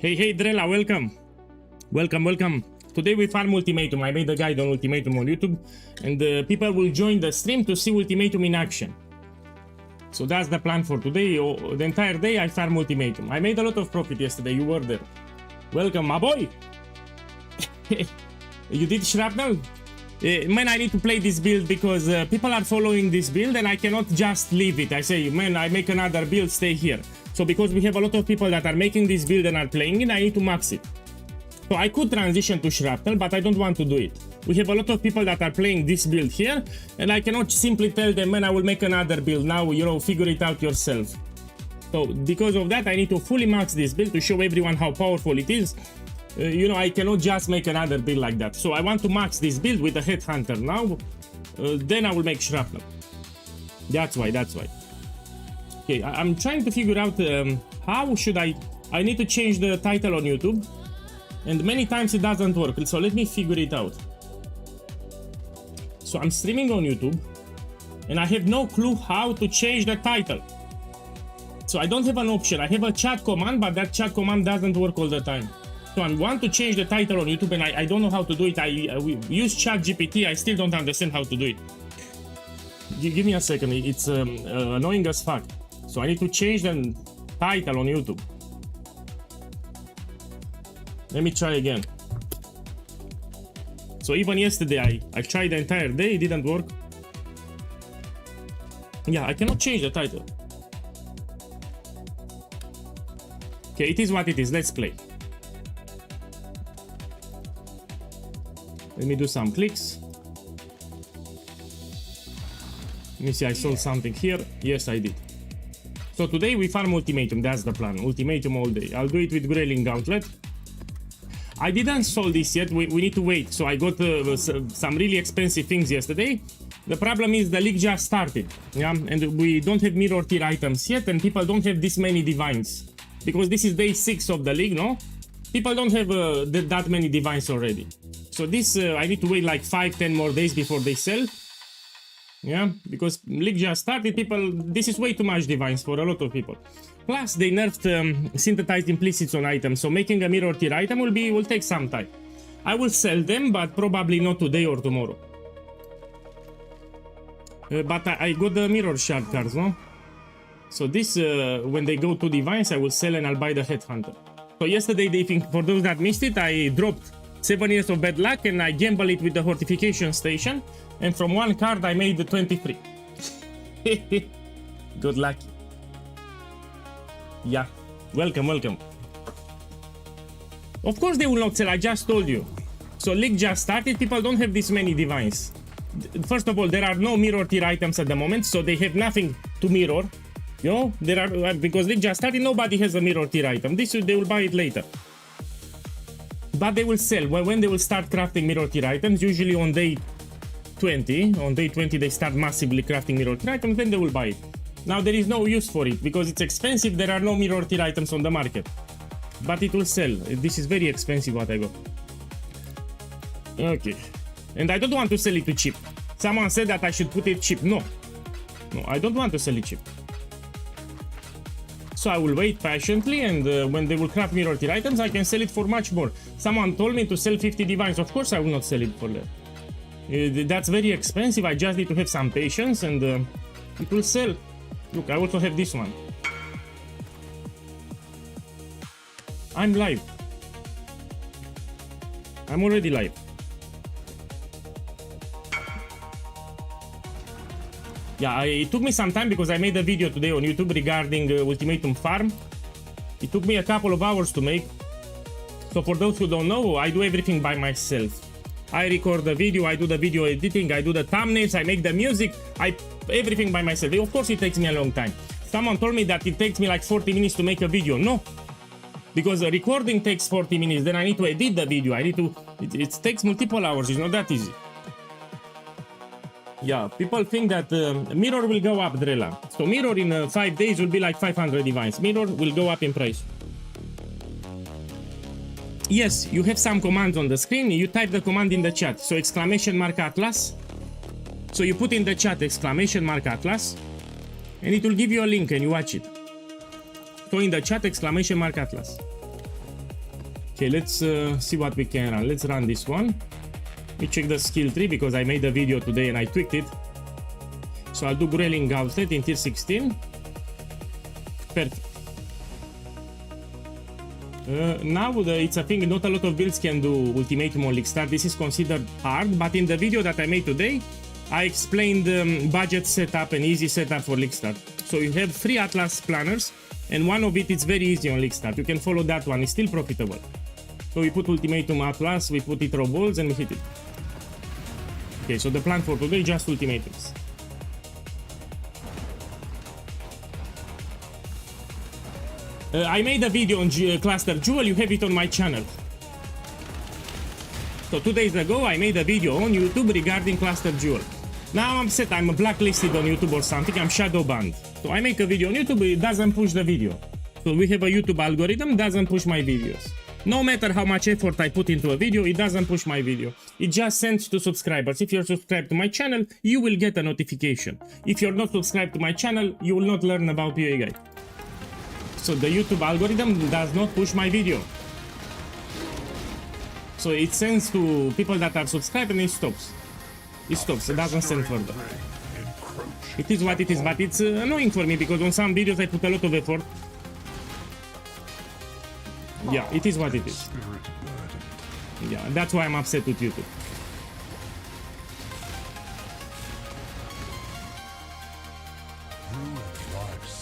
Hey, hey, Drella, welcome. Welcome. Today we farm Ultimatum. I made a guide on Ultimatum on YouTube, and people will join the stream to see Ultimatum in action. So that's the plan for today. The entire day I farm Ultimatum. I made a lot of profit yesterday. You were there. Welcome, my boy. You did Shrapnel? Man, I need to play this build because people are following this build and I cannot just leave it. I say, man, I make another build, stay here. So because we have a lot of people that are making this build and are playing it, I need to max it. So I could transition to Shrapnel, but I don't want to do it. We have a lot of people that are playing this build here, and I cannot simply tell them, man, I will make another build now, you know, figure it out yourself. So because of that, I need to fully max this build to show everyone how powerful it is. You know, I cannot just make another build like that. So I want to max this build with a Headhunter now, then I will make Shrapnel. That's why. Okay, I'm trying to figure out how should I need to change the title on YouTube, and many times it doesn't work, so let me figure it out. So I'm streaming on YouTube, and I have no clue how to change the title. So I don't have an option. I have a chat command, but that chat command doesn't work all the time. So I want to change the title on YouTube, and I don't know how to do it. I use ChatGPT, I still don't understand how to do it. Give me a second, it's annoying as fuck. So I need to change the title on YouTube. Let me try again. So even yesterday I tried the entire day, it didn't work. Yeah, I cannot change the title. Okay, it is what it is, let's play. Let me do some clicks. Let me see, I sold something here. Yes, I did. So today we farm Ultimatum, that's the plan. Ultimatum all day. I'll do it with Grayling Gauntlet. I didn't sold this yet, we need to wait. So I got some really expensive things yesterday. The problem is the league just started, yeah? And we don't have mirror tier items yet, and people don't have this many divines. Because this is day 6 of the league, no? People don't have that many divines already. So this, I need to wait like 5-10 more days before they sell. Yeah, because league just started, people, this is way too much divines for a lot of people. Plus they nerfed synthesized implicits on items, so making a mirror tier item will take some time. I will sell them, but probably not today or tomorrow. But I got the mirror shard cards, no? So this, when they go to divines, I will sell and I'll buy the Headhunter. So yesterday, for those that missed it, I dropped 7 years of bad luck and I gambled it with the fortification station. And from one card I made the 23. Good luck. Yeah, welcome. Of course they will not sell, I just told you. So league just started, people don't have this many divines. First of all, there are no mirror tier items at the moment, so they have nothing to mirror. You know, there are, because league just started, nobody has a mirror tier item. This they will buy it later. But they will sell when they will start crafting mirror tier items, usually on day 20. On day 20 they start massively crafting mirror tier items, then they will buy it. Now there is no use for it because it's expensive, there are no mirror tier items on the market. But it will sell. This is very expensive what I got. Okay. And I don't want to sell it too cheap. Someone said that I should put it cheap. No, I don't want to sell it cheap. So I will wait patiently, and when they will craft mirror tier items I can sell it for much more. Someone told me to sell 50 divines, of course I will not sell it for that. That's very expensive, I just need to have some patience and it will sell. Look, I also have this one. I'm live. I'm already live. Yeah, it took me some time because I made a video today on YouTube regarding Ultimatum Farm. It took me a couple of hours to make. So for those who don't know, I do everything by myself. I record the video, I do the video editing, I do the thumbnails, I make the music, everything by myself. Of course it takes me a long time. Someone told me that it takes me like 40 minutes to make a video. No, because the recording takes 40 minutes, then I need to edit the video, it takes multiple hours, it's not that easy. Yeah, people think that mirror will go up, Drella. So mirror in 5 days will be like 500 divines. Mirror will go up in price. Yes, you have some commands on the screen, you type the command in the chat. So !Atlas. So you put in the chat !Atlas, and it will give you a link and you watch it. So in the chat !Atlas. Okay, let's see what we can run. Let's run this one. Let me check the skill tree because I made a video today and I tweaked it. So I'll do Grelling Gauntlet in tier 16. Perfect. Now it's a thing, not a lot of builds can do Ultimatum on League Start. This is considered hard, but in the video that I made today, I explained budget setup and easy setup for League Start. So you have 3 Atlas planners, and one of it is very easy on League Start. You can follow that one, it's still profitable. So we put Ultimatum Atlas, we put Itro Balls, and we hit it. Okay, so the plan for today, just Ultimatums. I made a video on Cluster Jewel, you have it on my channel. So 2 days ago I made a video on YouTube regarding Cluster Jewel. Now I'm set, I'm blacklisted on YouTube or something, I'm shadow banned. So I make a video on YouTube, it doesn't push the video. So we have a YouTube algorithm, doesn't push my videos. No matter how much effort I put into a video, it doesn't push my video. It just sends to subscribers. If you're subscribed to my channel, you will get a notification. If you're not subscribed to my channel, you will not learn about PoE Guide. So the YouTube algorithm does not push my video. So it sends to people that are subscribed and it stops. It stops, it doesn't send further. It is what it is, but it's annoying for me because on some videos I put a lot of effort. Yeah, it is what it is. Yeah, that's why I'm upset with YouTube.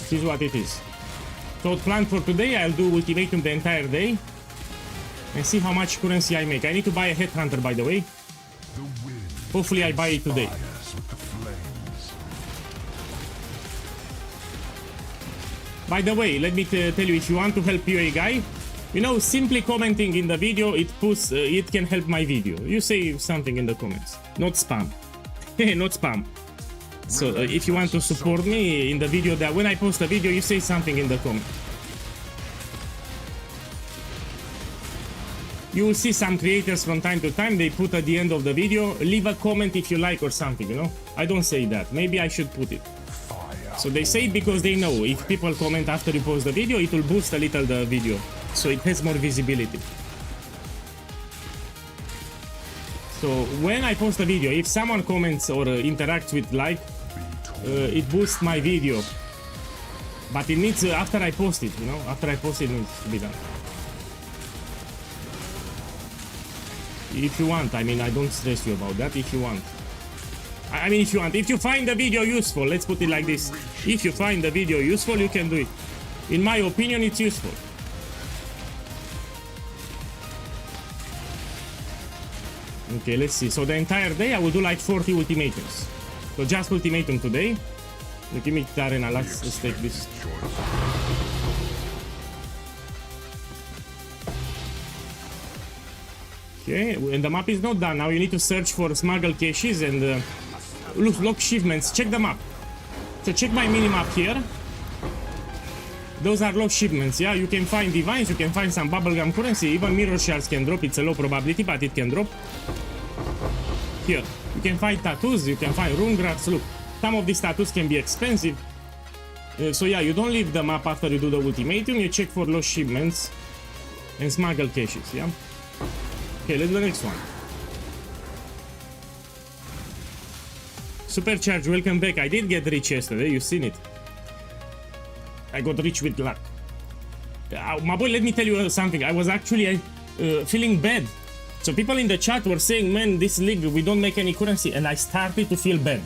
It is what it is. So plan for today, I'll do Ultimatum the entire day and see how much currency I make. I need to buy a Headhunter, by the way. Hopefully I buy it today. By the way, let me tell you, if you want to help PoE Guy, you know, simply commenting in the video, it can help my video. You say something in the comments, not spam. Not spam. So if you want to support me in the video, that when I post a video, you say something in the comment. You will see some creators from time to time, they put at the end of the video, leave a comment if you like or something, you know? I don't say that. Maybe I should put it. So they say it because they know if people comment after you post the video, it will boost a little the video. So it has more visibility. So when I post a video, if someone comments or interacts with like, it boosts my video. But it needs, after I post it, you know, after I post it, needs to be done. If you want, I mean, I don't stress you about that, if you want. I mean, if you want, if you find the video useful, let's put it like this. If you find the video useful, you can do it. In my opinion, it's useful. Okay, let's see. So the entire day I will do like 40 ultimatums. So just ultimatum today. Give me the arena, let's take this. Okay, and the map is not done. Now you need to search for smuggle caches and lock shipments. Check the map. So check my mini-map here. Those are lock shipments, yeah? You can find divines, you can find some bubblegum currency, even mirror shards can drop. It's a low probability, but it can drop. Here, you can find tattoos, you can find rune graphs. Look, some of these tattoos can be expensive. So yeah, you don't leave the map after you do the ultimatum, you check for lost shipments and smuggle caches, yeah? Okay, let's do the next one. Supercharge, welcome back. I did get rich yesterday, you've seen it. I got rich with luck. My boy, let me tell you something. I was actually feeling bad. So people in the chat were saying, man, this league, we don't make any currency. And I started to feel bad.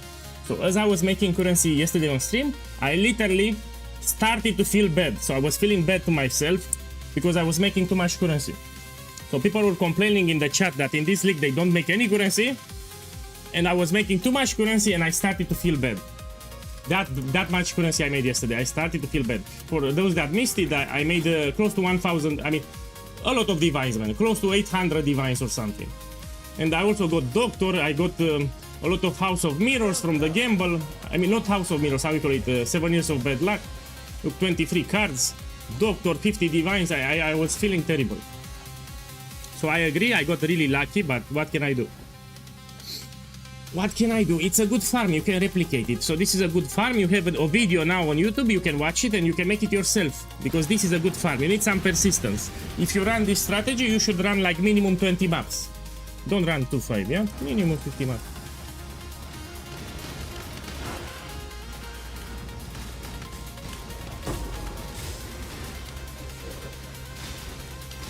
So as I was making currency yesterday on stream, I literally started to feel bad. So I was feeling bad to myself because I was making too much currency. So people were complaining in the chat that in this league they don't make any currency. And I was making too much currency and I started to feel bad. That much currency I made yesterday, I started to feel bad. For those that missed it, I made close to 1,000, I mean, a lot of divines, man, close to 800 divines or something. And I also got Doctor, I got a lot of House of Mirrors from the Gamble. I mean, not House of Mirrors, how you call it, 7 Years of Bad Luck. Look, 23 cards, Doctor, 50 divines, I was feeling terrible. So I agree, I got really lucky, but what can I do? What can I do? It's a good farm, you can replicate it. So this is a good farm, you have a video now on YouTube, you can watch it and you can make it yourself. Because this is a good farm, you need some persistence. If you run this strategy, you should run like minimum 20 maps. Don't run 2-5, yeah? Minimum 50 maps.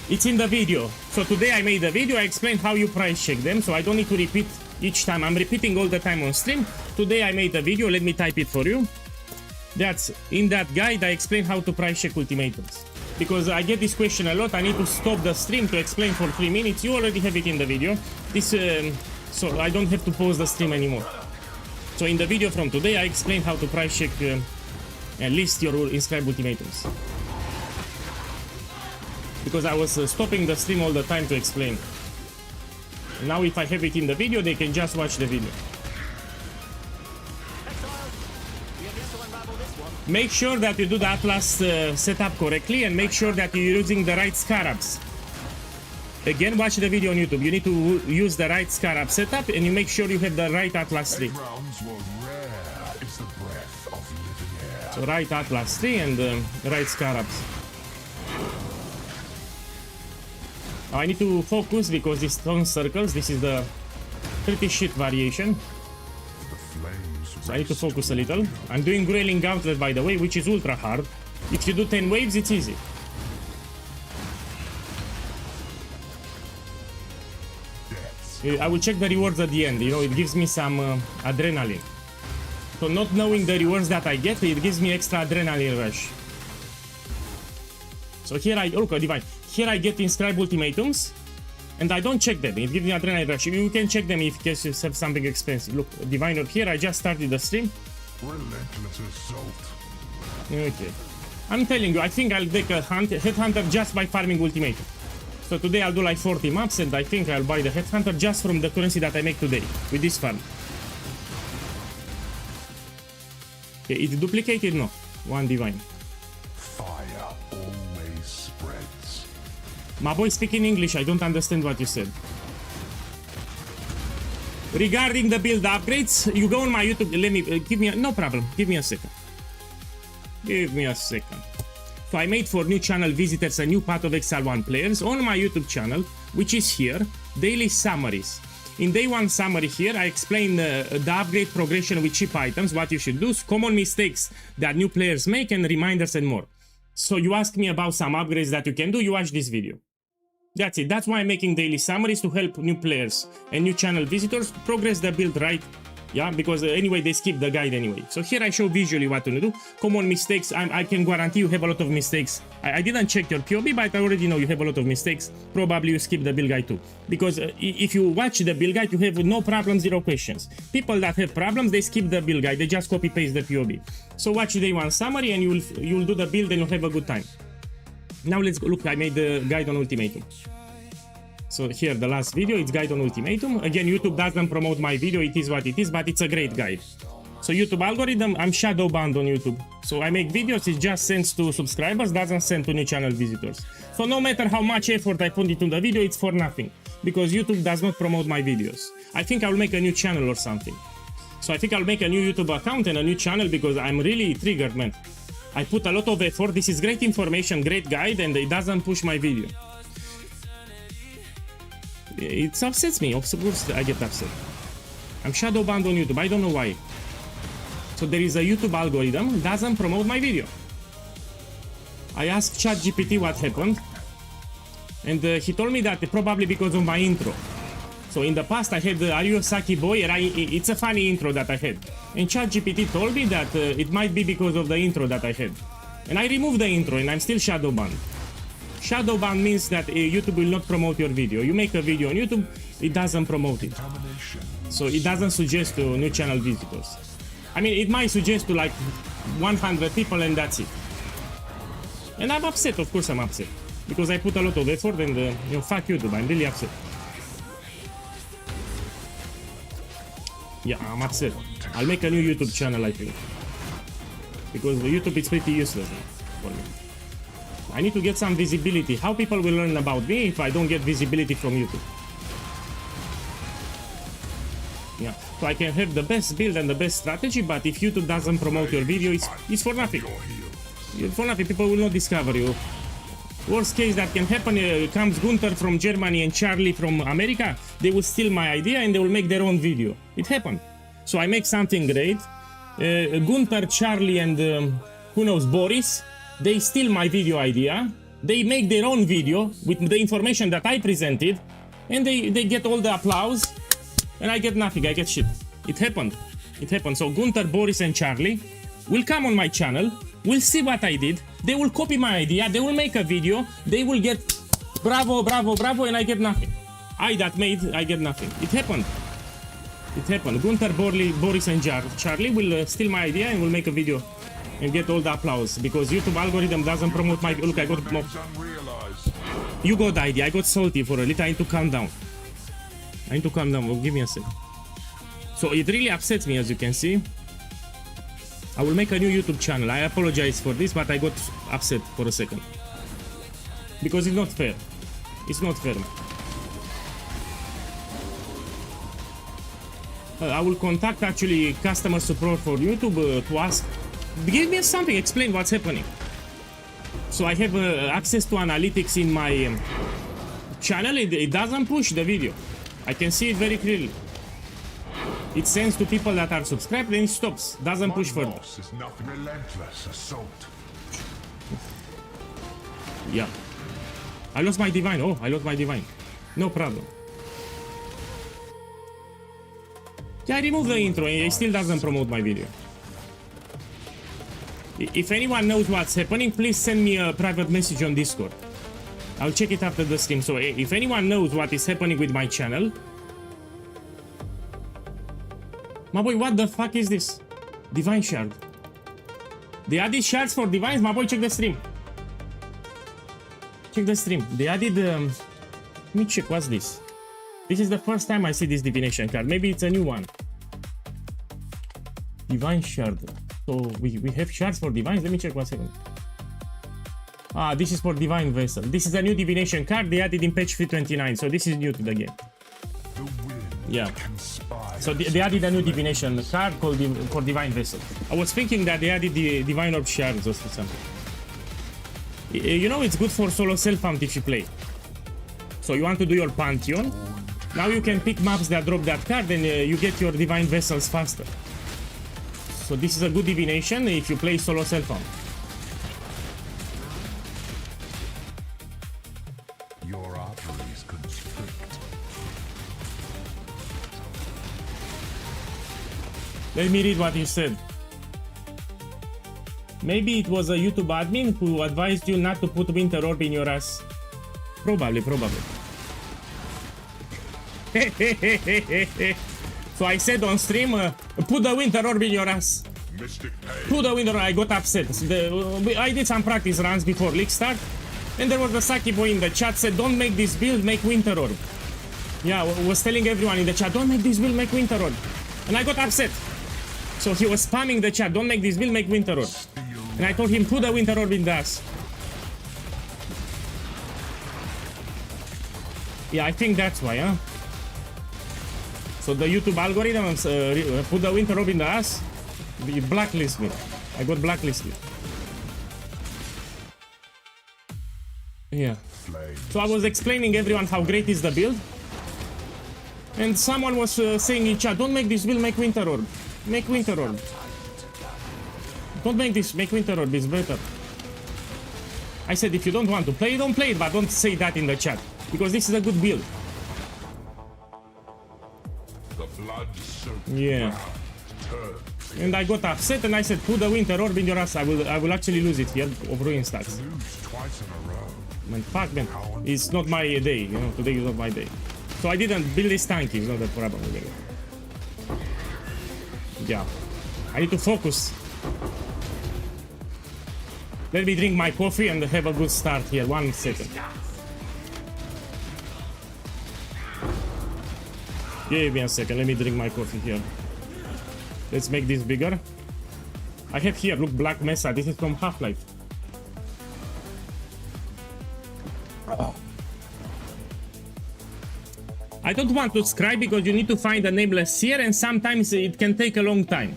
It's in the video. So today I made a video, I explained how you price check them, so I don't need to repeat each time. I'm repeating all the time on stream. Today I made a video, let me type it for you. That's in that guide, I explain how to price check ultimatums. Because I get this question a lot, I need to stop the stream to explain for 3 minutes. You already have it in the video. So I don't have to pause the stream anymore. So in the video from today, I explain how to price check and list your inscribed ultimatums. Because I was stopping the stream all the time to explain. Now if I have it in the video, they can just watch the video. Make sure that you do the Atlas setup correctly and make sure that you're using the right scarabs. Again, watch the video on YouTube. You need to use the right scarab setup and you make sure you have the right Atlas tree. So right Atlas tree and right scarabs. I need to focus because these stone circles, this is the pretty shit variation. So I need to focus a little. I'm doing Grayling Gauntlet, by the way, which is ultra hard. If you do 10 waves, it's easy. I will check the rewards at the end, you know, it gives me some adrenaline. So not knowing the rewards that I get, it gives me extra adrenaline rush. So here I, look, divine. Here I get inscribed ultimatums, and I don't check them. It gives me adrenaline rush. You can check them if you have something expensive. Look, diviner here. I just started the stream. Relentless assault. Okay. I'm telling you, I think I'll take a headhunter just by farming ultimatum. So today I'll do like 40 maps, and I think I'll buy the headhunter just from the currency that I make today with this farm. Okay, it's duplicated? No. One divine. Fire always spreads. My boy, speak in English. I don't understand what you said. Regarding the build upgrades, you go on my YouTube. Let me give me no problem. Give me a second. Give me a second. So I made for new channel visitors a new Path of Exile 1 players on my YouTube channel, which is here, daily summaries. In day 1 summary here, I explain the upgrade progression with cheap items, what you should do, common mistakes that new players make, and reminders and more. So you ask me about some upgrades that you can do, you watch this video. That's it. That's why I'm making daily summaries, to help new players and new channel visitors progress the build right. Yeah, because anyway, they skip the guide anyway. So here I show visually what to do. Common mistakes, I can guarantee you have a lot of mistakes. I didn't check your POB, but I already know you have a lot of mistakes. Probably you skip the build guide too. Because if you watch the build guide, you have no problems, zero questions. People that have problems, they skip the build guide. They just copy-paste the POB. So watch day 1 summary and you'll do the build and you'll have a good time. Now let's go. Look, I made the guide on ultimatum. So here, the last video, it's guide on ultimatum. Again, YouTube doesn't promote my video, it is what it is, but it's a great guide. So YouTube algorithm, I'm shadow banned on YouTube. So I make videos, it just sends to subscribers, doesn't send to new channel visitors. So no matter how much effort I put into the video, it's for nothing. Because YouTube does not promote my videos. I think I'll make a new channel or something. So I think I'll make a new YouTube account and a new channel because I'm really triggered, man. I put a lot of effort, this is great information, great guide, and it doesn't push my video. It upsets me, of course I get upset. I'm shadow banned on YouTube, I don't know why. So there is a YouTube algorithm that doesn't promote my video. I asked ChatGPT what happened, and he told me that probably because of my intro. So in the past I had Are You a Saki Boy, and it's a funny intro that I had. And ChatGPT told me that it might be because of the intro that I had. And I removed the intro and I'm still shadow banned. Shadow ban means that YouTube will not promote your video. You make a video on YouTube, it doesn't promote it. So it doesn't suggest to new channel visitors. I mean, it might suggest to like 100 people and that's it. And I'm upset, of course I'm upset. Because I put a lot of effort and, you know, fuck YouTube, I'm really upset. Yeah, I'm upset. I'll make a new YouTube channel, I think. Because YouTube is pretty useless for me. I need to get some visibility. How people will learn about me if I don't get visibility from YouTube? Yeah, so I can have the best build and the best strategy, but if YouTube doesn't promote your video, it's for nothing. For nothing, people will not discover you. Worst case that can happen, comes Gunther from Germany and Charlie from America, they will steal my idea and they will make their own video. It happened. So I make something great. Gunther, Charlie and who knows, Boris, they steal my video idea. They make their own video with the information that I presented, and they get all the applause, and I get nothing, I get shit. It happened. It happened. So Gunther, Boris and Charlie will come on my channel, will see what I did, they will copy my idea, they will make a video, they will get bravo, bravo, bravo, and I get nothing. I get nothing. It happened. It happened. Gunther, Boris and Charlie will steal my idea and will make a video and get all the applause because YouTube algorithm doesn't promote my... Look, I got more. You got the idea. I got salty for a little. I need to calm down. Oh, give me a sec. So it really upsets me, as you can see. I will make a new YouTube channel. I apologize for this, but I got upset for a second. Because it's not fair. It's not fair. I will contact actually customer support for YouTube to ask, give me something, explain what's happening. So I have access to analytics in my channel. It doesn't push the video. I can see it very clearly. It sends to people that are subscribed and it stops. Doesn't push further. Is nothing. Relentless assault. Yeah. I lost my divine. Oh, I lost my divine. No problem. Yeah, I removed the intro and it still doesn't promote my video. If anyone knows what's happening, please send me a private message on Discord. I'll check it after the stream. So if anyone knows what is happening with my channel... My boy, what the fuck is this? Divine shard. They added shards for divines? My boy, check the stream. Check the stream. They added... Let me check, what's this? This is the first time I see this divination card. Maybe it's a new one. Divine shard. So we have shards for divines. Let me check what's happening. Ah, this is for divine vessel. This is a new divination card. They added in patch 329. So this is new to the game. Yeah. So they added a new divination card called for divine vessel. I was thinking that they added the divine orb shards or something. You know, it's good for solo self-farm if you play. So you want to do your Pantheon. Now you can pick maps that drop that card and you get your divine vessels faster. So this is a good divination if you play solo self-farm. Your arteries constrict. Let me read what you said. Maybe it was a YouTube admin who advised you not to put winter orb in your ass. Probably. So I said on stream, put the winter orb in your ass. Put the winter orb. I got upset. I did some practice runs before league start, and there was the Saki boy in the chat said, don't make this build, make winter orb. Yeah, was telling everyone in the chat, don't make this build, make winter orb. And I got upset. So he was spamming the chat, don't make this build, make winter orb. And I told him, put the winter orb in the ass. Yeah, I think that's why, huh? So the YouTube algorithms put the winter orb in the ass, you blacklist me. I got blacklisted. Yeah. So I was explaining everyone how great is the build. And someone was saying in chat, don't make this build, make winter orb. Make winter orb. Don't make this, make winter orb, it's better. I said, if you don't want to play, don't play it, but don't say that in the chat. Because this is a good build. Yeah. And I got upset and I said, put the winter orb in your ass. I will actually lose it here of ruin stacks. Man, fuck man. It's not my day, you know, today is not my day. So I didn't build this tanky, it's not a problem with it. Yeah. I need to focus. Let me drink my coffee and have a good start here. 1 second. Give me a second. Let me drink my coffee here. Let's make this bigger. I have here, look, Black Mesa. This is from Half-Life. I don't want to scry because you need to find a nameless seer and sometimes it can take a long time.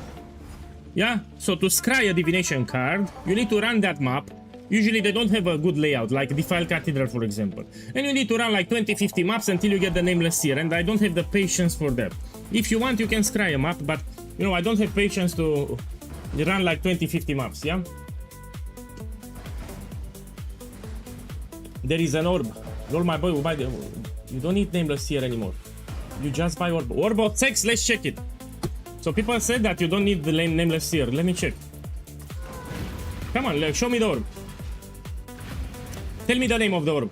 Yeah, so to scry a divination card, you need to run that map. Usually they don't have a good layout, like Defiled Cathedral for example. And you need to run like 20-50 maps until you get the nameless seer, and I don't have the patience for that. If you want, you can scry a map, but you know, I don't have patience to run like 20-50 maps, yeah? There is an orb. Lol, my boy, buy the... You don't need nameless seer anymore. You just buy orb. Orb of sex, let's check it. So people said that you don't need the nameless seer. Let me check. Come on, show me the orb. Tell me the name of the orb.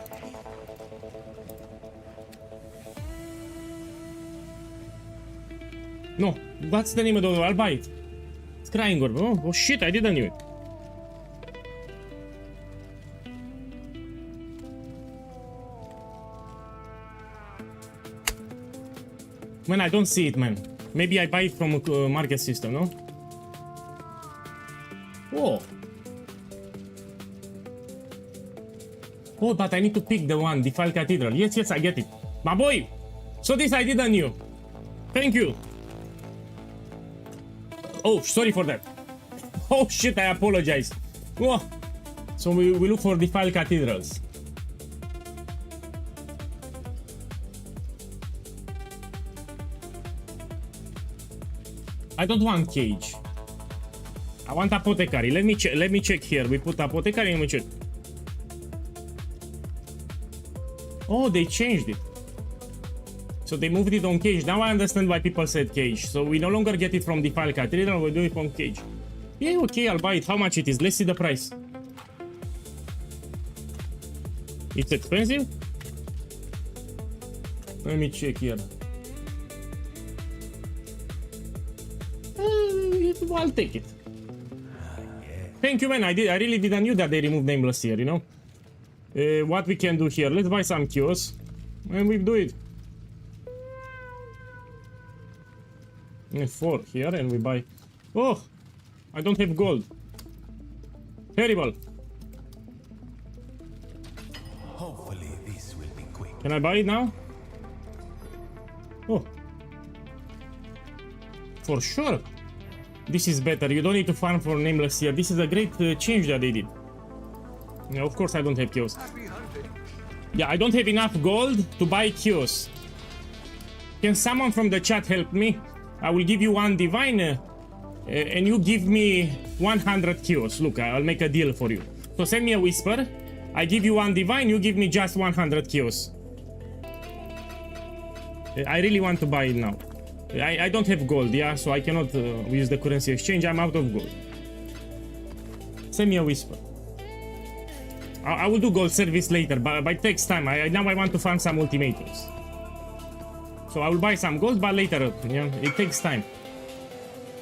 No, what's the name of the orb? I'll buy it. Scrying orb. Oh shit, I didn't know it. Man, I don't see it, man. Maybe I buy it from market system, no? Oh. Oh, but I need to pick the one, Defiled Cathedral. Yes, yes, I get it. My boy! So this I didn't know. Thank you. Oh, sorry for that. Oh shit, I apologize. Oh. So we look for Defiled Cathedrals. I don't want cage. I want apothecary. Let me check here. We put apothecary and we check. Oh, they changed it. So they moved it on cage. Now I understand why people said cage. So we no longer get it from Defiled Cathedral, we do it from cage. Yeah, okay, I'll buy it. How much it is? Let's see the price. It's expensive? Let me check here. I'll take it. Thank you, man. I really didn't know that they removed nameless here, you know? What we can do here? Let's buy some kiosks. And we do it. 4 here and we buy... Oh! I don't have gold. Terrible. Hopefully this will be quick. Can I buy it now? Oh. For sure. This is better. You don't need to farm for nameless here. This is a great change that they did. Yeah, of course I don't have kiosks. Yeah, I don't have enough gold to buy kiosks. Can someone from the chat help me? I will give you 1 divine and you give me 100 kiosks. Look, I'll make a deal for you. So send me a whisper. I give you 1 divine, you give me just 100 kiosks. I really want to buy it now. I don't have gold, yeah, so I cannot use the currency exchange. I'm out of gold. Send me a whisper. I will do gold service later, but it takes time. Now I want to farm some ultimatums. So I will buy some gold, but later, you know, it takes time.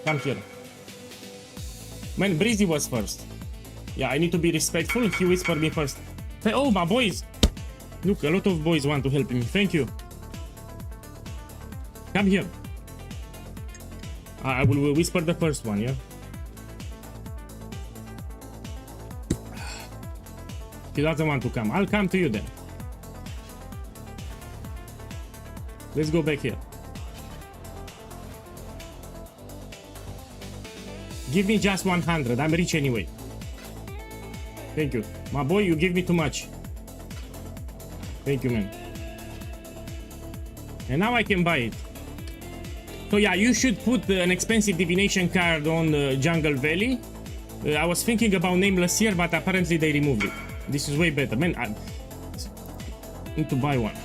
Come here. Man, Breezy was first. Yeah, I need to be respectful. He whispered me first. Hey, oh, my boys. Look, a lot of boys want to help me. Thank you. Come here. I will whisper the first one, yeah? He doesn't want to come. I'll come to you then. Let's go back here. Give me just 100. I'm rich anyway. Thank you. My boy, you give me too much. Thank you, man. And now I can buy it. So yeah, you should put an expensive divination card on Jungle Valley. I was thinking about nameless here, but apparently they removed it. This is way better. Man, I need to buy one.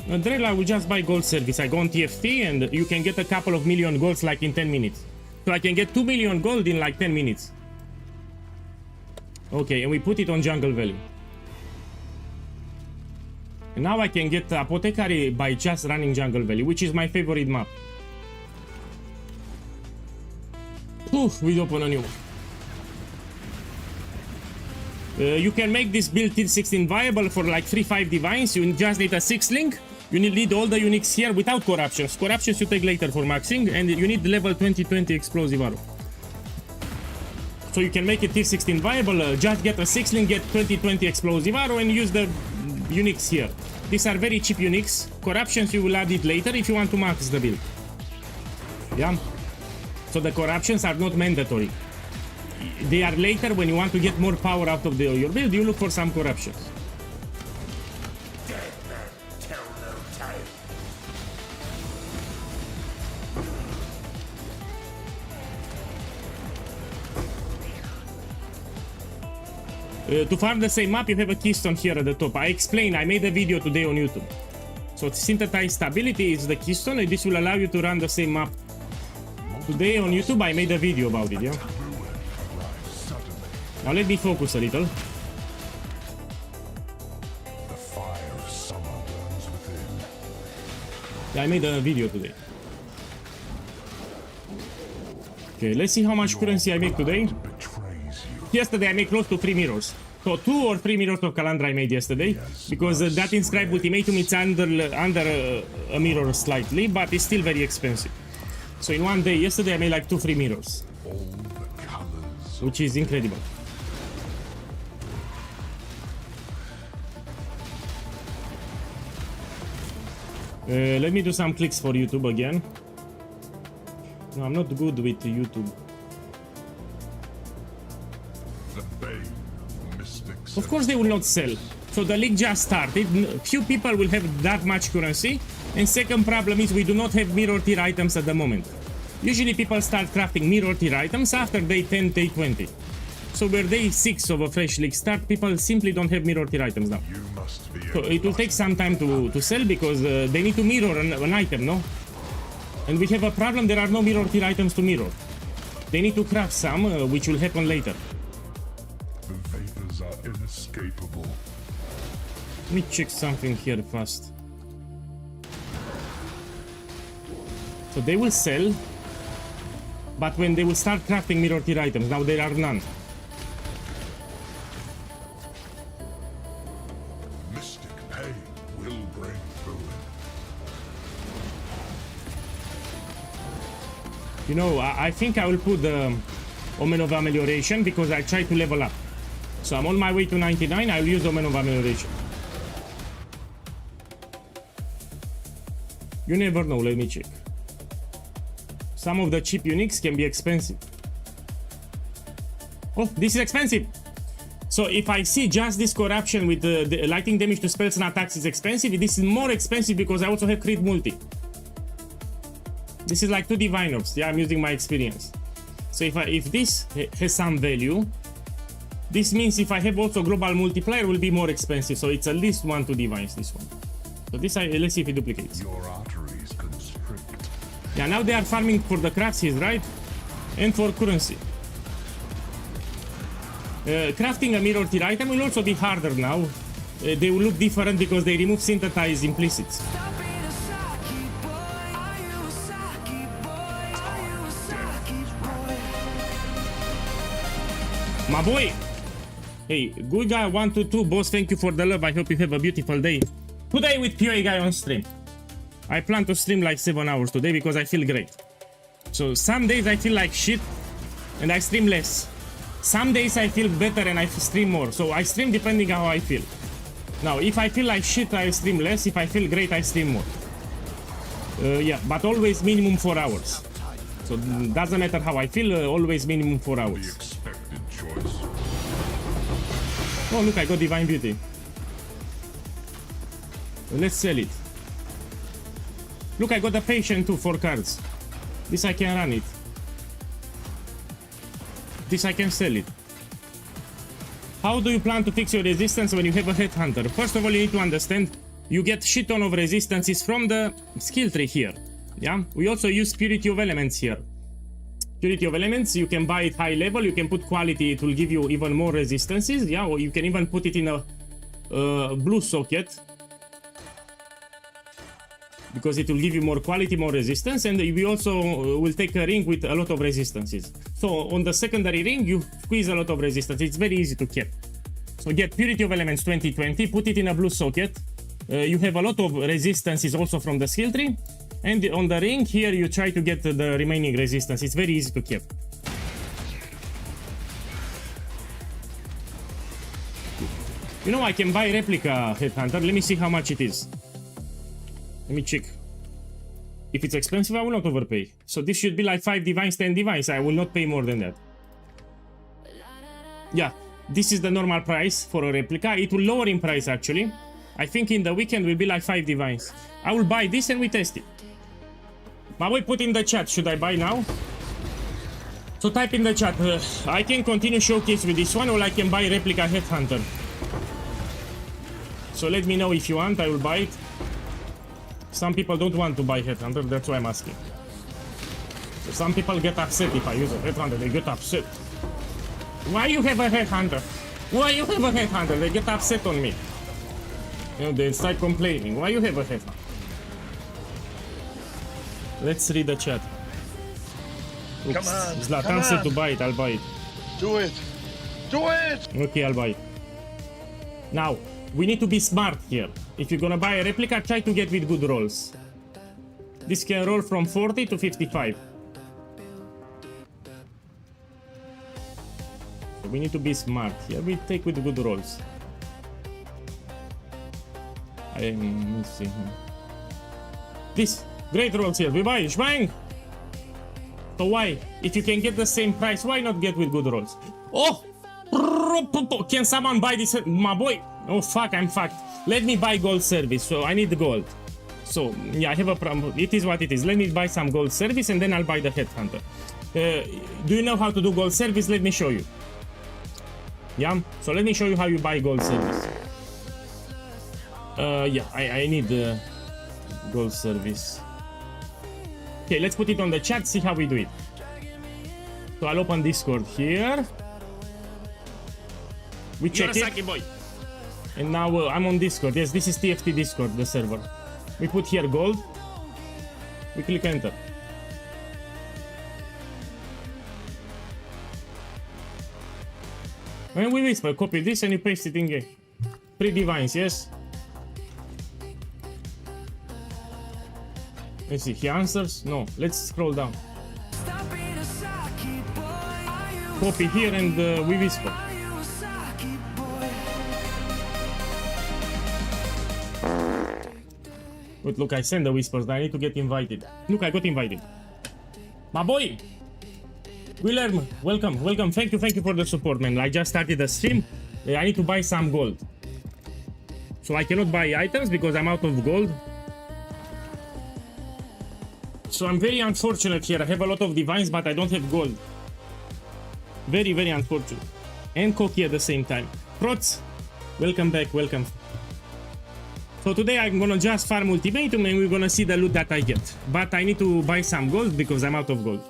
Drell, I will just buy gold service. I go on TFT and you can get a couple of million golds like in 10 minutes. So I can get 2 million gold in like 10 minutes. Okay, and we put it on Jungle Valley. And now I can get Apothecary by just running Jungle Valley, which is my favorite map. Oof, we open a new one. You can make this build till 16 viable for like 3-5 divines. You just need a 6 link. You need all the uniques here without corruptions. Corruptions you take later for maxing, and you need level 20-20 explosive arrow. So you can make it till 16 viable. Just get a 6 link, get 20-20 explosive arrow, and use the uniques here. These are very cheap uniques. Corruptions you will add it later if you want to max the build. Yeah. So the corruptions are not mandatory. They are later when you want to get more power out of your build. You look for some corruptions. Dead men tell no tale. To farm the same map, you have a keystone here at the top. I explained, I made a video today on YouTube. So synthesized stability is the keystone, and this will allow you to run the same map. Today on YouTube, I made a video about it, yeah? Ruin arrives suddenly. Now let me focus a little. The fire of summer burns within. Yeah, I made a video today. Okay, let's see how much currency I make today. Betrays you. Yesterday I made close to 3 mirrors. So 2 or 3 mirrors of Kalandra I made yesterday. Because that Inscribed Ultimatum is under a mirror slightly, but it's still very expensive. So in one day, yesterday I made like 2-3 mirrors. All the colors. Which is incredible. Let me do some clicks for YouTube again. No, I'm not good with YouTube. The bane of mystics. Of course they will not sell. So the league just started. Few people will have that much currency. And second problem is we do not have mirror tier items at the moment. Usually people start crafting mirror tier items after day 10, day 20. So where day 6 of a fresh league start, people simply don't have mirror tier items now. You must be So it will take some time to sell because they need to mirror an item, no? And we have a problem, there are no mirror tier items to mirror. They need to craft some, which will happen later. The vapors are inescapable. Let me check something here fast. So they will sell, but when they will start crafting mirror tier items, now there are none. Mystic pain will bring ruin. You know, I think I will put the Omen of Amelioration because I try to level up. So I'm on my way to 99, I will use Omen of Amelioration. You never know, let me check. Some of the cheap uniques can be expensive. Oh, this is expensive! So if I see just this corruption with the lightning damage to spells and attacks is expensive, this is more expensive because I also have crit multi. This is like 2 divine orbs. Yeah, I'm using my experience. So if this has some value, this means if I have also global multiplier, it will be more expensive. So it's at least 1-2 divines, this one. So this, let's see if it duplicates. Your arteries constrict. Yeah, now they are farming for the crafts, right? And for currency. Crafting a mirror tier item will also be harder now. They will look different because they remove synthesized implicits. My boy! Hey, good guy 122 boss, thank you for the love. I hope you have a beautiful day. Today with PoE guy on stream. I plan to stream like 7 hours today because I feel great. So some days I feel like shit and I stream less. Some days I feel better and I stream more. So I stream depending how I feel. Now, if I feel like shit, I stream less. If I feel great, I stream more. Yeah, but always minimum 4 hours. So doesn't matter how I feel, always minimum 4 The hours. expected choice. Oh, look, I got Divine Beauty. Let's sell it. Look, I got the Patient too, 4 cards. This I can run it. This I can sell it. How do you plan to fix your resistance when you have a Headhunter? First of all, you need to understand you get shit ton of resistances from the skill tree here. Yeah, we also use Purity of Elements here. Purity of Elements, you can buy it high level, you can put quality, it will give you even more resistances. Yeah, or you can even put it in a blue socket, because it will give you more quality, more resistance, and we also will take a ring with a lot of resistances. So on the secondary ring, you squeeze a lot of resistance. It's very easy to keep. So get Purity of Elements 2020, put it in a blue socket. You have a lot of resistances also from the skill tree. And on the ring here, you try to get the remaining resistance. It's very easy to keep. You know, I can buy replica Headhunter. Let me see how much it is. Let me check. If it's expensive, I will not overpay. So this should be like 5 divines, 10 divines. I will not pay more than that. Yeah, this is the normal price for a replica. It will lower in price actually. I think in the weekend will be like 5 divines. I will buy this and we test it. But we put in the chat, should I buy now? So type in the chat, I can continue showcase with this one or I can buy replica Headhunter. So let me know if you want, I will buy it. Some people don't want to buy Headhunter, that's why I'm asking. So some people get upset if I use a Headhunter, they get upset. Why you have a Headhunter? Why you have a Headhunter? They get upset on me. You know, they start complaining. Why you have a Headhunter? Let's read the chat. Oops. Come on, Zlatan come said on. to buy it, I'll buy it. Do it! Do it! Okay, I'll buy it. Now, we need to be smart here. If you're gonna buy a replica, try to get with good rolls. This can roll from 40 to 55. So we need to be smart here. We take with good rolls. Let me see. This great rolls here. We buy Shbang. So why? If you can get the same price, why not get with good rolls? Oh! Can someone buy this? My boy! Oh fuck, I'm fucked. Let me buy gold service, so I need the gold. So, yeah, I have a problem. It is what it is. Let me buy some gold service and then I'll buy the Headhunter. Do you know how to do gold service? Let me show you. Yeah? So let me show you how you buy gold service. Yeah, I need the gold service. Okay, let's put it on the chat, see how we do it. So I'll open Discord here. We check it. Boy. And now I'm on Discord. Yes, this is TFT Discord, the server. We put here gold. We click enter. When we whisper, copy this and you paste it in game. 3 divines, yes? Let's see, he answers? No, let's scroll down. Copy here and we whisper. But look, I send the whispers, I need to get invited. Look, I got invited. My boy! William, welcome, welcome. Thank you for the support, man. I just started the stream. I need to buy some gold. So I cannot buy items because I'm out of gold. So I'm very unfortunate here. I have a lot of divines, but I don't have gold. Very, very unfortunate. And cocky at the same time. Prots, welcome back, welcome. So today I'm gonna just farm ultimatum and we're gonna see the loot that I get. But I need to buy some gold because I'm out of gold.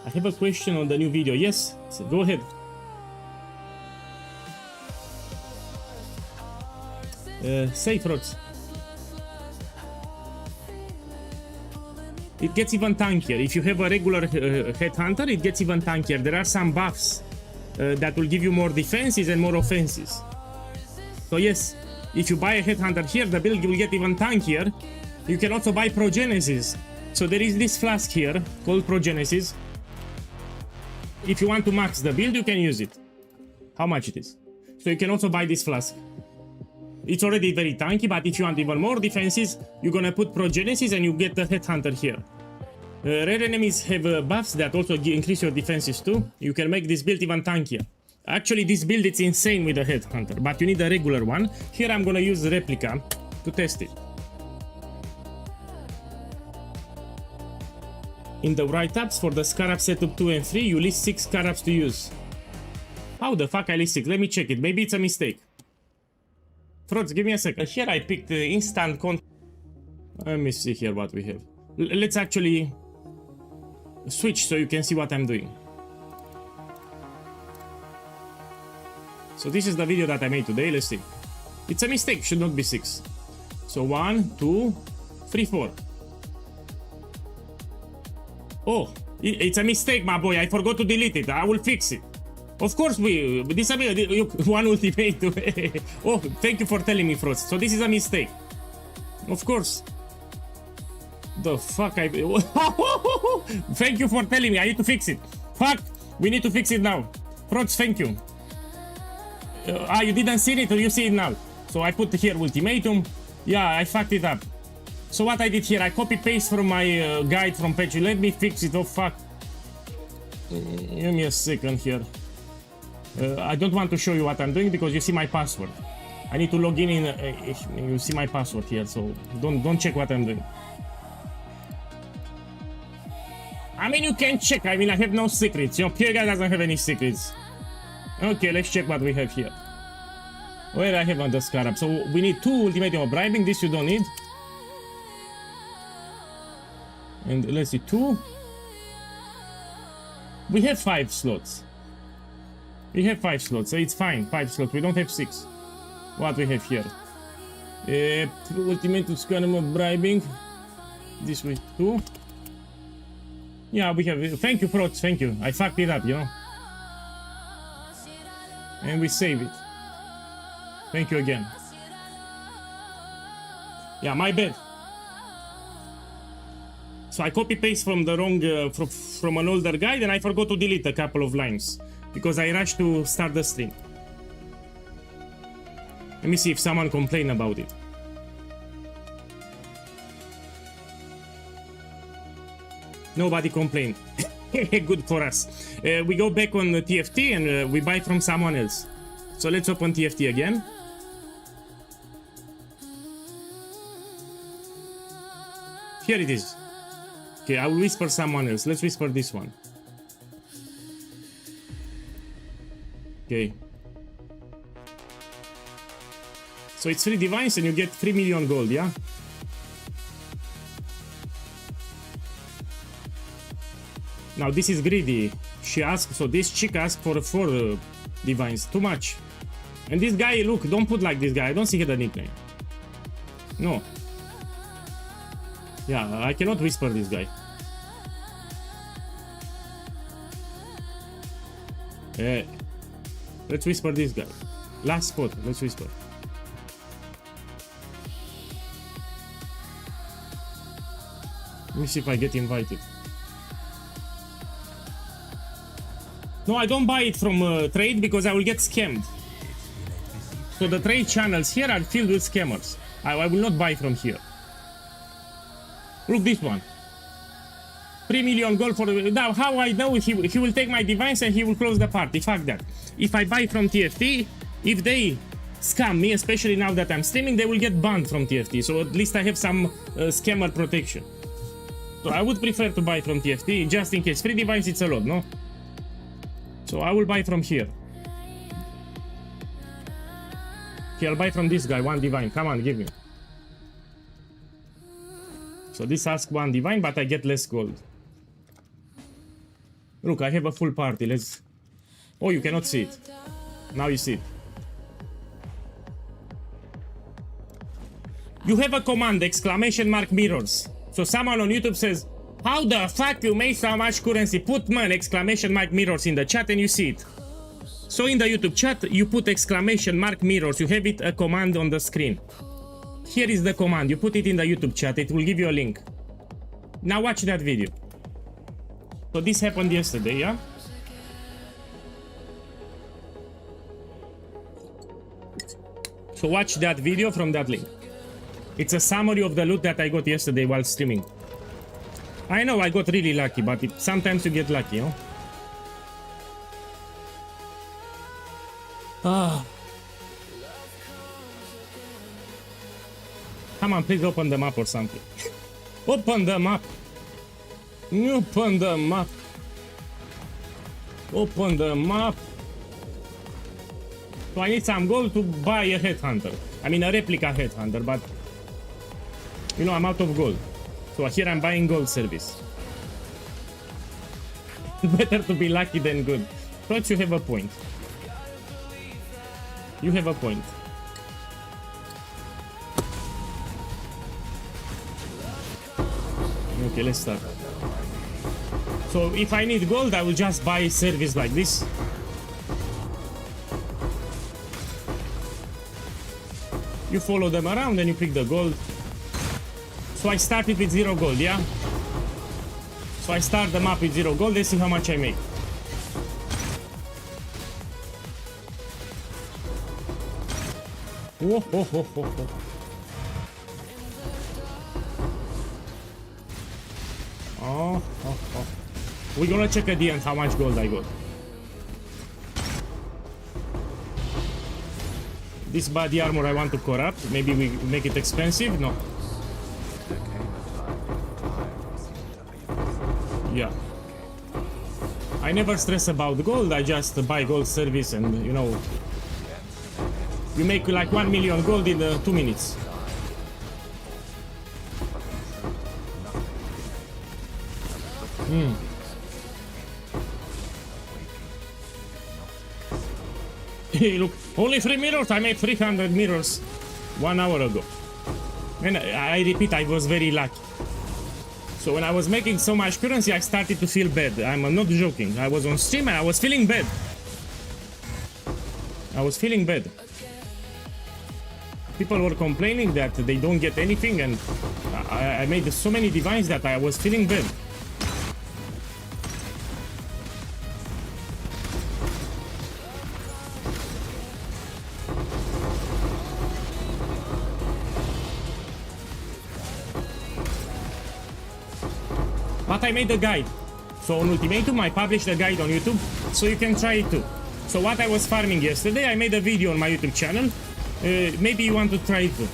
I have a question on the new video. Yes, so go ahead. Say Prots. It gets even tankier. If you have a regular Headhunter, it gets even tankier. There are some buffs that will give you more defenses and more offenses. So yes, if you buy a Headhunter here, the build will get even tankier. You can also buy Progenesis. So there is this flask here called Progenesis. If you want to max the build, you can use it. How much it is? So you can also buy this flask. It's already very tanky, but if you want even more defenses, you're gonna put Progenesis and you get the Headhunter here. Rare enemies have buffs that also increase your defenses too. You can make this build even tankier. Actually, this build is insane with the Headhunter, but you need a regular one. Here I'm gonna use the replica to test it. In the write-ups for the Scarab setup 2 and 3, you list 6 Scarabs to use. How the fuck I list 6? Let me check it. Maybe it's a mistake. Frogs, give me a second. Here I picked instant con. Let me see here what we have. Let's actually switch so you can see what I'm doing. So this is the video that I made today. Let's see. It's a mistake. Should not be 6. So 1, 2, 3, 4. Oh, it's a mistake, my boy. I forgot to delete it. I will fix it. Of course, we disable one ultimate. Oh, thank you for telling me, Frost. So this is a mistake. Of course. The fuck I... Thank you for telling me. I need to fix it. Fuck. We need to fix it now. Frost, thank you. You didn't see it or you see it now? So I put here ultimatum. Yeah, I fucked it up. So what I did here, I copy paste from my guide from patch. Let me fix it. Oh fuck. Give me a second here. I don't want to show you what I'm doing because you see my password. I need to log in. You see my password here, so don't check what I'm doing. I mean, you can check. I mean, I have no secrets. You know, Pure Guy doesn't have any secrets. Okay, let's check what we have here. Where I have on the Scarab. So we need 2 ultimatum of bribing. This you don't need. And let's see, 2. We have 5 slots. We have 5 slots, so it's fine. 5 slots. We don't have 6. What we have here? Ultimatum Scarab of bribing. This with 2. Yeah, we have. Thank you, Prots. Thank you. I fucked it up, you know. And we save it. Thank you again. Yeah, my bad. So I copy paste from the wrong from an older guide, and I forgot to delete a couple of lines because I rushed to start the stream. Let me see if someone complained about it. Nobody complained. Good for us. We go back on the TFT and we buy from someone else. So let's open TFT again. Here it is. Okay, I will whisper someone else. Let's whisper this one. Okay. So it's 3 divines and you get 3 million gold, yeah? Now this is greedy. She asked, so this chick asked for 4 divines. Too much. And this guy, look, don't put like this guy. I don't see the nickname. No. Yeah, I cannot whisper this guy. Let's whisper this guy. Last spot, let's whisper. Let me see if I get invited. No, I don't buy it from trade because I will get scammed. So the trade channels here are filled with scammers. I will not buy from here. Look, this one. 3 million gold for... Now, how I know he will take my divines and he will close the party. Fuck that. If I buy from TFT, if they scam me, especially now that I'm streaming, they will get banned from TFT. So at least I have some scammer protection. So I would prefer to buy from TFT, just in case. 3 divines, it's a lot, no? So I will buy from here. Okay, I'll buy from this guy, 1 divine. Come on, give me. So this asks 1 divine, but I get less gold. Look, I have a full party. Let's... Oh, you cannot see it. Now you see it. You have a command, exclamation mark mirrors. So someone on YouTube says, how the fuck you made so much currency? Put man exclamation mark mirrors in the chat and you see it. So in the YouTube chat, you put exclamation mark mirrors. You have it a command on the screen. Here is the command. You put it in the YouTube chat. It will give you a link. Now watch that video. So this happened yesterday, yeah? So watch that video from that link. It's a summary of the loot that I got yesterday while streaming. I know I got really lucky, but sometimes you get lucky, you know? Ah. Come on, please open the map or something. Open the map. Open the map. Open the map. So I need some gold to buy a headhunter. I mean a replica headhunter, but you know I'm out of gold. So here I'm buying gold service. Better to be lucky than good. But you have a point. You have a point. Okay, let's start. So if I need gold, I will just buy service like this. You follow them around and you pick the gold. So I started with 0 gold, yeah? So I start the map with 0 gold, let's see how much I make. Oh, oh, oh, oh, oh. Oh, oh, oh. We're gonna check at the end how much gold I got. This body armor I want to corrupt. Maybe we make it expensive? No. Yeah. I never stress about gold. I just buy gold service and, you know, you make like 1 million gold in 2 minutes. Hey, look, only 3 mirrors. I made 300 mirrors 1 hour ago. And I repeat, I was very lucky. So when I was making so much currency, I started to feel bad. I'm not joking. I was on stream and I was feeling bad. I was feeling bad. People were complaining that they don't get anything, and I made so many divines that I was feeling bad. But I made a guide. So on Ultimatum, I published a guide on YouTube, so you can try it too. So what I was farming yesterday, I made a video on my YouTube channel. Maybe you want to try it too.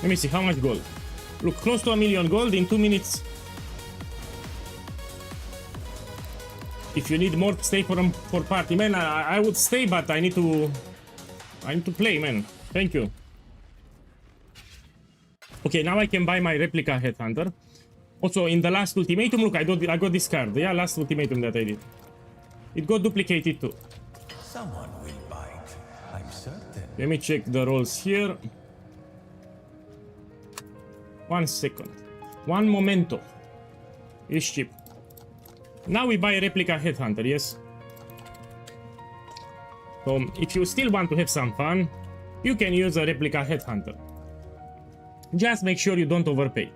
Let me see, how much gold? Look, close to 1 million gold in 2 minutes. If you need more, stay for party, man. I would stay, but I need to play, man. Thank you. Okay, now I can buy my replica headhunter. Also, in the last ultimatum, look, I got this card. Yeah, last ultimatum that I did. It got duplicated too. Someone will bite, I'm certain. Let me check the rolls here. 1 second. One momento. It's cheap. Now we buy a replica headhunter, yes? So, if you still want to have some fun, you can use a replica headhunter. Just make sure you don't overpay.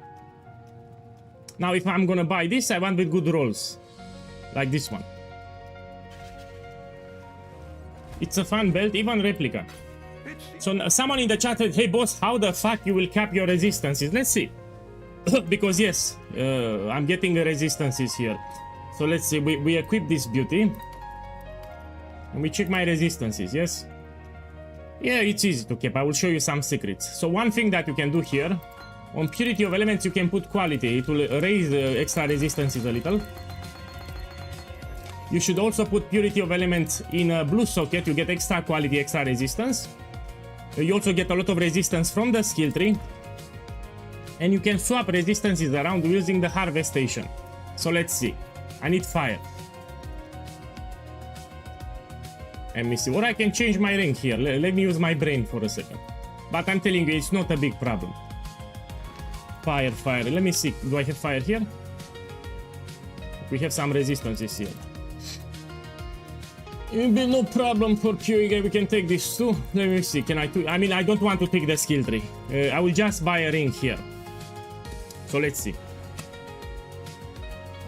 Now, if I'm gonna buy this, I want with good rolls. Like this one. It's a fun belt, even replica. So, someone in the chat said, hey boss, how the fuck you will cap your resistances? Let's see. Because yes, I'm getting resistances here. So let's see, we equip this beauty. And we check my resistances, yes? Yeah, it's easy to keep. I will show you some secrets. So one thing that you can do here, on Purity of Elements you can put quality. It will raise the extra resistances a little. You should also put Purity of Elements in a blue socket. You get extra quality, extra resistance. You also get a lot of resistance from the skill tree. And you can swap resistances around using the harvest station. So let's see. I need fire. Let me see. Or I can change my rank here. Let me use my brain for a second. But I'm telling you, it's not a big problem. Fire, fire. Let me see. Do I have fire here? We have some resistances here. It will be no problem for QA. We can take this too. Let me see. Can I do? I mean, I don't want to take the skill tree. I will just buy a ring here. So let's see.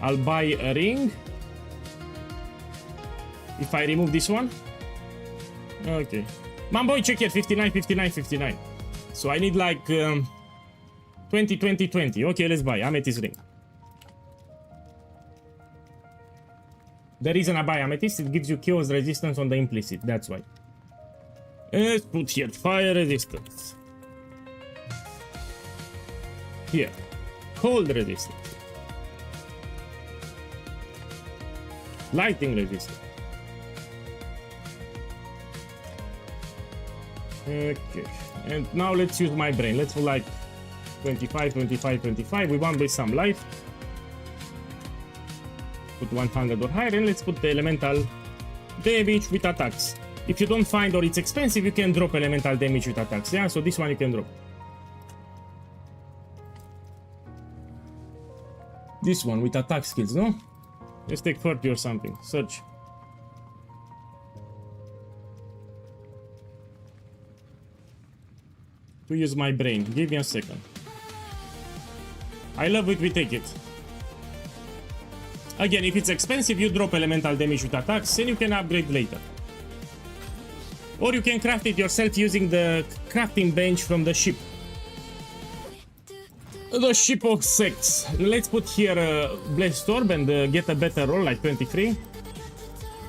I'll buy a ring. If I remove this one. Okay. Mamboy, check here. 59, 59, 59. So I need like 20, 20, 20. Okay, let's buy Amethyst ring. The reason I buy Amethyst, it gives you chaos resistance on the implicit. That's why. Let's put here fire resistance. Here. Cold resistance. Lighting resistance. Okay. And now let's use my brain. Let's do like 25, 25, 25. We want with some life. Put 100 or higher, and let's put the elemental damage with attacks. If you don't find or it's expensive, you can drop elemental damage with attacks. Yeah, so this one you can drop. This one with attack skills, no? Let's take 30 or something. Search. To use my brain. Give me a second. I love it, we take it. Again, if it's expensive, you drop elemental damage with attacks and you can upgrade later. Or you can craft it yourself using the crafting bench from the ship. The ship of sects. Let's put here Blessed Orb and get a better roll, like 23.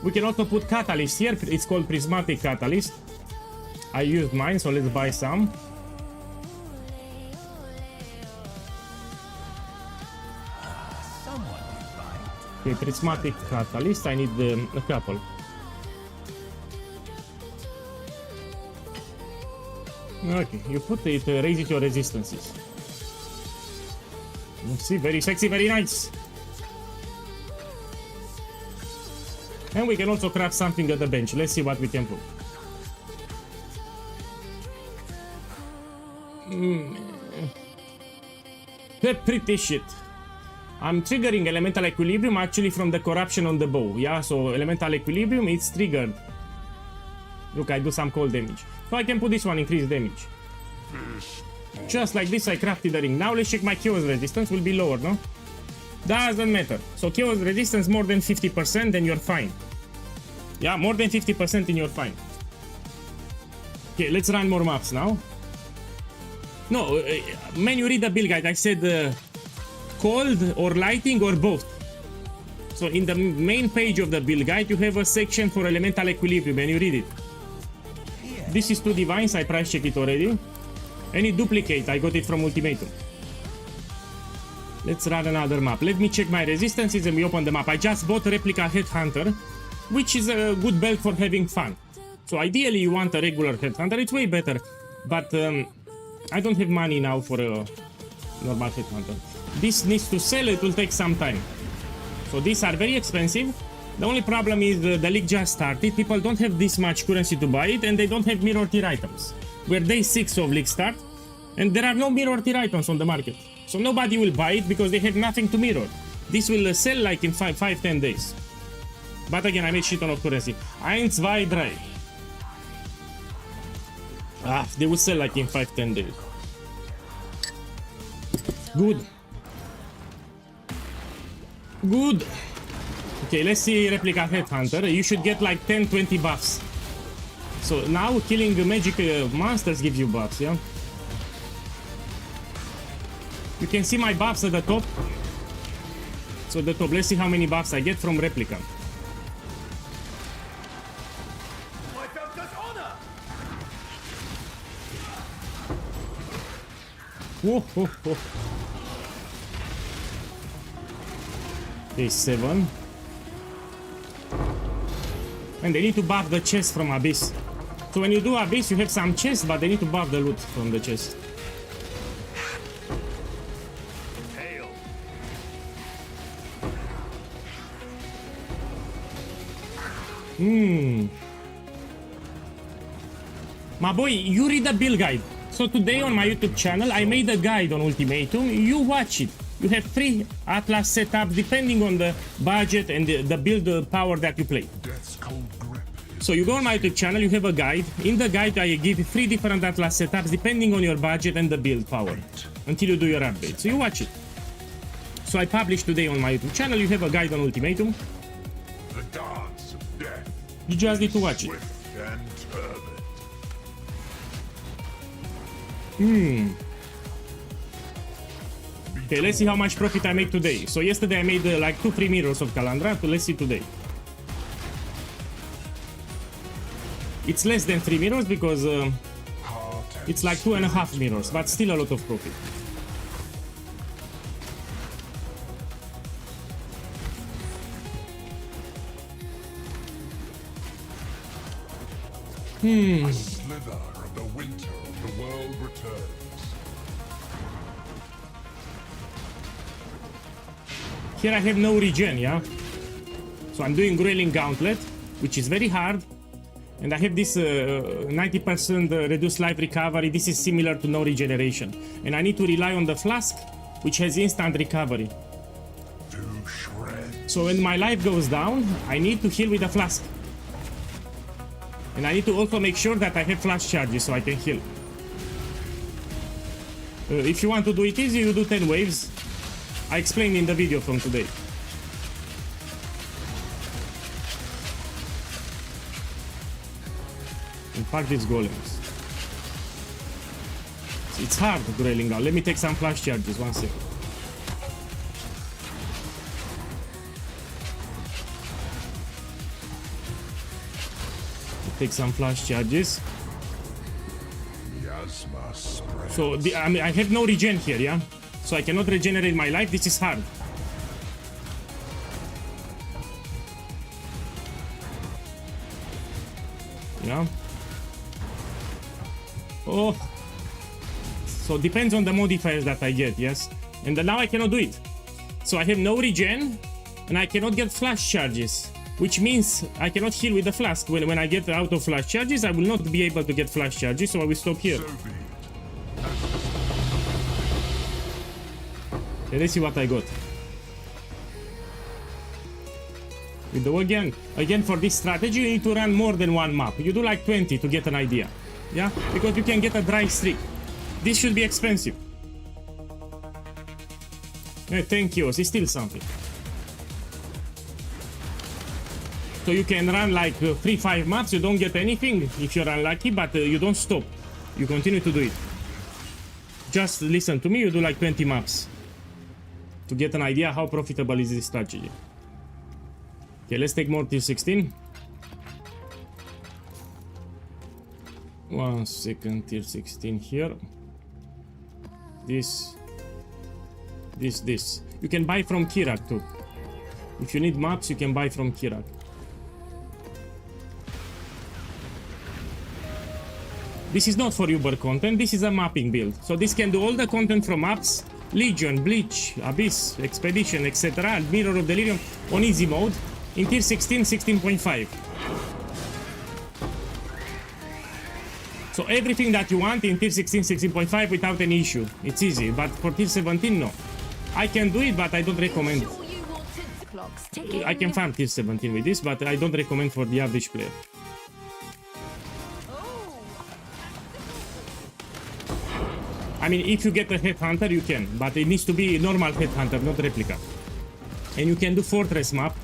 We can also put Catalyst here. It's called Prismatic Catalyst. I used mine, so let's buy some. Someone will bite. Okay, Prismatic Catalyst. I need a couple. Okay, you put it, raises your resistances. See, very sexy, very nice. And we can also craft something at the bench. Let's see what we can put. Pretty shit. I'm triggering Elemental Equilibrium actually from the corruption on the bow. Yeah, so Elemental Equilibrium, it's triggered. Look, I do some cold damage. So I can put this one, increase damage. Just like this, I crafted the ring. Now let's check my Chaos resistance. Will be lower, no? Doesn't matter. So Chaos resistance more than 50%, then you're fine. Yeah, more than 50% and you're fine. Okay, let's run more maps now. No, man, you read the build guide. I said cold or lighting or both. So in the main page of the build guide, you have a section for Elemental Equilibrium, and you read it. This is 2 Divines, I price check it already. Any duplicate, I got it from Ultimatum. Let's run another map. Let me check my resistances and we open the map. I just bought Replica Headhunter, which is a good belt for having fun. So ideally you want a regular Headhunter, it's way better. But I don't have money now for a normal Headhunter. This needs to sell, it will take some time. So these are very expensive. The only problem is the league just started. People don't have this much currency to buy it and they don't have mirror tier items. We're day 6 of league start and there are no mirror tier items on the market. So nobody will buy it because they have nothing to mirror. This will sell like in 5-10 days. But again, I made shit on of currency. 1, 2, 3. They will sell like in 5-10 days. Good. Good. Okay, let's see Replica Headhunter. You should get like 10-20 buffs. So now killing magic monsters gives you buffs, yeah? You can see my buffs at the top. So at the top, let's see how many buffs I get from Replica. Whoa, whoa, whoa. Okay, 7. And they need to buff the chest from Abyss. So when you do Abyss, you have some chest, but they need to buff the loot from the chest. My boy, you read the build guide. So today on my YouTube channel, I made a guide on Ultimatum. You watch it. You have 3 Atlas setups depending on the budget and the build power that you play. Death's cold grip. So you go on my YouTube channel, you have a guide. In the guide, I give you 3 different Atlas setups depending on your budget and the build power until you do your upgrade. So you watch it. So I published today on my YouTube channel, you have a guide on Ultimatum. The dance of death. You just need to watch it. Swift and turbid. Okay, let's see how much profit I made today. So yesterday I made like 2-3 mirrors of Kalandra. So let's see today. It's less than 3 mirrors because it's like 2.5 mirrors, but still a lot of profit. A slither of the winter of the world returns. Here I have no regen, yeah? So I'm doing Growling Gauntlet, which is very hard. And I have this 90% reduced life recovery. This is similar to no regeneration. And I need to rely on the flask, which has instant recovery. To shred. So when my life goes down, I need to heal with the flask. And I need to also make sure that I have flash charges so I can heal. If you want to do it easy, you do 10 waves. I explained in the video from today. Impact these golems. It's hard grailing down. Let me take some flash charges, 1 second. Take some flash charges. Miasma spreads. So I mean, I have no regen here, yeah? So I cannot regenerate my life. This is hard. Yeah. Oh. So depends on the modifiers that I get, yes? And now I cannot do it. So I have no regen, and I cannot get flash charges. Which means I cannot heal with the flask. When I get out of flash charges, I will not be able to get flash charges, so I will stop here. Okay, let's see what I got. We do again. Again, for this strategy, you need to run more than one map. You do like 20 to get an idea. Yeah? Because you can get a dry streak. This should be expensive. 10 kills is still something. So you can run like 3-5 maps, you don't get anything if you're unlucky, but you don't stop. You continue to do it. Just listen to me, you do like 20 maps to get an idea how profitable is this strategy. Okay, let's take more tier 16. 1 second, tier 16 here. This. You can buy from Kirak too. If you need maps, you can buy from Kirak. This is not for Uber content, this is a mapping build. So this can do all the content from maps, Legion, Bleach, Abyss, Expedition, etc. Mirror of Delirium on easy mode in tier 16, 16.5. So everything that you want in tier 16, 16.5 without any issue. It's easy, but for tier 17, no. I can do it, but I don't recommend. I can farm tier 17 with this, but I don't recommend for the average player. I mean, if you get a headhunter, you can, but it needs to be normal headhunter, not replica. And you can do fortress map,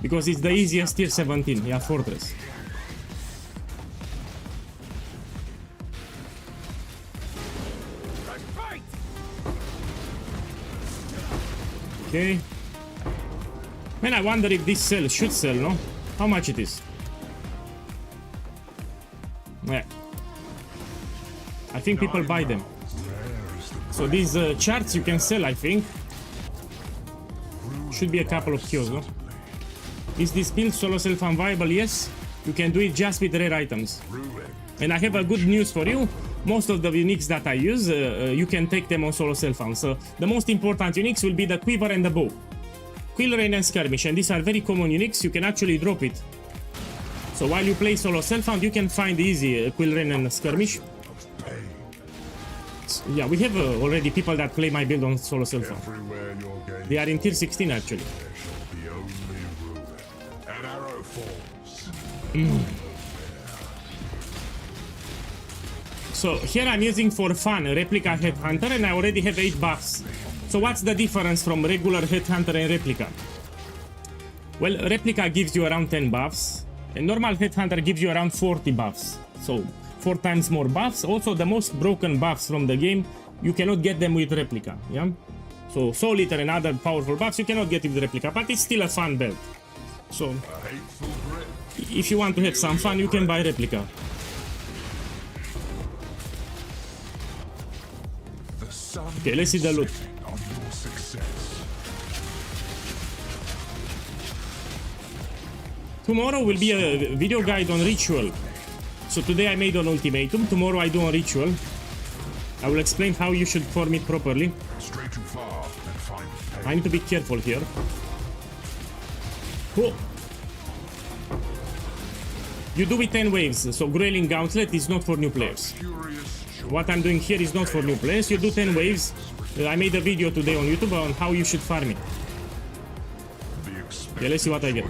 because it's the easiest tier 17, yeah, fortress. Okay. Man, I wonder if this should sell, no? How much it is? Yeah. I think people buy them. So these charts you can sell, I think. Should be a couple of kills, no? Is this build solo self unviable? Yes. You can do it just with rare items. And I have a good news for you. Most of the uniques that I use, you can take them on solo self-found. So the most important uniques will be the quiver and the bow. Quill, Rain and Skirmish, and these are very common uniques. You can actually drop it. So while you play solo self-found, you can find easy Quill, Rain and Skirmish. So, yeah, we have already people that play my build on solo self-found. They are in tier 16 actually. So here I'm using for fun Replica Headhunter, and I already have 8 buffs. So what's the difference from regular Headhunter and Replica? Well, Replica gives you around 10 buffs, and normal Headhunter gives you around 40 buffs. So 4 times more buffs. Also the most broken buffs from the game, you cannot get them with Replica, yeah? So Soul Eater and other powerful buffs you cannot get with Replica, but it's still a fun build. So if you want to have some fun, you can buy Replica. Okay, let's see the loot. Tomorrow will be a video guide on Ritual. So today I made an ultimatum, tomorrow I do on Ritual. I will explain how you should form it properly. I need to be careful here. Cool. You do it 10 waves, so Grailing Gauntlet is not for new players. What I'm doing here is not for new players. You do 10 waves. I made a video today on YouTube on how you should farm it. Okay, let's see what I get.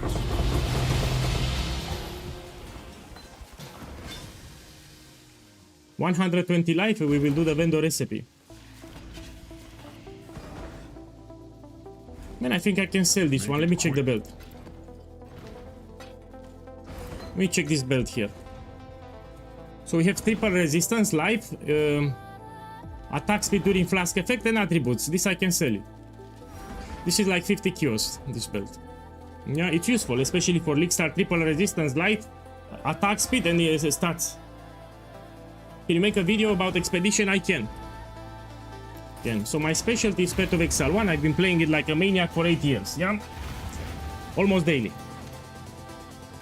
$120 life, we will do the vendor recipe. Man, I think I can sell this one. Let me check the belt. Let me check this belt here. So we have triple resistance, life, attack speed during flask effect, and attributes. This I can sell it. This is like 50 kios, this belt. Yeah, it's useful, especially for League Star, triple resistance, life, attack speed, and stats. Can you make a video about Expedition? I can. So my specialty is Path of Exile 1. I've been playing it like a maniac for 8 years, yeah? Almost daily.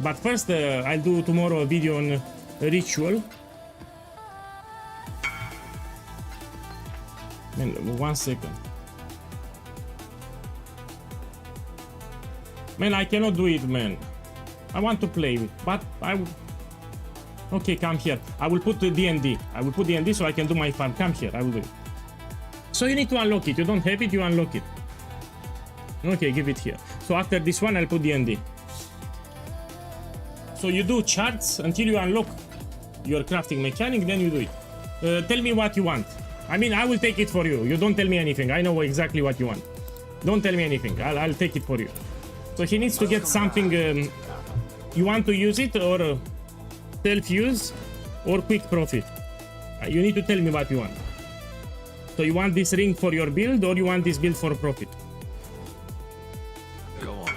But first, I'll do tomorrow a video on Ritual. Man, 1 second. Man, I cannot do it, man. I want to play it, but I... Okay, come here. I will put the D&D. I will put D&D so I can do my farm. Come here, I will do it. So you need to unlock it. You don't have it, you unlock it. Okay, give it here. So after this one, I'll put D&D. So you do charts until you unlock your crafting mechanic, then you do it. Tell me what you want. I mean, I will take it for you. You don't tell me anything. I know exactly what you want. Don't tell me anything. I'll take it for you. So he needs to get something. You want to use it or self-use or quick profit. You need to tell me what you want. So you want this ring for your build or you want this build for profit? Go on.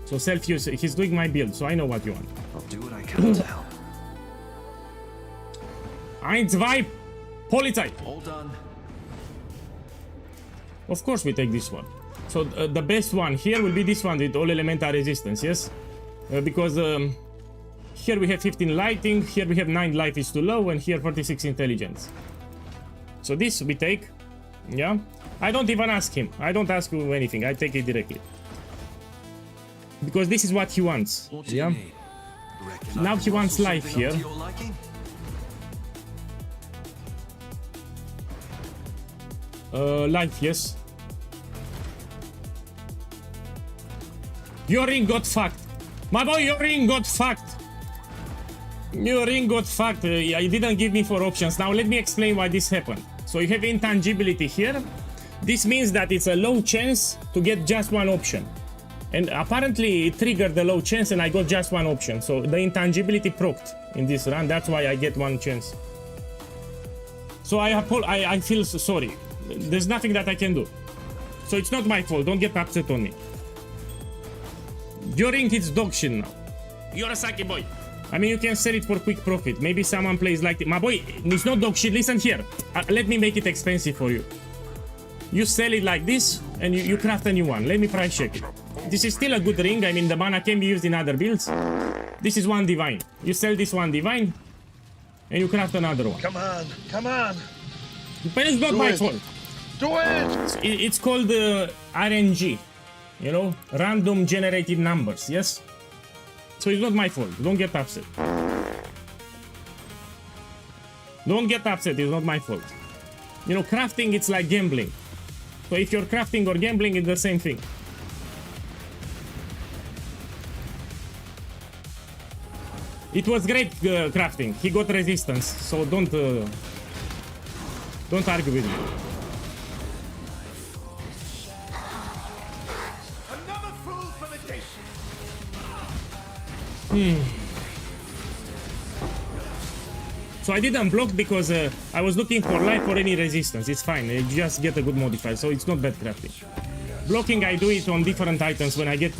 So self-use, he's doing my build, so I know what you want. I'll do what I can to help. 1, 2, Polizei! All done. Of course we take this one. So the best one here will be this one with all elemental resistance, yes? Because here we have 15 lighting, here we have 9 life is too low, and here 46 intelligence. So this we take, yeah? I don't even ask him. I don't ask you anything. I take it directly. Because this is what he wants, What do yeah? you need? Reckon Now I he can wants rustle life something up here. to your liking? Life, yes. Your ring got fucked. My boy, your ring got fucked. Your ring got fucked. You didn't give me 4 options. Now let me explain why this happened. So you have intangibility here. This means that it's a low chance to get just 1 option. And apparently it triggered the low chance and I got just 1 option. So the intangibility procced in this run. That's why I get 1 chance. So I feel sorry. There's nothing that I can do. So it's not my fault. Don't get upset on me. Your ring hits dog shit now. You're a sucky boy. I mean, you can sell it for quick profit. Maybe someone plays like... My boy, it's not dog shit. Listen here. Let me make it expensive for you. You sell it like this, and you craft a new one. Let me price check it. This is still a good ring. I mean, the mana can be used in other builds. This is 1 divine. You sell this 1 divine, and you craft another one. Come on, come on. But it's not Do my it. fault. Do it! It's called RNG. You know, random generated numbers, yes? So it's not my fault. Don't get upset. Don't get upset. It's not my fault. You know, crafting, it's like gambling. So if you're crafting or gambling, it's the same thing. It was great crafting. He got resistance, so don't argue with me. Another fool for the day. So I didn't block because I was looking for life or any resistance. It's fine. You just get a good modifier, so it's not bad crafting. Blocking, I do it on different items when I get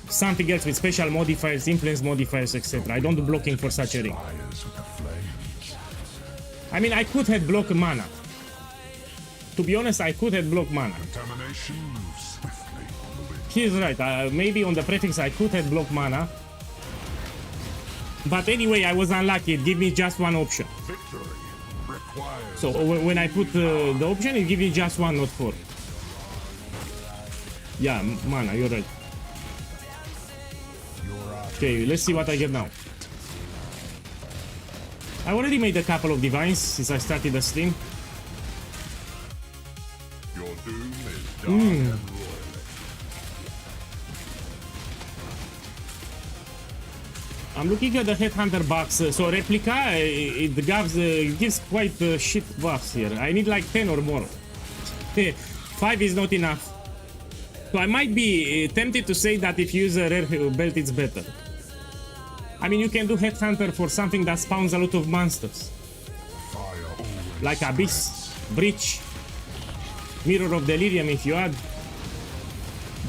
something else with special modifiers, influence modifiers, etc. I don't do blocking for such a ring. Fires with the flames. I mean, I could have blocked mana. To be honest, I could have blocked mana. Contamination moves swiftly. He's right. Maybe on the prefix I could have blocked mana. But anyway, I was unlucky. It gave me just 1 option. Victory requires. So when I put the option, it gives me just 1, not 4. Yeah, mana, you're right. Okay, let's see what I get now. I already made a couple of divines since I started the stream. Your doom is dark and royal. I'm looking at the Headhunter box. So Replica, it gives quite shit buffs here. I need like 10 or more. 5 is not enough. So I might be tempted to say that if you use a rare belt, it's better. I mean, you can do Headhunter for something that spawns a lot of monsters. Like Abyss, Breach, Mirror of Delirium if you add.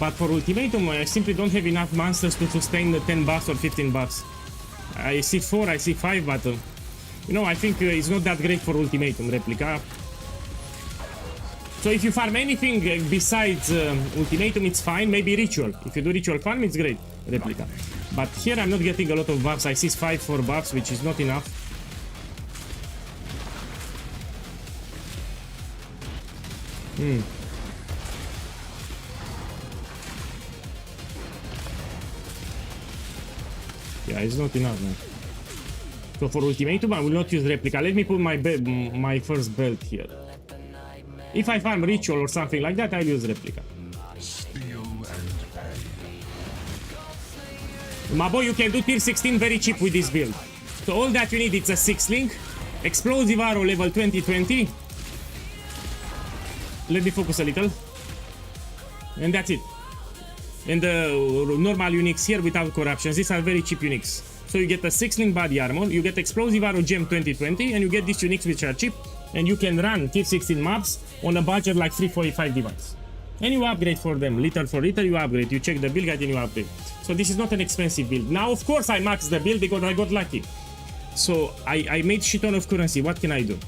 But for Ultimatum, I simply don't have enough monsters to sustain the 10 buffs or 15 buffs. I see 4, I see 5, but you know, I think it's not that great for Ultimatum Replica. So if you farm anything besides Ultimatum, it's fine. Maybe Ritual. If you do Ritual farm, it's great. Replica. But here I'm not getting a lot of buffs. I see 5 for buffs, which is not enough. Yeah, it's not enough, man. So for Ultimatum, I will not use Replica. Let me put my first belt here. If I farm Ritual or something like that, I'll use Replica. Steal and pay. My boy, you can do tier 16 very cheap with this build. So all that you need is a 6 link, Explosive Arrow level 2020. Let me focus a little. And that's it. And the normal uniques here without corruptions. These are very cheap uniques. So you get a 6 link body armor, you get Explosive Arrow Gem 2020, and you get these uniques which are cheap. And you can run tier 16 maps on a budget like 345 device. And you upgrade for them, little for little you upgrade. You check the build guide and you upgrade. So this is not an expensive build. Now of course I maxed the build because I got lucky. So I made shit ton of currency. What can I do?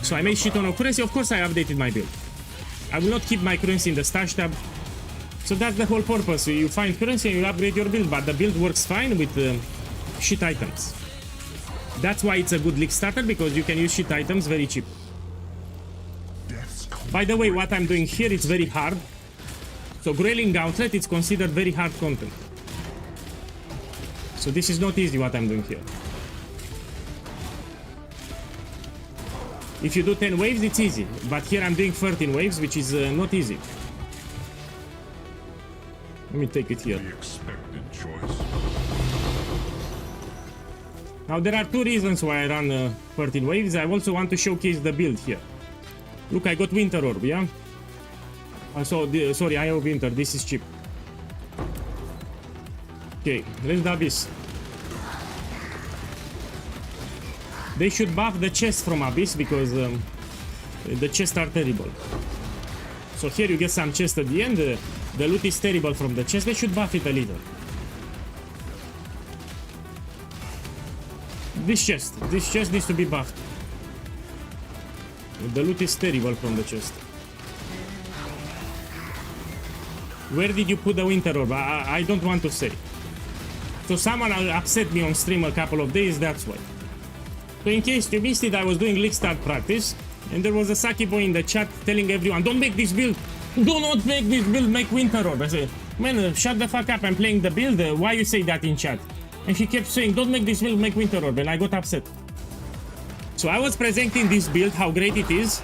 So I made shit ton of currency. Of course I updated my build. I will not keep my currency in the stash tab. So that's the whole purpose. You find currency and you upgrade your build, but the build works fine with shit items. That's why it's a good league starter, because you can use shit items very cheap. By the way, what I'm doing here is very hard. So Grayling Gauntlet, it's considered very hard content. So this is not easy what I'm doing here. If you do 10 waves, it's easy. But here I'm doing 13 waves, which is not easy. Let me take it here. The expected choice. Now there are 2 reasons why I run 13 waves. I also want to showcase the build here. Look, I got Winter Orb, yeah? Sorry, I have Winter. This is cheap. Okay, let's do Abyss. They should buff the chest from Abyss because the chests are terrible. So here you get some chest at the end. The loot is terrible from the chest. They should buff it a little. This chest needs to be buffed. The loot is terrible from the chest. Where did you put the Winter Orb? I don't want to say. So someone upset me on stream a couple of days, that's why. So in case you missed it, I was doing League Start practice, and there was a Saki boy in the chat telling everyone, don't make this build, do not make this build, make Winter Orb. I said, man, shut the fuck up, I'm playing the build, why you say that in chat? And he kept saying, don't make this build, make Winter Orb, and I got upset. So I was presenting this build, how great it is,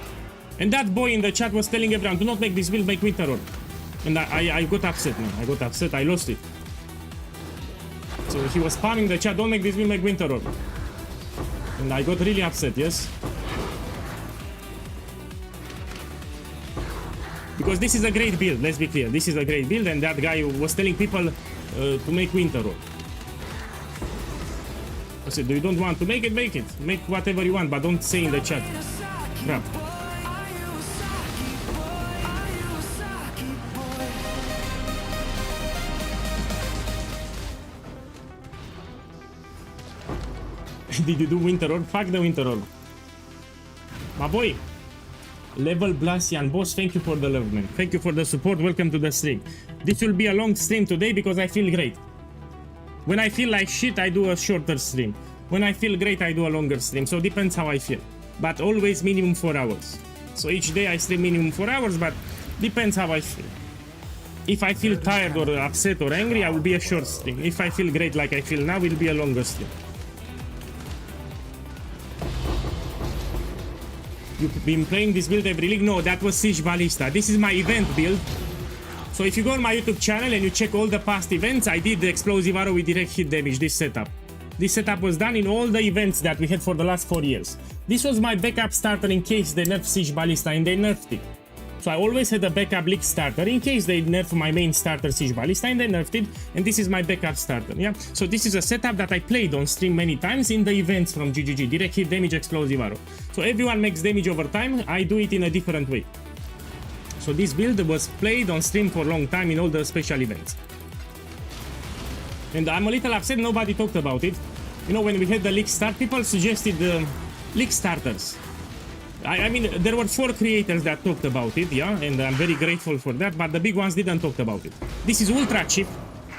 and that boy in the chat was telling everyone, do not make this build, make Winter Orb. And I got upset, man, I got upset, I lost it. So he was spamming the chat, don't make this build, make Winter Orb. And I got really upset, yes? Because this is a great build, let's be clear. This is a great build, and that guy was telling people to make Winter Orb. I said, you don't want to make it, make it. Make whatever you want, but don't say in the chat. Crap. Did you do Winter Orb? Fuck the Winter Orb. My boy. Level Blasian. Boss, thank you for the love, man. Thank you for the support. Welcome to the stream. This will be a long stream today because I feel great. When I feel like shit, I do a shorter stream. When I feel great, I do a longer stream. So depends how I feel. But always minimum 4 hours. So each day I stream minimum 4 hours, but depends how I feel. If I feel tired or upset or angry, I will be a short stream. If I feel great like I feel now, it will be a longer stream. You've been playing this build every league? No, that was Siege Ballista. This is my event build. So if you go on my YouTube channel and you check all the past events, I did the Explosive Arrow with direct hit damage, this setup. This setup was done in all the events that we had for the last 4 years. This was my backup starter in case they nerfed Siege Ballista, and they nerfed it. So I always had a backup Lich starter in case they nerf my main starter Siege Ballista, and they nerfed it, and this is my backup starter, yeah? So this is a setup that I played on stream many times in the events from GGG, direct hit damage explosive arrow. So everyone makes damage over time, I do it in a different way. So this build was played on stream for a long time in all the special events. And I'm a little upset nobody talked about it. You know, when we had the Lich start, people suggested Lich starters. I mean, there were 4 creators that talked about it, yeah, and I'm very grateful for that, but the big ones didn't talk about it. This is ultra cheap,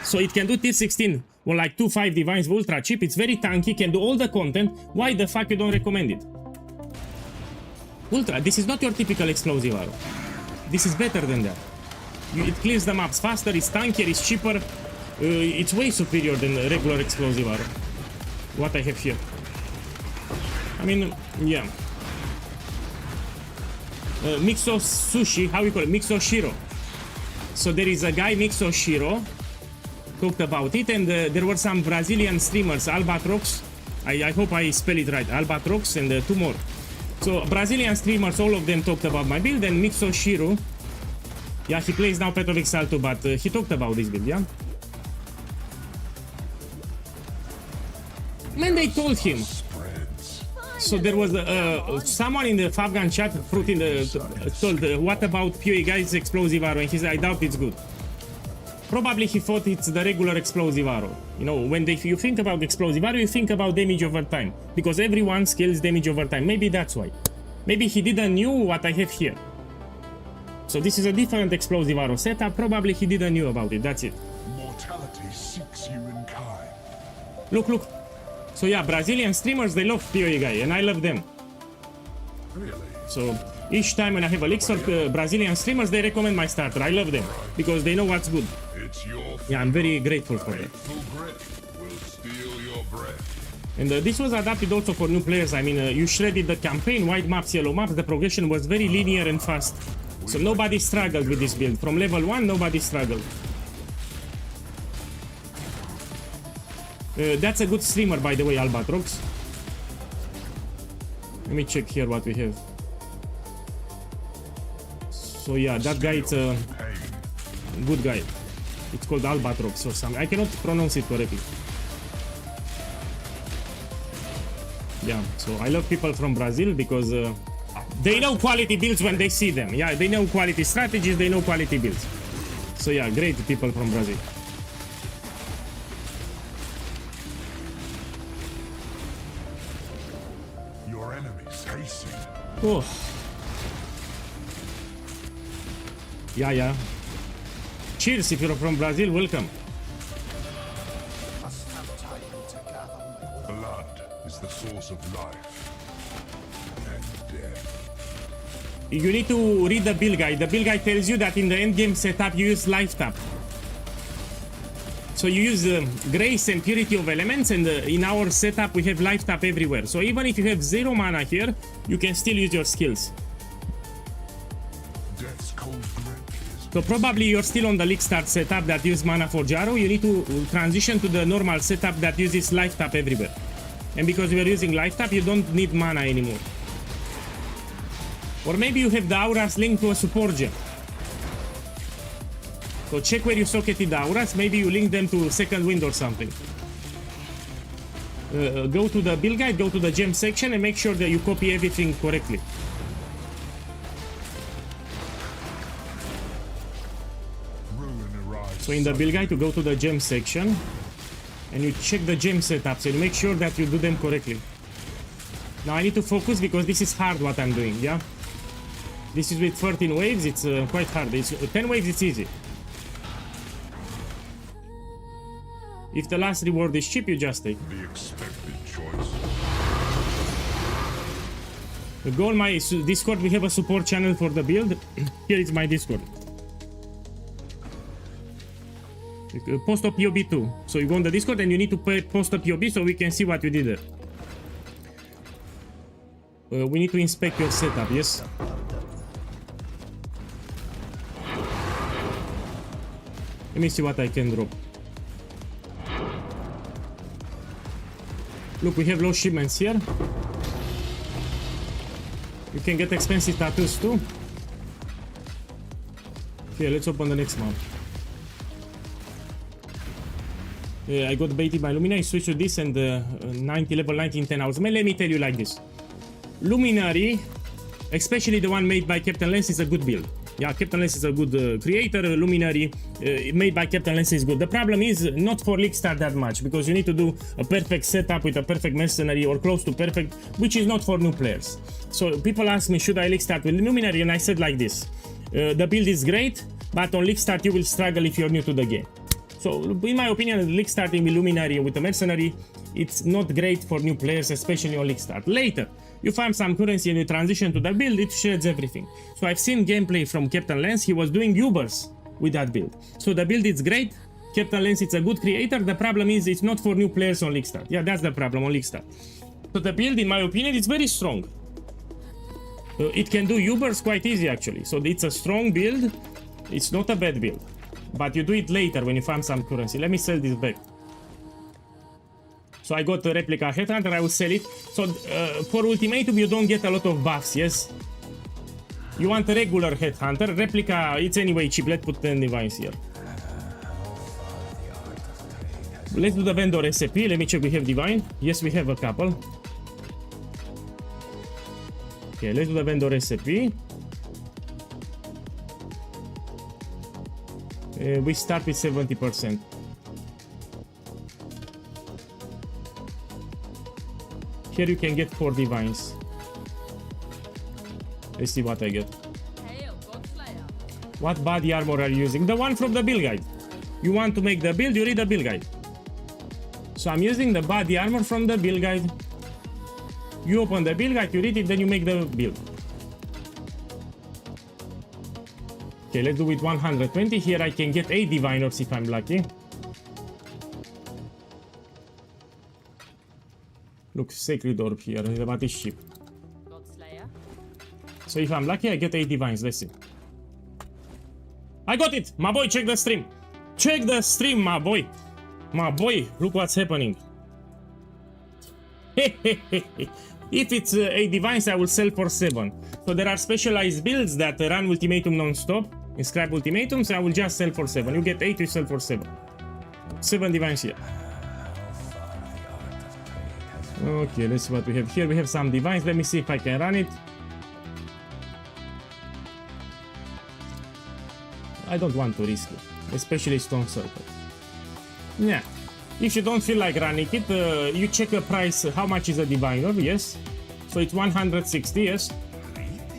so it can do tier 16 or like 2-5 divines ultra cheap. It's very tanky, can do all the content. Why the fuck you don't recommend it? Ultra, this is not your typical explosive arrow. This is better than that. It clears the maps faster, it's tankier, it's cheaper. It's way superior than a regular explosive arrow. What I have here. I mean, yeah. Mixo Sushi, how you call it? Mixo Shiro. So there is a guy, Mixo Shiro, talked about it, and there were some Brazilian streamers, Albatrox. I hope I spell it right. Albatrox and 2 more. So Brazilian streamers, all of them talked about my build, and Mixo Shiro. Yeah, he plays now Path of Exile too, but he talked about this build, yeah? Man, they told him. So there was someone in the Favgan chat told what about PoE guys explosive arrow, and he said I doubt it's good. Probably he thought it's the regular explosive arrow. You know, when you think about explosive arrow, you think about damage over time, because everyone scales damage over time. Maybe that's why. Maybe he didn't knew what I have here. So this is a different explosive arrow setup. Probably he didn't knew about it. That's it. Mortality seeks you in kind. Look, look. So yeah, Brazilian streamers, they love PoE guy, and I love them. Really? So each time when I have a Lich Brazilian streamers, they recommend my starter. I love them because they know what's good. It's your Yeah, I'm very grateful for that. faithful grit will steal your breath. And this was adapted also for new players. I mean, you shredded the campaign, white maps, yellow maps. The progression was very linear and fast. So nobody struggled with this build. From level 1, nobody struggled. That's a good streamer, by the way, Albatrox. Let me check here what we have. So yeah, that guy, it's a good guy. It's called Albatrox or something. I cannot pronounce it correctly. Yeah, so I love people from Brazil because they know quality builds when they see them. Yeah, they know quality strategies, they know quality builds. So yeah, great people from Brazil. Your enemies hasten. Oh. Yeah, yeah. Cheers if you're from Brazil, welcome. Blood is the source of life and death. You need to read the build guide. The build guide tells you that in the endgame setup you use life tap. So you use grace and purity of elements, and in our setup we have life tap everywhere. So even if you have 0 mana here, you can still use your skills. Death's cold grip is So probably you're still on the Lich start setup that uses mana for Jaro. You need to transition to the normal setup that uses life tap everywhere. And because we are using life tap, you don't need mana anymore. Or maybe you have the auras linked to a support gem. So check where you socketed the auras. Maybe you link them to second wind or something. Go to the build guide, go to the gem section, and make sure that you copy everything correctly. ruin arrives. So in the build guide, you go to the gem section and you check the gem setups and make sure that you do them correctly. Now I need to focus because this is hard what I'm doing, yeah? This is with 13 waves, it's quite hard. It's 10 waves, it's easy. If the last reward is cheap, you just take. The expected choice. Go on my Discord, we have a support channel for the build. Here is my Discord. Post a POB too. So you go on the Discord and you need to post a POB so we can see what you did there. We need to inspect your setup, yes? Let me see what I can drop. Look, we have low shipments here. You can get expensive tattoos too. Okay, let's open the next map. I got baited by Lumina. I switched to this and 90 level 90 in 10 hours. Man, let me tell you like this. Luminary, especially the one made by Captain Lance, is a good build. Yeah, Captain Lance is a good creator. Luminary made by Captain Lance is good. The problem is not for League Start that much, because you need to do a perfect setup with a perfect mercenary or close to perfect, which is not for new players. So people ask me, should I League Start with Luminary? And I said like this. The build is great, but on League Start you will struggle if you're new to the game. So in my opinion, League Starting with Luminary with a mercenary, it's not great for new players, especially on League Start. Later, you farm some currency and you transition to the build, it shreds everything. So I've seen gameplay from Captain Lance, he was doing Ubers with that build. So the build is great, Captain Lance is a good creator, the problem is it's not for new players on League Start. Yeah, that's the problem on League Start. So the build, in my opinion, is very strong. It can do Ubers quite easy actually. So it's a strong build, it's not a bad build. But you do it later when you farm some currency. Let me sell this back. So I got a replica Headhunter, I will sell it. So for Ultimatum you don't get a lot of buffs, yes? You want a regular Headhunter, replica, it's anyway cheap. Let's put 10 divines here. Let's do the vendor recipe, let me check we have divine. Yes, we have a couple. Okay, let's do the vendor recipe. We start with 70%. Here you can get 4 divines. Let's see what I get. What body armor are you using? The one from the build guide. You want to make the build, you read the build guide. So I'm using the body armor from the build guide. You open the build guide, you read it, then you make the build. Okay, let's do with 120. Here I can get 8 diviners if I'm lucky. Look, Sacred Orb here, but it's cheap. So if I'm lucky, I get 8 divines, let's see. I got it! My boy, check the stream! Check the stream, my boy! My boy, look what's happening. If it's 8 divines, I will sell for 7. So there are specialized builds that run Ultimatum non-stop. Inscribe Ultimatums, I will just sell for 7. You get 8, you sell for 7. 7 divines here. Okay, let's see what we have here. We have some divines. Let me see if I can run it. I don't want to risk it, especially Stone Circle. Yeah, if you don't feel like running it, you check the price. How much is a diviner? Yes, so it's 160. Yes,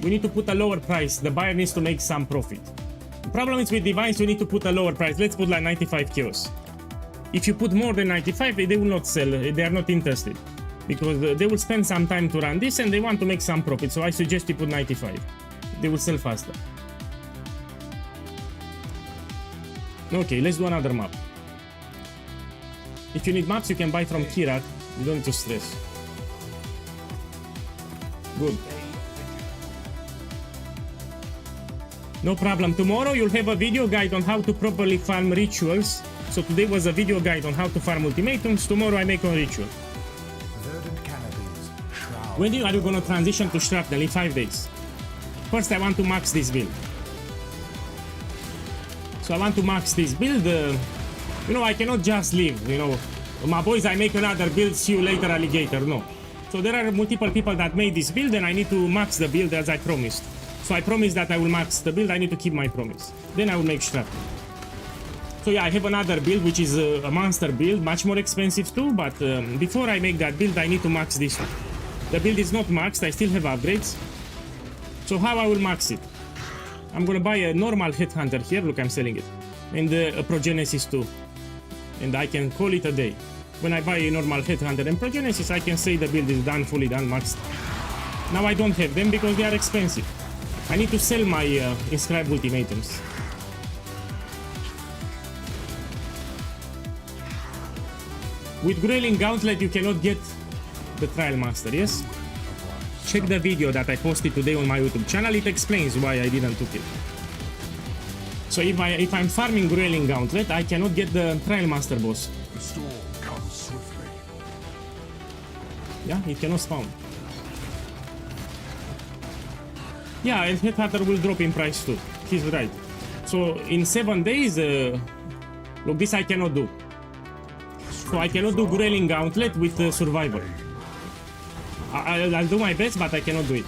we need to put a lower price. The buyer needs to make some profit. The problem is with divines, you need to put a lower price. Let's put like 95 kills. If you put more than 95, they will not sell. They are not interested because they will spend some time to run this and they want to make some profit. So I suggest you put 95. They will sell faster. Okay, let's do another map. If you need maps, you can buy from Kirat. You don't need to stress. Good. No problem. Tomorrow you'll have a video guide on how to properly farm rituals. So today was a video guide on how to farm ultimatums. Tomorrow I make on ritual. When are you gonna transition to Shrapnel? In 5 days. First I want to max this build. So I want to max this build. You know, I cannot just leave, you know. My boys, I make another build, see you later, alligator. No. So there are multiple people that made this build and I need to max the build as I promised. So I promised that I will max the build, I need to keep my promise. Then I will make Shrapnel. So yeah, I have another build which is a monster build, much more expensive too, but before I make that build I need to max this one. The build is not maxed, I still have upgrades. So how I will max it? I'm gonna buy a normal Headhunter here, look, I'm selling it. And a Progenesis too. And I can call it a day. When I buy a normal Headhunter and Progenesis, I can say the build is done, fully done, maxed. Now I don't have them because they are expensive. I need to sell my inscribed ultimatums. With Grayling Gauntlet you cannot get the Trial Master, yes? Check the video that I posted today on my YouTube channel, it explains why I didn't took it. So if I'm farming Grayling Gauntlet, I cannot get the Trial Master boss. The storm comes swiftly. Yeah, it cannot spawn. Yeah, and Headhunter will drop in price too. He's right. So in 7 days, look, this I cannot do. So I cannot do Grueling Gauntlet with Survivor. I'll do my best, but I cannot do it.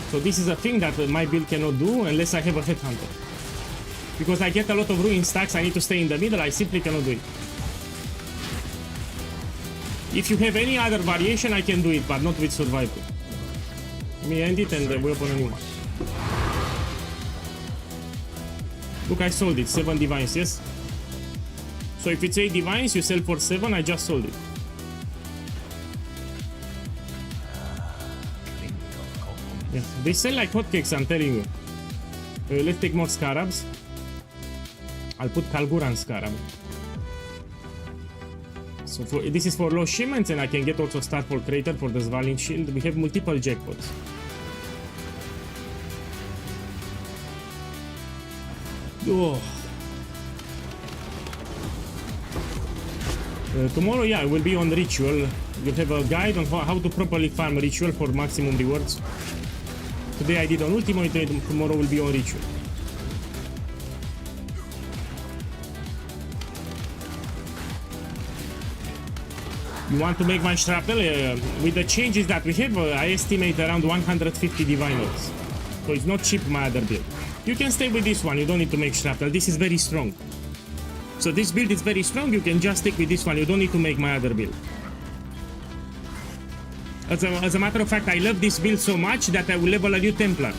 So this is a thing that my build cannot do unless I have a Headhunter. Because I get a lot of ruin stacks, I need to stay in the middle, I simply cannot do it. If you have any other variation, I can do it, but not with Survivor. Let me end it and we open a new one. Look, I sold it, 7 divines, yes? So if it's 8 divines, you sell for 7, I just sold it. Yeah, they sell like hotcakes, I'm telling you. Let's take more scarabs. I'll put Kalguran scarab. So this is for low shipments, and I can get also Starfall Crater for the Svalin Shield. We have multiple jackpots. Oh. Tomorrow, yeah, I will be on Ritual. You have a guide on how to properly farm Ritual for maximum rewards. Today I did on Ultimo, tomorrow will be on Ritual. You want to make my shrapnel? With the changes that we have, I estimate around 150 divine orbs. So it's not cheap, my other build. You can stay with this one, you don't need to make shrapnel. This is very strong. So this build is very strong, you can just stick with this one, you don't need to make my other build. As a matter of fact, I love this build so much that I will level a new Templar.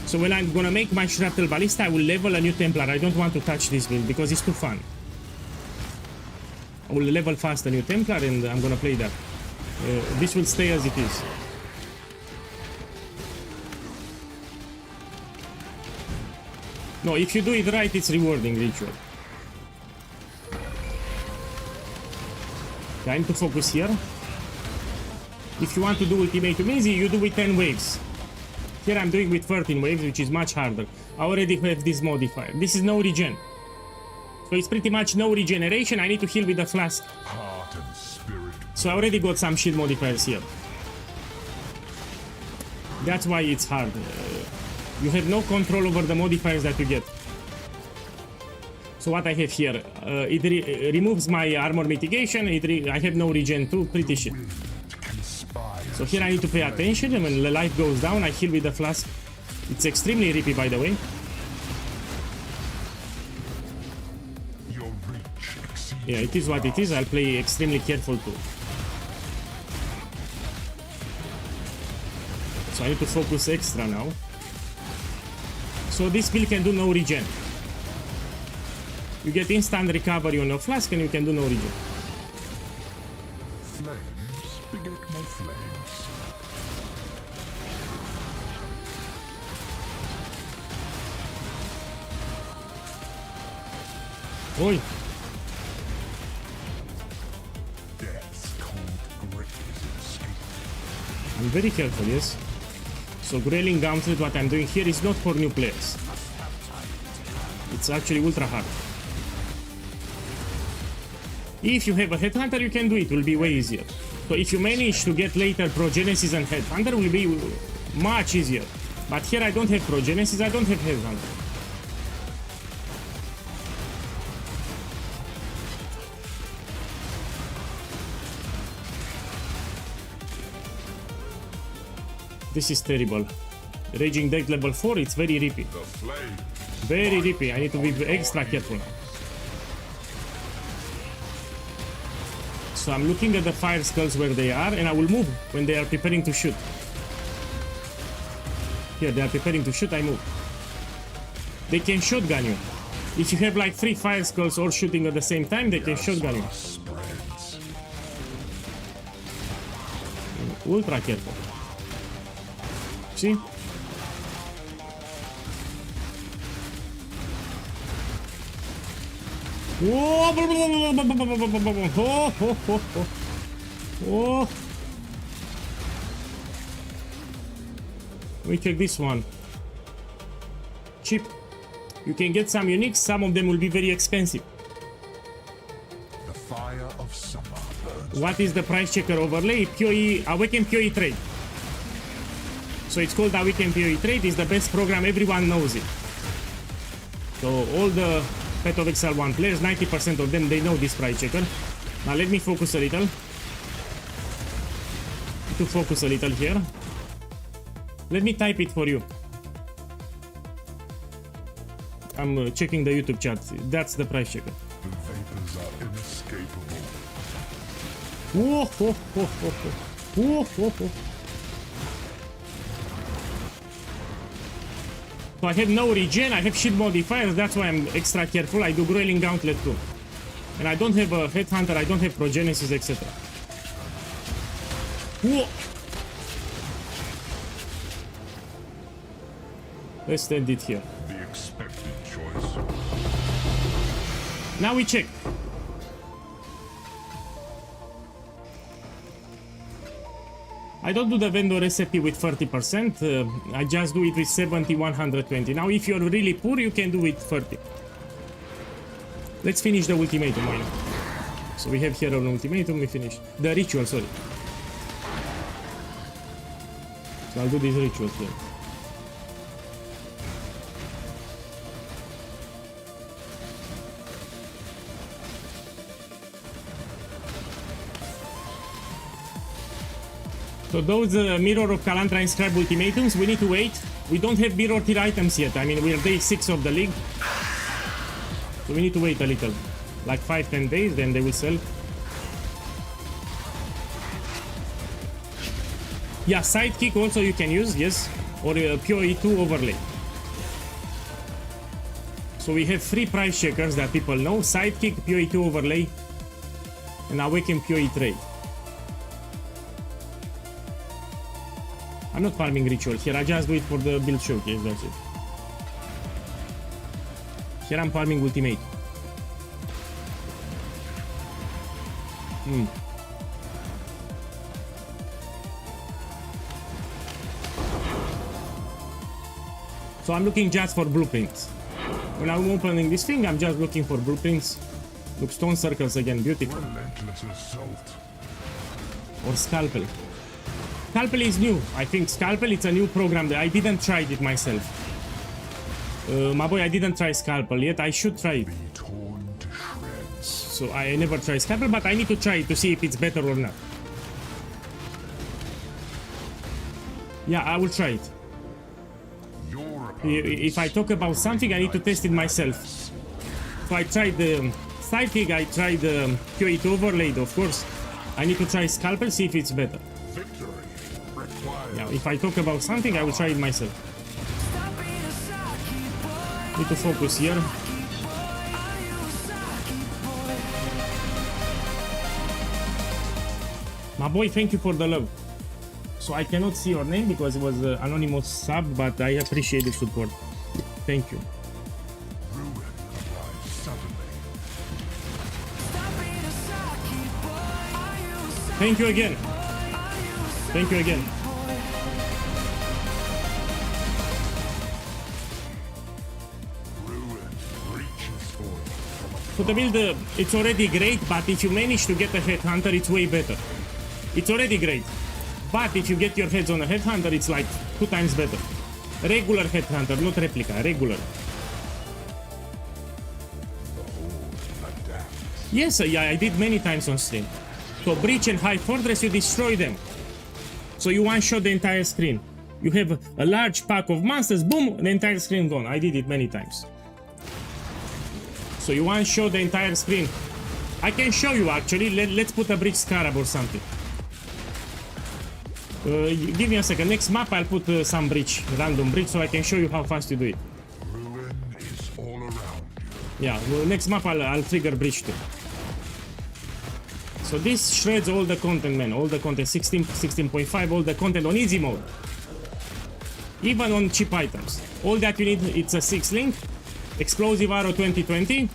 So when I'm gonna make my Shrapnel Ballista, I will level a new Templar. I don't want to touch this build because it's too fun. I will level fast a new Templar and I'm gonna play that. This will stay as it is. No, if you do it right, it's rewarding, Ritual. Time to focus here. If you want to do Ultimatum easy, you do with 10 waves. Here I'm doing with 13 waves, which is much harder. I already have this modifier. This is no regen. So it's pretty much no regeneration. I need to heal with the flask. Heart and spirit. So I already got some shield modifiers here. That's why it's hard. You have no control over the modifiers that you get. So what I have here, it removes my armor mitigation. I have no regen too, pretty shit. So here I need to pay attention, and when the life goes down, I heal with the flask. It's extremely rippy, by the way. Yeah, it is what it is. I'll play extremely careful too. So I need to focus extra now. So this build can do no regen. You get instant recovery on your flask and you can do no regen. Flames beget more flames. Oi! Death's cold grip is escape. I'm very careful, yes. So Grueling Gauntlet, what I'm doing here is not for new players. It's actually ultra hard. If you have a Headhunter, you can do it, will be way easier. So if you manage to get later Progenesis and Headhunter, will be much easier. But here I don't have Progenesis, I don't have Headhunter. This is terrible. Raging Deck level 4, it's very rippy. The flame. Very rippy, I need to be extra careful now. So I'm looking at the fire skulls where they are, and I will move when they are preparing to shoot. Here, they are preparing to shoot, I move. They can shotgun you. If you have like 3 fire skulls all shooting at the same time, they can shotgun you. Spreads. Ultra careful. See? Whoa! Oh! Let me check this one. Cheap. You can get some uniques, some of them will be very expensive. The fire of summer burns. What is the price checker overlay? PoE, Awaken PoE Trade. So it's called Awaken PoE Trade, it's the best program, everyone knows it. So all the Path of Exile 1 players, 90% of them, they know this price checker. Now let me focus a little. To focus a little here. Let me type it for you. I'm checking the YouTube chat. That's the price checker. The vapors are inescapable. Whoa, ho, ho, ho, ho. Whoa, ho, ho. So I have no regen, I have shield modifiers, that's why I'm extra careful. I do Growling Gauntlet too. And I don't have a Headhunter, I don't have Progenesis, etc. Whoa! Let's end it here. The expected choice. Now we check. I don't do the vendor recipe with 30%, I just do it with 70, 120. Now if you're really poor, you can do it 30. Let's finish the ultimatum, why not? So we have here an ultimatum, we finished. The ritual, sorry. So I'll do this ritual here. So those Mirror of Kalantra Inscribe ultimatums, we need to wait. We don't have mirror tier items yet. I mean, we're day 6 of the league. So we need to wait a little. Like 5-10 days, then they will sell. Yeah, Sidekick also you can use, yes. Or PoE2 overlay. So we have 3 price checkers that people know. Sidekick, PoE2 overlay, and Awaken PoE trade. I'm not farming ritual here, I just do it for the build showcase, that's it. Here I'm farming ultimate. So I'm looking just for blueprints. When I'm opening this thing, I'm just looking for blueprints. Look, stone circles again, beautiful. Relentless assault. Or Scalpel. Scalpel is new. I think Scalpel, it's a new program that I didn't try it myself. My boy, I didn't try Scalpel yet. I should try it. Be torn to shreds. So I never try Scalpel, but I need to try it to see if it's better or not. Yeah, I will try it. Your If I talk about something, I need to test it myself. So I tried the Sidekick, I tried the PoE2 overlaid, of course. I need to try Scalpel, see if it's better. victory requires Yeah, if I talk about something, I will try it myself. Need to focus here. My boy, thank you for the love. So I cannot see your name because it was anonymous sub, but I appreciate the support. Thank you. ruin arrives suddenly. Thank you again. Thank you again. Ruin reaches forth from a So the build, it's already great, but if you manage to get a Headhunter, it's way better. It's already great. But if you get your heads on a Headhunter, it's like 2 times better. Regular Headhunter, not replica, regular. adapt. Yes, yeah, I did many times on stream. So Breach and High Fortress, you destroy them. So you one-shot the entire screen. You have a large pack of monsters, boom, the entire screen gone. I did it many times. So you one-shot the entire screen. I can show you actually. Let's put a Breach Scarab or something. Give me a second. Next map I'll put some Breach, random Breach, so I can show you how fast you do it. Ruin is all around you. Yeah, well, next map I'll trigger Breach too. So this shreds all the content, man. All the content, 16, 16.5, all the content on easy mode. Even on cheap items. All that you need, it's a 6 link, Explosive Arrow 2020,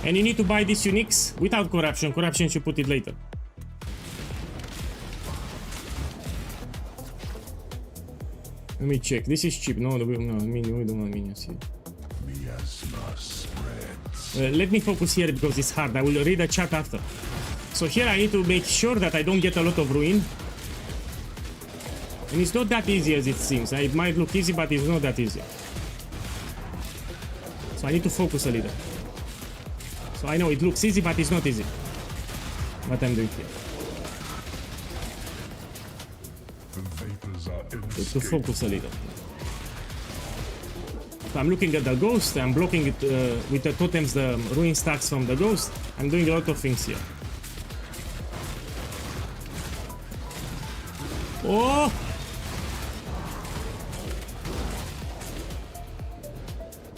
and you need to buy these uniques without corruption. Corruption should put it later. Let me check. This is cheap. No, we don't want minions here. Miasma spreads. Let me focus here because it's hard. I will read the chat after. So here I need to make sure that I don't get a lot of ruin. And it's not that easy as it seems. It might look easy, but it's not that easy. So I need to focus a little. So I know it looks easy, but it's not easy. What I'm doing here. The vapors are To inescapable. focus a little. So I'm looking at the ghost, I'm blocking it with the totems, the ruin stacks from the ghost. I'm doing a lot of things here. Oh!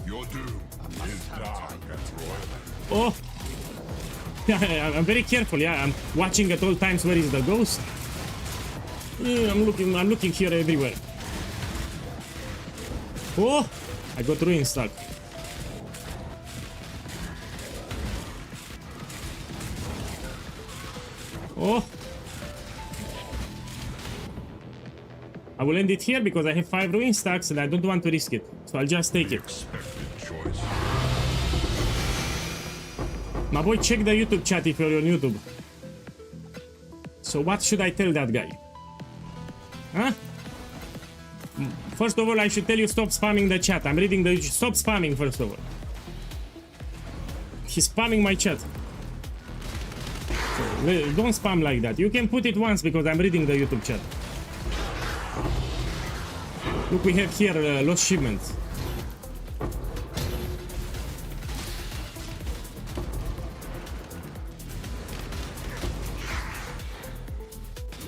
Your doom is dark and royal. Oh! Yeah, I'm very careful, yeah. I'm watching at all times where is the ghost. Yeah, I'm looking here everywhere. Oh! I got ruin stuck. Oh! I will end it here because I have 5 ruin stacks and I don't want to risk it. So I'll just take it. Expected choice. My boy, check the YouTube chat if you're on YouTube. So what should I tell that guy? Huh? First of all, I should tell you stop spamming the chat. I'm reading the... Stop spamming, first of all. He's spamming my chat. So, don't spam like that. You can put it once because I'm reading the YouTube chat. Look, we have here lost shipments.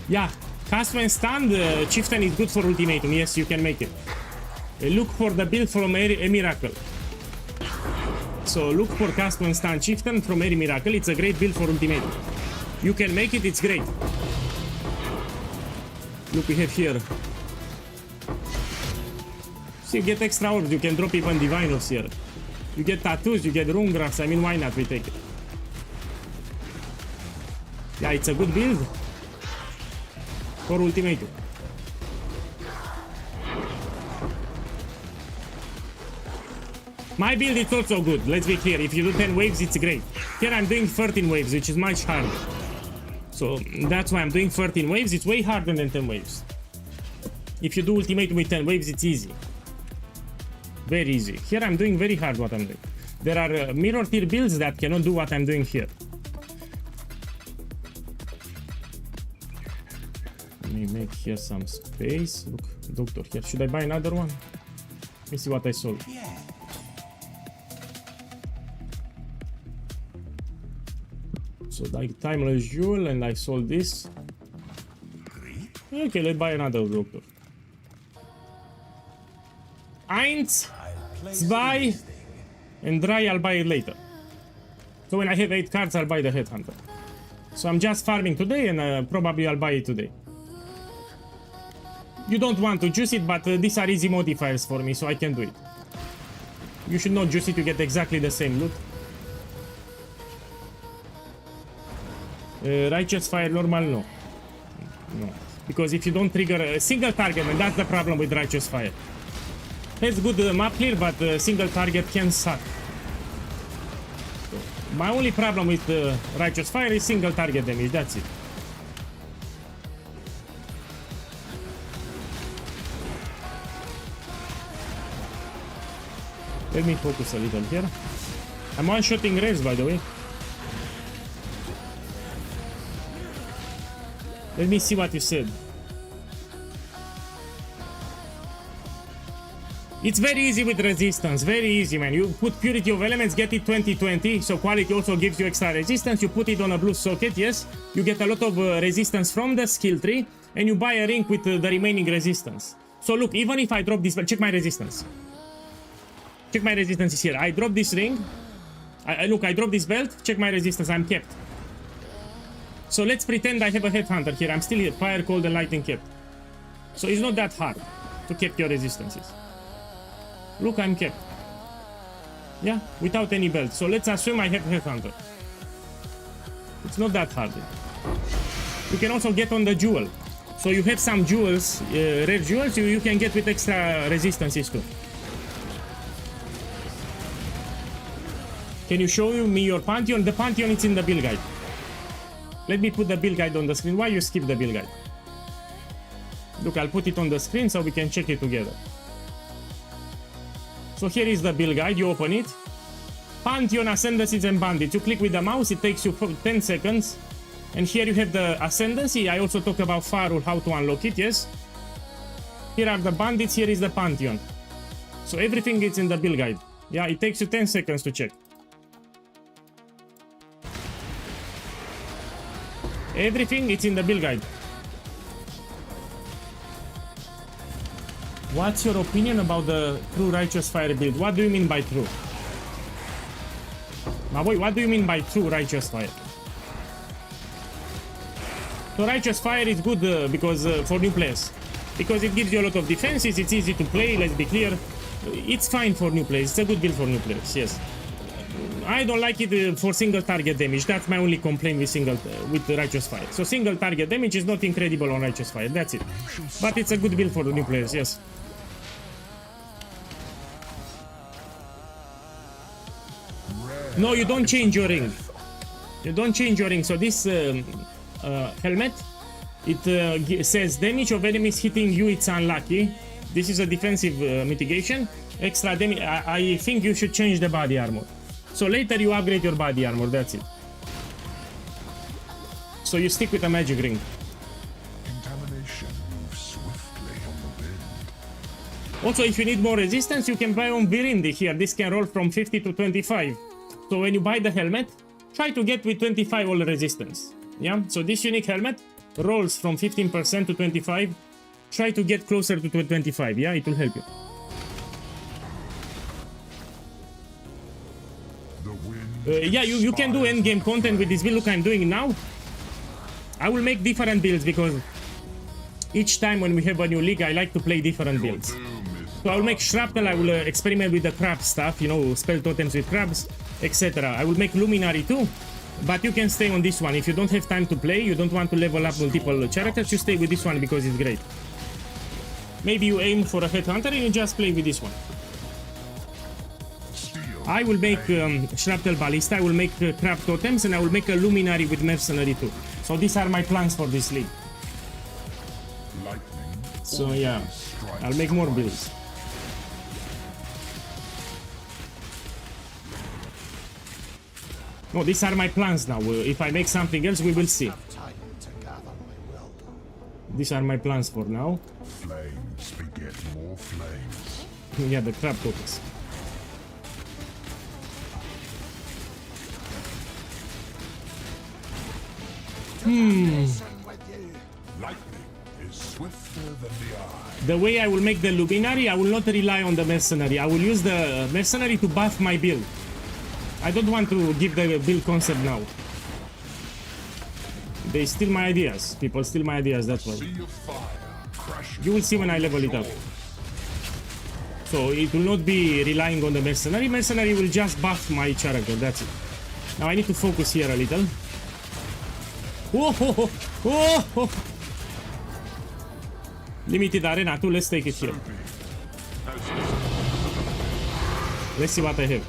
Yeah, cast when stunned, Chieftain is good for ultimatum. Yes, you can make it. Look for the build from a Miracle. So look for cast when stunned Chieftain from Airy Miracle. It's a great build for ultimatum. You can make it, it's great. Look, we have here. So you get extra orbs, you can drop even Divinos here. You get tattoos, you get rune graphs. I mean, why not? We take it. Yeah, it's a good build. For ultimatum. My build is also good, let's be clear. If you do 10 waves, it's great. Here I'm doing 13 waves, which is much harder. So that's why I'm doing 13 waves. It's way harder than 10 waves. If you do ultimatum with 10 waves, it's easy. Very easy. Here I'm doing very hard what I'm doing. There are mirror tier builds that cannot do what I'm doing here. Let me make here some space. Look, doctor here. Should I buy another one? Let me see what I sold. So like timeless jewel, and I sold this. Okay, let's buy another doctor. Eins, zwei, and dry. I'll buy it later. So when I have 8 cards, I'll buy the headhunter. So I'm just farming today, and probably I'll buy it today. You don't want to juice it, but these are easy modifiers for me, so I can do it. You should not juice it to get exactly the same loot. Righteous Fire normal, no. No. Because if you don't trigger a single target, and that's the problem with Righteous Fire. It's good map clear, but single target can suck. So, my only problem with Righteous Fire is single target damage, that's it. Let me focus a little here. I'm one-shotting Revs, by the way. Let me see what you said. It's very easy with resistance, very easy, man. You put Purity of Elements, get it 20-20, so quality also gives you extra resistance. You put it on a blue socket, yes. You get a lot of resistance from the skill tree, and you buy a ring with the remaining resistance. So look, even if I drop this, check my resistance. Check my resistance is here. I drop this ring. Look, I drop this belt. Check my resistance, I'm kept. So let's pretend I have a headhunter here. I'm still here. Fire, cold, and lightning kept. So it's not that hard to keep your resistances. Look, I'm kept. Yeah, without any belt. So let's assume I have headhunter. It's not that hard. You can also get on the jewel. So you have some jewels, rare jewels, you can get with extra resistances too. Can you show me your Pantheon? The Pantheon is in the build guide. Let me put the build guide on the screen. Why you skip the build guide? Look, I'll put it on the screen so we can check it together. So here is the build guide. You open it. Pantheon, Ascendancies, and Bandits. You click with the mouse, it takes you 10 seconds. And here you have the Ascendancy. I also talk about Farul, how to unlock it, yes. Here are the Bandits, here is the Pantheon. So everything is in the build guide. Yeah, it takes you 10 seconds to check. Everything is in the build guide. What's your opinion about the true Righteous Fire build? What do you mean by true? My boy, what do you mean by true Righteous Fire? So Righteous Fire is good because for new players. Because it gives you a lot of defenses, it's easy to play, let's be clear. It's fine for new players, it's a good build for new players, yes. I don't like it for single target damage, that's my only complaint with Righteous Fire. So single target damage is not incredible on Righteous Fire, that's it. But it's a good build for the new players, yes. No, you don't change your ring. You don't change your ring. So this helmet, it says damage of enemies hitting you, it's unlucky. This is a defensive mitigation. Extra damage. I think you should change the body armor. So later you upgrade your body armor, that's it. So you stick with a magic ring. Contamination moves swiftly on the wind. Also, if you need more resistance, you can buy on Virindi here. This can roll from 50 to 25. So when you buy the helmet, try to get with 25 all resistance. Yeah, so this unique helmet rolls from 15% to 25. Try to get closer to 25, yeah, it will help you. Yeah, you can do endgame content with this build. Look, I'm doing it now. I will make different builds because each time when we have a new league, I like to play different builds. So I will make Shrapnel, I will experiment with the crab stuff, you know, spell totems with crabs, etc. I will make Luminary too, but you can stay on this one. If you don't have time to play, you don't want to level up multiple characters, you stay with this one because it's great. Maybe you aim for a Headhunter and you just play with this one. I will make Shrapnel Ballista, I will make crab totems, and I will make a Luminary with Mercenary too. So these are my plans for this league. So yeah, I'll make more builds. No, these are my plans now. If I make something else, we will see. These are my plans for now. Flames beget more flames. Yeah, the crab totems. Lightning is swifter than the eye. The way I will make the Luminary, I will not rely on the Mercenary. I will use the Mercenary to buff my build. I don't want to give the build concept now. They steal my ideas. People steal my ideas, that's why. You will see when I level it up. So it will not be relying on the Mercenary. Mercenary will just buff my character, that's it. Now I need to focus here a little. Oh, oh, oh. Limited arena too, let's take it here. Let's see what I have.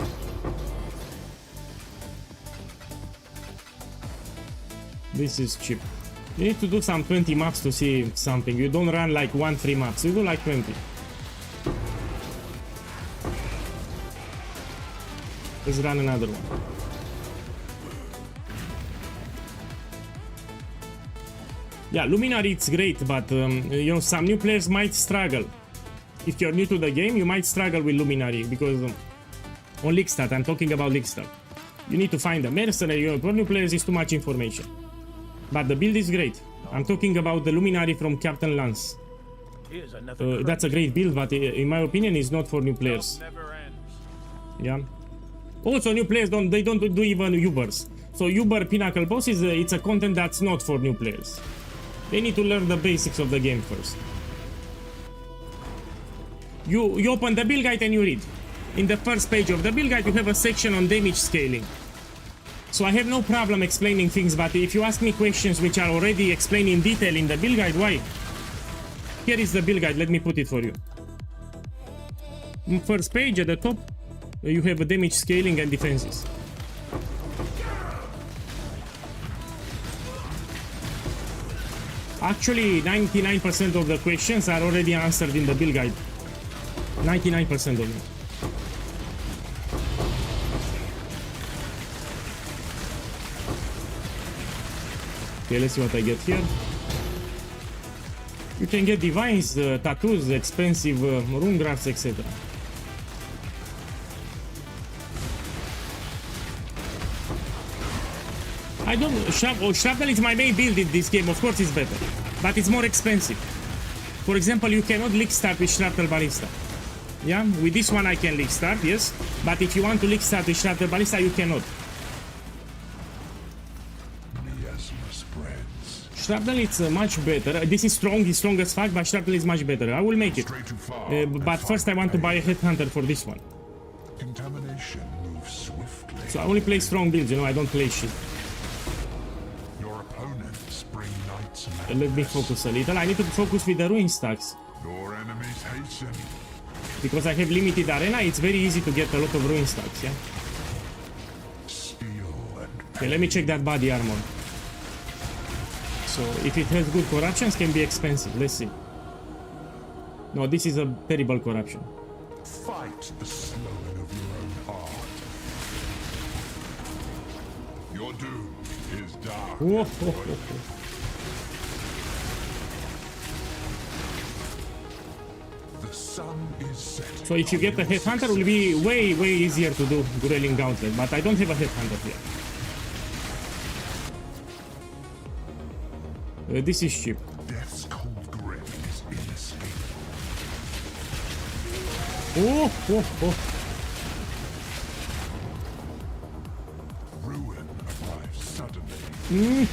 This is cheap. You need to do some 20 maps to see something. You don't run like 1-3 maps, you do like 20. Let's run another one. Yeah, Luminary it's great, but you know, some new players might struggle. If you're new to the game, you might struggle with Luminary because on League-Stat, I'm talking about League-Stat. You need to find a Mercenary, you know, for new players is too much information. But the build is great. I'm talking about the Luminary from Captain Lance. That's a great build, but in my opinion, it's not for new players. Yeah. Also, new players don't do even Ubers. So Uber Pinnacle Boss is it's a content that's not for new players. They need to learn the basics of the game first. You open the build guide and you read. In the first page of the build guide, you have a section on damage scaling. So I have no problem explaining things, but if you ask me questions which are already explained in detail in the build guide, why? Here is the build guide, let me put it for you. First page at the top, you have a damage scaling and defenses. Actually, 99% of the questions are already answered in the build guide. 99% of them. Okay, let's see what I get here. You can get divines, tattoos, expensive rune graphs, etc. I don't know. Shrapnel is my main build in this game. Of course, it's better, but it's more expensive. For example, you cannot leak start with Shrapnel Ballista. Yeah, with this one I can leak start, yes. But if you want to leak start with Shrapnel Ballista, you cannot. Miasma spreads. Shrapnel is much better. This is strong, it's strong as fuck, but Shrapnel is much better. I will make it. Stray too far. But first I want to buy a Headhunter for this one. Contamination moves swiftly. So I only play strong builds, you know, I don't play shit. Your opponents bring knights and Let me focus a little. I need to focus with the ruin stacks. your enemies hasten. Because I have limited arena, it's very easy to get a lot of ruin stacks, yeah? Steel and Okay, let me check that body armor. So if it has good corruptions, can be expensive. Let's see. No, this is a terrible corruption. fight the slowing of your own heart. Your doom is dark. Whoa, ho, ho, ho. The sun is setting. So if you get a Headhunter, it will be way, way easier to do Grayling Gauntlet. But I don't have a Headhunter here. This is cheap. Death's cold grip is inescapable. Oh, oh, oh. Ruin arrives suddenly.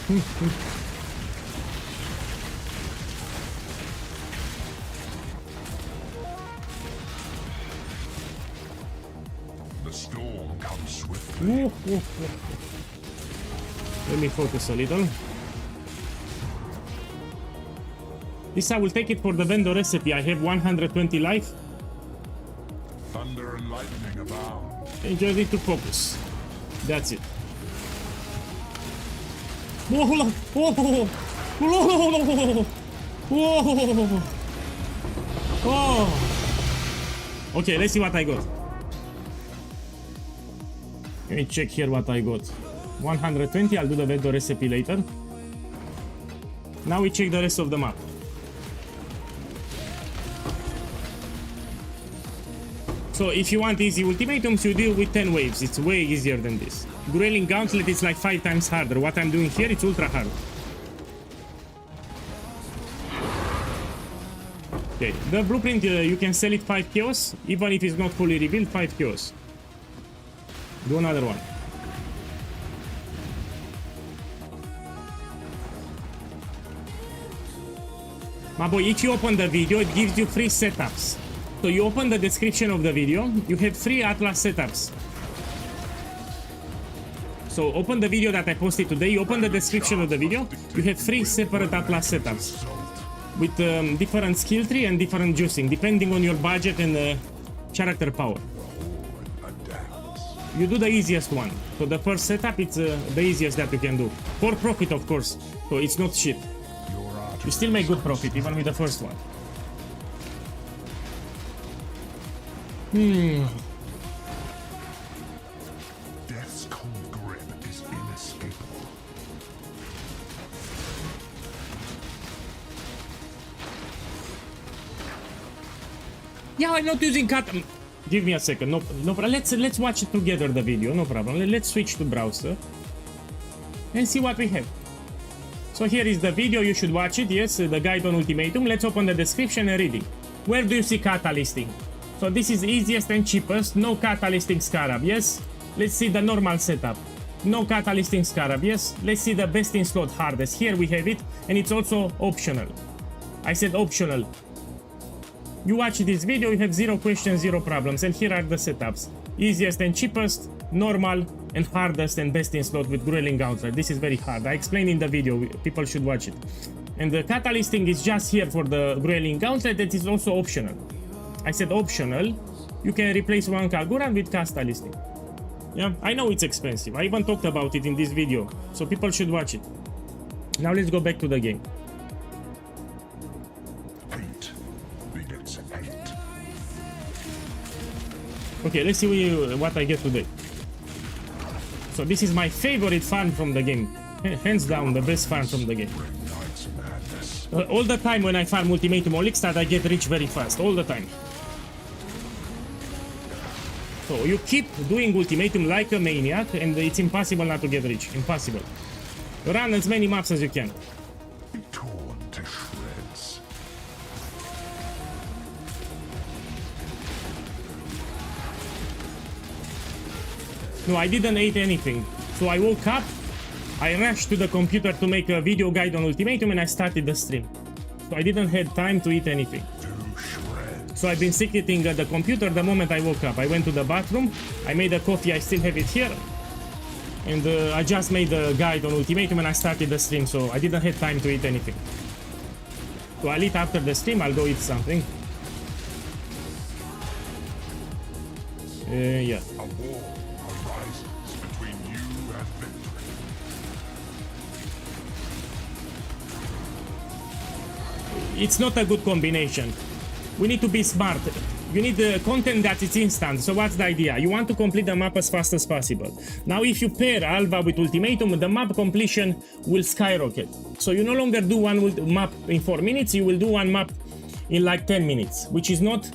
The storm comes swiftly. Oh, oh, oh. Let me focus a little. This I will take it for the vendor recipe. I have 120 life. Thunder and lightning abound. I just need to focus. That's it. Whoa, whoa, whoa, whoa. Oh. Okay, let's see what I got. Let me check here what I got. 120, I'll do the vendor recipe later. Now we check the rest of the map. So if you want easy ultimatums, you deal with 10 waves. It's way easier than this. Grayling Gauntlet is like 5 times harder. What I'm doing here, it's ultra hard. Okay, the blueprint, you can sell it 5 chaos. Even if it's not fully revealed, 5 chaos. Do another one. My boy, if you open the video, it gives you free setups. So you open the description of the video, you have 3 Atlas setups. So open the video that I posted today, you open the description of the video, you have 3 separate Atlas setups. With different skill tree and different juicing, depending on your budget and character power. You do the easiest one. So the first setup, it's the easiest that you can do. For profit, of course. So it's not shit. You still make good profit, even with the first one. Death's cold grip is inescapable. Yeah, I'm not using cut. Give me a second. No, let's watch it together the video. No problem. Let's switch to browser and see what we have. So here is the video. You should watch it. Yes, the guide on ultimatum. Let's open the description and read it. Where do you see catalysting? So this is easiest and cheapest. No catalysting Scarab. Yes. Let's see the normal setup. No catalysting Scarab. Yes. Let's see the best in slot hardest. Here we have it, and it's also optional. I said optional. You watch this video, you have 0 questions, 0 problems, and here are the setups. Easiest and cheapest, normal, and hardest and best in slot with Grayling Gauntlet. This is very hard. I explained in the video, people should watch it. And the catalysting is just here for the Grayling Gauntlet, that is also optional. I said optional, you can replace one Kagura with catalysting. Yeah, I know it's expensive. I even talked about it in this video, so people should watch it. Now let's go back to the game. Okay, let's see what I get today. So this is my favorite farm from the game. Hands down, the best farm from the game. Ignites madness. All the time when I farm Ultimatum or Lickstart, I get rich very fast. All the time. So you keep doing Ultimatum like a maniac, and it's impossible not to get rich. Impossible. Run as many maps as you can. Be torn to shreds. No, I didn't eat anything. So I woke up, I rushed to the computer to make a video guide on Ultimatum, and I started the stream. So I didn't have time to eat anything. To shreds. So I've been secreting the computer the moment I woke up. I went to the bathroom, I made a coffee, I still have it here. And I just made a guide on Ultimatum and I started the stream, so I didn't have time to eat anything. So I'll eat after the stream, I'll go eat something. Yeah. A war arises between you and victory. It's not a good combination. We need to be smart. You need the content that is instant. So what's the idea? You want to complete the map as fast as possible. Now if you pair Alva with Ultimatum, the map completion will skyrocket. So you no longer do one map in 4 minutes, you will do one map in like 10 minutes, which is not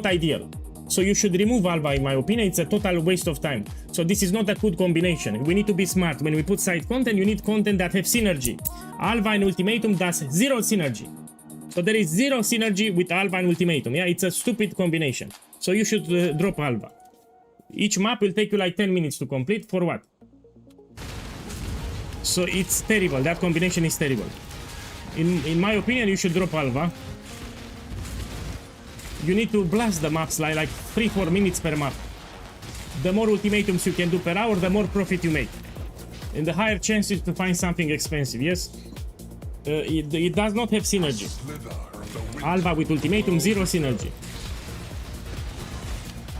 ideal. So you should remove Alva, in my opinion. It's a total waste of time. So this is not a good combination. We need to be smart. When we put side content, you need content that have synergy. Alva and Ultimatum does zero synergy. So there is zero synergy with Alva and Ultimatum. Yeah, it's a stupid combination. So you should drop Alva. Each map will take you like 10 minutes to complete. For what? So it's terrible. That combination is terrible. In my opinion, you should drop Alva. You need to blast the maps like 3-4 minutes per map. The more ultimatums you can do per hour, the more profit you make. And the higher chances to find something expensive, yes? It does not have synergy. Slither of the wind. Alva with Ultimatum, zero synergy.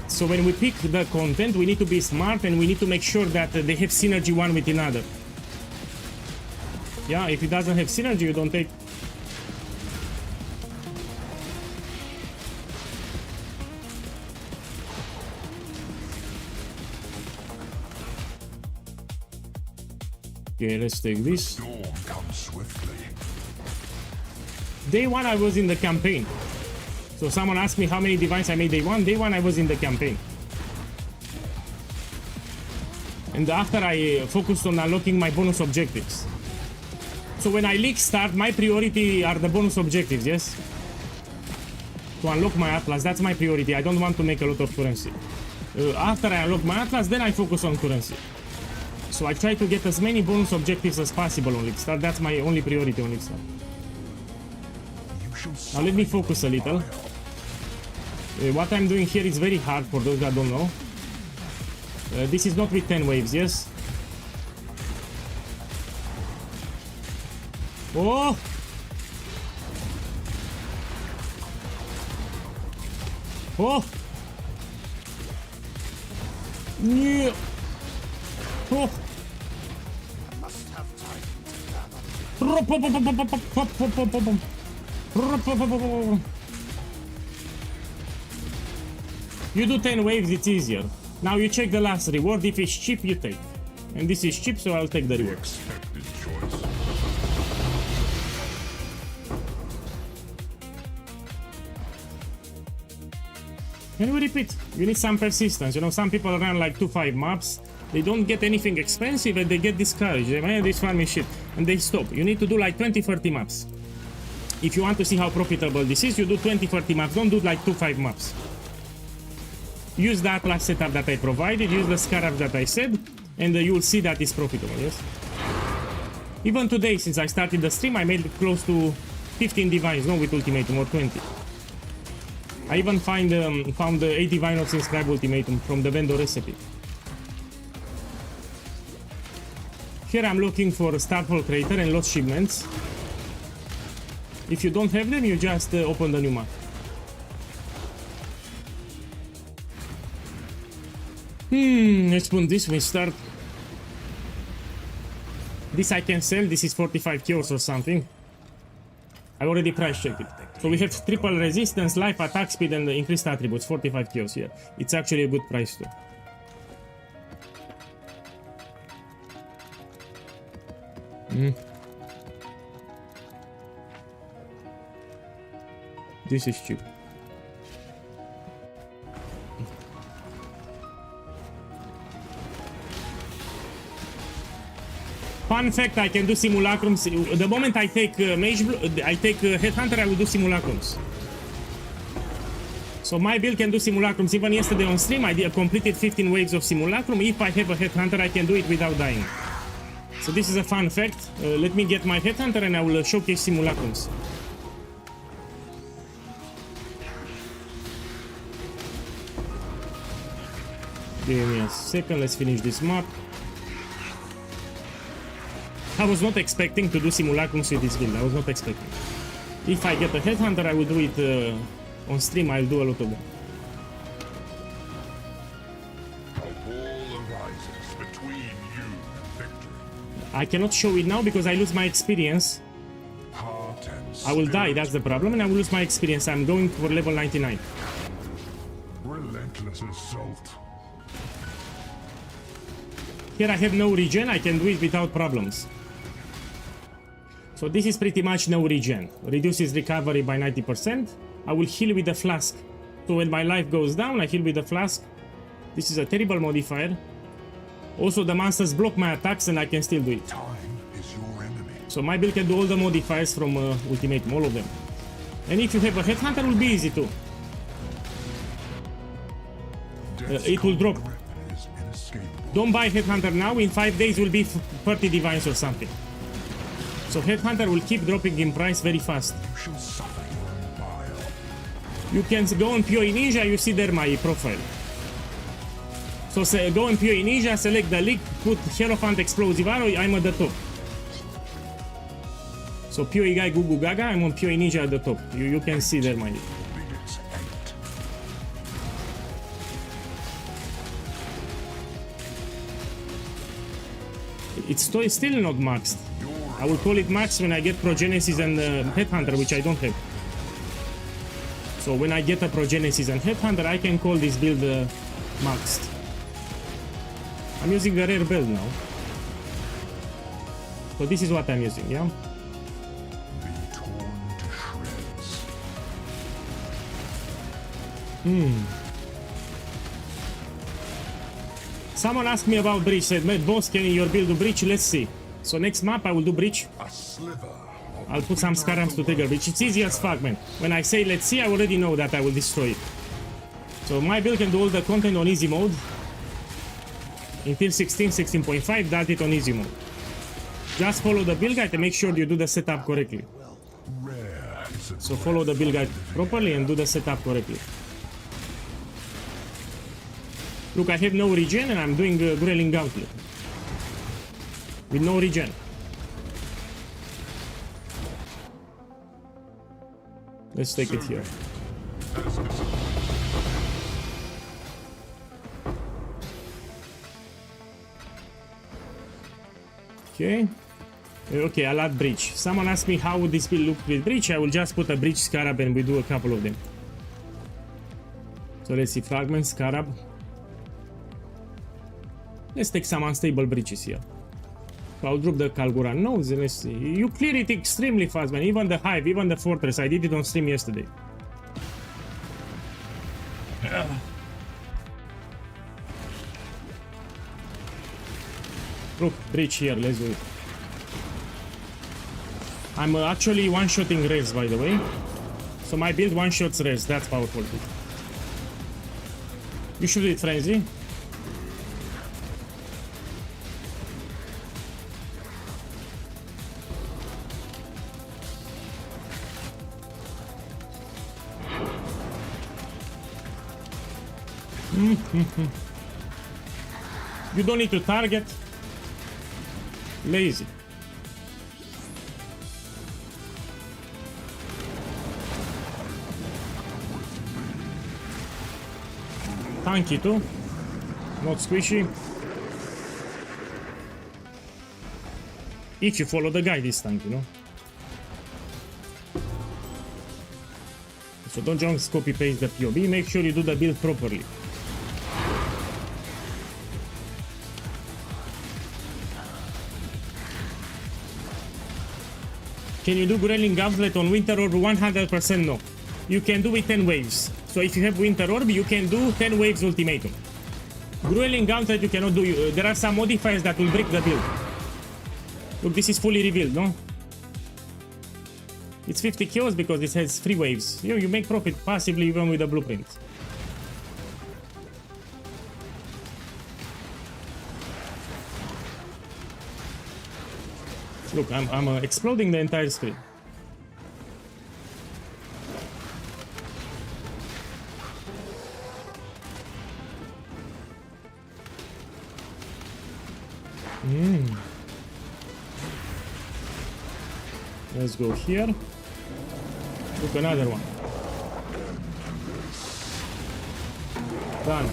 So when we pick the content, we need to be smart and we need to make sure that they have synergy one with another. Yeah, if it doesn't have synergy, you don't take... Okay, let's take this. Storm comes swiftly. Day one I was in the campaign. So someone asked me how many divines I made day one. Day one I was in the campaign. And after I focused on unlocking my bonus objectives. So when I league start, my priority are the bonus objectives, yes? To unlock my Atlas, that's my priority. I don't want to make a lot of currency. After I unlock my Atlas, then I focus on currency. So I try to get as many bonus objectives as possible on League Start. That's my only priority on League Start. Now let me focus a little. What I'm doing here is very hard for those that don't know. This is not with 10 waves, yes? Oh! Oh! Yeah! Oh! You do 10 waves, it's easier. Now you check the last reward. If it's cheap, you take. And this is cheap, so I'll take the reward. Expected choice. And we repeat. You need some persistence. You know, some people run like 2-5 maps. They don't get anything expensive and they get discouraged. They man, this farm is shit. And they stop. You need to do like 20-30 maps. If you want to see how profitable this is, you do 20-30 maps. Don't do like 2-5 maps. Use the Atlas setup that I provided. Use the Scarab that I said. And you will see that it's profitable, yes? Even today, since I started the stream, I made close to 15 divines, no, with Ultimatum, or 20. I even found 8 divine of Inscribe Ultimatum from the vendor recipe. Here I'm looking for Starfall Crater and Lost Shipments. If you don't have them, you just open the new map. Let's put this, we start. This I can sell, this is 45 kills or something. I already price checked it. So we have triple resistance, life, attack speed and increased attributes, 45 kills here. It's actually a good price too. This is cheap. Fun fact, I can do simulacrums. The moment I take Headhunter, I will do simulacrums. So my build can do simulacrums. Even yesterday on stream, I completed 15 waves of simulacrum. If I have a Headhunter, I can do it without dying. So this is a fun fact. Let me get my Headhunter and I will showcase simulacrums. Give me a second, let's finish this map. I was not expecting to do simulacrums with this build. I was not expecting. If I get a Headhunter, I will do it on stream. I'll do a lot of them. A wall arises between you and victory. I cannot show it now because I lose my experience. Heart and I will die, spirit. that's the problem, and I will lose my experience. I'm going for level 99. Relentless assault. Here I have no regen, I can do it without problems. So this is pretty much no regen. Reduces recovery by 90%. I will heal with the flask. So when my life goes down, I heal with the flask. This is a terrible modifier. Also the monsters block my attacks and I can still do it. Time is your enemy. So my build can do all the modifiers from Ultimatum, all of them. And if you have a Headhunter, it will be easy too. It will drop. Weapon is inescapable. Don't buy Headhunter now, in 5 days will be 30 divines or something. So Headhunter will keep dropping in price very fast. You shall suffer your bile. You can go on PoE Ninja, you see there my profile. So say, go on PoE Ninja, select the league, put Hierophant Explosive Arrow, I'm at the top. So PoE guy Gugu Gaga, I'm on PoE Ninja at the top. You can see there my league. Bigots hate. It's still not maxed. I will call it max when I get Progenesis and Headhunter, which I don't have. So when I get a Progenesis and Headhunter, I can call this build maxed. I'm using a rare build now. So this is what I'm using, yeah? Be torn to shreds. Someone asked me about Breach, said, "Mate, boss, can your build do Breach?" Let's see. So next map I will do Breach. A sliver of I'll put some Scarabs to trigger Breach. It's easy as fuck, man. When I say let's see, I already know that I will destroy it. So my build can do all the content on easy mode. Until 16, 16.5, does it on easy mode. Just follow the build guide and make sure you do the setup correctly. rare. Is it So follow the build guide properly and do the setup correctly. Look, I have no regen and I'm doing Grelling Gauntlet. With no regen. Let's take it here. Okay. Okay, I'll add Breach. Someone asked me how would this build look with Breach. I will just put a Breach Scarab and we do a couple of them. So let's see, Fragment, Scarab. Let's take some unstable breaches here. So I'll drop the Kalguran nodes and let's see. You clear it extremely fast, man. Even the Hive, even the Fortress. I did it on stream yesterday. Look, breach here, let's do it. I'm actually one-shotting res, by the way. So my build one-shots res, that's powerful. You should do it, Frenzy. You don't need to target. Lazy. Tanky too. Not squishy. If you follow the guide this tank, you know. So don't just copy paste the POB, make sure you do the build properly. Can you do Growling Gauntlet on Winter Orb? 100% no. You can do it 10 waves. So if you have Winter Orb, you can do 10 waves ultimatum. Growling Gauntlet you cannot do. There are some modifiers that will break the build. Look, this is fully revealed, no? It's 50 kills because it has 3 waves. You make profit passively even with the blueprint. Look, I'm exploding the entire screen. Let's go here. Look, another one. Done.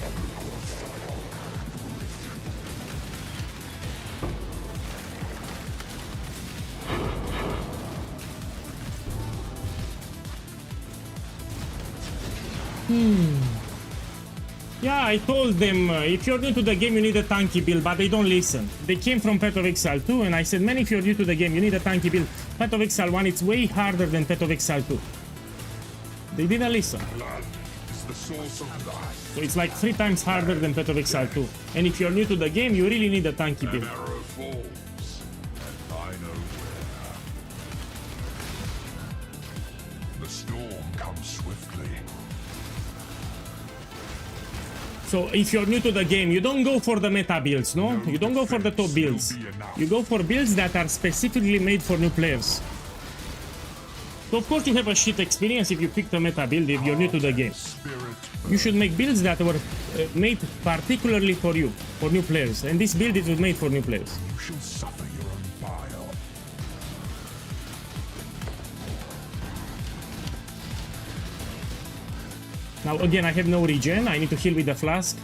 Yeah, I told them, if you're new to the game, you need a tanky build, but they don't listen. They came from Path of Exile 2, and I said, man, if you're new to the game, you need a tanky build. Path of Exile 1, it's way harder than Path of Exile 2. They didn't listen. Blood is the source of life. So it's like 3 times harder than Path of Exile 2. And if you're new to the game, you really need a tanky build. An arrow falls, and I know where. The storm comes swiftly. So if you're new to the game, you don't go for the meta builds, no? You don't go for the top builds. You go for builds that are specifically made for new players. So of course you have a shit experience if you pick the meta build if you're new to the game. You should make builds that were made particularly for you, for new players. And this build is made for new players. You shall suffer your own bile. Now again, I have no regen. I need to heal with the flask.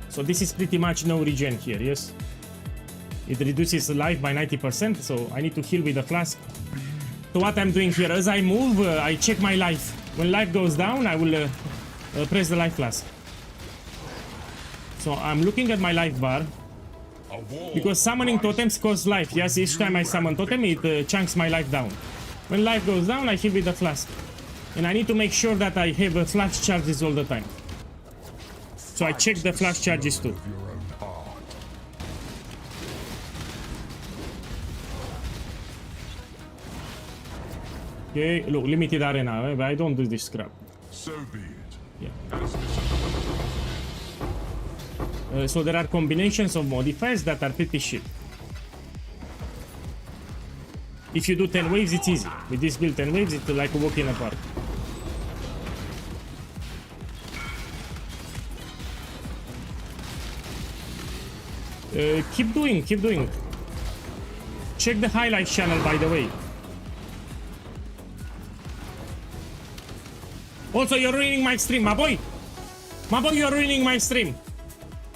So this is pretty much no regen here, yes? It reduces life by 90%, so I need to heal with the flask. So what I'm doing here, as I move, I check my life. When life goes down, I will press the life flask. So I'm looking at my life bar. Because summoning totems costs life, yes? Each time I summon totem, it chunks my life down. When life goes down, I heal with the flask. And I need to make sure that I have flash charges all the time. So I check the flash charges too. Of your own heart. Okay, look, limited arena, but I don't do this crap. So be it. Yeah. As this So there are combinations of modifiers that are pretty shit. If you do 10 waves, it's easy. With this build 10 waves, it's like a walk in a park. Keep doing, keep doing. Check the highlights channel, by the way. Also, you're ruining my stream, my boy. My boy, you're ruining my stream.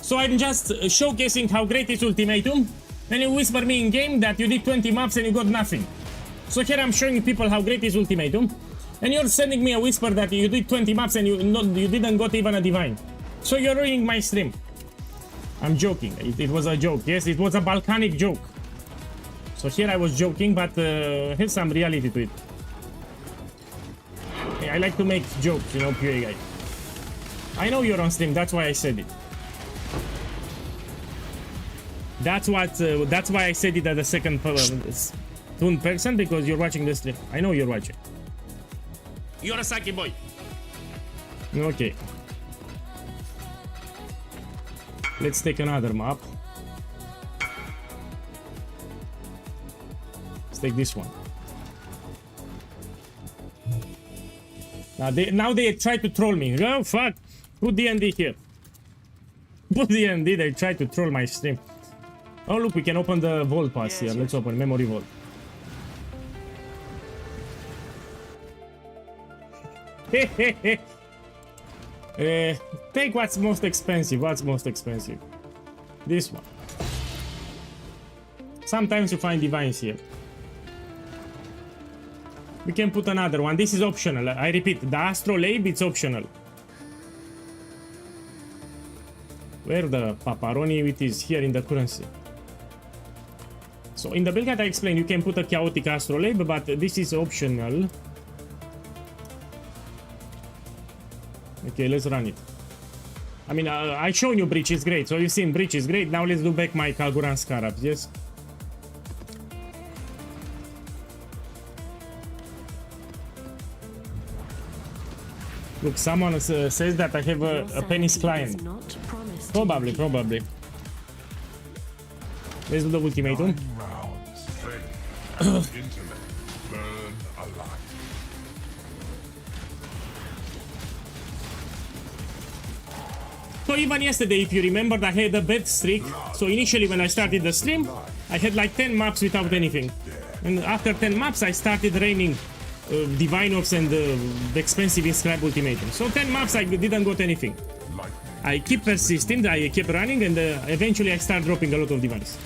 So I'm just showcasing how great is Ultimatum. Then you whisper me in game that you did 20 maps and you got nothing. So here I'm showing people how great is Ultimatum. And you're sending me a whisper that you did 20 maps and you didn't got even a divine. So you're ruining my stream. I'm joking. It was a joke. Yes, it was a Balkanic joke. So here I was joking, but has some reality to it. Hey, I like to make jokes, you know, PA guy. I know you're on stream, that's why I said it. That's why I said it at the second person, because you're watching the stream. I know you're watching. You're a Saki boy. Okay. Let's take another map. Let's take this one. Now they try to troll me. Oh fuck! Put D&D here. Put D&D. They try to troll my stream. Oh look, we can open the vault pass here. Let's open memory vault. Take what's most expensive. What's most expensive? This one. Sometimes you find divines here. We can put another one. This is optional. I repeat, the Astrolabe, it's optional. Where the Paparoni it is? Here in the currency. So So in the build guide I explained you can put a chaotic astrolabe, but this is optional. Okay, let's run it. I mean, I shown you Breach is great, so you've seen Breach is great. Now let's do back my Kagura Scarabs, yes? Look, someone says that I have a penis client. Probably. Let's do the ultimatum. 9 rounds. Faith. Intellect. Burn alive. So even yesterday, if you remembered, I had a bad streak. So initially when I started the stream, I had like 10 maps without anything. And after 10 maps, I started raining Divine Orbs and the expensive Inscribe Ultimatum. So 10 maps, I didn't got anything. I keep persisting, I kept running, and eventually I start dropping a lot of Divines.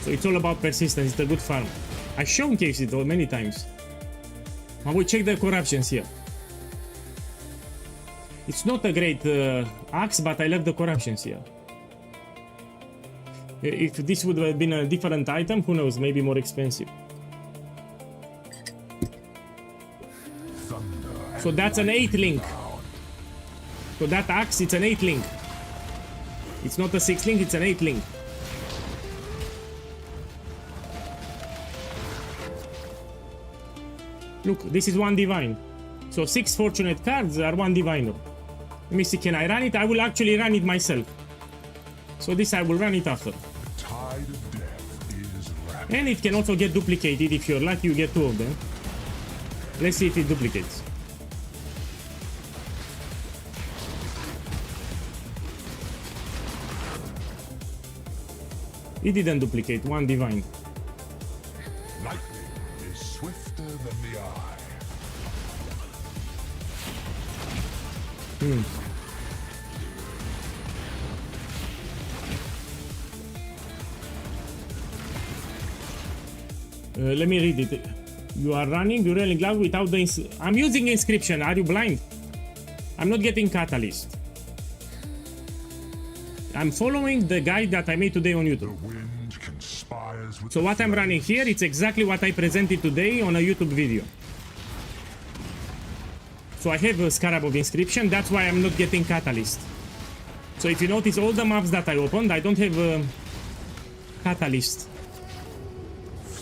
So it's all about persistence, it's a good farm. I showcased it all many times. I will check the corruptions here. It's not a great axe, but I love the corruptions here. If this would have been a different item, who knows, maybe more expensive. So that's an 8 link. So that axe, it's an 8 link. It's not a 6 link, it's an 8 link. Look, this is 1 divine. So 6 fortunate cards are 1 diviner. Let me see, can I run it? I will actually run it myself. So this I will run it after. The tide of death is rapid. And it can also get duplicated. If you're lucky, you get 2 of them. Let's see if it duplicates. It didn't duplicate, 1 divine. Lightning is swifter than the eye. Let me read it. You are running Dueling Glove without the... I'm using inscription. Are you blind? I'm not getting Catalyst. I'm following the guide that I made today on YouTube. The wind conspires with So what I'm running here, it's exactly what I presented today on a YouTube video. So I have a Scarab of Inscription, that's why I'm not getting Catalyst. So if you notice all the maps that I opened, I don't have Catalyst.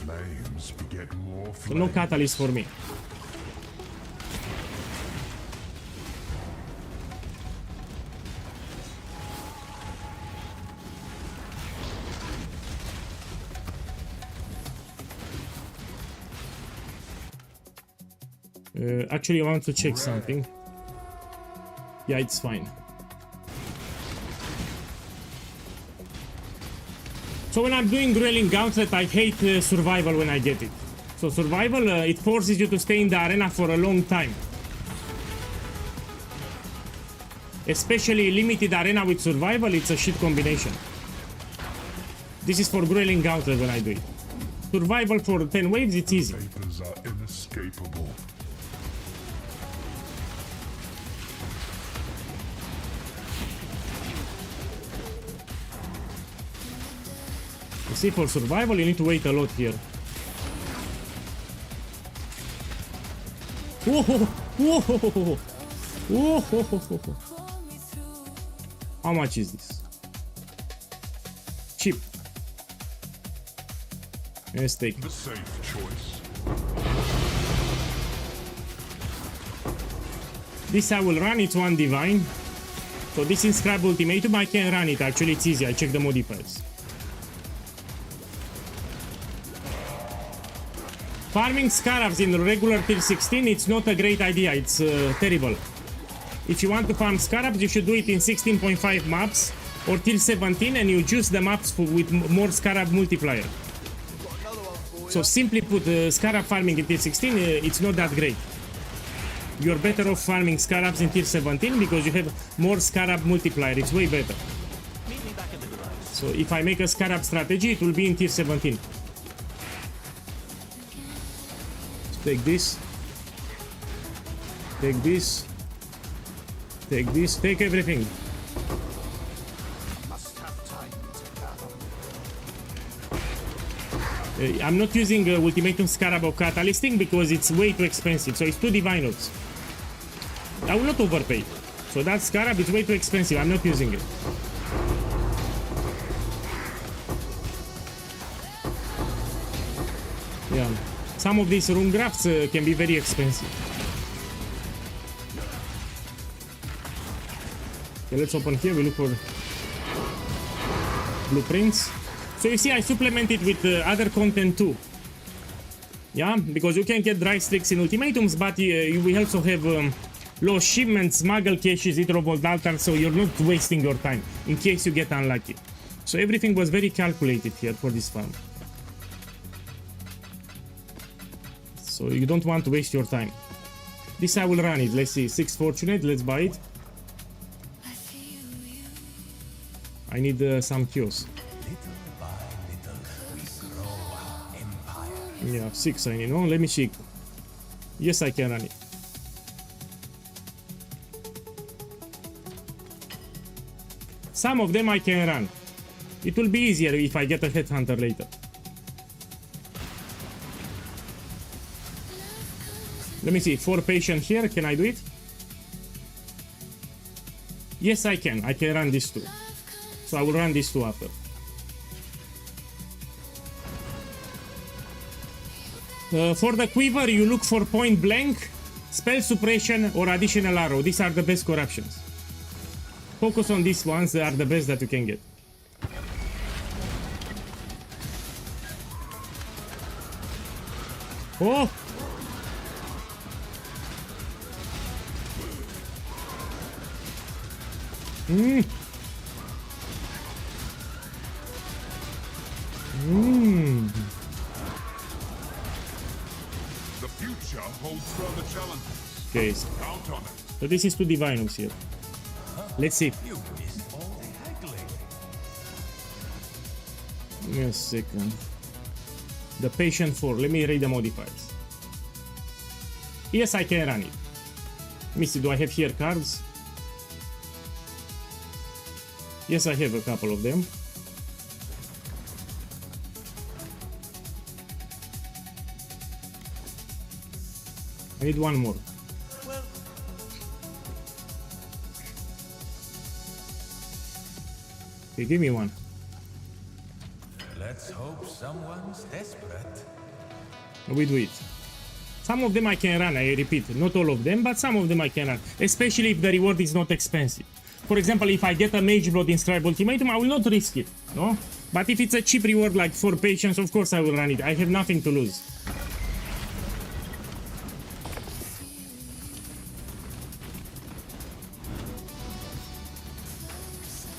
flames beget more So flames. no Catalyst for me. Actually, I want to check something. Yeah, it's fine. So when I'm doing Dueling Gauntlet, I hate survival when I get it. So survival, it forces you to stay in the arena for a long time. Especially limited arena with survival, it's a shit combination. This is for Dueling Gauntlet when I do it. Survival for 10 waves, it's easy. Vapors are inescapable. You see, for survival, you need to wait a lot here. Whoa! Whoa! Whoa! How much is this? Cheap. Let's take it. The safe choice. This I will run, it's 1 divine. So this Inscribe Ultimatum, I can run it, actually it's easy, I check the modifiers. Farming Scarabs in regular tier 16, it's not a great idea, it's terrible. If you want to farm Scarabs, you should do it in 16.5 maps or tier 17 and you choose the maps with more Scarab multiplier. So simply put, Scarab farming in tier 16, it's not that great. You're better off farming Scarabs in tier 17 because you have more Scarab multiplier, it's way better. So if I make a Scarab strategy, it will be in tier 17. Take this. Take this. Take this. Take everything. Must have I'm not using Ultimatum Scarab or Catalysting because it's way too expensive. So it's 2 Divine Orbs. I will not overpay. So that Scarab is way too expensive. I'm not using it. Yeah. Some of these rune grafts can be very expensive. Okay, let's open here. We look for blueprints. So you see, I supplement it with other content too. Yeah, because you can get dry streaks in ultimatums, but we also have lost shipments, smuggle caches, Hydrovolt altar, so you're not wasting your time in case you get unlucky. So everything was very calculated here for this farm. So you don't want to waste your time. This I will run it. Let's see, 6 fortunate. Let's buy it. I need some kills. Yeah, 6 I need. No, let me check. Yes, I can run it. Some of them I can run. It will be easier if I get a headhunter later. Let me see, 4 patient here. Can I do it? Yes, I can. I can run these 2. So I will run these 2 after. For the quiver, you look for point blank, spell suppression, or additional arrow. These are the best corruptions. Focus on these ones, they are the best that you can get. Oh! The future holds further challenges. Okay, Count on it. so this is 2 Divinums here. Let's see. You missed all the haggling. Give me a second. The patient 4. Let me read the modifiers. Yes, I can run it. Let me see, do I have here cards? Yes, I have a couple of them. I need one more. Well, Okay, give me one. let's hope someone's desperate. We do it. Some of them I can run, I repeat. Not all of them, but some of them I can run. Especially if the reward is not expensive. For example, if I get a Mage Blood Inscribed Ultimatum, I will not risk it, no? But if it's a cheap reward like 4 patience, of course I will run it. I have nothing to lose.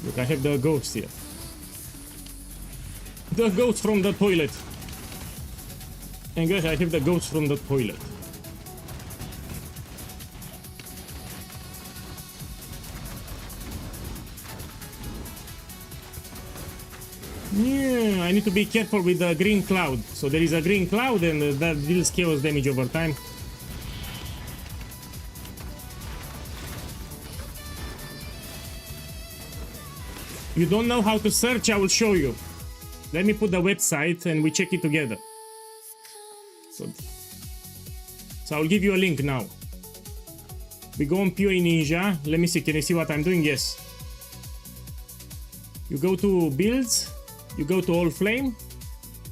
Look, I have the ghost here. The ghost from the toilet. And guys, I have the ghost from the toilet. Yeah, I need to be careful with the green cloud. So there is a green cloud and that deals chaos damage over time. You don't know how to search? I will show you. Let me put the website and we check it together. So I'll give you a link now. We go on PoE Ninja. Let me see, can you see what I'm doing? Yes. You go to builds, you go to all flame,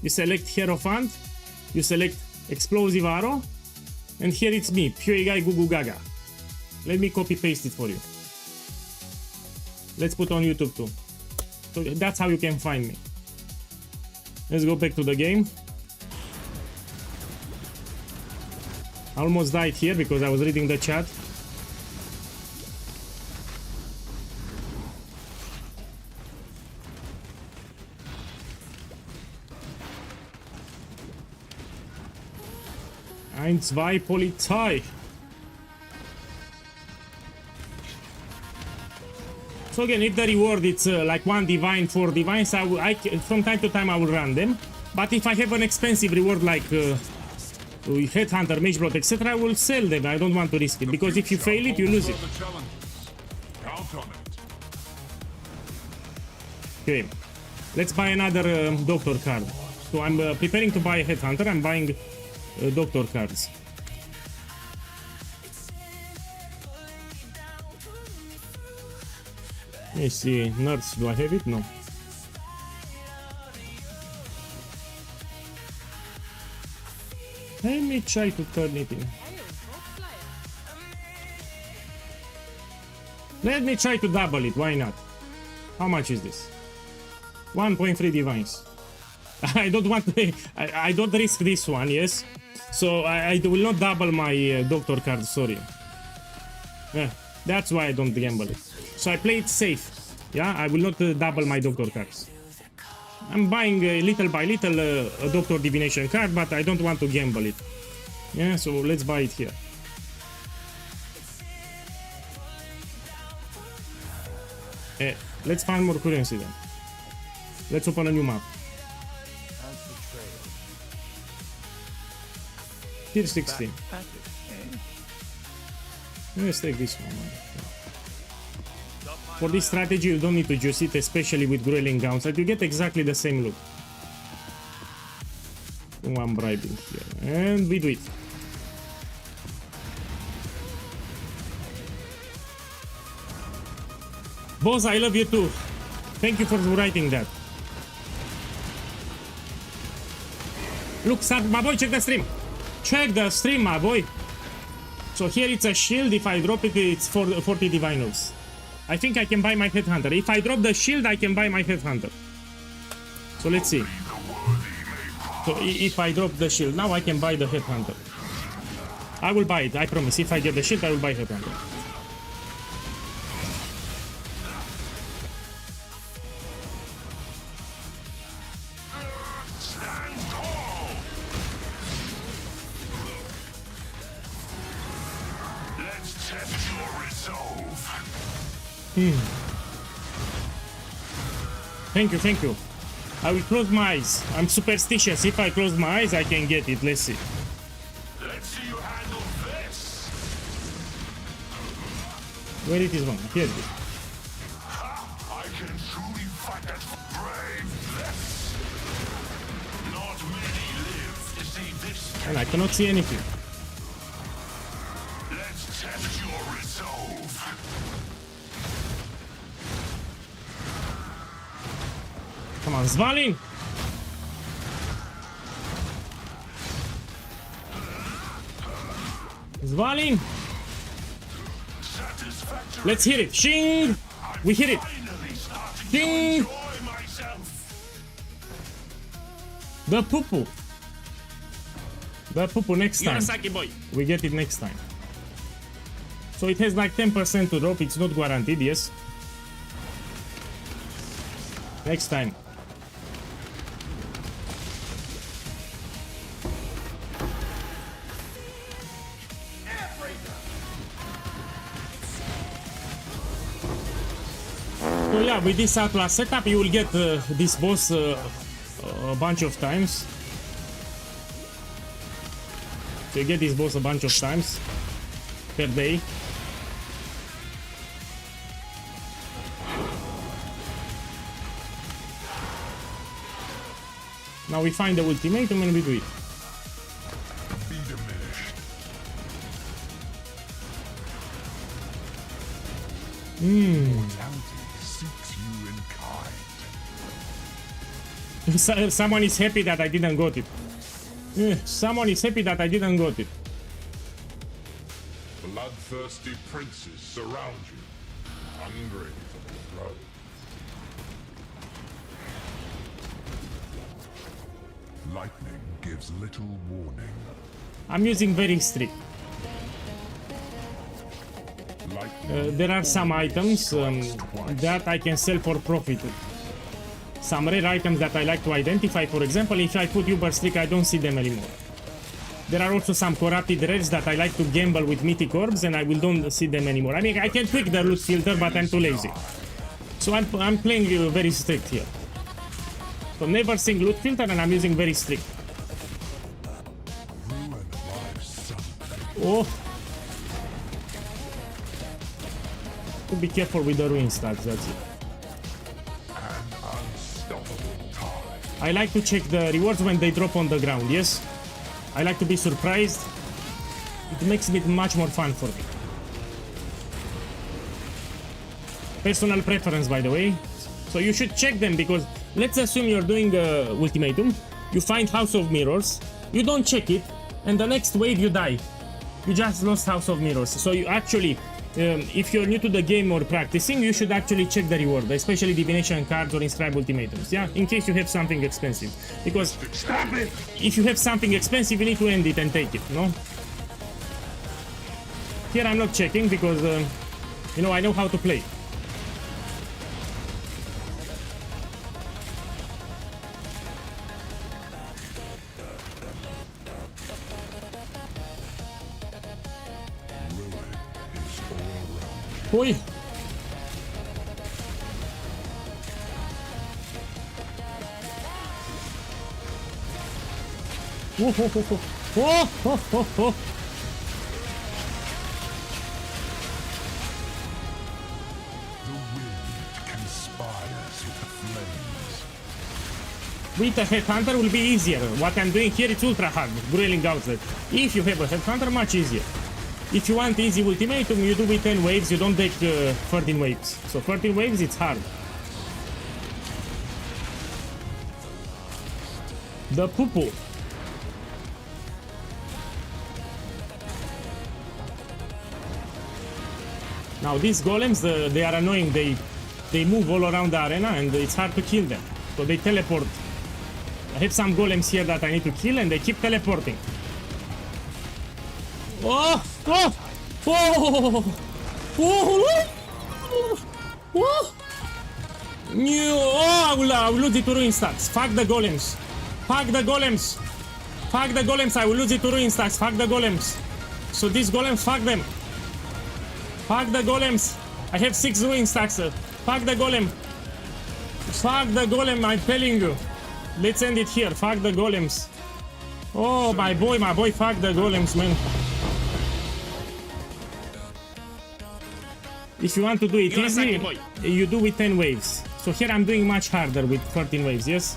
you select Hierophant, you select explosive arrow, and here it's me, PoE Guy Gugu Gaga. Let me copy paste it for you. Let's put on YouTube too. So that's how you can find me. Let's go back to the game. I almost died here because I was reading the chat. Eins, zwei, Polizei. So again, if the reward it's like 1 divine, 4 divines, from time to time I will run them. But if I have an expensive reward like Headhunter, Mage Blood, etc., I will sell them. I don't want to risk it because if you fail it, you lose it. Count on it. Okay, let's buy another doctor card. So I'm preparing to buy a Headhunter. I'm buying Doctor cards. Let's see, Nurse, do I have it? No. Let me try to turn it in. Let me try to double it, why not? How much is this? 1.3 divines. I don't want to, I don't risk this one, yes? So I will not double my doctor card, sorry. That's why I don't gamble it. So I play it safe. Yeah, I will not double my doctor cards. I'm buying little by little a doctor divination card, but I don't want to gamble it. Yeah, so let's buy it here. Let's find more currency then. Let's open a new map. Tier 16. Let's take this one. For this strategy, you don't need to juice it, especially with Grueling Gauntlet. You get exactly the same loot. One bribing here, and we do it. Boss, I love you too. Thank you for writing that. Look, my boy, check the stream. Check the stream, my boy. So here it's a shield. If I drop it, it's for 40 diviners. I think I can buy my Headhunter. If I drop the shield, I can buy my Headhunter. So let's see. So if I drop the shield now, I can buy the Headhunter. I will buy it, I promise. If I get the shield, I will buy Headhunter. Thank you, thank you. I will close my eyes. I'm superstitious. If I close my eyes, I can get it. Let's see. Let's see you handle this. Where it is one? Here it is. I can truly fight that brave. This. Not many live to see this. And I cannot see anything. Let's test your resolve. Come on, Svalin! Svalin! Let's hit it! Shing! We hit it! Shing! The poo-poo! The poo-poo next time. Boy. We get it next time. So it has like 10% to drop, it's not guaranteed, yes? Next time. So yeah, with this Atlas setup, you will get this boss a bunch of times. So you get this boss a bunch of times per day. Now we find the ultimatum and we do it. Be diminished. Mortality seeks you in kind. Someone is happy that I didn't got it. Someone is happy that I didn't got it. Bloodthirsty princes surround you, hungry for the throne. Lightning gives little warning. I'm using very strict. There are some items that I can sell for profit. Some rare items that I like to identify. For example, if I put Uber Streak, I don't see them anymore. There are also some corrupted rares that I like to gamble with mythic orbs, and I will don't see them anymore. I mean, I can tweak the loot filter, but I'm too lazy. So I'm playing very strict here. So never sing loot filter, and I'm using very strict. Oh. To be careful with the ruin stats, that's it. An unstoppable tide. I like to check the rewards when they drop on the ground, yes? I like to be surprised. It makes it much more fun for me. Personal preference, by the way. So you should check them, because let's assume you're doing ultimatum, you find House of Mirrors, you don't check it, and the next wave you die. You just lost House of Mirrors. So you actually, if you're new to the game or practicing, you should actually check the reward, especially divination cards or inscribe ultimatums, yeah? In case you have something expensive. Because Stop it! if you have something expensive, you need to end it and take it, no? Here I'm not checking because, you know, I know how to play. Oi! Oh, oh, oh, oh. Oh, oh, oh, oh. The wind conspires with the flames. With a headhunter will be easier. What I'm doing here is ultra hard, grilling outlet. If you have a headhunter, much easier. If you want easy ultimatum, you do with 10 waves, you don't take 13 waves. So 13 waves, it's hard. The poo-poo. Now these golems, they are annoying. They move all around the arena and it's hard to kill them. So they teleport. I have some golems here that I need to kill and they keep teleporting. Oh! Oh! Oh! Oh! Oh! Oh! I will lose it to ruin stacks. Fuck the golems. Fuck the golems. Fuck the golems. I will lose it to ruin stacks. Fuck the golems. So these golems, fuck them. Fuck the golems. I have 6 ruin stacks. Fuck the golem. Fuck the golem, I'm telling you. Let's end it here. Fuck the golems. Oh, my boy, fuck the golems, man. If you want to do it easy, you do with 10 waves. So here I'm doing much harder with 13 waves, yes?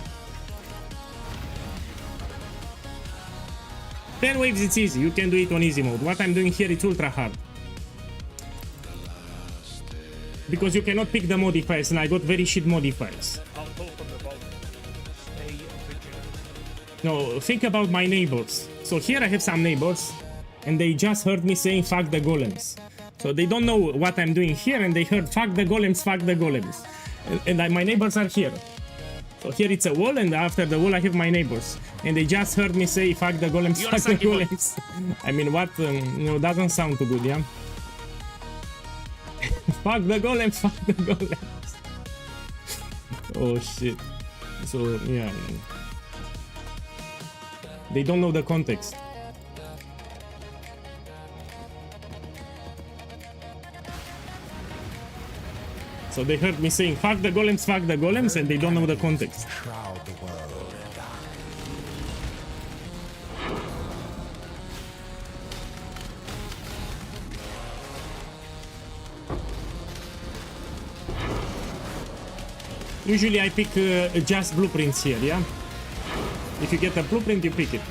10 waves, it's easy. You can do it on easy mode. What I'm doing here, it's ultra hard. Because you cannot pick the modifiers, and I got very shit modifiers. I'll pull from the bottom. Stay vigilant. No, think about my neighbors. So here I have some neighbors, and they just heard me saying fuck the golems. So they don't know what I'm doing here, and they heard fuck the golems, fuck the golems. And my neighbors are here. So here it's a wall, and after the wall I have my neighbors. And they just heard me say fuck the golems, fuck the golems. I mean, what, you know, doesn't sound too good, yeah? Fuck the golems, fuck the golems. Oh shit. So, yeah. They don't know the context. So they heard me saying fuck the golems, and they don't know the context. Shroud the world. Usually I pick just blueprints here, yeah? If you get a blueprint, you pick it.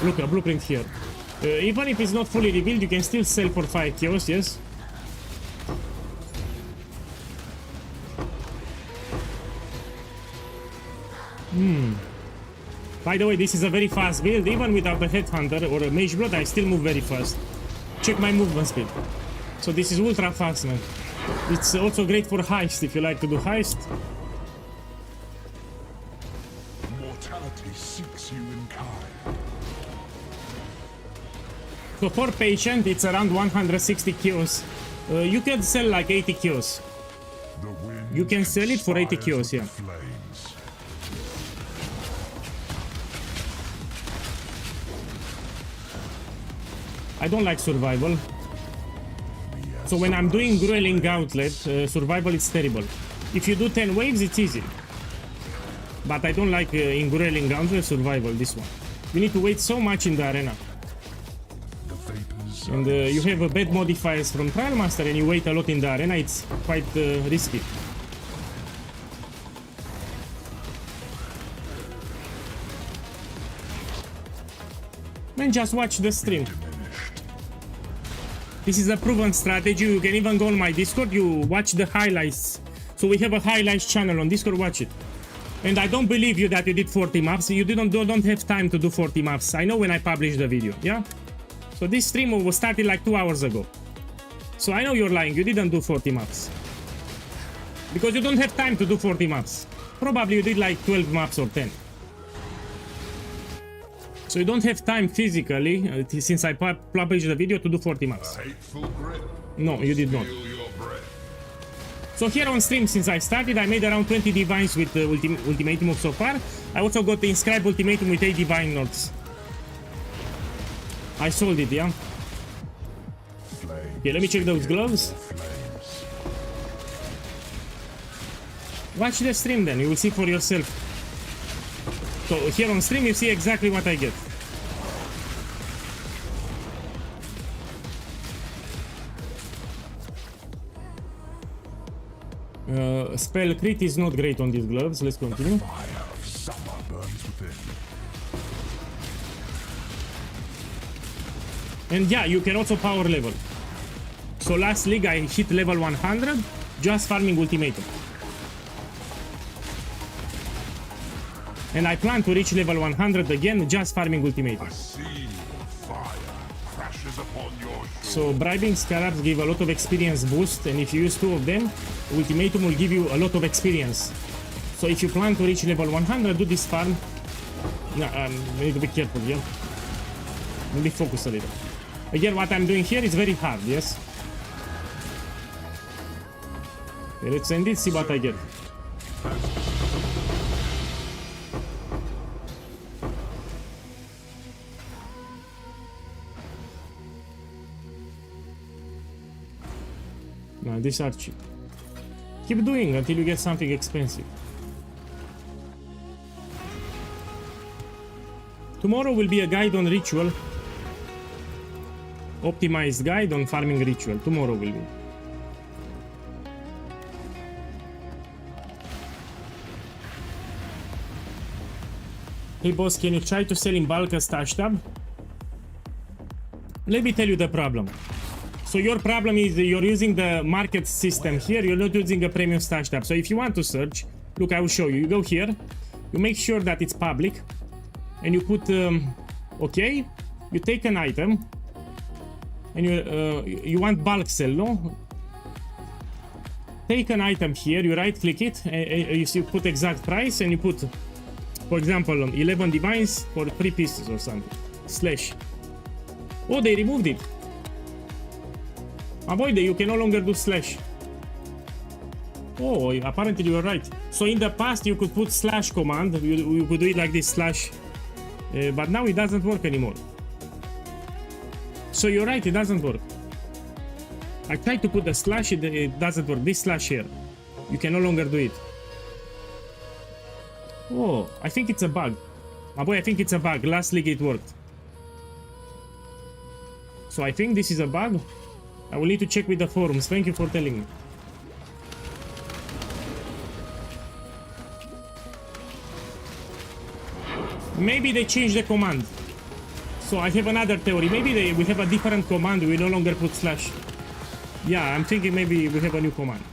Look, a blueprint here. Even if it's not fully revealed, you can still sell for 5 kills, yes? By the way, this is a very fast build. Even without a headhunter or a mage blood, I still move very fast. Check my movement speed. So this is ultra fast, man. It's also great for heist, if you like to do heist. Mortality seeks you in kind. So for patient, it's around 160 kills. You can sell like 80 kills. The wind You can sell it for 80 conspires kills, with yeah. the flames. I don't like survival. So when I'm doing Grueling Gauntlet, survival is terrible. If you do 10 waves, it's easy. But I don't like in Grueling Gauntlet survival, this one. You need to wait so much in the arena. And you have bad modifiers from Trial Master and you wait a lot in the arena, it's quite risky. Man, just watch the stream. This is a proven strategy. You can even go on my Discord, you watch the highlights. So we have a highlights channel on Discord, watch it. And I don't believe you that you did 40 maps. You don't have time to do 40 maps. I know when I published the video, yeah? So this stream was started like 2 hours ago. So I know you're lying, you didn't do 40 maps. Because you don't have time to do 40 maps. Probably you did like 12 maps or 10. So you don't have time physically, since I published the video, to do 40 maps. No, you did not. So here on stream, since I started, I made around 20 divines with ultimatum so far. I also got the inscribed ultimatum with 8 divine nodes. I sold it, yeah? Okay, let me check those gloves. Watch the stream then, you will see for yourself. So here on stream you see exactly what I get. Spell crit is not great on these gloves, let's continue. And yeah, you can also power level. So last league I hit level 100 just farming ultimatum. And I plan to reach level 100 again just farming ultimatum. So bribing scarabs give a lot of experience boost, and if you use 2 of them, ultimatum will give you a lot of experience. So if you plan to reach level 100, do this farm. No, we need to be careful, yeah? Maybe focus a little. Again, what I'm doing here is very hard, yes? Okay, let's end it, see what I get. No, these are cheap. Keep doing until you get something expensive. Tomorrow will be a guide on ritual. Optimized guide on farming ritual. Tomorrow will be. Hey boss, can you try to sell in bulk a stash tab? Let me tell you the problem. So your problem is you're using the market system here, you're not using a premium stash tab. So if you want to search, look, I will show you. You go here, you make sure that it's public, and you put okay, you take an item, and you want bulk sell, no? Take an item here, you right click it, and you put exact price, and you put, for example, 11 divines for 3 pieces or something, slash. Oh, they removed it. Avoid it, you can no longer do slash. Oh, apparently you were right. So in the past you could put slash command, you could do it like this, slash. But now it doesn't work anymore. So you're right, it doesn't work. I tried to put the slash, it doesn't work. This slash here, you can no longer do it. Oh, I think it's a bug. My boy, I think it's a bug. Last league it worked. So I think this is a bug. I will need to check with the forums. Thank you for telling me. Maybe they changed the command. So I have another theory. Maybe we have a different command. We no longer put slash. Yeah, I'm thinking maybe we have a new command.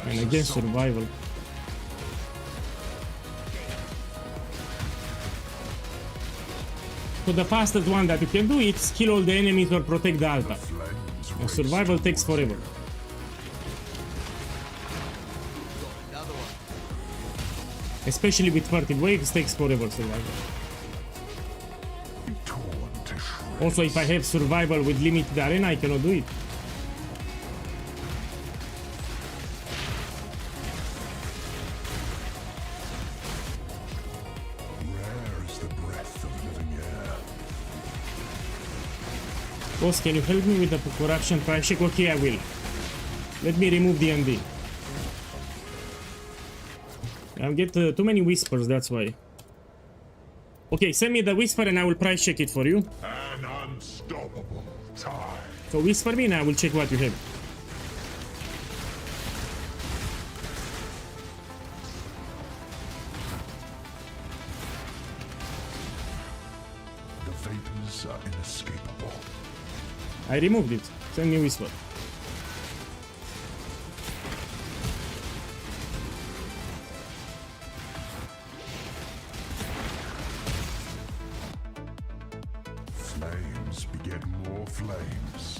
And again, survival. So the fastest one that you can do is kill all the enemies or protect the altar. And survival takes forever. Especially with 30 waves, takes forever survival. Also, if I have survival with limited arena, I cannot do it. Rare is the breath of living air. Boss, can you help me with the corruption price check? Okay, I will. Let me remove the MD. I get too many whispers, that's why. Okay, send me the whisper and I will price check it for you. An unstoppable tide. So whisper me and I will check what you have. The vapors are inescapable. I removed it. Send me whisper. Flames beget more flames.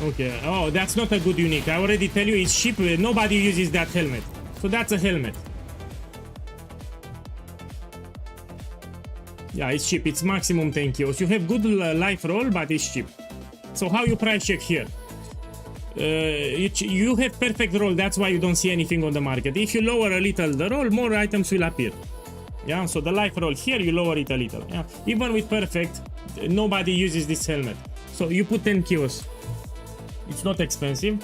Okay. Oh, that's not a good unique. I already tell you it's cheap. Nobody uses that helmet. So that's a helmet. Yeah, it's cheap. It's maximum 10 kills. You have good life roll, but it's cheap. So how you price check here? You have perfect roll. That's why you don't see anything on the market. If you lower a little the roll, more items will appear. Yeah, so the life roll here, you lower it a little. Yeah, even with perfect, nobody uses this helmet. So you put 10 kills. It's not expensive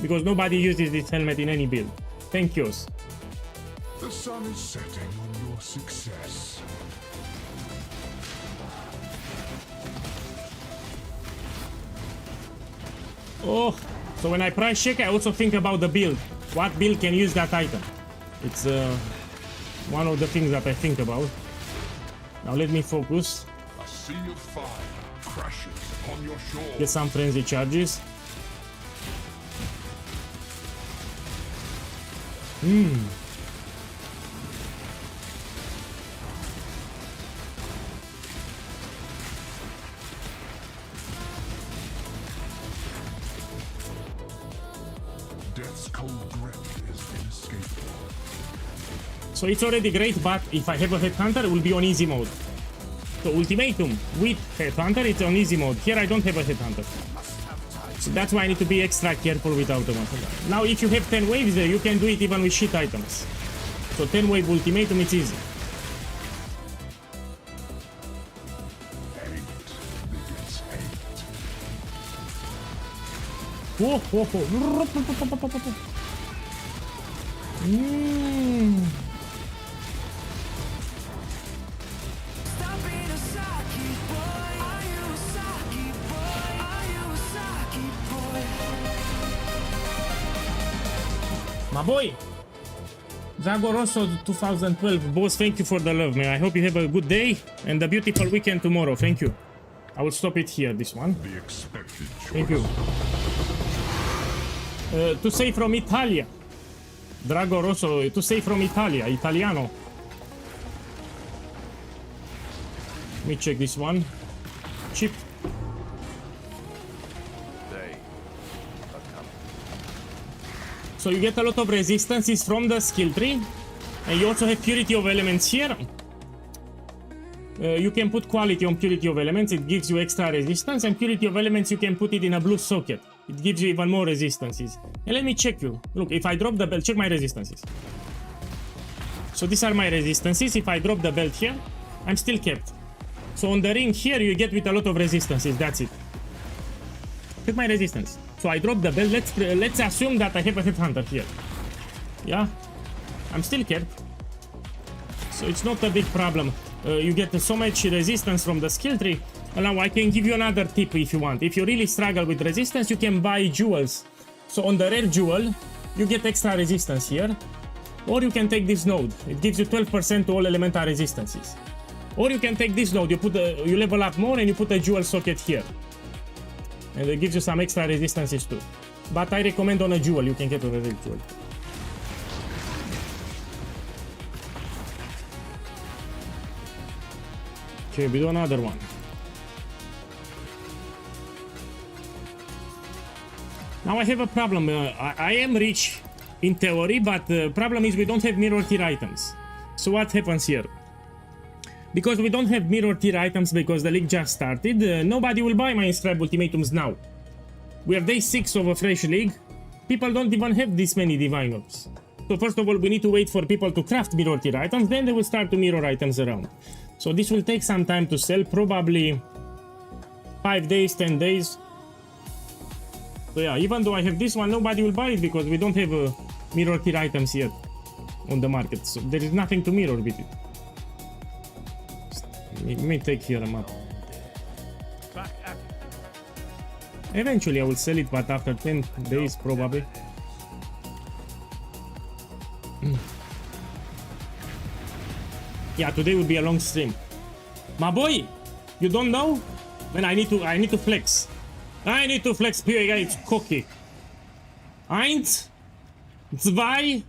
because nobody uses this helmet in any build. 10 kills. The sun is setting on your success. Oh, so when I price check, I also think about the build. What build can use that item? It's one of the things that I think about. Now let me focus. A sea of fire crashes upon your shore. Get some frenzy charges. Death's cold grip is inescapable. So it's already great, but if I have a headhunter, it will be on easy mode. So ultimatum with headhunter, it's on easy mode. Here I don't have a headhunter. So that's why I need to be extra careful with automata. Now if you have 10 waves there, you can do it even with shit items. So 10 wave ultimatum, it's easy. Hate begets hate. Whoa, whoa, whoa. Stop being a Saki boy. Are you a Saki boy? Are you a Saki boy? My boy! Drago Rosso 2012. Boss, thank you for the love, man. I hope you have a good day and a beautiful weekend tomorrow. Thank you. I will stop it here, this one. The expected choice. Thank you. To say from Italia. Drago Rosso, to say from Italia. Italiano. Let me check this one. Cheap. They are coming. So you get a lot of resistances from the skill tree. And you also have Purity of Elements here. You can put quality on Purity of Elements. It gives you extra resistance. And Purity of Elements, you can put it in a blue socket. It gives you even more resistances. And let me check you. Look, if I drop the belt, check my resistances. So these are my resistances. If I drop the belt here, I'm still kept. So on the ring here, you get with a lot of resistances. That's it. Check my resistance. So I drop the belt. Let's assume that I have a headhunter here. Yeah, I'm still kept. So it's not a big problem. You get so much resistance from the skill tree. And now I can give you another tip if you want. If you really struggle with resistance, you can buy jewels. So on the rare jewel, you get extra resistance here. Or you can take this node. It gives you 12% to all elemental resistances. Or you can take this node. You level up more and you put a jewel socket here. And it gives you some extra resistances too. But I recommend on a jewel. You can get on a real jewel. Okay, we do another one. Now I have a problem. I am rich in theory, but the problem is we don't have mirror tier items. So what happens here? Because we don't have mirror tier items because the league just started, nobody will buy Mind Scribe Ultimatums now. We are day 6 of a fresh league. People don't even have this many Divine Orbs. So first of all, we need to wait for people to craft mirror tier items, then they will start to mirror items around. So this will take some time to sell, probably 5 days, 10 days. So yeah, even though I have this one, nobody will buy it because we don't have mirror tier items yet on the market. So there is nothing to mirror with it. Let me take here a map. Back at Eventually I will sell it, but after 10 days probably. Yeah, today will be a long stream. My boy, you don't know? Man, I need to flex. I need to flex, PA it's cocky. 1, 2,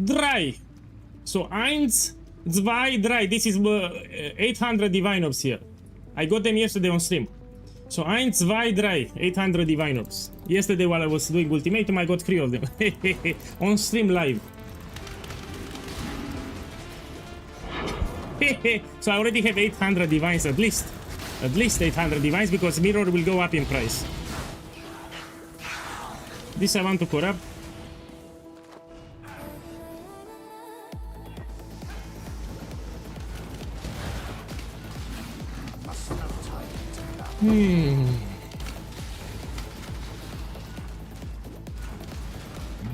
3. So 1, 2, 3. This is 800 Divine Orbs here. I got them yesterday on stream. So 1, 2, 3. 800 Divine Orbs. Yesterday while I was doing Ultimatum, I got 3 of them. On stream live. So I already have 800 divines at least 800 divines because mirror will go up in price. This I want to corrupt.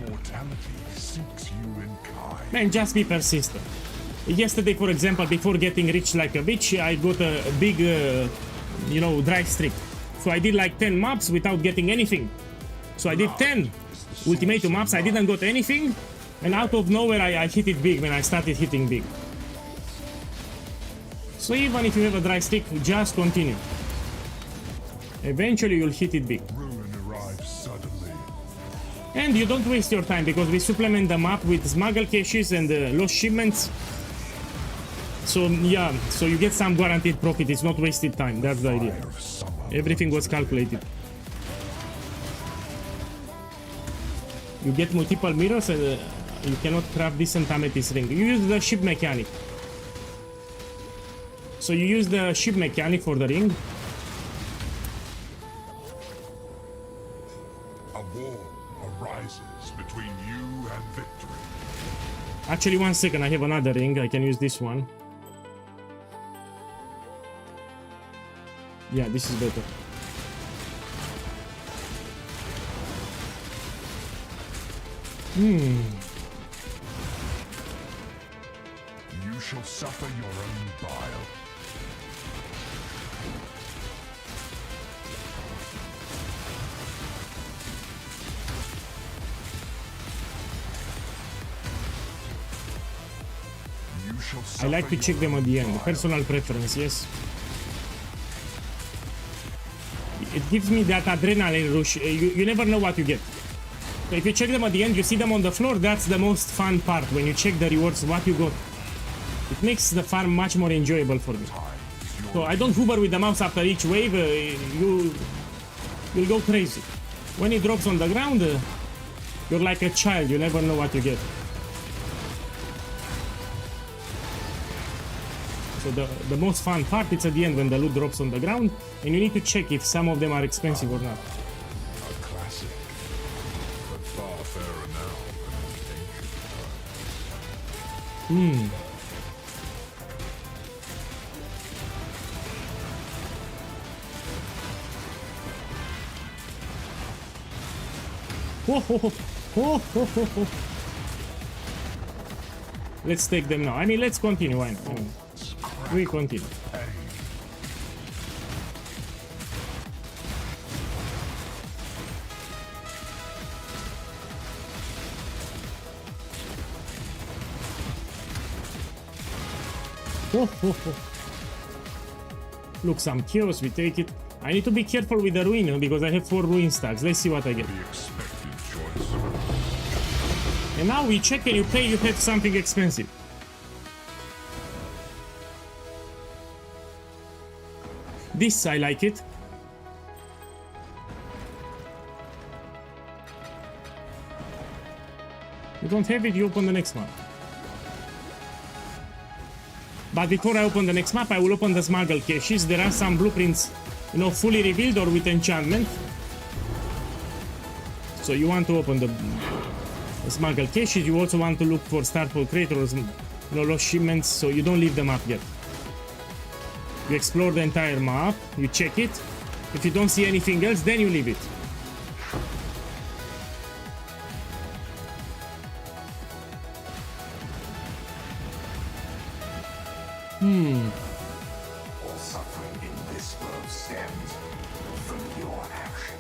Mortality seeks you in kind. Man, just be persistent. Yesterday, for example, before getting rich like a bitch, I got a big, you know, dry streak. So I did like 10 maps without getting anything. So I did 10 Ultimatum maps, I didn't got anything. And out of nowhere, I hit it big when I started hitting big. So even if you have a dry streak, just continue. Eventually, you'll hit it big. Ruin arrives suddenly. And you don't waste your time because we supplement the map with smuggle caches and lost shipments. So yeah, so you get some guaranteed profit. It's not wasted time. That's the idea. Everything was calculated. You get multiple mirrors and you cannot craft decent amethyst ring. You use the ship mechanic. So you use the ship mechanic for the ring. A war arises between you and victory. Actually, 1 second, I have another ring. I can use this one. Yeah, this is better. You shall suffer your own bile. You shall I suffer like to check your them at own the end. bile. Personal preference, yes. It gives me that adrenaline rush. You never know what you get. So if you check them at the end, you see them on the floor, that's the most fun part, when you check the rewards, what you got. It makes the farm much more enjoyable for me. So I don't hover with the mouse after each wave, you'll go crazy. When it drops on the ground, you're like a child, you never know what you get. So the most fun part is at the end when the loot drops on the ground, and you need to check if some of them are expensive or not. A classic, but far fairer now than in ancient times. Ho, ho, ho. Ho, ho, ho, ho. Let's take them now. I mean, let's continue. Why not? I mean, we continue. Ho, ho, ho. Look, some chaos, we take it. I need to be careful with the ruin because I have 4 ruin stacks. Let's see what I get. The expected choice. And now we check and you pay, you have something expensive. This, I like it. You don't have it, you open the next map. But before I open the next map, I will open the smuggle caches. There are some blueprints, you know, fully revealed or with enchantment. So you want to open the smuggle caches. You also want to look for Starfall creators, you know, lost shipments, so you don't leave the map yet. You explore the entire map, you check it. If you don't see anything else, then you leave it. All suffering in this world stems from your action.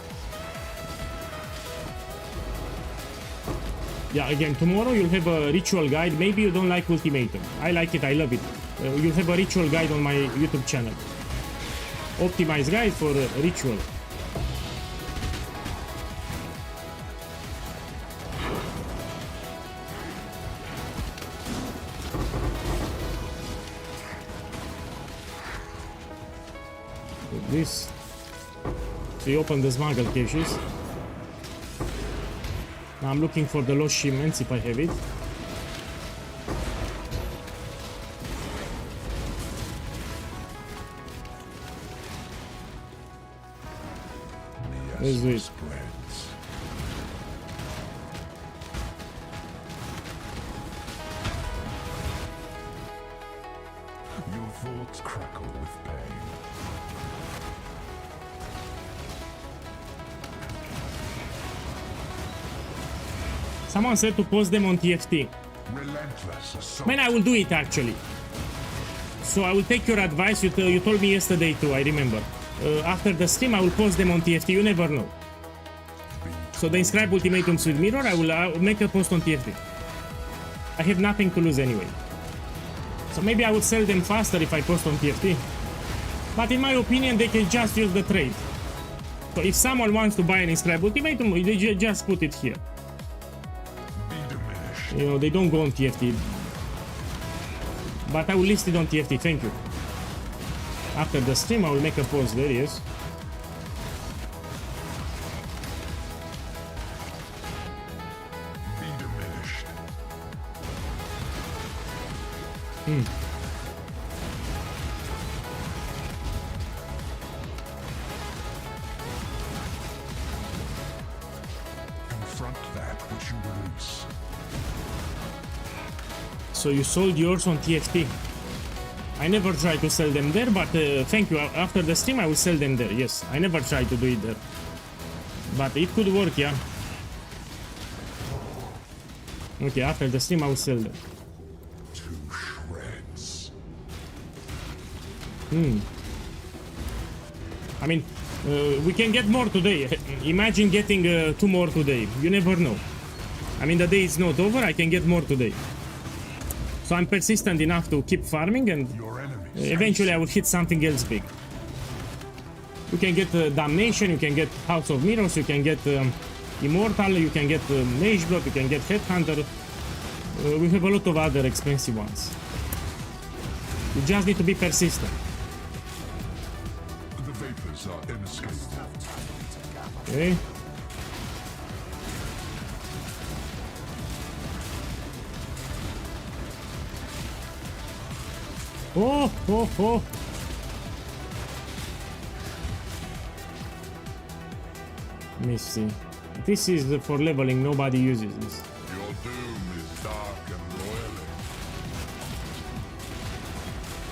Yeah, again, tomorrow you'll have a ritual guide. Maybe you don't like Ultimatum. I like it, I love it. You'll have a ritual guide on my YouTube channel. Optimized guide for ritual. With this. So you open the smuggle caches. Now I'm looking for the lost shipments if I have it. Let's do it. Spreads. Your thoughts crackle with pain. Someone said to post them on TFT. Relentless assault. Man, I will do it actually. So I will take your advice. You told me yesterday too, I remember. After the stream, I will post them on TFT. You never know. So the inscribe ultimatums with mirror, I will make a post on TFT. I have nothing to lose anyway. So maybe I would sell them faster if I post on TFT. But in my opinion, they can just use the trade. So if someone wants to buy an inscribe ultimatum, they just put it here. Be diminished. You know, they don't go on TFT. But I will list it on TFT, thank you. After the stream, I will make a post there, yes. Be diminished. Confront that which you release. So you sold yours on TFT. I never tried to sell them there, but thank you. After the stream, I will sell them there. Yes, I never tried to do it there. But it could work, yeah. Okay, after the stream, I will sell them. To shreds. I mean, we can get more today. Imagine getting 2 more today. You never know. I mean, the day is not over. I can get more today. So I'm persistent enough to keep farming, and Your enemies. eventually I will hit something else big. You can get Damnation, you can get House of Mirrors, you can get Immortal, you can get Mage Blood, you can get Headhunter. We have a lot of other expensive ones. You just need to be persistent. The vapors are inescapable. Okay? Oh, oh, oh. Let me see. This is for leveling, nobody uses this. Your doom is dark and roiling.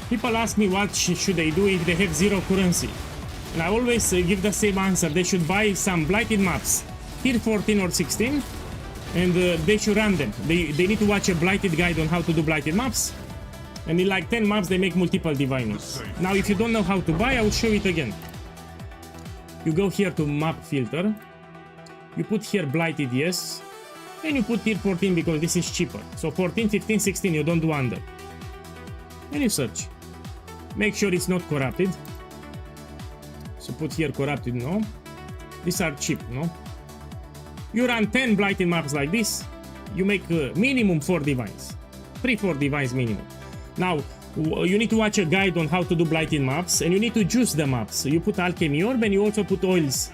People ask me what should they do if they have 0 currency. And I always give the same answer. They should buy some blighted maps, tier 14 or 16, and they should run them. They need to watch a blighted guide on how to do blighted maps. And in like 10 maps, they make multiple divine ones. Now, if you don't know how to buy, I will show it again. You go here to map filter. You put here blighted, yes. And you put tier 14 because this is cheaper. So 14, 15, 16, you don't do under. And you search. Make sure it's not corrupted. So put here corrupted, no. These are cheap, no. You run 10 blighted maps like this. You make minimum 4 divines. 3-4 divines minimum. Now, you need to watch a guide on how to do blighted maps, and you need to juice the maps. So you put alchemy orb, and you also put oils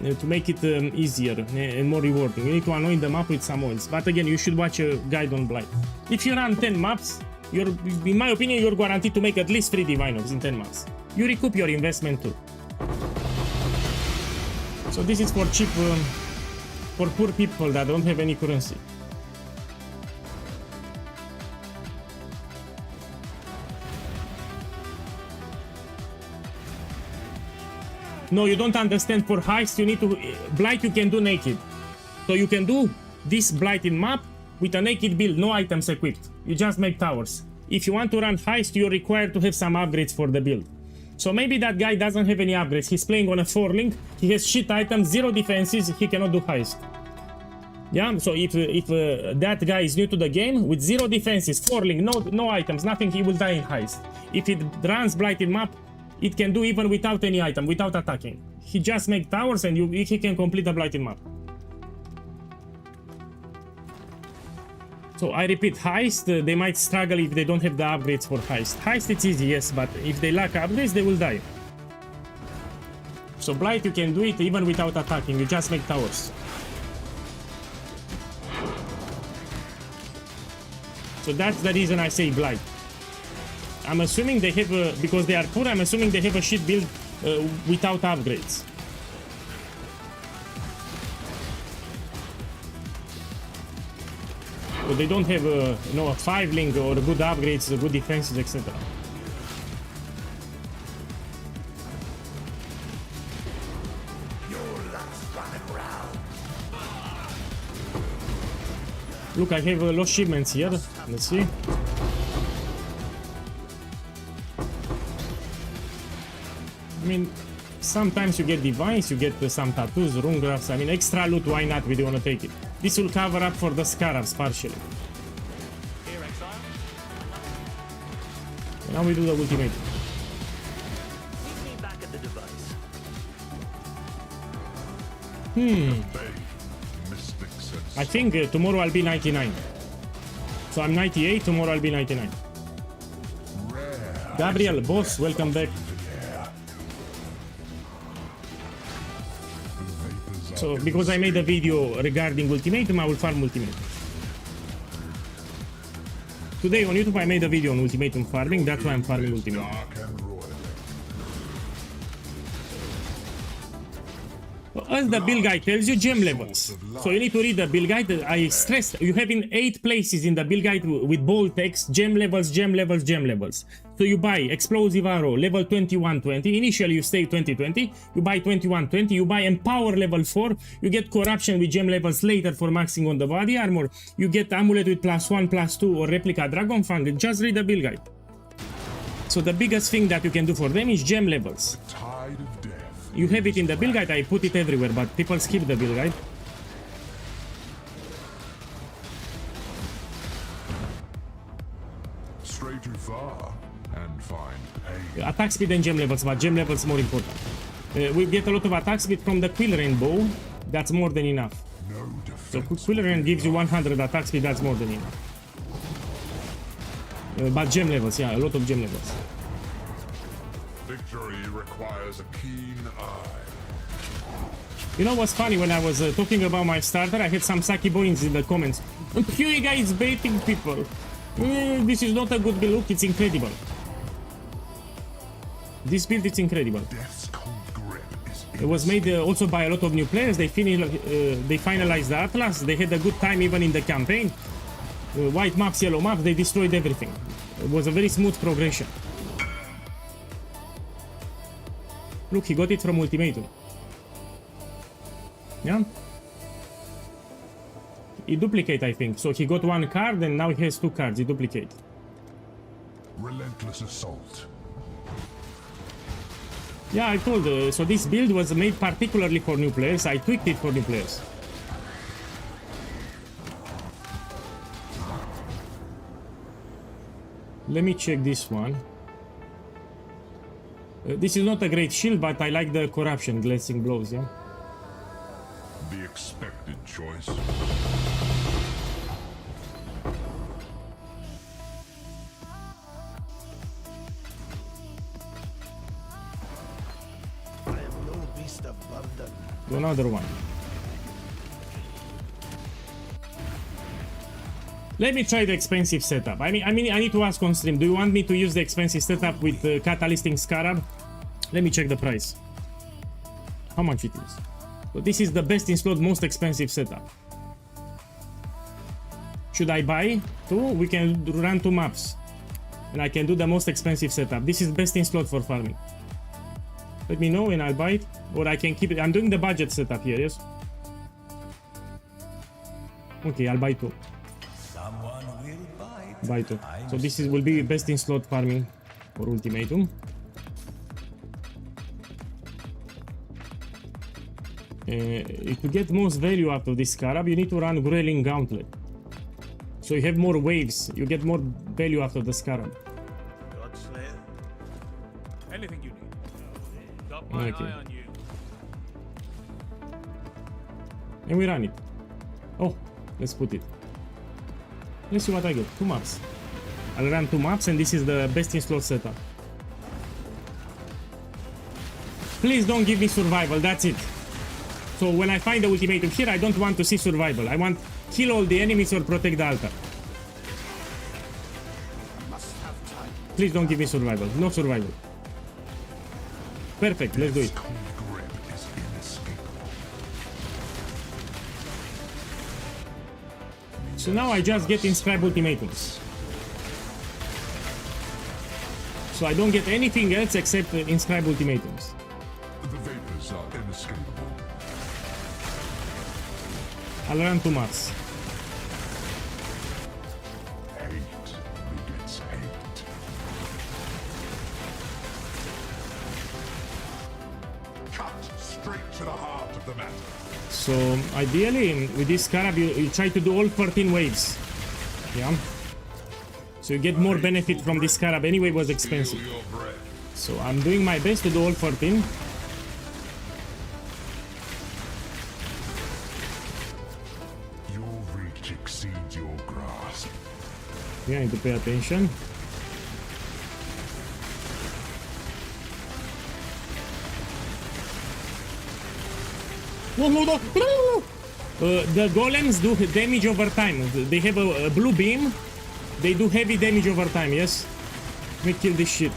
to make it easier and more rewarding. You need to anoint the map with some oils. But again, you should watch a guide on Blight. If you run 10 maps, in my opinion, you're guaranteed to make at least 3 Diviners in 10 maps. You recoup your investment too. So this is for cheap, for poor people that don't have any currency. No, you don't understand. For heist, you need to... Blight you can do naked. So you can do this blighted map with a naked build, no items equipped. You just make towers. If you want to run heist, you're required to have some upgrades for the build. So maybe that guy doesn't have any upgrades. He's playing on a 4-link. He has shit items, 0 defenses. He cannot do heist. Yeah, so if that guy is new to the game, with 0 defenses, 4-link, no items, nothing, he will die in heist. If it runs blighted map, it can do even without any item, without attacking. He just make towers and he can complete the blighted map. So I repeat, heist, they might struggle if they don't have the upgrades for heist. Heist it's easy, yes, but if they lack upgrades, they will die. So blight you can do it even without attacking, you just make towers. So that's the reason I say blight. I'm assuming they have, because they are poor, I'm assuming they have a shit build without upgrades. But they don't have a 5-link or good upgrades, good defenses, etc. Look, I have lost shipments here. Let's see. I mean, sometimes you get divines, you get some tattoos, rune graphs. I mean, extra loot, why not? We don't want to take it. This will cover up for the scarabs partially. Here, exile. And now we do the ultimate. Meet me back at the device. I think tomorrow I'll be 99. So I'm 98, tomorrow I'll be 99. Gabriel, boss, welcome back. So, because I made a video regarding Ultimatum, I will farm Ultimatum. Today on YouTube I made a video on Ultimatum farming, that's why I'm farming Ultimatum. As the build guide tells you, gem levels. So you need to read the build guide. I stressed, you have in 8 places in the build guide with bold text, gem levels, gem levels, gem levels. So you buy explosive arrow level 2120. Initially you stay 2020. You buy 2120. You buy empower level 4. You get corruption with gem levels later for maxing on the body armor. You get amulet with +1, +2 or replica dragon fang. Just read the build guide. So the biggest thing that you can do for them is gem levels. You have it in the build guide. I put it everywhere, but people skip the build guide. Stray too far and find pain. Attack speed and gem levels, but gem levels more important. We get a lot of attack speed from the Quill Rainbow. That's more than enough. No So defense. Quill Rain gives you 100 attack speed. That's more than enough. But gem levels, yeah, a lot of gem levels. Victory requires a keen eye. You know what's funny? When I was talking about my starter, I had some Saki boys in the comments. Huey guy is baiting people. This is not a good build. Look, it's incredible. This build is incredible. Death's cold grip is It was made also by a lot of new players. They finalized the Atlas. They had a good time even in the campaign. White maps, yellow maps, they destroyed everything. It was a very smooth progression. Look, he got it from Ultimatum. Yeah? He duplicate, I think. So he got 1 card and now he has 2 cards. He duplicate. relentless assault. Yeah, I told. So this build was made particularly for new players. I tweaked it for new players. Let me check this one. This is not a great shield, but I like the corruption, glancing blows, yeah? The expected choice. I am no beast the burden. Do another one. Let me try the expensive setup. I mean, I need to ask on stream. Do you want me to use the expensive setup with Catalysting Scarab? Let me check the price. How much it is? So this is the best in slot, most expensive setup. Should I buy two? We can run 2 maps. And I can do the most expensive setup. This is best in slot for farming. Let me know and I'll buy it. Or I can keep it. I'm doing the budget setup here, yes? Okay, I'll buy 2. Someone will bite. Buy 2. I'm So this will be best in slot farming for ultimatum. To get most value out of this scarab, you need to run Growling Gauntlet. So you have more waves, you get more value out of the scarab. Godslayer. Anything you need. Got my Okay. eye on you. And we run it. Oh, let's put it. Let's see what I get. 2 maps. I'll run 2 maps and this is the best in slot setup. Please don't give me survival, that's it. So when I find the ultimatum here, I don't want to see survival. I want kill all the enemies or protect the altar. Must have time. Please don't give me survival. No survival. Perfect, let's do it. Cold grip is inescapable. So now I just get inscribe ultimatums. So I don't get anything else except inscribe ultimatums. The vapors are inescapable. I'll run 2 maps. Hate begets hate. Cut straight to the heart of the matter. So ideally with this scarab you try to do all 14 waves. Yeah. So you get more benefit from this scarab. Anyway, it was expensive. Feel your breath. So I'm doing my best to do all 14. Your reach exceeds your grasp. Yeah, I need to pay attention. The golems do damage over time. They have a blue beam. They do heavy damage over time, yes? Let me kill this shit.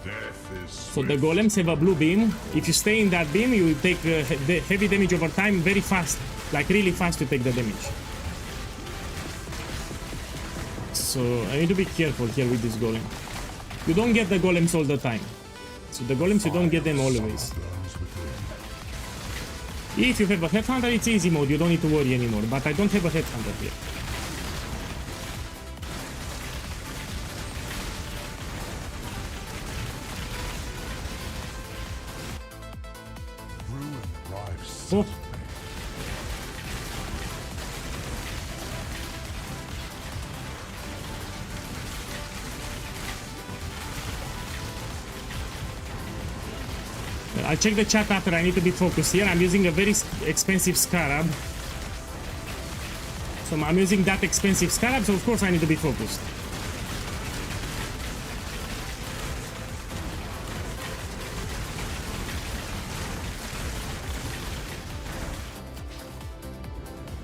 Death is So the golems have a blue beam. If you stay in that beam, you take the heavy damage over time very fast. Like really fast to take the damage. So I need to be careful here with this golem. You don't get the golems all the time. So the golems, you don't get them always. burns within. If you have a headhunter, it's easy mode. You don't need to worry anymore. But I don't have a headhunter here. Ruin arrives Oh. suddenly. I'll check the chat after. I need to be focused here. I'm using a very expensive scarab. So I'm using that expensive scarab, so of course I need to be focused.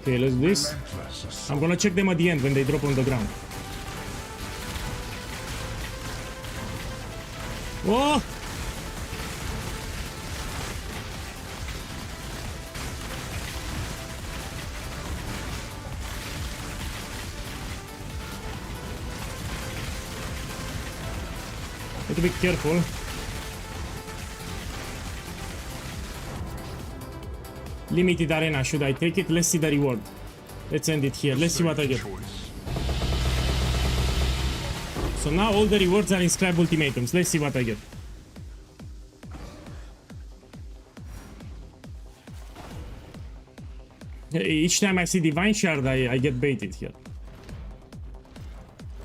Okay, let's do this. Relentless assault. I'm gonna check them at the end when they drop on the ground. Oh! Need to be careful. Limited arena, should I take it? Let's see the reward. Let's end it here. Let's see what I get. Choice. So now all the rewards are inscribed ultimatums. Let's see what I get. Each time I see divine shard, I get baited here.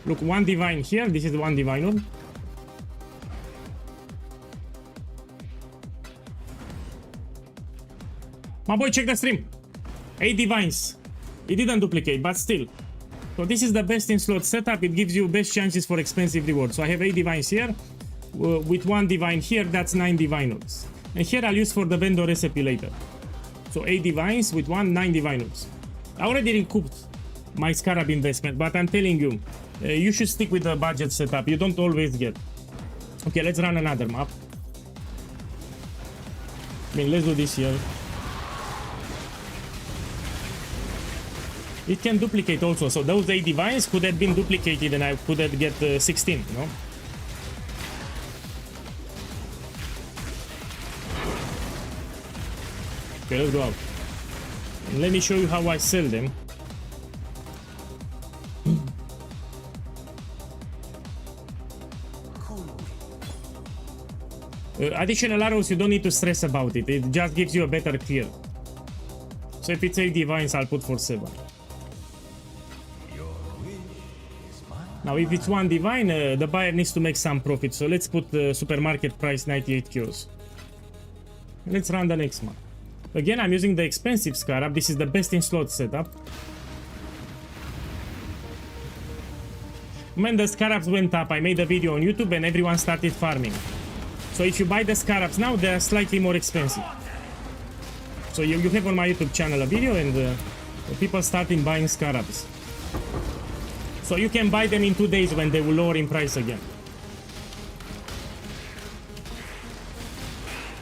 Look, 1 divine here. This is 1 divine one. My boy, check the stream. 8 divines. It didn't duplicate, but still. So this is the best in slot setup. It gives you best chances for expensive rewards. So I have 8 divines here. with 1 divine here, that's 9 divine orbs. And here I'll use for the vendor recipe later. So 8 divines with 9 divine orbs. I already recouped my Scarab investment, but I'm telling you, you should stick with the budget setup. You don't always get. Okay, let's run another map. I mean, let's do this here. It can duplicate also, so those 8 divines could have been duplicated and I could have get 16, you know? Okay, let's go out. And let me show you how I sell them. Additional arrows, you don't need to stress about it. It just gives you a better clear. So if it's 8 divines, I'll put for 7. Now if it's 1 divine, the buyer needs to make some profit. So let's put the supermarket price 98 kilos. Let's run the next one. Again, I'm using the expensive Scarab. This is the best in slot setup. When the Scarabs went up, I made a video on YouTube and everyone started farming. So if you buy the Scarabs now, they are slightly more expensive. So you have on my YouTube channel a video and people starting buying Scarabs. So you can buy them in 2 days when they will lower in price again.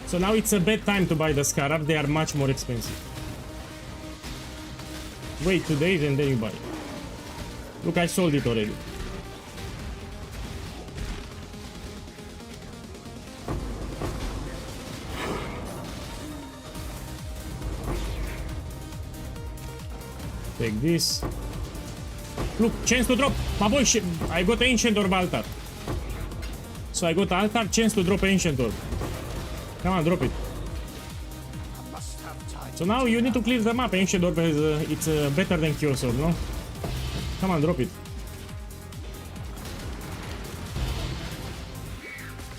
So now it's a bad time to buy the Scarab, they are much more expensive. Wait 2 days and then you buy it. Look, I sold it already. Take this. Look, chance to drop. My boy, I got Ancient Orb Altar. So I got Altar, chance to drop Ancient Orb. Come on, drop it. So now you need to clear the map. Ancient Orb has, it's better than Chaos Orb, no? Come on, drop it.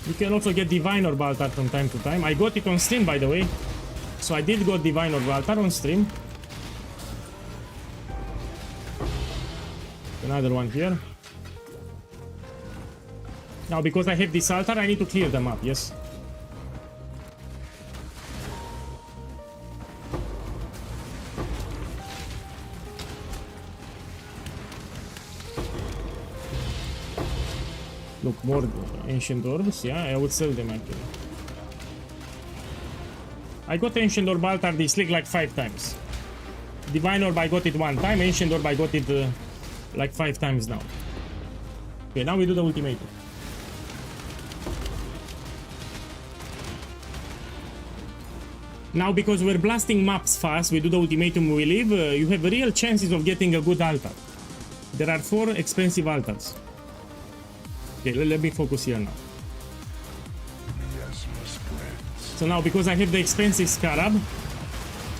You can also get Divine Orb Altar from time to time. I got it on stream, by the way. So I did got Divine Orb Altar on stream. Another one here. Now, because I have this altar, I need to clear the map, yes? Look, more Ancient Orbs, yeah, I would sell them actually. I got Ancient Orb Altar this league like 5 times. Divine Orb I got it 1 time, Ancient Orb I got it like 5 times now. Okay, now we do the ultimatum. Now, because we're blasting maps fast, we do the ultimatum, we leave, you have real chances of getting a good altar. There are 4 expensive altars. Okay, let me focus here now. So now, because I have the expensive Scarab,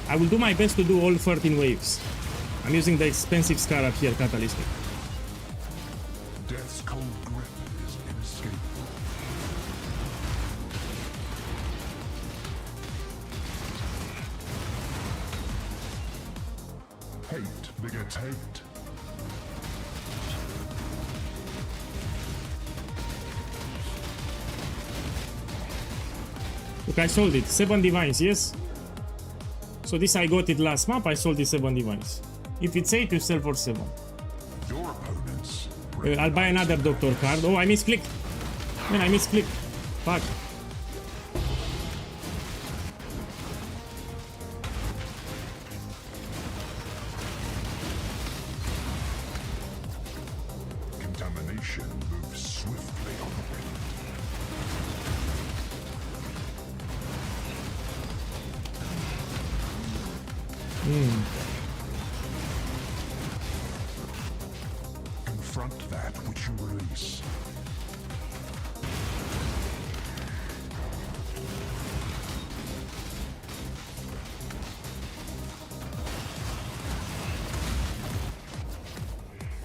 I will do my best to do all 13 waves. I'm using the expensive Scarab here, Catalystic. Death's cold grip is inescapable. Hate begets hate. Look, I sold it. 7 divines, yes? So this I got it last map, I sold it 7 divines. If it's 8, you sell for 7. Your opponents. I'll buy another Doctor card. Oh, I misclicked. Man, I misclicked. Fuck. Contamination moves swiftly on the wind. Confront that which you release.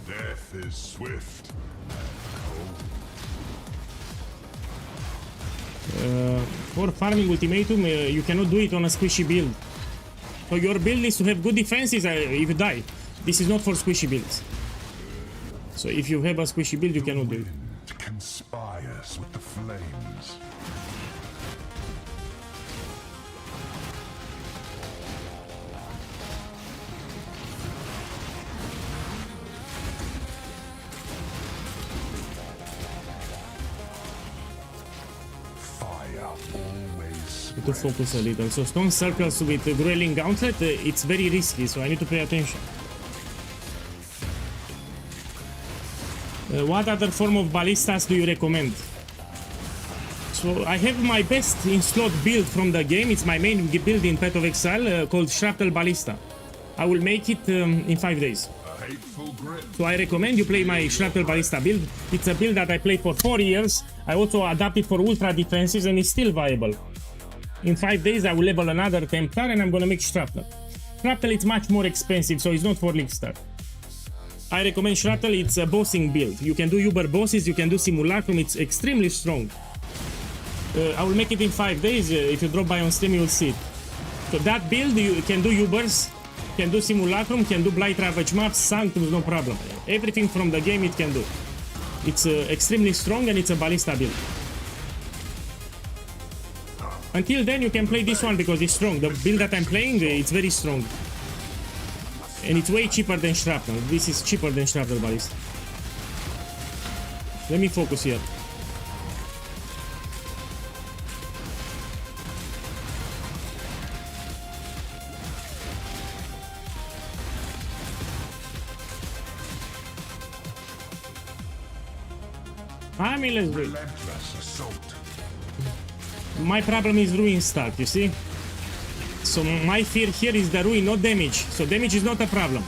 Death is swift. For farming ultimatum, you cannot do it on a squishy build. So your build needs to have good defenses if you die. This is not for squishy builds. So if you have a squishy build, you cannot do it. Wind conspires with the flame. Need to focus a little. So stone circles with the Grueling Gauntlet, it's very risky, so I need to pay attention. What other form of ballistas do you recommend? So I have my best in slot build from the game. It's my main build in Path of Exile called Shrapnel Ballista. I will make it in 5 days. A hateful grip. So I recommend you play my Shrapnel Ballista build. It's a build that I played for 4 years. I also adapted for ultra defenses and it's still viable. In 5 days I will level another Templar and I'm gonna make Shrapnel. Shrapnel is much more expensive, so it's not for League Start. I recommend Shrapnel, it's a bossing build. You can do Uber bosses, you can do Simulacrum, it's extremely strong. I will make it in 5 days. If you drop by on stream, you will see it. So that build, you can do Ubers, can do Simulacrum, can do Blight Ravage maps, Sanctums, no problem. Everything from the game it can do. It's extremely strong and it's a Ballista build. Until then, you can play this one because it's strong. The build that I'm playing, it's very strong. And it's way cheaper than Shrapnel. This is cheaper than Shrapnel Ballista. Let me focus here. I mean, let's do it. Relentless assault. My problem is ruin stack, you see? So my fear here is the ruin, not damage. So damage is not a problem.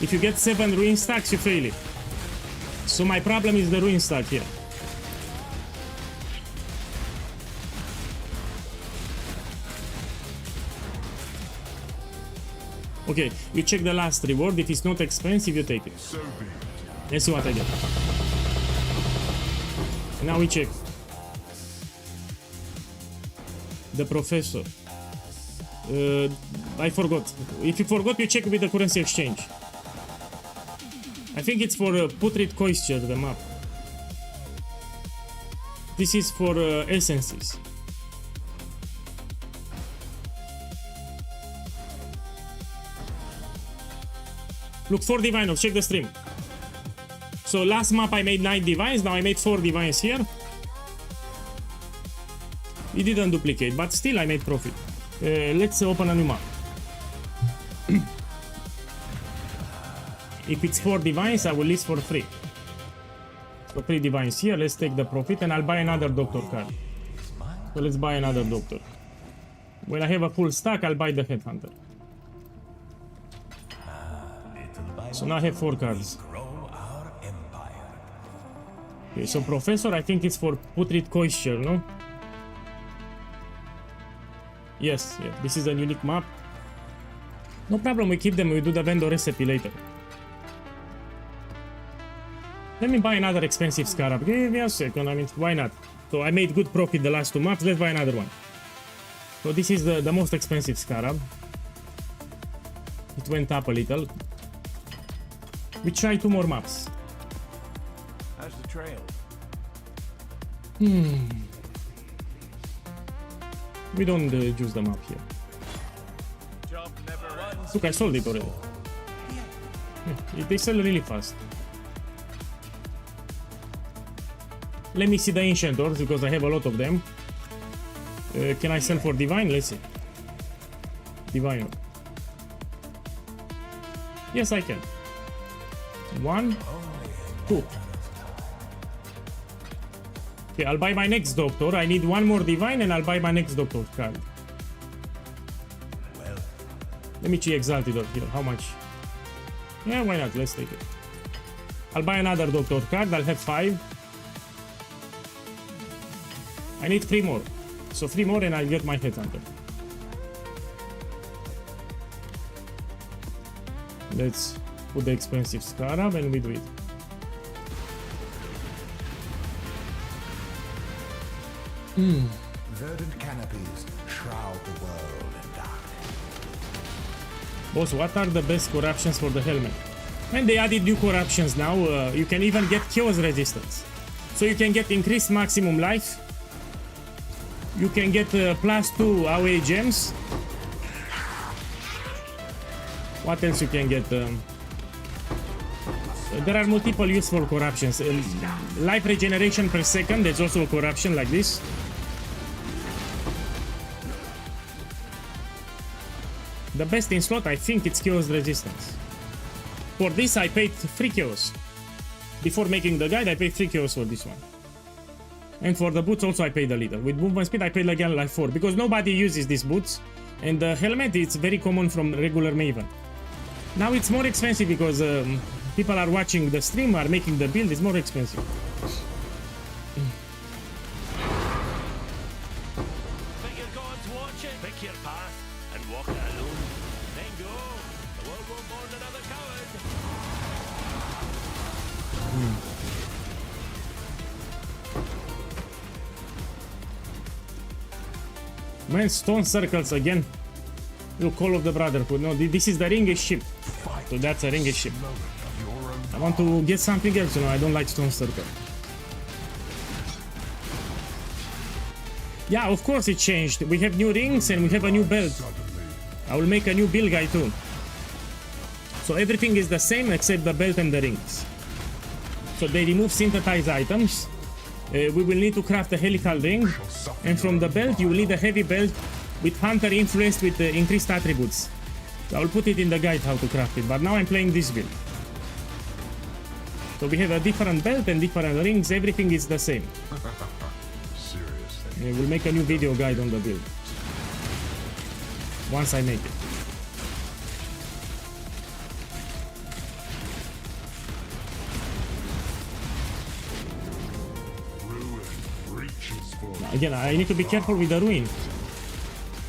If you get 7 ruin stacks, you fail it. So my problem is the ruin stack here. Okay, you check the last reward. If it's not expensive, you take it. So be it. Let's see what I get. Now we check. The professor. I forgot. If you forgot, you check with the currency exchange. I think it's for Putrid Coisture, the map. This is for essences. Look, 4 diviners, check the stream. So last map I made 9 divines, now I made 4 divines here. It didn't duplicate, but still I made profit. Let's open a new map. If it's 4 divines, I will list for 3. So 3 divines here, let's take the profit and I'll buy another doctor card. So let's buy another doctor. When I have a full stack, I'll buy the headhunter. So now I have 4 cards. Okay, so Professor, I think it's for Putrid Coisture, no? Yes, yeah, this is a unique map. No problem, we keep them, we do the vendor recipe later. Let me buy another expensive Scarab. Give me a second, I mean, why not? So I made good profit the last 2 maps, let's buy another one. So this is the most expensive Scarab. It went up a little. We try 2 more maps. How's the trail? We don't use the map here. Job never ends. Look, I sold it already. They sell really fast. Let me see the ancient doors because I have a lot of them. Can I sell for divine? Let's see. Divine. Yes, I can. 1, 2. Okay, I'll buy my next doctor. I need 1 more divine and I'll buy my next doctor card. Let me check Exalted here. How much? Yeah, why not? Let's take it. I'll buy another doctor card. I'll have 5. I need 3 more. So 3 more and I'll get my headhunter. Let's put the expensive Scarab and we do it. Verdant canopies shroud the world in darkness. Boss, what are the best corruptions for the helmet? And they added new corruptions now. You can even get chaos resistance. So you can get increased maximum life. You can get +2 AOE gems. What else you can get? There are multiple useful corruptions. Life regeneration per second, there's also a corruption like this. The best in slot, I think it's Chaos Resistance. For this, I paid 3 Chaos. Before making the guide, I paid 3 Chaos for this one. And for the boots also I paid a little. With movement speed I paid again like 4. Because nobody uses these boots. And the helmet, it's very common from regular Maven. Now it's more expensive because people are watching the stream, are making the build, it's more expensive. Pick your gods, watch it. Pick your path and walk it alone. Then go. The world won't mourn another coward. Man, stone circles again. You Call of the Brotherhood. No, this is the ringest ship. So that's a ringest ship. I want to get something else, you know, I don't like stone circle. Yeah, of course it changed. We have new rings and we have a new belt. I will make a new build guide too. So everything is the same except the belt and the rings. So they remove synthesized items. We will need to craft a helical ring. And from the belt you will need a heavy belt with hunter influenced with increased attributes. So I will put it in the guide how to craft it. But now I'm playing this build. So we have a different belt and different rings. Everything is the same. Seriously. We'll make a new video guide on the build. Once I make it. Ruin reaches for Again, I need to be careful with the ruin.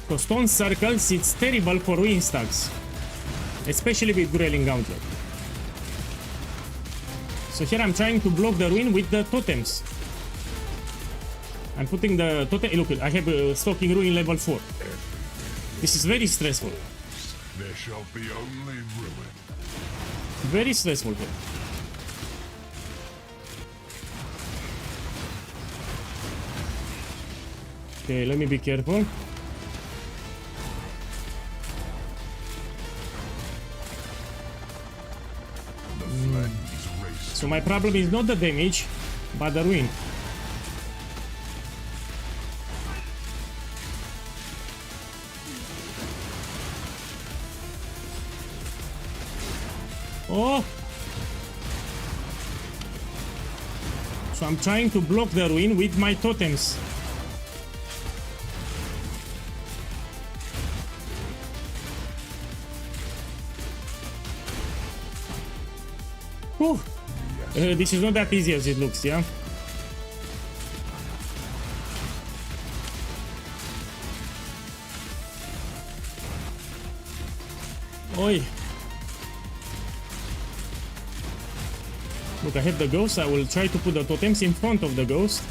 Because stone circles, it's terrible for ruin stacks. Especially with Growling Gauntlet. So here I'm trying to block the ruin with the totems. I'm putting the totem. Look, I have stocking ruin level 4. This is very stressful. There shall be only ruin. Very stressful here. Okay, let me be careful. The flames race. So my problem is not the damage, but the ruin. Oh! So I'm trying to block the ruin with my totems. Whew. This is not that easy as it looks, yeah? Oi! Look, I have the ghost. I will try to put the totems in front of the ghost.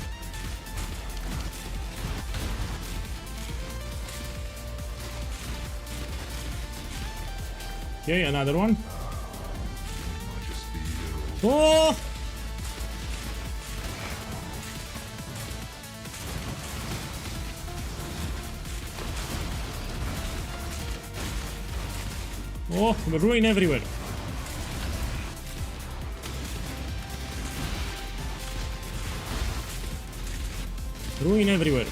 Okay, another one. Oh! Oh, ruin everywhere. Ruin everywhere.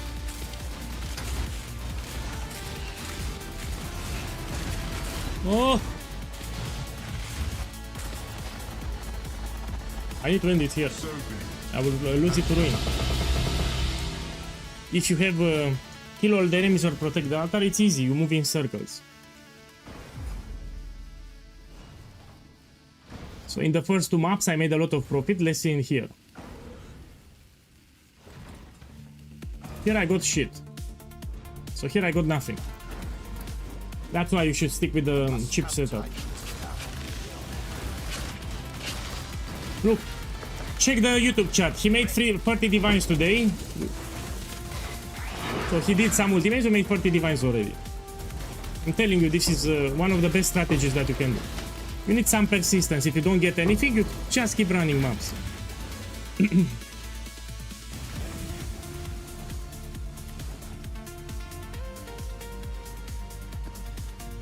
Oh! I need to end it here. I will lose it to ruin. If you have kill all the enemies or protect the altar, it's easy. You move in circles. So in the first 2 maps, I made a lot of profit. Let's see in here. Here I got shit. So here I got nothing. That's why you should stick with the cheap setup. Look, check the YouTube chat. He made 30 divines today. So he did some ultimates and made 30 divines already. I'm telling you, this is one of the best strategies that you can do. You need some persistence. If you don't get anything, you just keep running maps.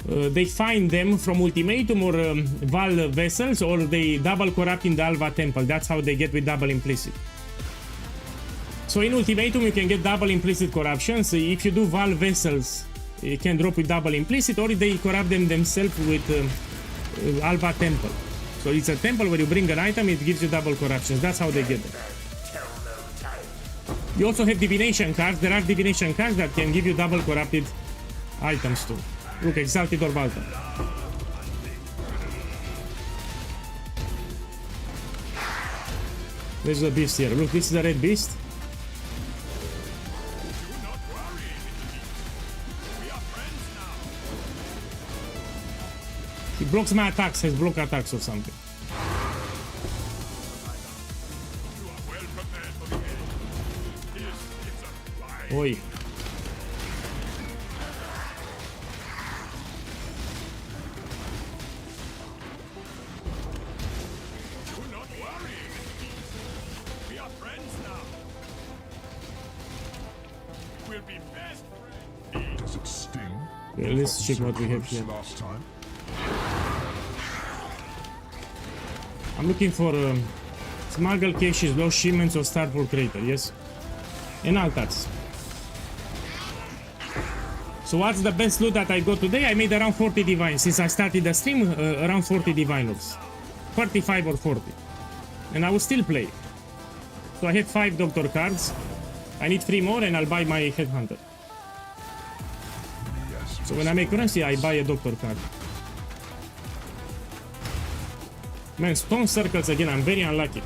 They find them from Ultimatum or Val vessels, or they double corrupt in the Alva Temple. That's how they get with double implicit. So in Ultimatum you can get double implicit corruptions. If you do Val vessels You can drop with double implicit, or they corrupt them themselves with Alba Temple. So it's a temple where you bring an item, it gives you double corruptions. That's how they get it. You also have divination cards. There are divination cards that can give you double corrupted items too. Look, Exalted Orb Altar. There's a beast here. Look, this is a red beast. He blocks my attacks, has block attacks or something. Oi. Does it sting? Yeah, let's check what we have here. Last time. I'm looking for smuggle caches, lost shipments, or Starfall Crater, yes? And altars. So what's the best loot that I got today? I made around 40 divines. Since I started the stream, around 40 divine loots. 45 or 40. And I will still play. So I have 5 doctor cards. I need 3 more and I'll buy my headhunter. So when I make currency, I buy a doctor card. Man, stone circles again, I'm very unlucky.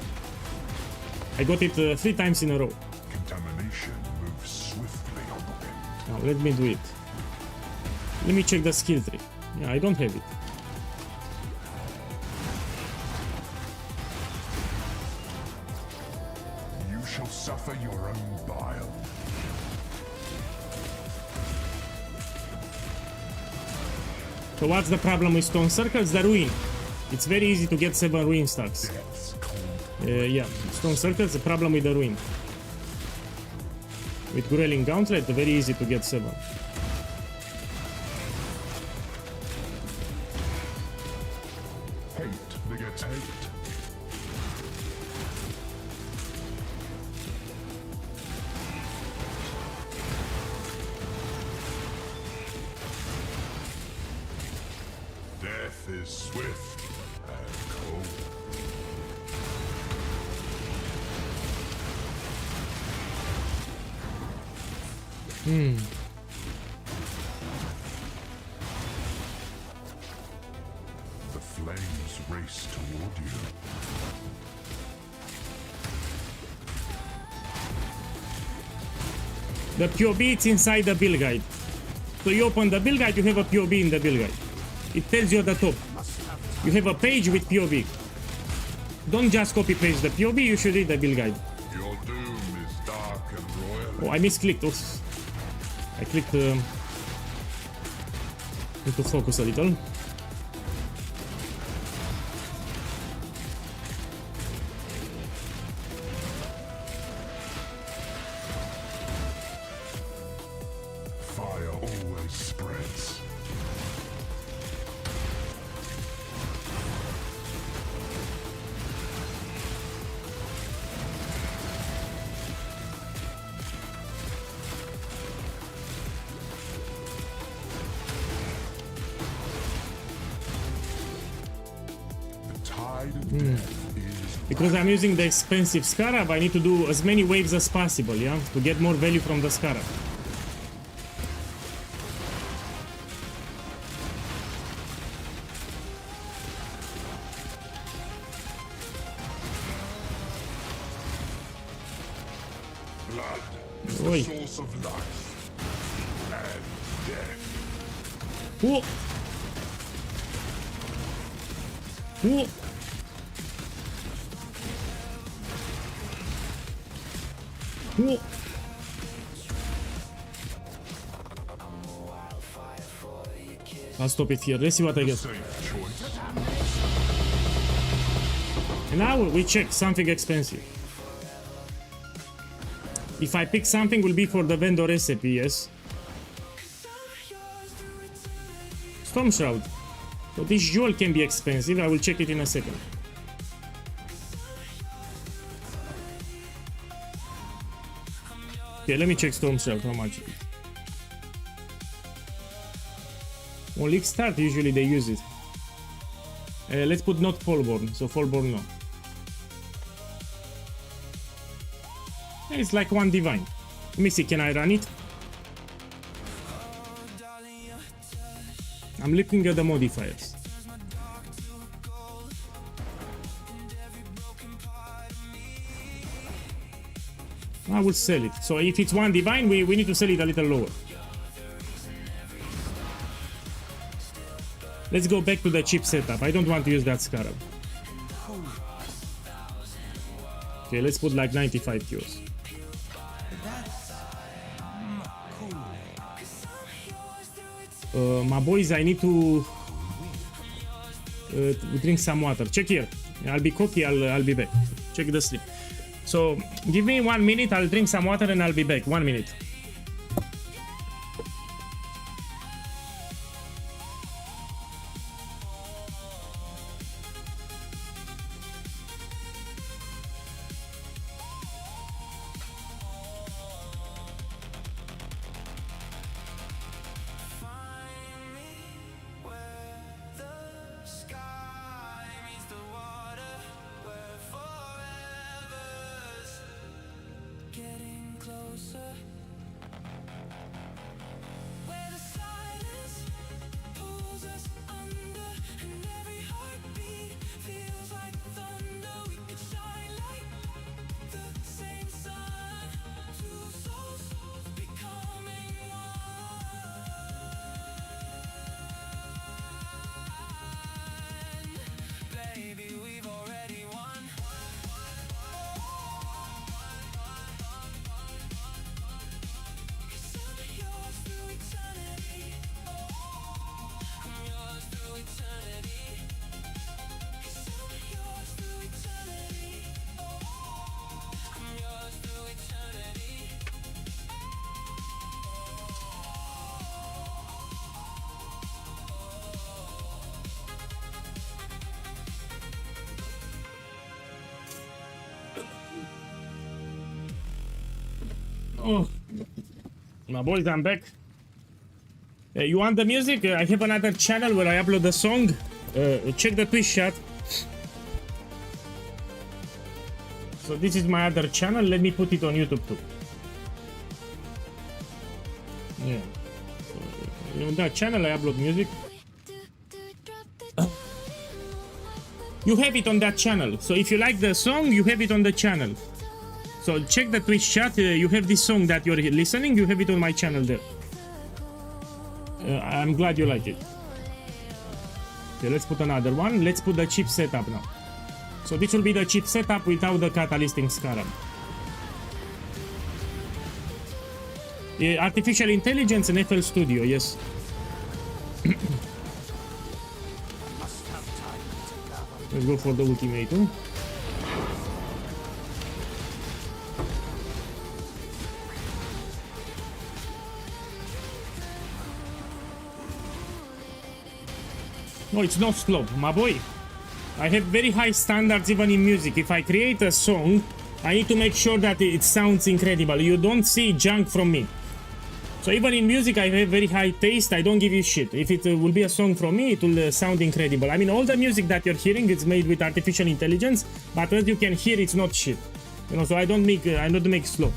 I got it 3 times in a row. Contamination moves swiftly on the wind. Now let me do it. Let me check the skill tree. Yeah, I don't have it. You shall suffer your own bile. So what's the problem with stone circles? The ruin. It's very easy to get 7 ruin stacks. Death's cold. Yeah, stone circles, the problem with the ruin. With Growling Gauntlet, very easy to get 7. Hate begets hate. Death is swift and cold. The flames race toward you. The POB, it's inside the build guide. So you open the build guide, you have a POB in the build guide. It tells you at the top. You have a page with POB. Don't just copy paste the POB, you should read the build guide. Your doom is dark and royal. Oh, I misclicked. Oof. I clicked need to focus a little. Fire always spreads. The tide of death is Because I'm using the expensive Scarab, I need to do as many waves as possible, yeah? To get more value from the Scarab. blood, Oi. the source of life and death. Whoa! Whoa! Whoa! I'll stop it here. Let's see what I get. Safe choice. And now we check something expensive. If I pick something, will be for the vendor recipe, yes. Storm Shroud. So this jewel can be expensive. I will check it in a second. Okay, let me check Storm Shroud. How much it is. Well, League Start, usually they use it. Let's put not Fallborn, so Fallborn no. It's like one divine. Let me see, can I run it? I'm looking at the modifiers. I will sell it. So if it's one divine, we need to sell it a little lower. Let's go back to the cheap setup. I don't want to use that Scarab. Okay, let's put like 95 kills. My boys, I need to drink some water. Check here. I'll be cocky. I'll be back. Check the stream. So give me 1 minute. I'll drink some water and I'll be back. 1 minute. Oh, my boys, I'm back. You want the music? I have another channel where I upload the song. Check the Twitch chat. So this is my other channel. Let me put it on YouTube too. Yeah. So, on that channel I upload music. You have it on that channel. So if you like the song, you have it on the channel. So check the Twitch chat. You have this song that you're listening. You have it on my channel there. I'm glad you like it. Okay, let's put another one. Let's put the cheap setup now. So this will be the cheap setup without the catalytic Scarab. Artificial Intelligence and FL Studio, yes. Let's go for the ultimatum. No, it's not slow, my boy. I have very high standards even in music. If I create a song, I need to make sure that it sounds incredible. You don't see junk from me. So even in music, I have very high taste. I don't give you shit. If it will be a song from me, it will sound incredible. I mean, all the music that you're hearing is made with artificial intelligence, but as you can hear, it's not shit. You know, so I don't make slow.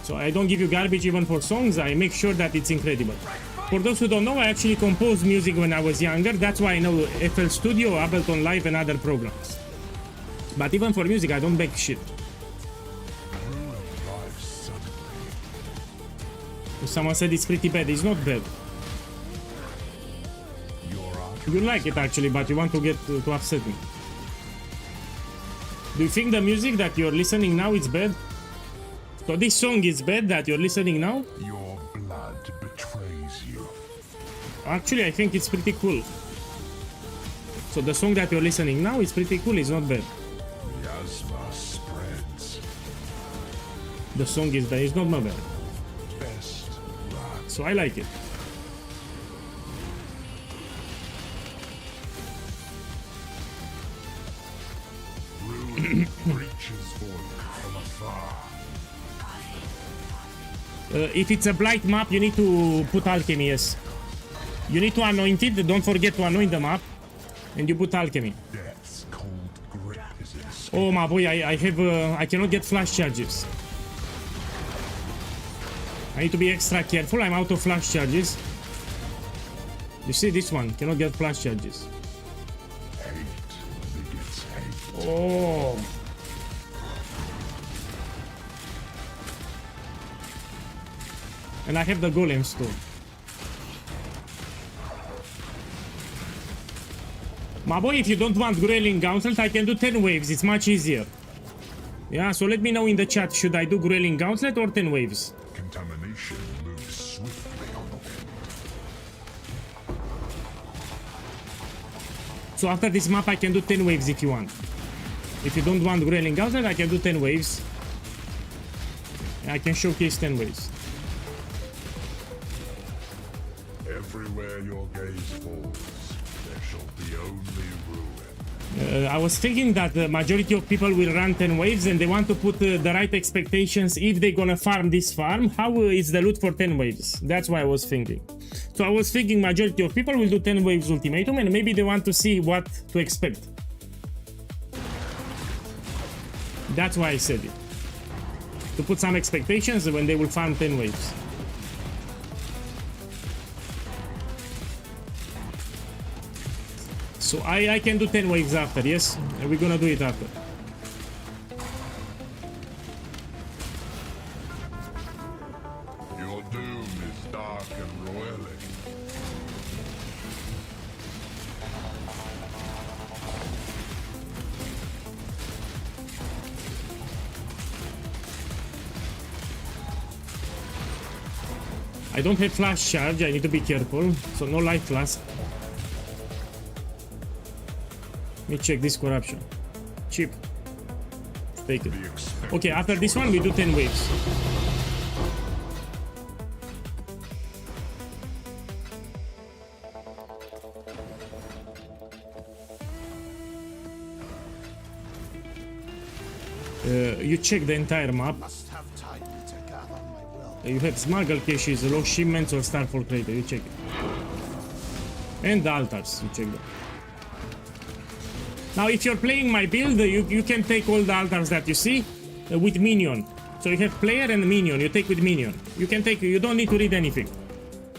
So I don't give you garbage even for songs. I make sure that it's incredible. For those who don't know, I actually composed music when I was younger. That's why I know FL Studio, Ableton Live, and other programs. But even for music, I don't beg shit. Someone said it's pretty bad. It's not bad. You like it actually, but you want to get to upset me. Do you think the music that you're listening now is bad? So this song is bad that you're listening now? Your blood betrays you. Actually, I think it's pretty cool. So the song that you're listening now is pretty cool. It's not bad. Miasma spreads. The song is bad. It's not bad. Best run. So I like it. Ruin reaches forth from afar. If it's a blight map, you need to put alchemy, yes. You need to anoint it. Don't forget to anoint the map. And you put alchemy. Death's cold grip is in Oh my boy, I have I cannot get flash charges. I need to be extra careful. I'm out of flash charges. You see this one cannot get flash charges. hate begets hate. Oh. And I have the golems too. My boy, if you don't want Growling Gauntlet, I can do 10 waves. It's much easier. Yeah, so let me know in the chat, should I do Growling Gauntlet or 10 waves? Contamination moves swiftly on the wind. So after this map, I can do 10 waves if you want. If you don't want Growling Gauntlet, I can do 10 waves. I can showcase 10 waves. Everywhere your gaze falls, there shall be only ruin. I was thinking that the majority of people will run 10 waves and they want to put the right expectations if they're gonna farm this farm. How is the loot for 10 waves? That's why I was thinking. So I was thinking majority of people will do 10 waves ultimatum and maybe they want to see what to expect. That's why I said it. To put some expectations when they will farm 10 waves. So I can do 10 waves after, yes? And we're gonna do it after. Your doom is dark and roiling. I don't have flash charge, I need to be careful. So no life flask. Let me check this corruption. Cheap. Take it. Okay, after this one we do 10 waves. You check the entire map. You have smuggle caches, low shipments or starfall crater. You check it. And the altars. You check them. Now, if you're playing my build, you can take all the altars that you see with minion. So you have player and minion. You take with minion. You can take. You don't need to read anything.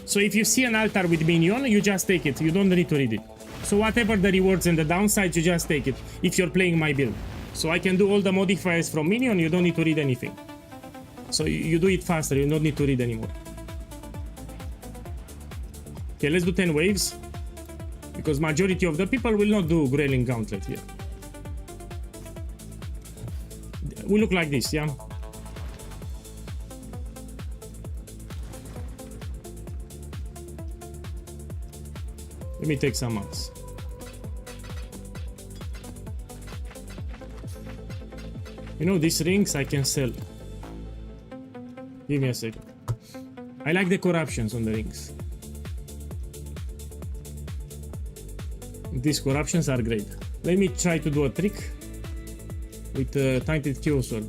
So if you see an altar with minion, you just take it. You don't need to read it. So whatever the rewards and the downsides, you just take it. If you're playing my build, so I can do all the modifiers from minion. You don't need to read anything. So you do it faster. You don't need to read anymore. Okay, let's do 10 waves. Because majority of the people will not do Growling Gauntlet here. We look like this, yeah? Let me take some mounts. You know, these rings I can sell. Give me a second. I like the corruptions on the rings. These corruptions are great. Let me try to do a trick with Tainted Chaos Sword.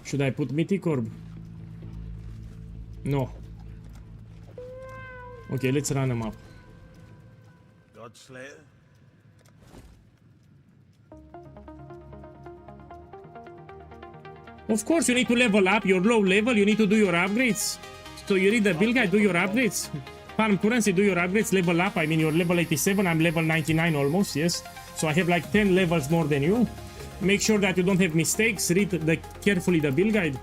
Should I put Mythic Orb? No. Okay, let's run them up. Godslayer? Of course, you need to level up. You're low level, you need to do your upgrades. So you read the build guide, do your upgrades. Farm currency, do your upgrades, level up. I mean, you're level 87, I'm level 99 almost, yes. So I have like 10 levels more than you. Make sure that you don't have mistakes. Read carefully the build guide.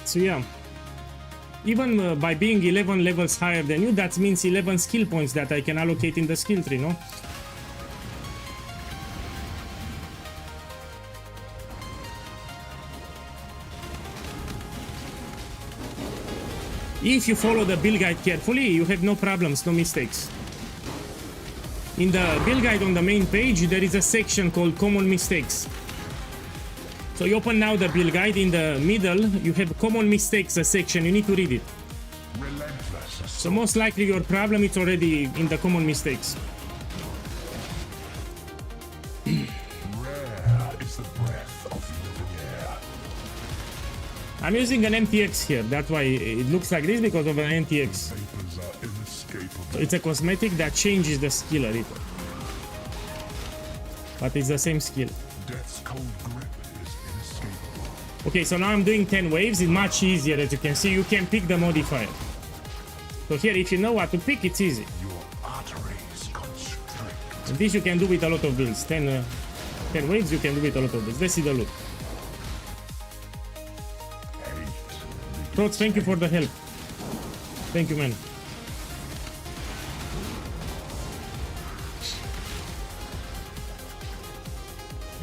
So yeah. Even by being 11 levels higher than you, that means 11 skill points that I can allocate in the skill tree, no? If you follow the build guide carefully, you have no problems, no mistakes. In the build guide on the main page, there is a section called Common Mistakes. So you open now the build guide. In the middle, you have Common Mistakes, a section. You need to read it. So most likely your problem is already in the Common Mistakes. Rare is the breath of living air. I'm using an MTX here. That's why it looks like this, because of an MTX. Vapors are inescapable. So it's a cosmetic that changes the skill a little. But it's the same skill. Death's cold grip is inescapable. Okay, so now I'm doing 10 waves. It's much easier, as you can see. You can pick the modifier. So here, if you know what to pick, it's easy. Your arteries constrict. And this you can do with a lot of builds. 10 waves you can do with a lot of builds. Let's see the loot. Trots, thank you for the help. Thank you, man.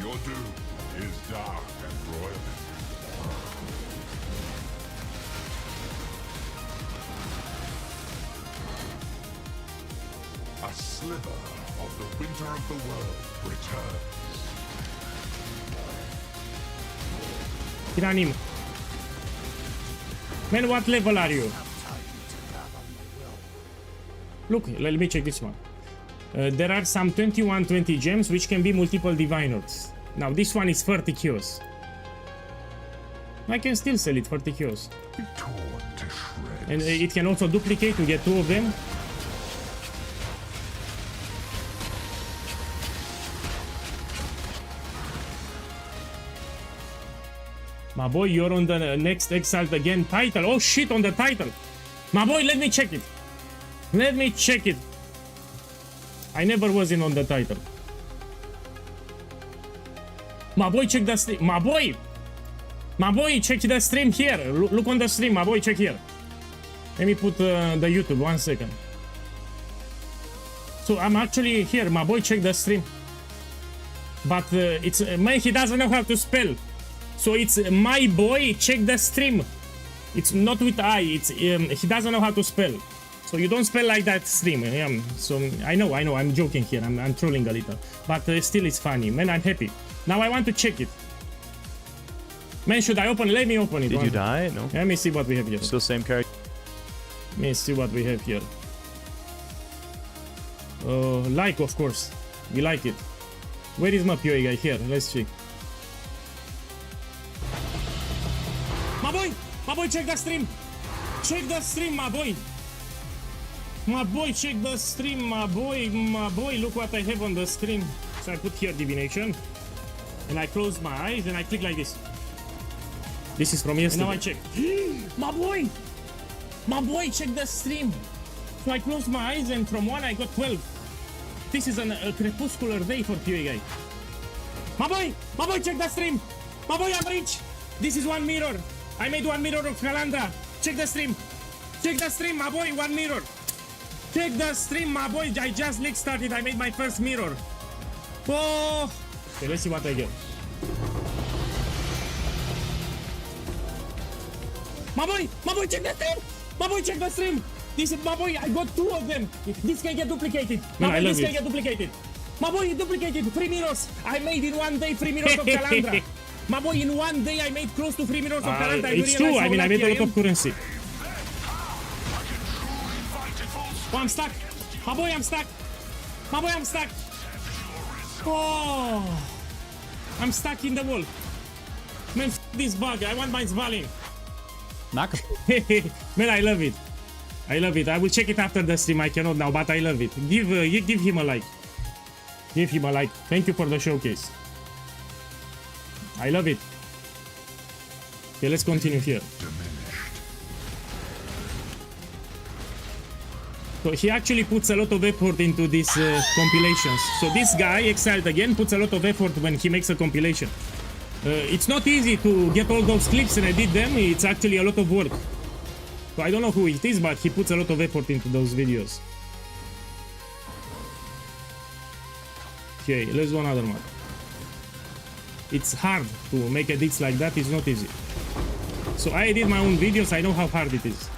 Your doom is dark and royal. A sliver of the winter of the world returns. Tiranim. Man, what level are you? Look, let me check this one. There are some 2120 gems which can be multiple diviners. Now this one is 30 kills. I can still sell it 30 kills. Be torn to shreds. And it can also duplicate to get 2 of them. My boy, you're on the next Exalt again title. Oh shit, on the title. My boy, let me check it. Let me check it. I never was in on the title. My boy, check the stream. My boy, check the stream here. Look on the stream, my boy, check here. Let me put the YouTube, 1 second. So I'm actually here, my boy, check the stream. But it's, man, he doesn't know how to spell. So it's my boy, check the stream. It's not with I, it's he doesn't know how to spell. So you don't spell like that stream. So I know, I'm joking here, I'm trolling a little. But still it's funny, man, I'm happy. Now I want to check it. Man, should I open it? Let me open it. Did you die? No. Let me see what we have here. Still same character. Let me see what we have here. Like, of course. We like it. Where is my POE guy? Here, let's see. My boy, check the stream. Check the stream, my boy. My boy, check the stream, my boy. Look what I have on the stream. So I put here divination. And I close my eyes and I click like this. This is from yesterday. And now I check. My boy, check the stream. So I close my eyes and from 1 I got 12. This is a crepuscular day for POE guy. My boy, check the stream. My boy, I'm rich. This is 1 mirror. I made 1 mirror of Kalandra. Check the stream. Check the stream, my boy, 1 mirror. Check the stream, my boy. I just league started. I made my first mirror. Oh. Okay, let's see what I get. My boy, check the stream. My boy, check the stream. This is my boy. I got 2 of them. This can get duplicated. My boy, this can get duplicated. My boy, it duplicated 3 mirrors. I made in 1 day 3 mirrors of Kalandra. My boy, in 1 day I made close to 3 mirrors of Kalandra. It's true. I mean, I made a lot of currency. Oh, I'm stuck. My boy, I'm stuck. Oh, I'm stuck in the wall. Man, this bug. I want my Svalin. Knock. Man, I love it. I will check it after the stream. I cannot now, but I love it. Give him a like. Give him a like. Thank you for the showcase. I love it. Okay, let's continue here. So he actually puts a lot of effort into these compilations. So this guy, Exiled again, puts a lot of effort when he makes a compilation. It's not easy to get all those clips and edit them. It's actually a lot of work. So I don't know who it is, but he puts a lot of effort into those videos. Okay, let's do another map. It's hard to make edits like that. It's not easy. So I edit my own videos. I know how hard it is.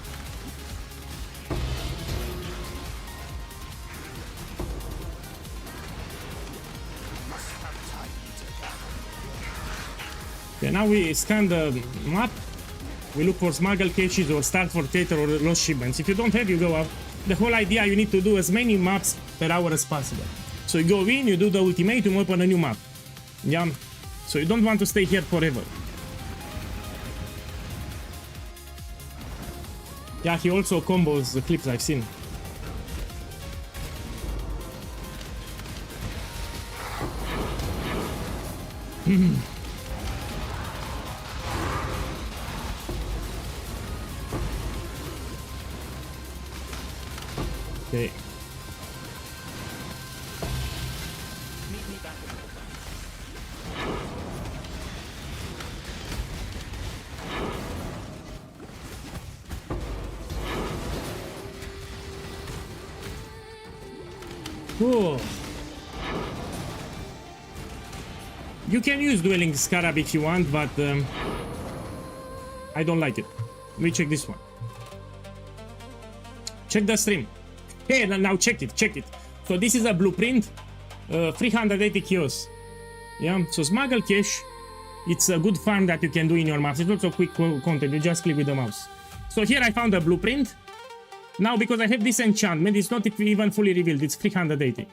Okay, now we scan the map. We look for smuggled caches or Starford Theater or lost shipments. If you don't have, you go out. The whole idea, you need to do as many maps per hour as possible. So you go in, you do the ultimatum, open a new map. Yeah. So you don't want to stay here forever. Yeah, he also combos the clips I've seen. Okay. Oh. You can use Dueling Scarab if you want, but I don't like it. Let me check this one. Check the stream. Hey, now check it, check it. So this is a blueprint, 380 kills. Yeah, so Smuggle Cache, it's a good farm that you can do in your mouse. It's also quick content, you just click with the mouse. So here I found a blueprint. Now, because I have this enchantment, it's not even fully revealed, it's 380.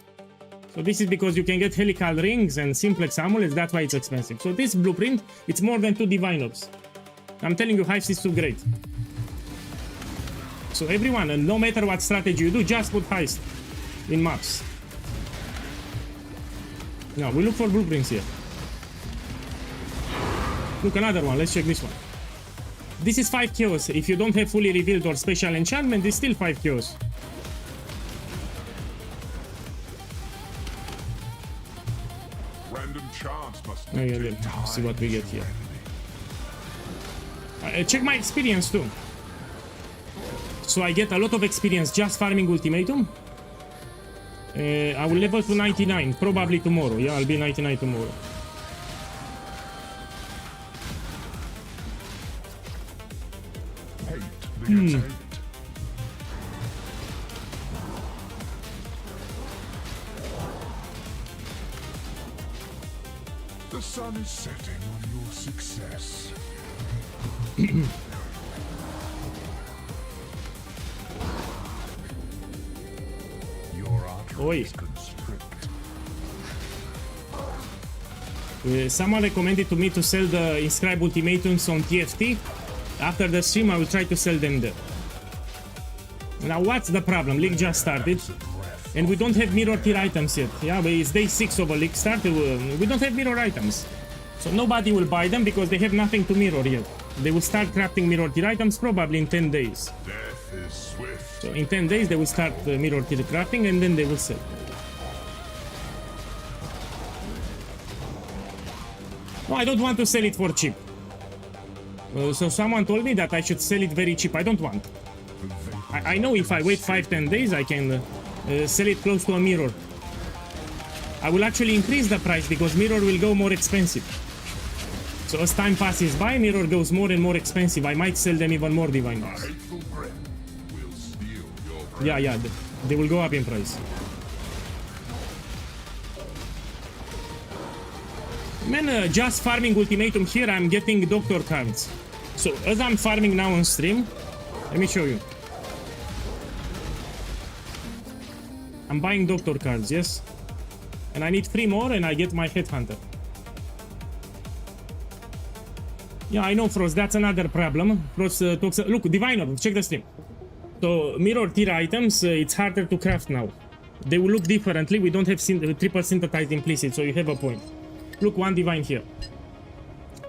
So this is because you can get helical rings and simplex amulets, that's why it's expensive. So this blueprint, it's more than 2 divine orbs. I'm telling you, Hives is too great. So everyone, and no matter what strategy you do, just put Heist in maps. Now, we look for blueprints here. Look, another one, let's check this one. This is 5 kills. If you don't have fully revealed or special enchantment, it's still 5 kills. Random chance must Oh, yeah, let's see what we get here. Check my experience too. So I get a lot of experience just farming ultimatum. I will level to 99 probably tomorrow. Yeah, I'll be 99 tomorrow. hate the attempt. The sun is setting on your success. Your artery Oi. is constrict. Someone recommended to me to sell the inscribed ultimatums on TFT. After the stream, I will try to sell them there. Now, what's the problem? League just started, and we don't have mirror tier items yet. Yeah, but it's day 6 of a league start. We don't have mirror items. So nobody will buy them because they have nothing to mirror yet. They will start crafting mirror tier items probably in 10 days. Death is swift. So in 10 days, they will start mirror tier crafting and then they will sell. No, I don't want to sell it for cheap. So someone told me that I should sell it very cheap. I don't want. I know if I wait 5-10 days, I can sell it close to a mirror. I will actually increase the price because mirror will go more expensive. So as time passes by, mirror goes more and more expensive. I might sell them even more divine ones. Hateful breath will steal your breath. Yeah, they will go up in price. Man, just farming ultimatum here, I'm getting doctor cards. So as I'm farming now on stream, let me show you. I'm buying doctor cards, yes? And I need 3 more and I get my headhunter. Yeah, I know, Frost, that's another problem. Frost talks... Look, Divine Orb, check the stream. So, mirror tier items, it's harder to craft now. They will look differently. We don't have triple synthetized implicit, so you have a point. Look, 1 divine here.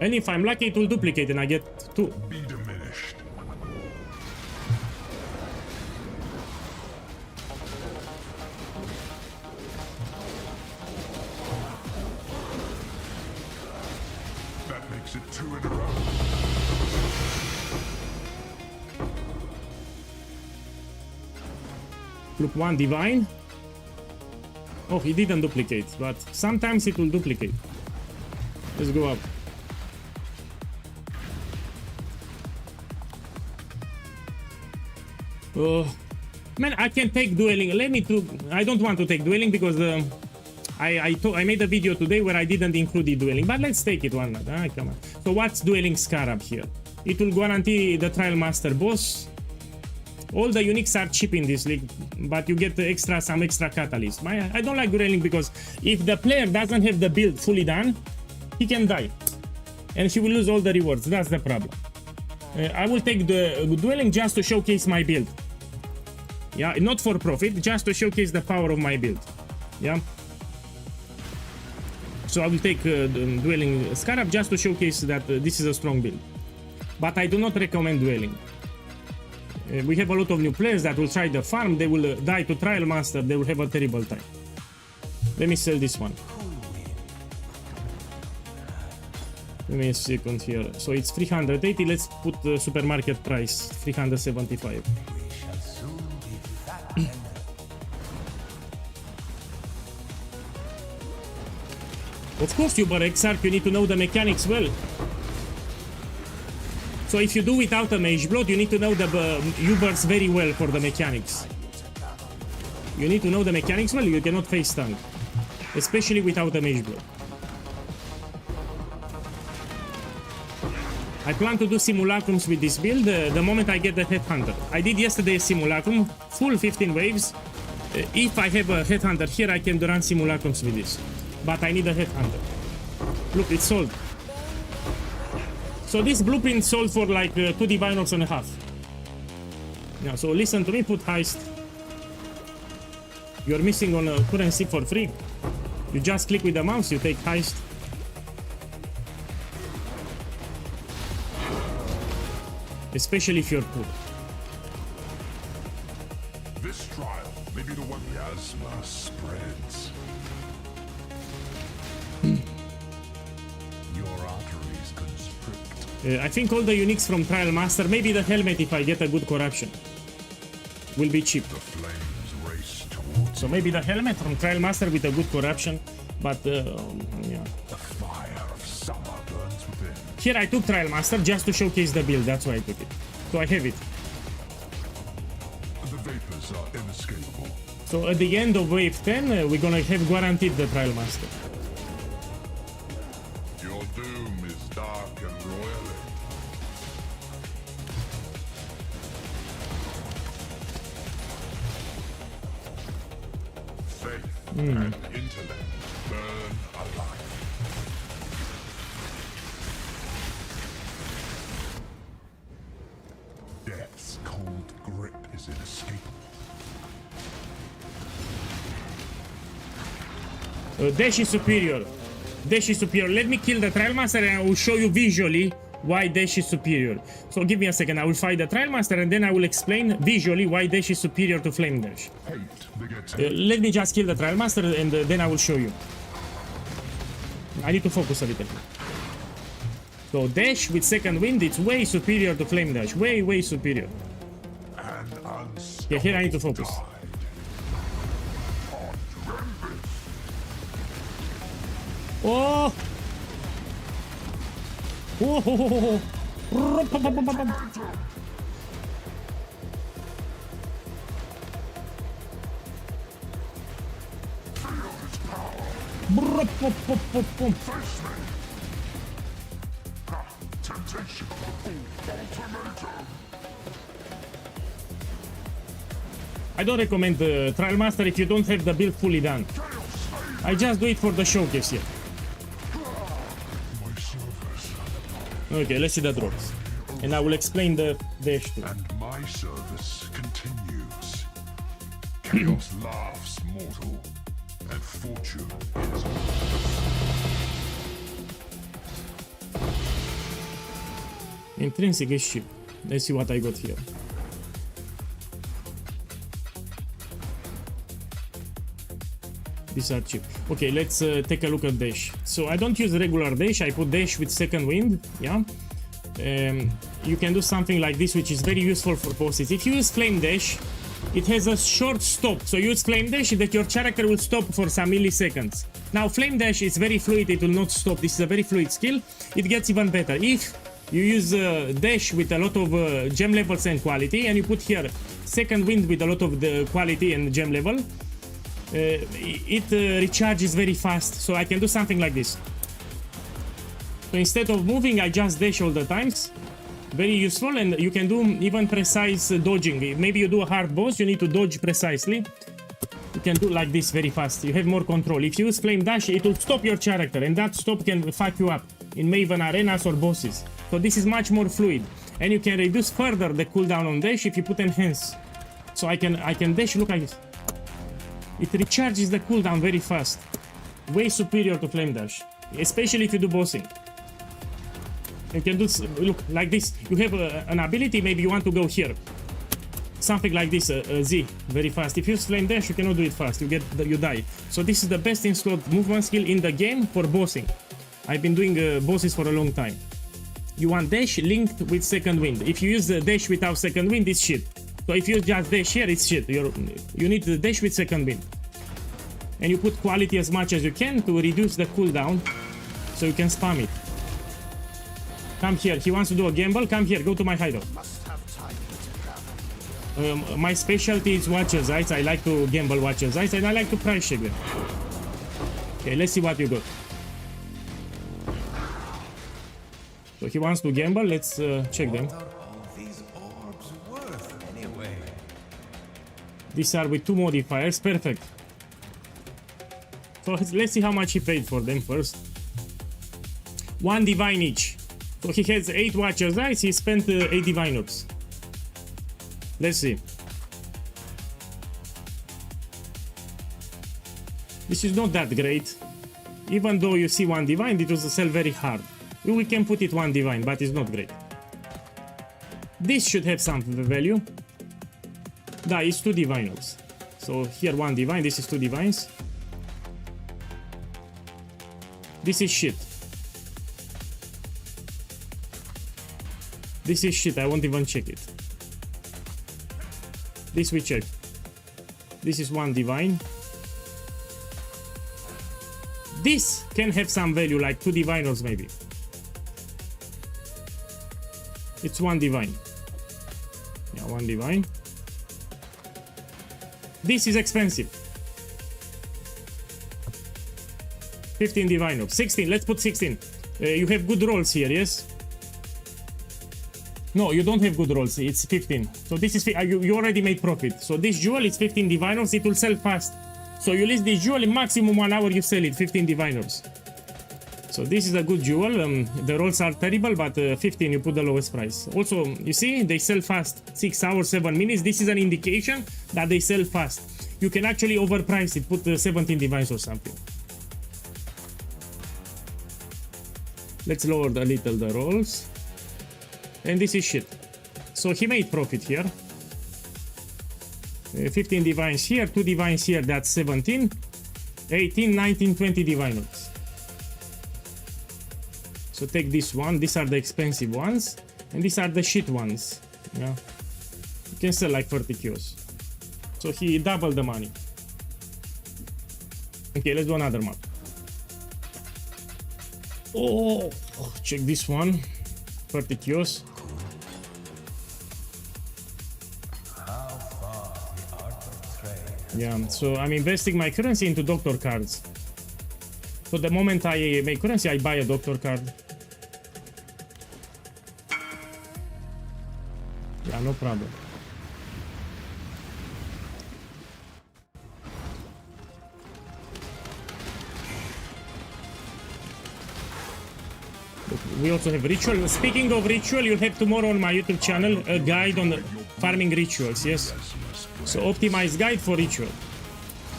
And if I'm lucky, it will duplicate and I get 2. Be diminished. That makes it 2 in a row. Look, 1 divine. Oh, he didn't duplicate, but sometimes it will duplicate. Let's go up. Man, I can take dueling. I don't want to take dueling because I made a video today where I didn't include the dueling, but let's take it one. Come on. So what's dueling Scarab here? It will guarantee the Trial Master boss. All the uniques are cheap in this league, but you get some extra catalyst. I don't like dueling because if the player doesn't have the build fully done, he can die. And he will lose all the rewards. That's the problem. I will take the dueling just to showcase my build. Yeah, not for profit, just to showcase the power of my build. Yeah. So I will take the dueling Scarab just to showcase that this is a strong build. But I do not recommend dueling. We have a lot of new players that will try the farm, they will die to Trial Master, they will have a terrible time. Let me sell this one. Let me second here. So it's 380, let's put the supermarket price, 375. Of course, Uber Exarch, you need to know the mechanics well. So if you do without a Mage Blood, you need to know the Ubers very well for the mechanics. You need to know the mechanics well, you cannot face tank. Especially without a Mage Blood. I plan to do simulacrums with this build the moment I get the Headhunter. I did yesterday a simulacrum, full 15 waves. If I have a Headhunter here, I can run simulacrums with this. But I need a Headhunter. Look, it's sold. So this blueprint sold for like 2 Divine Orbs and a half. Yeah, so listen to me, put Heist. You're missing on a currency for free. You just click with the mouse, you take Heist. Especially if you're poor. This trial may be the one miasma spreads. Your arteries constrict. I think all the uniques from Trial Master, maybe the helmet if I get a good corruption, will be cheap. The flames race towards So maybe the helmet from Trial Master with a good corruption, but yeah. the fire of summer burns within. Here I took Trial Master just to showcase the build, that's why I took it. So I have it. The vapors are inescapable. So at the end of wave 10, we're gonna have guaranteed the Trial Master. Your doom is dark and royally. Faith and intellect burn alive. Death's cold grip is inescapable. Dash is superior. Dash is superior. Let me kill the Trial Master and I will show you visually why Dash is superior. So give me a second. I will fight the Trial Master and then I will explain visually why Dash is superior to Flame Dash. Hate begets Let me just kill the Trial Master and then I will show you. I need to focus a little bit. So Dash with second wind, it's way superior to Flame Dash. Way, way superior. and unstoppable. Yeah, here I need to focus. Oh! Oh! Ho, ho, ho, ho. Temptation. Ultimatum. I don't recommend the Trial Master if you don't have the build fully done. I just do it for the showcase here. My service. Okay, let's see the drops. And I will explain the dash too. And my service continues. Chaos laughs mortal, and fortune is Intrinsic is cheap. Let's see what I got here. These are cheap. Okay, let's take a look at dash. So I don't use regular dash, I put dash with second wind, yeah. You can do something like this, which is very useful for bosses. If you use flame dash, it has a short stop. So you use flame dash that your character will stop for some milliseconds. Now flame dash is very fluid, it will not stop. This is a very fluid skill. It gets even better if you use dash with a lot of gem levels and quality, and you put here second wind with a lot of the quality and gem level. It recharges very fast, so I can do something like this. So instead of moving, I just dash all the times. Very useful, and you can do even precise dodging. Maybe you do a hard boss, you need to dodge precisely. You can do like this very fast. You have more control. If you use flame dash, it will stop your character, and that stop can fuck you up. in Maven arenas or bosses. So this is much more fluid, and you can reduce further the cooldown on dash if you put enhance. So I can dash. Look like this. It recharges the cooldown very fast, way superior to flame dash, especially if you do bossing. You can do look like this. You have an ability. Maybe you want to go here. Something like this, Z, very fast. If you use flame dash, you cannot do it fast. You die. So this is the best in slot movement skill in the game for bossing. I've been doing bosses for a long time. You want dash linked with second wind. If you use the dash without second wind, it's shit. So if you use just dash here, it's shit. You need the dash with second wind. And you put quality as much as you can to reduce the cooldown, so you can spam it. Come here. He wants to do a gamble. Come here. Go to my hideout. My specialty is Watcher's Eyes. I like to gamble Watcher's Eyes, and I like to price check them. Okay, let's see what you got. So he wants to gamble. Let's check them. What are all these orbs worth anyway? These are with 2 modifiers. Perfect. So let's see how much he paid for them first. 1 divine each. So he has 8 Watcher's Eyes. He spent 8 divine orbs. Let's see. This is not that great. Even though you see 1 divine, it was sell very hard. We can put it 1 divine, but it's not great. This should have some value. Da, it's 2 divine orbs. So here 1 divine, this is 2 divines. This is shit. This is shit, I won't even check it. This we check. This is 1 divine. This can have some value, like 2 divine orbs maybe. It's 1 divine. Yeah, 1 divine. This is expensive. 15 divine orbs. 16, let's put 16. You have good rolls here, yes? No, you don't have good rolls. It's 15. So this is you already made profit. So this jewel is 15 divine orbs. It will sell fast. So you list this jewel in maximum 1 hour. You sell it 15 divine orbs. So this is a good jewel. The rolls are terrible, but 15 you put the lowest price. Also, you see they sell fast. 6 hours, 7 minutes. This is an indication that they sell fast. You can actually overprice it. Put 17 divines or something. Let's lower a little the rolls. And this is shit. So he made profit here. 15 divines here, 2 divines here, that's 17. 18, 19, 20 divine orbs. So take this one. These are the expensive ones. And these are the shit ones. Yeah. You can sell like 30 kills. So he doubled the money. Okay, let's do another map. Oh, check this one. 30 kills. Yeah, so I'm investing my currency into doctor cards. So the moment I make currency, I buy a doctor card. Yeah, no problem. We also have ritual. Speaking of ritual, you'll have tomorrow on my YouTube channel a guide on farming rituals, yes? So optimized guide for ritual.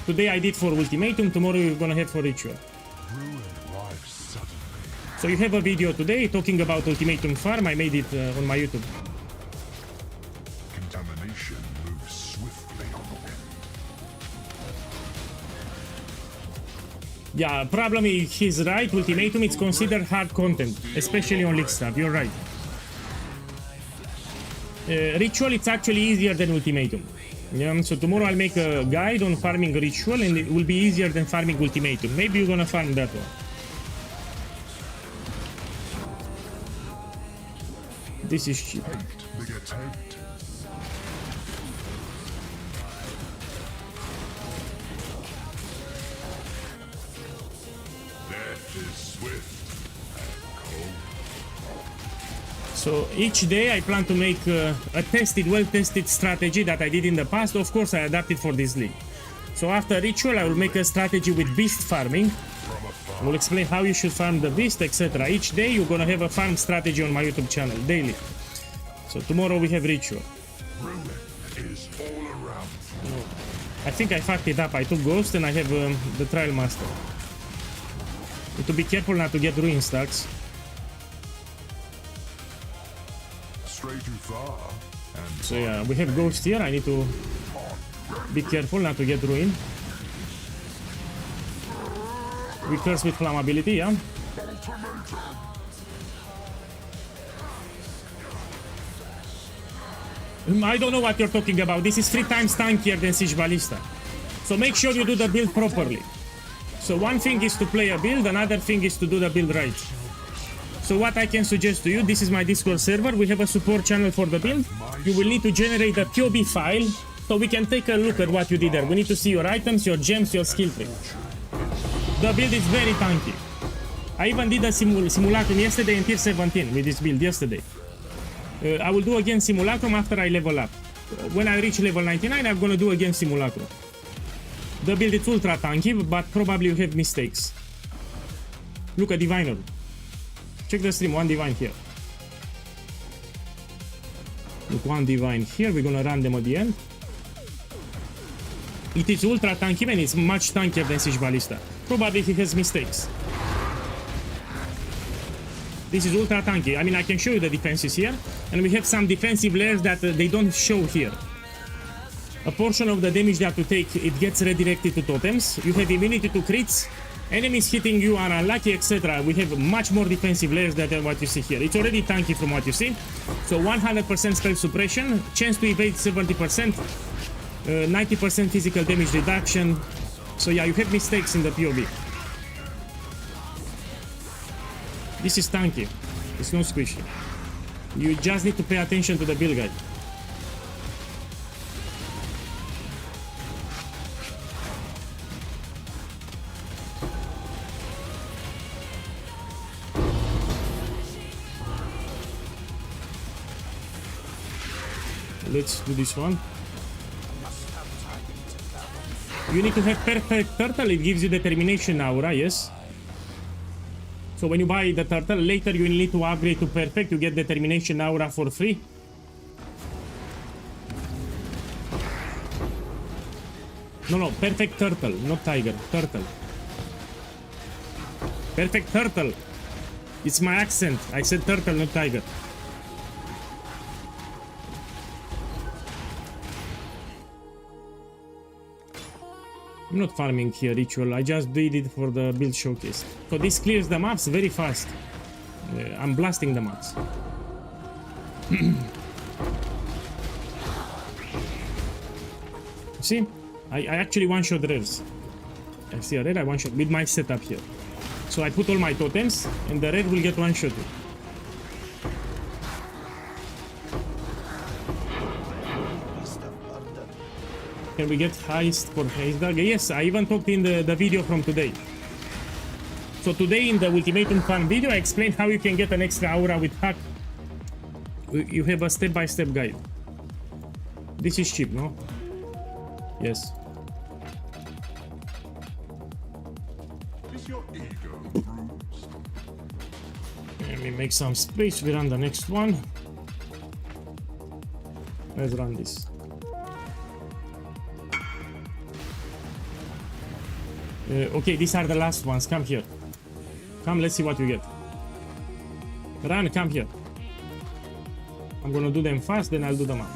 Today I did for ultimatum, tomorrow we're gonna have for ritual. So you have a video today talking about ultimatum farm. I made it on my YouTube. Contamination moves swiftly on the wind. Yeah, problem is he's right. Ultimatum is considered hard content, especially on League stuff. You're right. Ritual, it's actually easier than ultimatum. Yeah, so tomorrow I'll make a guide on farming ritual, and it will be easier than farming ultimatum. Maybe you're gonna farm that one. This is cheap. They get tagged. Death is swift and cold. So each day I plan to make a tested, well-tested strategy that I did in the past. Of course, I adapted for this league. So after ritual, I will make a strategy with beast farming, We'll explain how you should farm the beast, etc. Each day you're gonna have a farm strategy on my YouTube channel, daily. So tomorrow we have ritual. Ruin is all around. I think I fucked it up. I took Ghost and I have the Trial Master. Need to be careful not to get ruin stacks. Stray too far, and So yeah, we have Ghost here. I need to be careful not to get ruin. We curse with flammability, yeah? I don't know what you're talking about. This is 3 times tankier than Siege Ballista. So make sure you do the build properly. So one thing is to play a build, another thing is to do the build right. So what I can suggest to you, this is my Discord server. We have a support channel for the build. You will need to generate a POB file so we can take a look at what you did there. We need to see your items, your gems, your skill tree. The build is very tanky. I even did a simulacrum yesterday in tier 17 with this build yesterday. I will do again simulacrum after I level up. When I reach level 99, I'm gonna do again simulacrum. The build is ultra tanky, but probably you have mistakes. Look at Diviner. Check the stream, 1 Divine here. Look, 1 Divine here, we're gonna run them at the end. It is ultra tanky, man, it's much tankier than Siege Ballista. Probably he has mistakes. This is ultra tanky. I mean, I can show you the defenses here, and we have some defensive layers that they don't show here. A portion of the damage that you take, it gets redirected to totems. You have immunity to crits. Enemies hitting you are unlucky, etc. We have much more defensive layers than what you see here. It's already tanky from what you see. So 100% spell suppression, chance to evade 70%, 90% physical damage reduction. So yeah, you have mistakes in the POB. This is tanky. It's not squishy. You just need to pay attention to the build guide. Let's do this one. You need to have perfect turtle. It gives you determination aura, yes. So when you buy the turtle, later you will need to upgrade to perfect. You get determination aura for free. No, perfect turtle, not tiger. Turtle. Perfect turtle. It's my accent. I said turtle, not tiger. I'm not farming here ritual, I just did it for the build showcase. So this clears the maps very fast. I'm blasting the maps. See? I actually one-shot rares. I see a rare, I one-shot with my setup here. So I put all my totems and the rare will get one-shotted. Can we get heist for Heistdag? Yes, I even talked in the video from today. So today in the Ultimatum Farm video, I explained how you can get an extra aura with hack. You have a step-by-step guide. This is cheap, no? Yes. is your ego bruised? Let me make some space. We run the next one. Let's run this. Okay, these are the last ones. Come here. Come, let's see what we get. Run, come here. I'm gonna do them fast, then I'll do them up.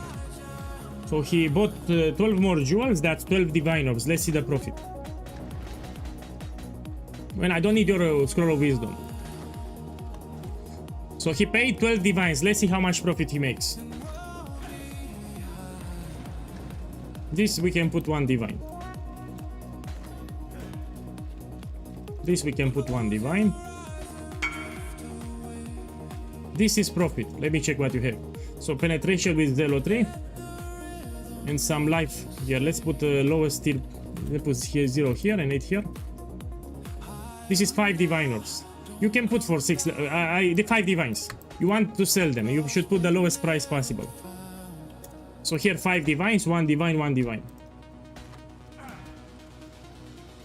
So he bought 12 more jewels, that's 12 divine orbs. Let's see the profit. Well, I don't need your scroll of wisdom. So he paid 12 divines. Let's see how much profit he makes. This we can put 1 divine. This we can put 1 divine. This is profit. Let me check what you have. So penetration with zealotry and some life here. Let's put the lowest tier. Let's put here 0 here and 8 here. This is 5 divine orbs. You can put for 6 the 5 divines. You want to sell them, you should put the lowest price possible. So here 5 divines, 1 divine, 1 divine.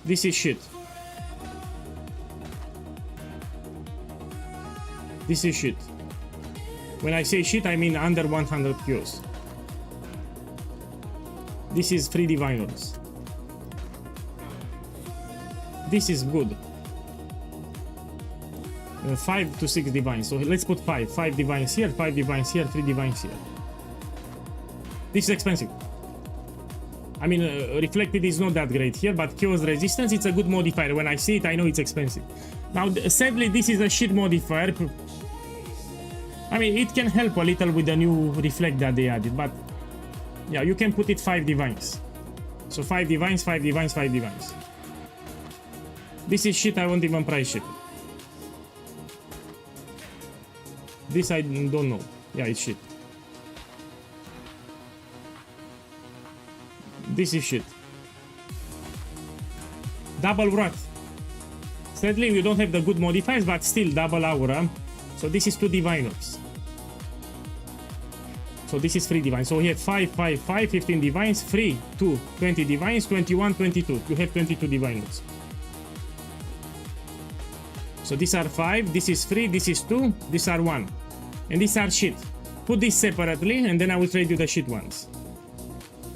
This is shit. This is shit. When I say shit, I mean under 100 kills. This is 3 diviners. This is good. 5 to 6 divines. So let's put 5. 5 divines here, 5 divines here, 3 divines here. This is expensive. I mean, reflected is not that great here, but chaos resistance, it's a good modifier. When I see it, I know it's expensive. Now, sadly, this is a shit modifier. I mean, it can help a little with the new reflect that they added, but yeah, you can put it 5 divines. So 5 divines, 5 divines, 5 divines. This is shit, I won't even price ship. This I don't know. Yeah, it's shit. This is shit. Double Wrath. Sadly, we don't have the good modifiers, but still double aura. So this is 2 diviners. So this is 3 divines. So we have 5, 5, 5, 15 divines, 3, 2, 20 divines, 21, 22. You have 22 diviners. So these are 5, this is 3, this is 2, these are 1. And these are shit. Put this separately and then I will trade you the shit ones.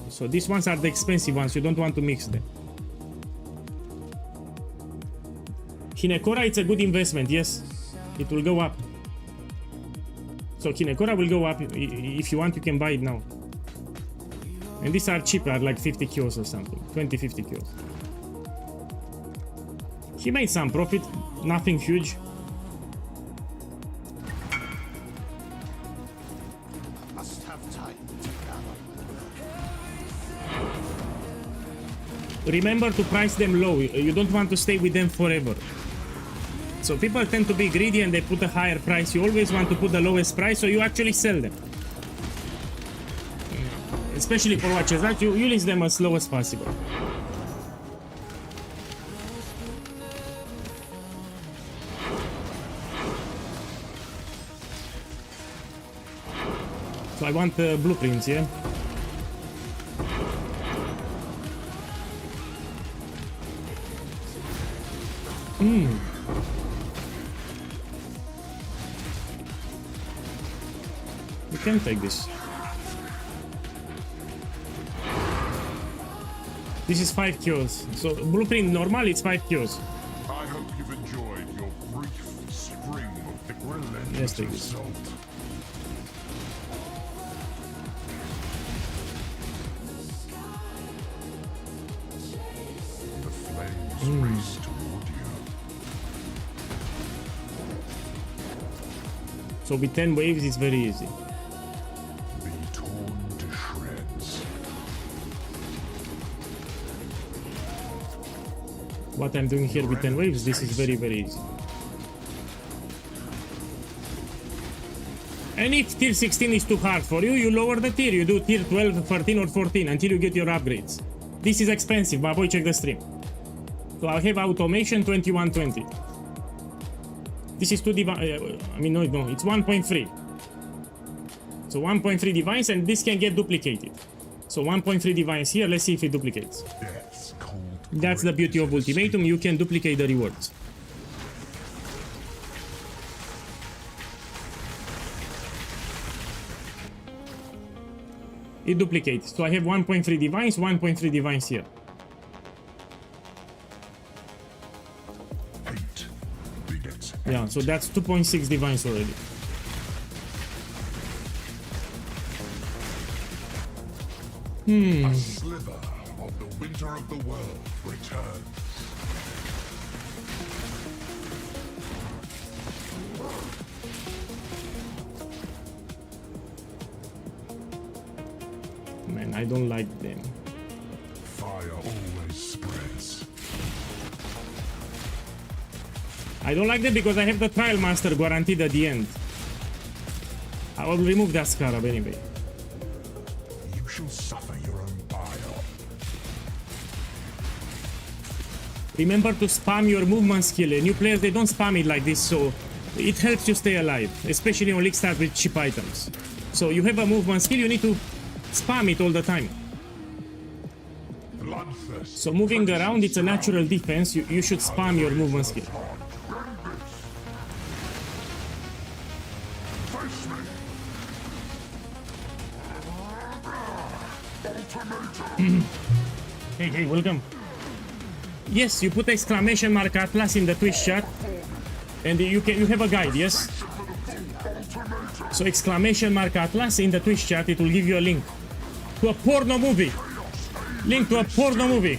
So these ones are the expensive ones, you don't want to mix them. Hinekora, it's a good investment, yes. It will go up. So Hinekora will go up. If you want, you can buy it now. And these are cheaper, like 50 kills or something. 20, 50 kills. He made some profit, nothing huge. Must have time to gather. Remember to price them low. You don't want to stay with them forever. So people tend to be greedy and they put a higher price. You always want to put the lowest price so you actually sell them. Especially for watches, right? You list them as low as possible. So I want blueprints, yeah? You can take this. This is 5 kills. So blueprint normal, it's 5 kills. I hope you've enjoyed your brief spring of the relentless Yes, take this. assault. The flames race toward you. So with 10 waves, it's very easy. Be torn to shreds. What I'm doing here with 10 waves, this is very, very easy. And if tier 16 is too hard for you, you lower the tier. You do tier 12, 13 or 14 until you get your upgrades. This is expensive, my boy, check the stream. So I have automation 2120. This is 2 divine. I mean, no, it's 1.3. So 1.3 divines, and this can get duplicated. So 1.3 divines here. Let's see if it duplicates. Death's cold. That's the beauty of Ultimatum. You can duplicate the rewards. It duplicates. So I have 1.3 divines, 1.3 divines here. 8 begets Yeah, so that's 2.6 divines already. a sliver of the winter of the world returns. Man, I don't like them. Fire always spreads. I don't like them because I have the Trial Master guaranteed at the end. I will remove that Scarab anyway. You shall suffer your own bile. Remember to spam your movement skill. New players, they don't spam it like this, so it helps you stay alive, especially on League Start with cheap items. So you have a movement skill, you need to spam it all the time. Bloodthirst. So moving around, it's a natural defense. You should spam your movement skill. Face me. Ultimatum. Hey, welcome. Yes, you put exclamation mark Atlas in the Twitch chat, and you have a guide. Yes. So exclamation mark Atlas in the Twitch chat, it will give you a link to a porno movie. Link to a porno movie.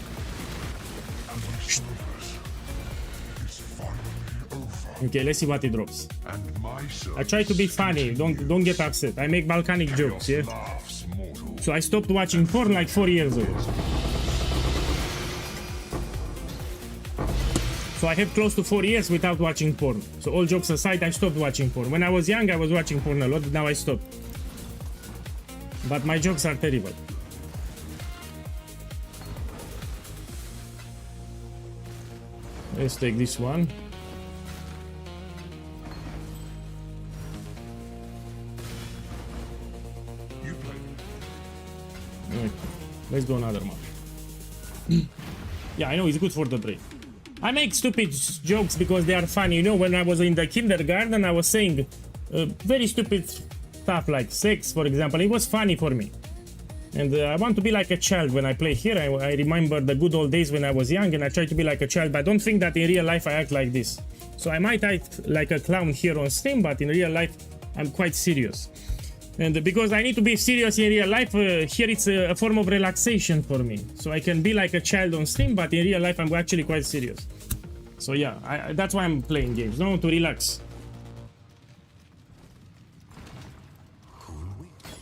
Okay, let's see what it drops. And my I try to be funny. Don't get upset. I make Balkanic jokes. Yeah. laughs mortal. So I stopped watching porn like 4 years ago. So I have close to 4 years without watching porn. So all jokes aside, I stopped watching porn. When I was young, I was watching porn a lot. Now I stopped. But my jokes are terrible. Let's take this one. You play. Alright, let's do another map. Yeah, I know it's good for the brain. I make stupid jokes because they are funny. You know, when I was in the kindergarten, I was saying very stupid stuff like sex, for example. It was funny for me. And I want to be like a child when I play here. I remember the good old days when I was young and I try to be like a child, but I don't think that in real life I act like this. So I might act like a clown here on stream, but in real life I'm quite serious. And because I need to be serious in real life, here it's a form of relaxation for me. So I can be like a child on stream, but in real life I'm actually quite serious. So yeah, that's why I'm playing games, no, to relax.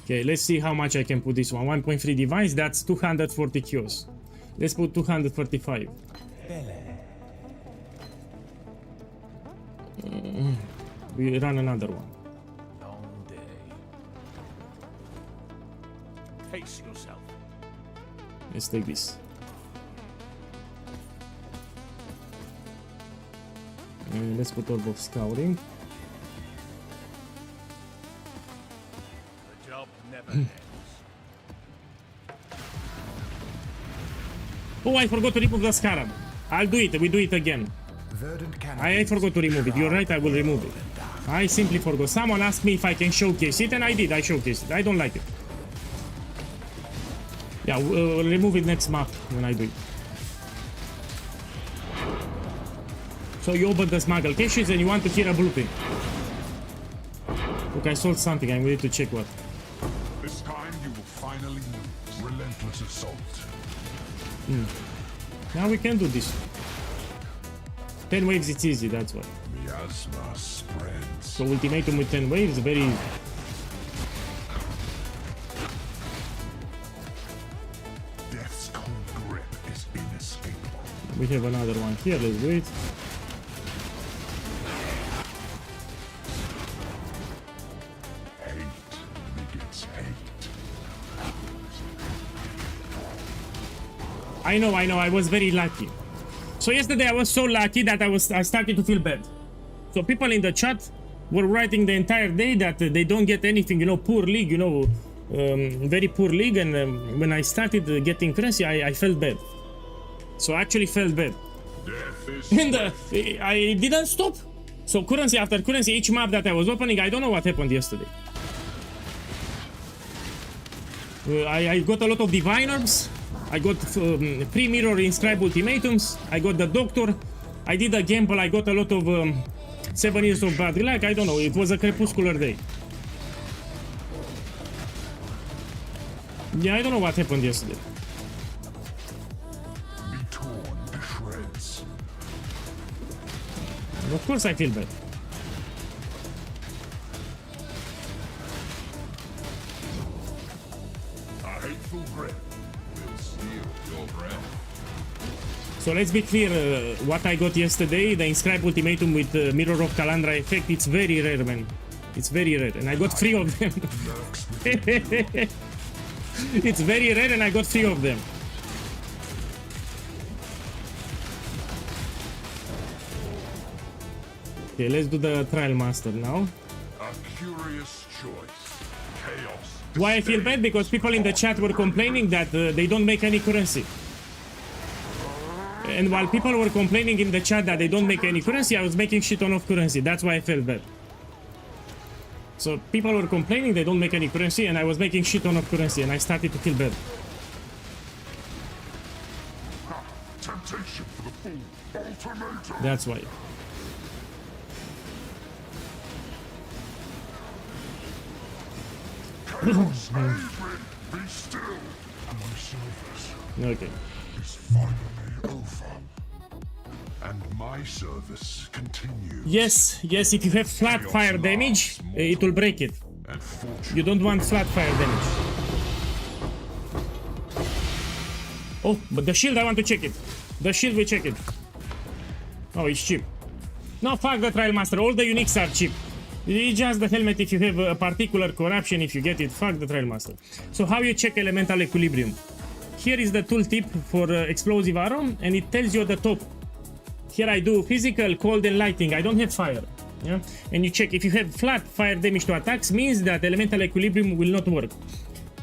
Okay, let's see how much I can put this one. 1.3 device, that's 240 QOS. Let's put 245. We run another one. Long day. Face yourself. Let's take this. Let's put orb of scouting. The job never ends. Oh, I forgot to remove the scarab. I'll do it. We do it again. I forgot to remove it. You're right, I will remove it. I simply forgot. Someone asked me if I can showcase it, and I did. I showcased it. I don't like it. Yeah, we'll remove it next map when I do it. So you open the smuggle caches and you want to hear a blueprint. Look, I sold something. I'm ready to check what. This time you will finally lose. Relentless assault. Now we can do this. 10 waves, it's easy, that's why. Miasma spreads. So ultimatum with 10 waves, very easy. Death's cold grip is inescapable. We have another one here, let's do it. Hate begets hate. I know, I was very lucky. So yesterday I was so lucky that I started to feel bad. So people in the chat were writing the entire day that they don't get anything, you know, poor league, you know, very poor league. And when I started getting currency, I felt bad. So I actually felt bad. Death is And I didn't stop. So currency after currency, each map that I was opening, I don't know what happened yesterday. I got a lot of divine orbs. I got 3 mirror inscribe ultimatums. I got the doctor. I did a gamble. I got a lot of 7 years of bad luck. I don't know. It was a crepuscular day. Yeah, I don't know what happened yesterday. be torn to shreds. Of course I feel bad. A hateful grip will steal your breath. So let's be clear, what I got yesterday, the inscribe ultimatum with Mirror of Kalandra effect, it's very rare, man. It's very rare, and I got 3 of them. It's very rare, and I got 3 of them. Okay, let's do the Trial Master now. A curious choice. Chaos. Why I feel bad? Because people in the chat were complaining that they don't make any currency. And while people were complaining in the chat that they don't make any currency, I was making shit ton of currency. That's why I felt bad. So people were complaining they don't make any currency, and I was making shit ton of currency, and I started to kill bad. Temptation for the fool. Ultimatum. That's why. Chaos, aid me. Be still. My service Okay. is finally over. And my service continues. Yes, yes, if you have flat fire damage, it will break it. And fortune You don't want flat fire damage. Oh, but the shield, I want to check it. The shield, we check it. Oh, it's cheap. No, fuck the Trial Master. All the uniques are cheap. It's just the helmet if you have a particular corruption, if you get it. Fuck the Trial Master. So how you check elemental equilibrium? Here is the tooltip for explosive arrow, and it tells you at the top. Here I do physical, cold, and lighting. I don't have fire. Yeah? And you check if you have flat fire damage to attacks, means that elemental equilibrium will not work.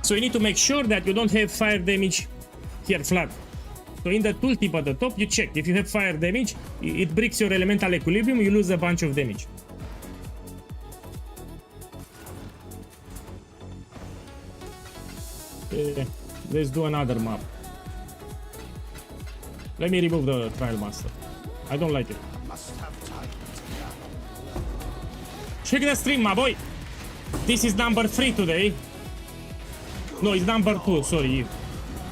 So you need to make sure that you don't have fire damage here flat. So in the tooltip at the top, you check. If you have fire damage, it breaks your elemental equilibrium, you lose a bunch of damage. Okay, let's do another map. Let me remove the Trial Master. I don't like it. Check the stream, my boy. This is number 3 today. No, it's number 2, sorry.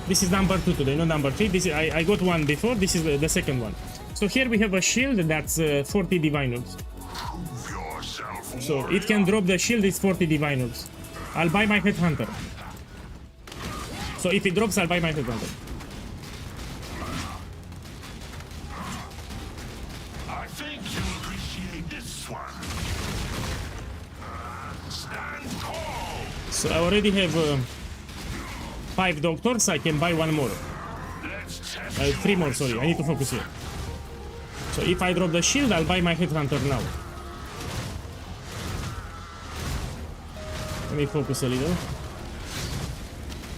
This is number 2 today, not number 3. This is, I got one before, this is the second one. So here we have a shield that's 40 divine orbs. prove yourself. So it can drop the shield, it's 40 divine orbs. I'll buy my Headhunter. So if it drops, I'll buy my Headhunter. I think you'll appreciate this one. Stand tall. So I already have 5 doctors, I can buy one more. Let's test 3 more, sorry, I need to focus here. So if I drop the shield, I'll buy my Headhunter now. Let me focus a little.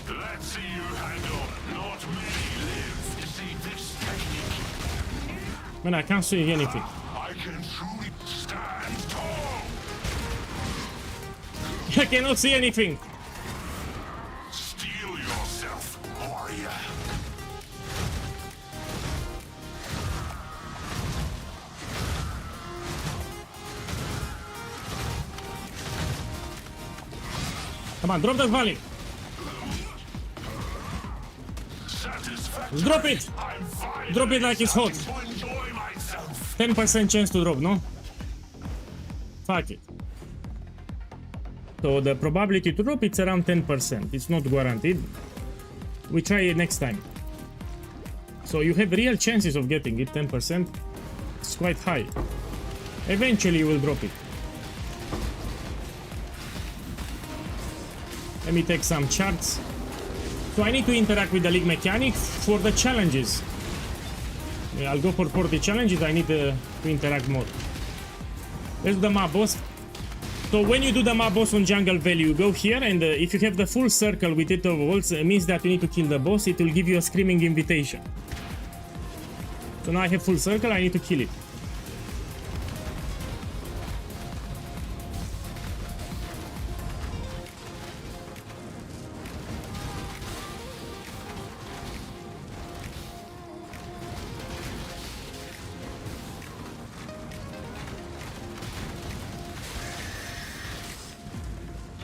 Let's see you handle. Not many live to see this technique. Man, I can't see anything. I can truly stand tall. I cannot see anything. Steel yourself, warrior. Come on, drop that volley. Satisfaction. Drop it. I'm fine. Drop it like it's hot. To enjoy myself. 10% chance to drop, no? Fuck it. So the probability to drop, it's around 10%. It's not guaranteed. We try it next time. So you have real chances of getting it, 10%. It's quite high. Eventually you will drop it. Let me take some charts. So I need to interact with the league mechanics for the challenges. Yeah, I'll go for 40 challenges, I need to interact more. Let's do the map boss. So when you do the map boss on Jungle Valley, you go here, and if you have the full circle with 8 of walls, it means that you need to kill the boss. It will give you a screaming invitation. So now I have full circle, I need to kill it.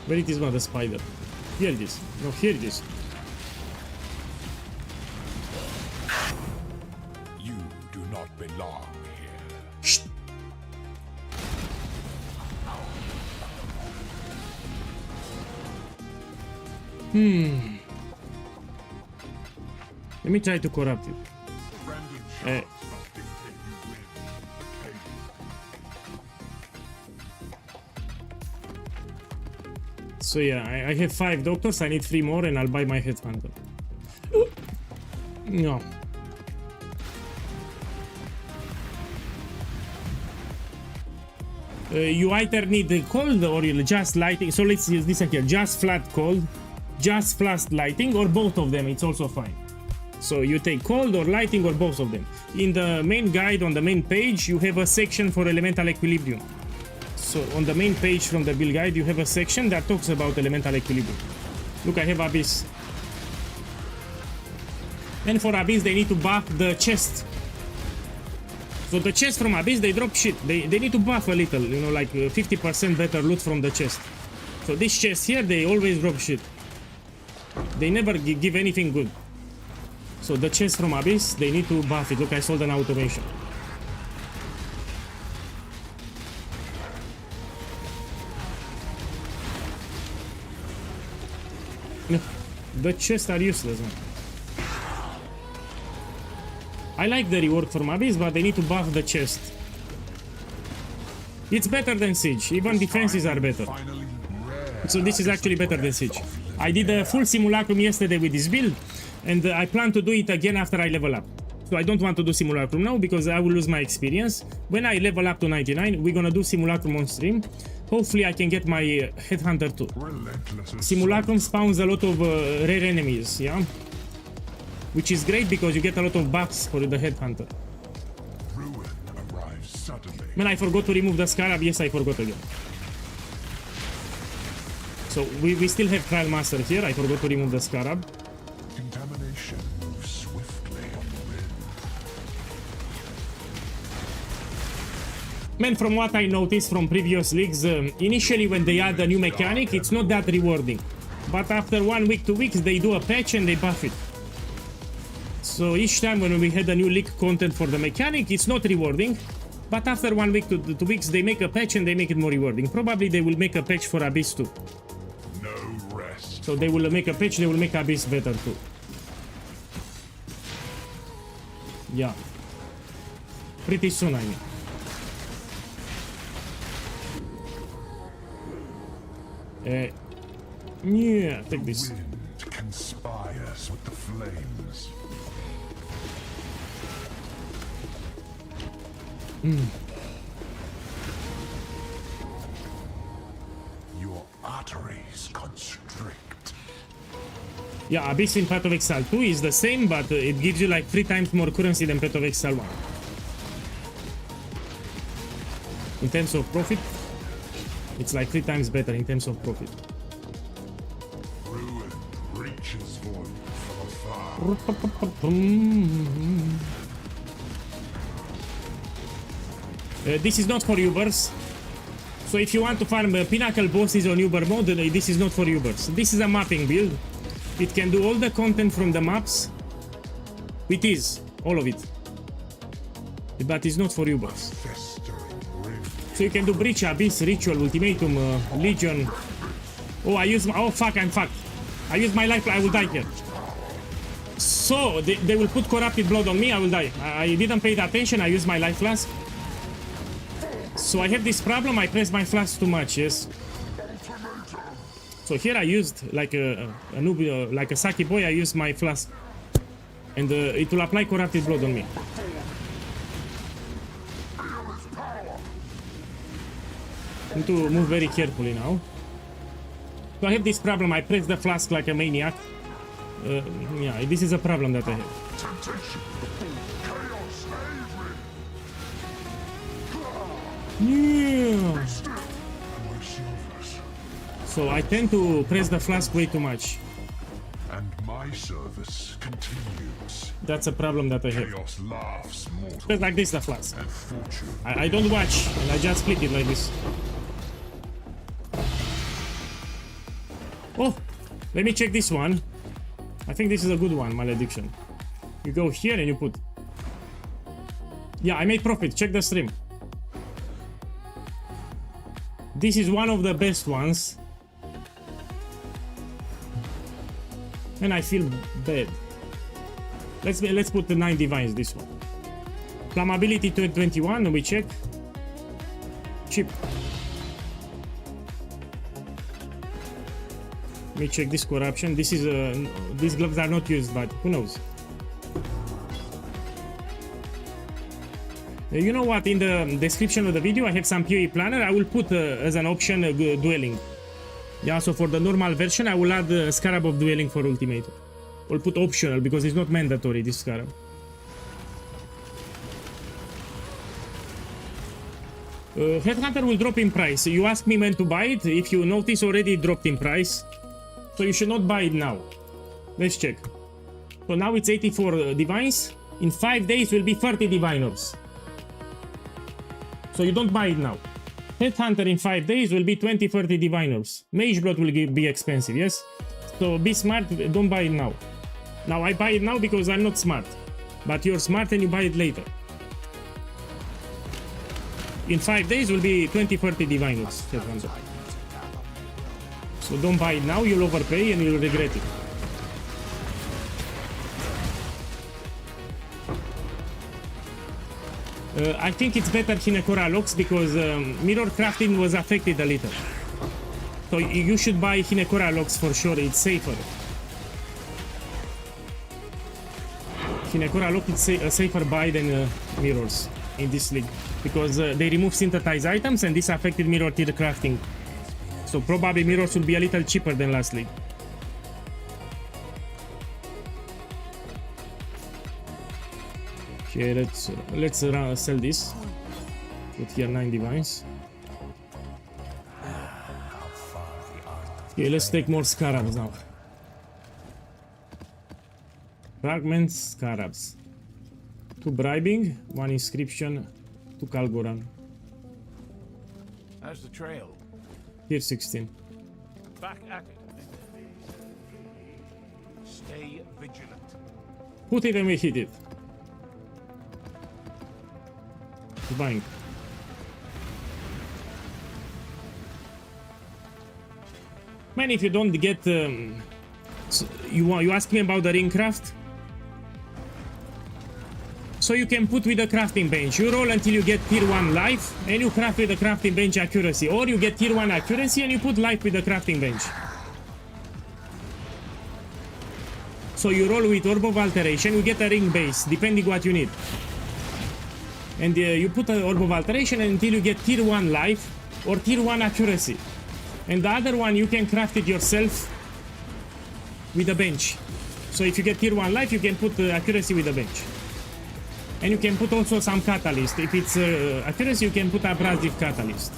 Where it is not the spider? Here it is. No, here it is. You do not belong here. Shh. Let me try to corrupt you. Random Uh, shots must dictate you win. Hey, So yeah, I have 5 doctors, I need 3 more and I'll buy my Headhunter. No. You either need the cold or you just lighting. So let's use this here. Just flat cold, just flat lighting, or both of them, it's also fine. So you take cold or lighting or both of them. In the main guide on the main page, you have a section for elemental equilibrium. So on the main page from the build guide, you have a section that talks about elemental equilibrium. Look, I have Abyss. And for Abyss, they need to buff the chest. So the chest from Abyss, they drop shit. They need to buff a little, you know, like 50% better loot from the chest. So this chest here, they always drop shit. They never give anything good. So the chest from Abyss, they need to buff it. Look, I sold an automation. No, the chests are useless, man. I like the reward from Abyss, but they need to buff the chest. It's better than Siege. Even defenses are better. Finally, rare. So this is actually better than Siege. I did a full simulacrum yesterday with this build, and I plan to do it again after I level up. So I don't want to do simulacrum now because I will lose my experience. When I level up to 99, we're gonna do simulacrum on stream. Hopefully I can get my headhunter too. Relentless as Simulacrum spawns a lot of rare enemies, yeah? Which is great because you get a lot of buffs for the headhunter. ruin arrives suddenly. Man, I forgot to remove the scarab. Yes, I forgot again. So we still have Trial Master here. I forgot to remove the scarab. Contamination moves swiftly on the wind. Man, from what I noticed from previous leagues, initially when they add a new mechanic, it's not that rewarding. But after 1 week, 2 weeks, they do a patch and they buff it. So each time when we had a new league content for the mechanic, it's not rewarding. But after 1 week to 2 weeks, they make a patch and they make it more rewarding. Probably they will make a patch for Abyss too. No rest. So they will make a patch, they will make Abyss better too. Yeah. Pretty soon, I mean. Yeah, take this. Wind conspires with the flames. Your arteries constrict. Yeah, Abyss in Path of Exile 2 is the same, but it gives you like 3 times more currency than Path of Exile 1. In terms of profit, it's like 3 times better in terms of profit. Ruin reaches for you from afar. This is not for Ubers. So if you want to farm Pinnacle bosses on Uber mode, this is not for Ubers. This is a mapping build. It can do all the content from the maps. It is, all of it. But it's not for Ubers. Festering rift. So you can do Breach, Abyss, Ritual, Ultimatum, Legion. Oh, I use my... Oh, fuck, I'm fucked. I use my life, I will die here. So, they will put Corrupted Blood on me, I will die. I didn't pay attention, I used my life flask. So I have this problem, I press my flask too much, yes. So here I used, like a noob, like a Saki boy, I used my flask. And it will apply Corrupted Blood on me. I need to move very carefully now. So I have this problem, I press the flask like a maniac. Yeah, this is a problem that I have. Temptation. Chaos slavery. Yeah. My service. So I tend to press the flask way too much. And my service continues. That's a problem that I have. Chaos laughs mortal Press like this, the flask. and fortune. I don't watch, and I just flip it like this. Oh, let me check this one. I think this is a good one, Malediction. You go here and you put... Yeah, I made profit. Check the stream. This is one of the best ones. And I feel bad. Let's put the 9 divines, this one. Flammability 21, we check. Cheap. Let me check this corruption. This is these gloves are not used, but who knows? You know what? In the description of the video, I have some PoE planner. I will put as an option dueling. Yeah, so for the normal version, I will add Scarab of Dueling for Ultimate. I'll put optional because it's not mandatory, this Scarab. Headhunter will drop in price. You ask me when to buy it. If you notice, already it dropped in price. So you should not buy it now. Let's check. So now it's 84 divines. In 5 days will be 30 diviners. So you don't buy it now. Headhunter in 5 days will be 20-30 diviners. Mageblood will be expensive, yes? So be smart, don't buy it now. Now I buy it now because I'm not smart. But you're smart and you buy it later. In 5 days will be 20-30 diviners. Headhunter. So don't buy it now, you'll overpay and you'll regret it. I think it's better Hinekora Locks because mirror crafting was affected a little. So you should buy Hinekora Locks for sure, it's safer. Hinekora Lock is a safer buy than mirrors in this league because they remove synthesized items and this affected mirror tier crafting. So probably mirrors will be a little cheaper than last league. Okay, let's sell this. Put here 9 divines. Okay, let's take more scarabs now. Fragments, scarabs. 2 bribing, 1 inscription, 2 Kalgoran. How's the trail? Tier 16. Back at it. Stay vigilant. Put it and we hit it. Buying. Man, if you don't get you ask me about the ring craft, so you can put with the crafting bench. You roll until you get tier 1 life and you craft with the crafting bench accuracy, or you get tier 1 accuracy and you put life with the crafting bench. So you roll with Orb of Alteration, you get a ring base depending what you need. And you put an Orb of Alteration until you get tier 1 life or tier 1 accuracy. And the other one you can craft it yourself with a bench. So if you get tier 1 life, you can put accuracy with a bench. And you can put also some catalyst. If it's accuracy, you can put abrasive catalyst.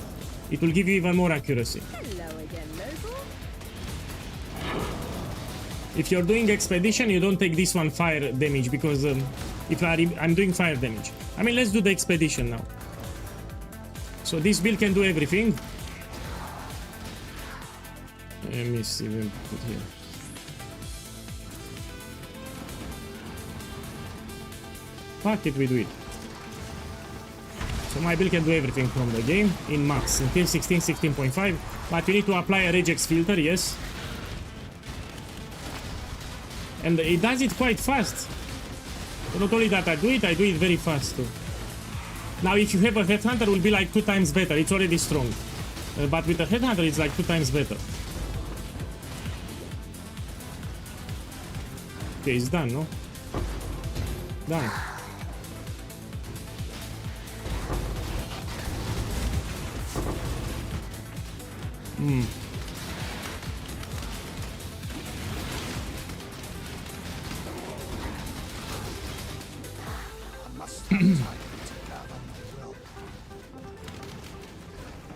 It will give you even more accuracy. Hello again, Noble. If you're doing expedition, you don't take this one fire damage because I'm doing fire damage. I mean, let's do the expedition now. So this build can do everything. Let me see, we'll put here. Fuck it, we do it. So my build can do everything from the game in max, until 16, 16.5. But you need to apply a regex filter, yes. And it does it quite fast. Not only that I do it very fast too. Now if you have a Headhunter, it will be like 2 times better. It's already strong. But with a Headhunter, it's like 2 times better. Okay, it's done, no? Done.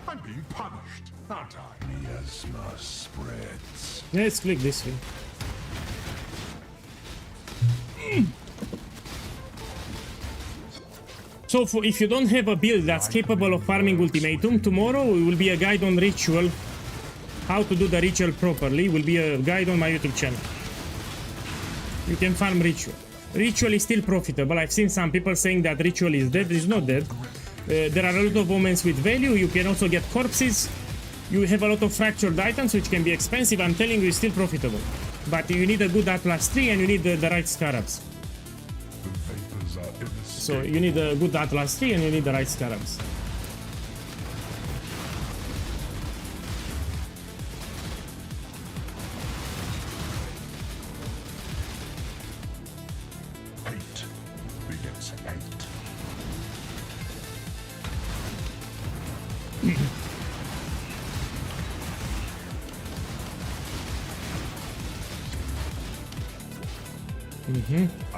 I'm being punished, aren't I? Miasma spreads. Let's click this way. So if you don't have a build that's capable of farming Ultimatum, tomorrow will be a guide on Ritual. How to do the Ritual properly will be a guide on my YouTube channel. You can farm Ritual. Ritual is still profitable. I've seen some people saying that Ritual is dead. It's not dead. There are a lot of moments with value. You can also get corpses. You have a lot of fractured items which can be expensive. I'm telling you, it's still profitable. But you need a good Atlas 3 and you need the right scarabs. The vapors are inescapable. So you need a good Atlas 3 and you need the right scarabs. Hate begets hate. A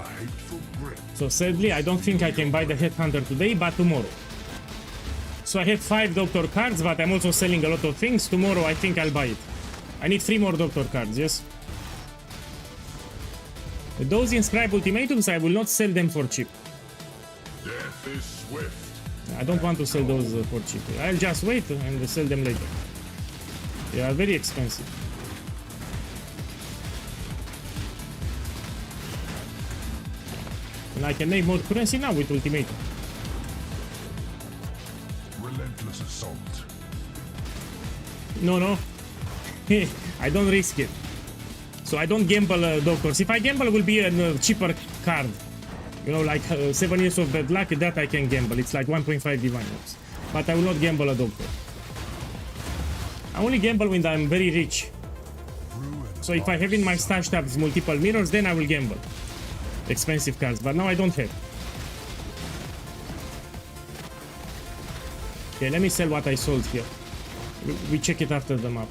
hateful grit. So sadly, I don't think I can buy the Headhunter today, but tomorrow. So I have 5 doctor cards, but I'm also selling a lot of things. Tomorrow I think I'll buy it. I need 3 more doctor cards, yes. Those inscribed ultimatums, I will not sell them for cheap. Death is swift. I don't want to sell those for cheap. I'll just wait and sell them later. They are very expensive. And I can make more currency now with ultimatum. Relentless assault. No. I don't risk it. So I don't gamble doctors. If I gamble, it will be a cheaper card. You know, like 7 years of bad luck, that I can gamble. It's like 1.5 divine orbs. But I will not gamble a doctor. I only gamble when I'm very rich. So if I have in my stash tabs multiple mirrors, then I will gamble. Expensive cards, but now I don't have. Okay, let me sell what I sold here. We check it after the map.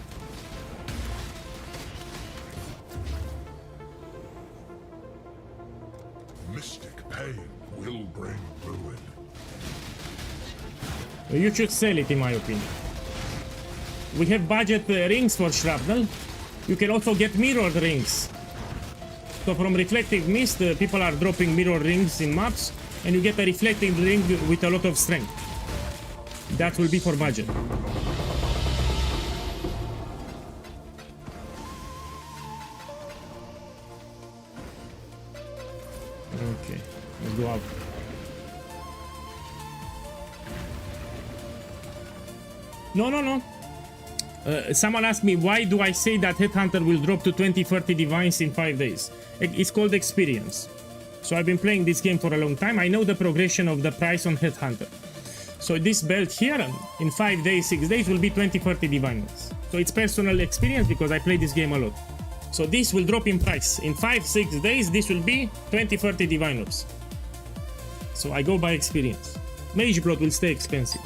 Mystic pain will bring ruin. You should sell it, in my opinion. We have budget rings for shrapnel. You can also get mirrored rings. So from reflective mist, people are dropping mirror rings in maps, and you get a reflecting ring with a lot of strength. That will be for budget. Okay, let's go out. No. Someone asked me, why do I say that Headhunter will drop to 20-30 divines in 5 days? It's called experience. So I've been playing this game for a long time. I know the progression of the price on Headhunter. So this belt here, in 5 days, 6 days, will be 20-30 divines. So it's personal experience because I play this game a lot. So this will drop in price. In 5-6 days, this will be 20-30 divine orbs. So I go by experience. Mage Blood will stay expensive.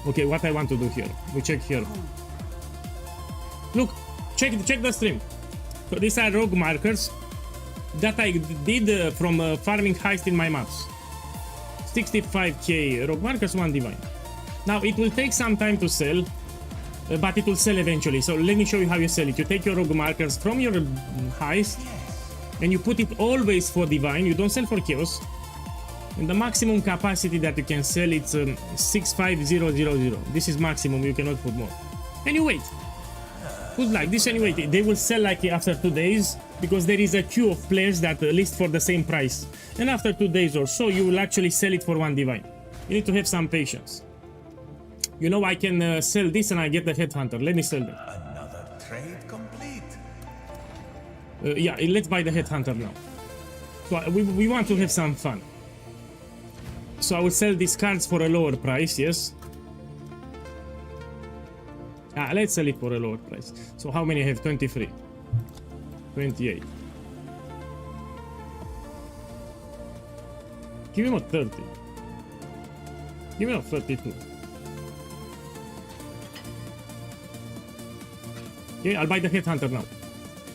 Okay, what I want to do here, we check here. Look, check the stream. So these are rogue markers that I did from farming heist in my maps. 65k rogue markers, 1 divine. Now it will take some time to sell, but it will sell eventually. So let me show you how you sell it. You take your rogue markers from your heist and you put it always for divine. You don't sell for chaos. And the maximum capacity that you can sell, it's 65000. This is maximum, you cannot put more. And you wait. Put like this and you wait. They will sell like after 2 days, because there is a queue of players that list for the same price. And after 2 days or so, you will actually sell it for 1 divine. You need to have some patience. You know, I can sell this and I get the Headhunter. Let me sell them. Another trade complete. Yeah, let's buy the Headhunter now. So we want to have some fun. So I will sell these cards for a lower price, yes. Let's sell it for a lower price. So how many I have? 23. 28. Give me more 30. Give me more 32. Okay, I'll buy the Headhunter now.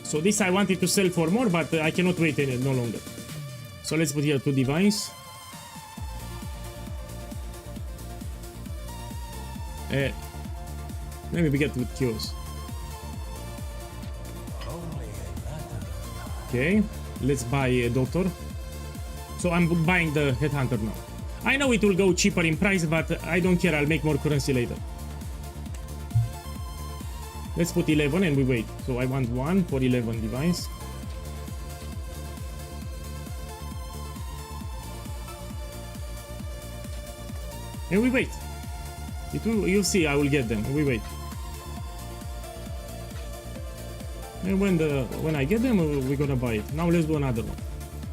So this I wanted to sell for more, but I cannot wait no longer. So let's put here 2 divines. Let me begin with Qs. Okay, let's buy a doctor. So I'm buying the Headhunter now. I know it will go cheaper in price, but I don't care, I'll make more currency later. Let's put 11 and we wait. So I want 1 for 11 divines. And we wait. You'll see, I will get them. We wait. And when I get them, we're gonna buy it. Now let's do another one.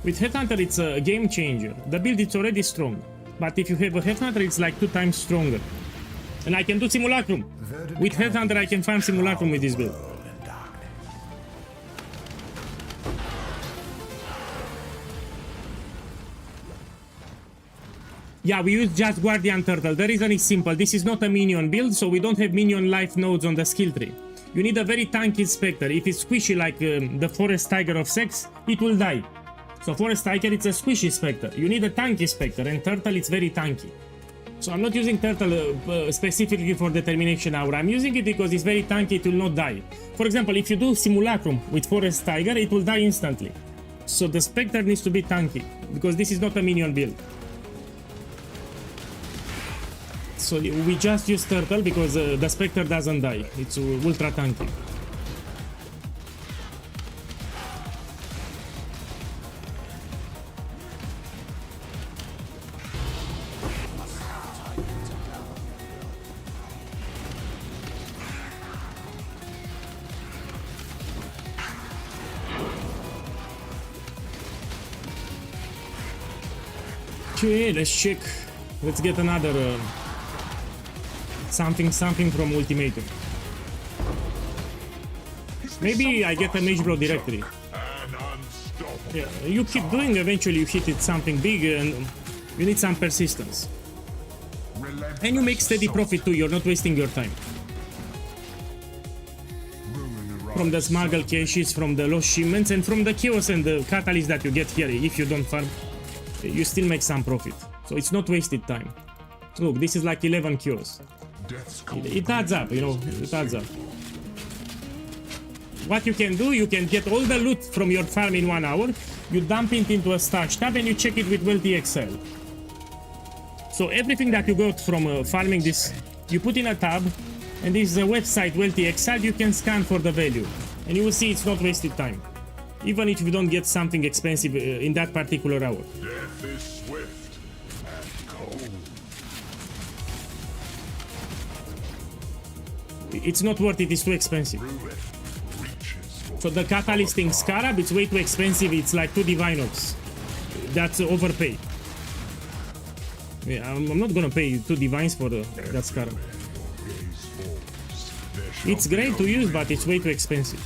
With Headhunter, it's a game changer. The build is already strong, but if you have a Headhunter, it's like 2 times stronger. And I can do Simulacrum. With Headhunter, I can farm Simulacrum with this build. Yeah, we use just Guardian Turtle. The reason is simple. This is not a minion build, so we don't have minion life nodes on the skill tree. You need a very tanky Spectre. If it's squishy like the Forest Tiger of Sex, it will die. So Forest Tiger, it's a squishy Spectre. You need a tanky Spectre, and Turtle, it's very tanky. So I'm not using Turtle specifically for Determination Aura. I'm using it because it's very tanky, it will not die. For example, if you do Simulacrum with Forest Tiger, it will die instantly. So the Spectre needs to be tanky, because this is not a minion build. So we just use Turtle because the Spectre doesn't die. It's ultra tanky. Okay, let's check. Let's get another something from Ultimatum. Maybe I get a Mage Bro directory. And unstoppable. Yeah, you keep doing, eventually you hit it something big, and you need some persistence. And you make steady profit too, you're not wasting your time. From the smuggle caches, from the lost shipments, and from the chaos and the catalyst that you get here, if you don't farm, you still make some profit. So it's not wasted time. Look, this is like 11 kills. It adds up, you know, it adds up. What you can do, you can get all the loot from your farm in 1 hour, you dump it into a stash tab, and you check it with Wealthy Excel. So everything that you got from farming this, you put in a tab, and this is a website, Wealthy Excel, you can scan for the value. And you will see it's not wasted time. Even if you don't get something expensive in that particular hour. Death is swift and cold. It's not worth it, it's too expensive. Ruin reaches for So the Catalyst in Scarab, it's way too expensive, it's like 2 Divine Orbs. That's overpay. Yeah, I'm not gonna pay 2 Divines for that Scarab. gaze forms. There shall It's be great to no use, but it's way too expensive.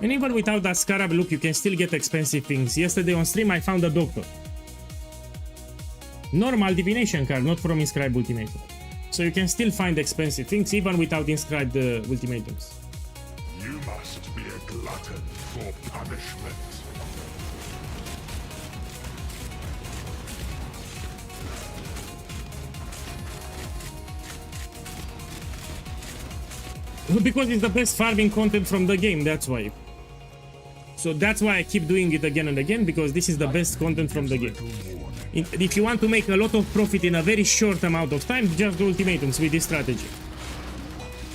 And even without that Scarab look, you can still get expensive things. Yesterday on stream, I found a Doctor. Normal divination card, not from Inscribed Ultimatum. So you can still find expensive things even without Inscribed Ultimatums. You must be a glutton for punishment. Because it's the best farming content from the game, that's why. So that's why I keep doing it again and again, because this is the best content from the game. If you want to make a lot of profit in a very short amount of time, just do ultimatums with this strategy.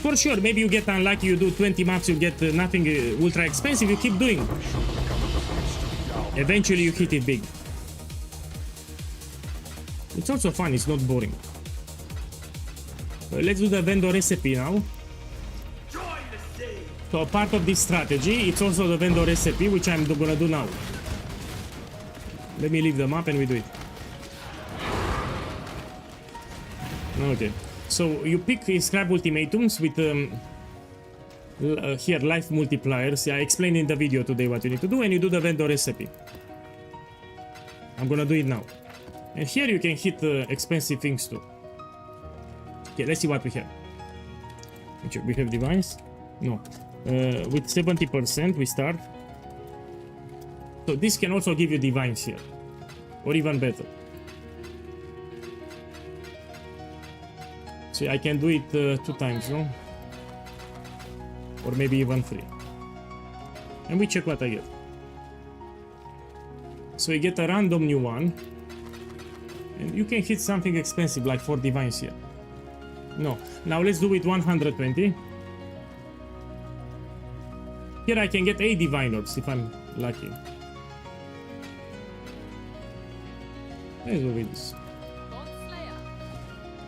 For sure, maybe you get unlucky, you do 20 maps, you get nothing ultra expensive, you keep doing. Eventually you hit it big. It's also fun, it's not boring. Let's do the vendor recipe now. So part of this strategy, it's also the vendor recipe, which I'm gonna do now. Let me leave the map and we do it. Okay, so you pick Inscribed Ultimatums with here life multipliers. I explained in the video today what you need to do, and you do the vendor recipe. I'm gonna do it now. And here you can hit expensive things too. Okay, let's see what we have. We have divines? No. With 70% we start. So this can also give you divines here, or even better. So I can do it 2 times, no? Or maybe even 3. And we check what I get. So you get a random new one, and you can hit something expensive like 4 divines here. No, now let's do it 120. Here I can get 8 divine orbs if I'm lucky. Let's do this.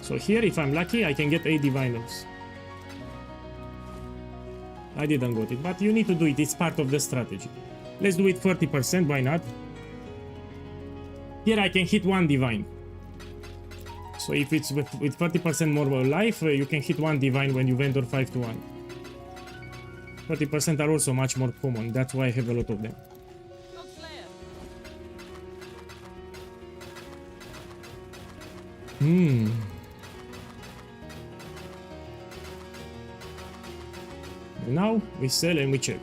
So here, if I'm lucky, I can get 8 divine orbs. I didn't got it, but you need to do it. It's part of the strategy. Let's do it 30%, why not? Here I can hit 1 divine. So if it's with 30% more life, you can hit 1 divine when you vendor 5 to 1. 30% are also much more common, that's why I have a lot of them. Now we sell and we check.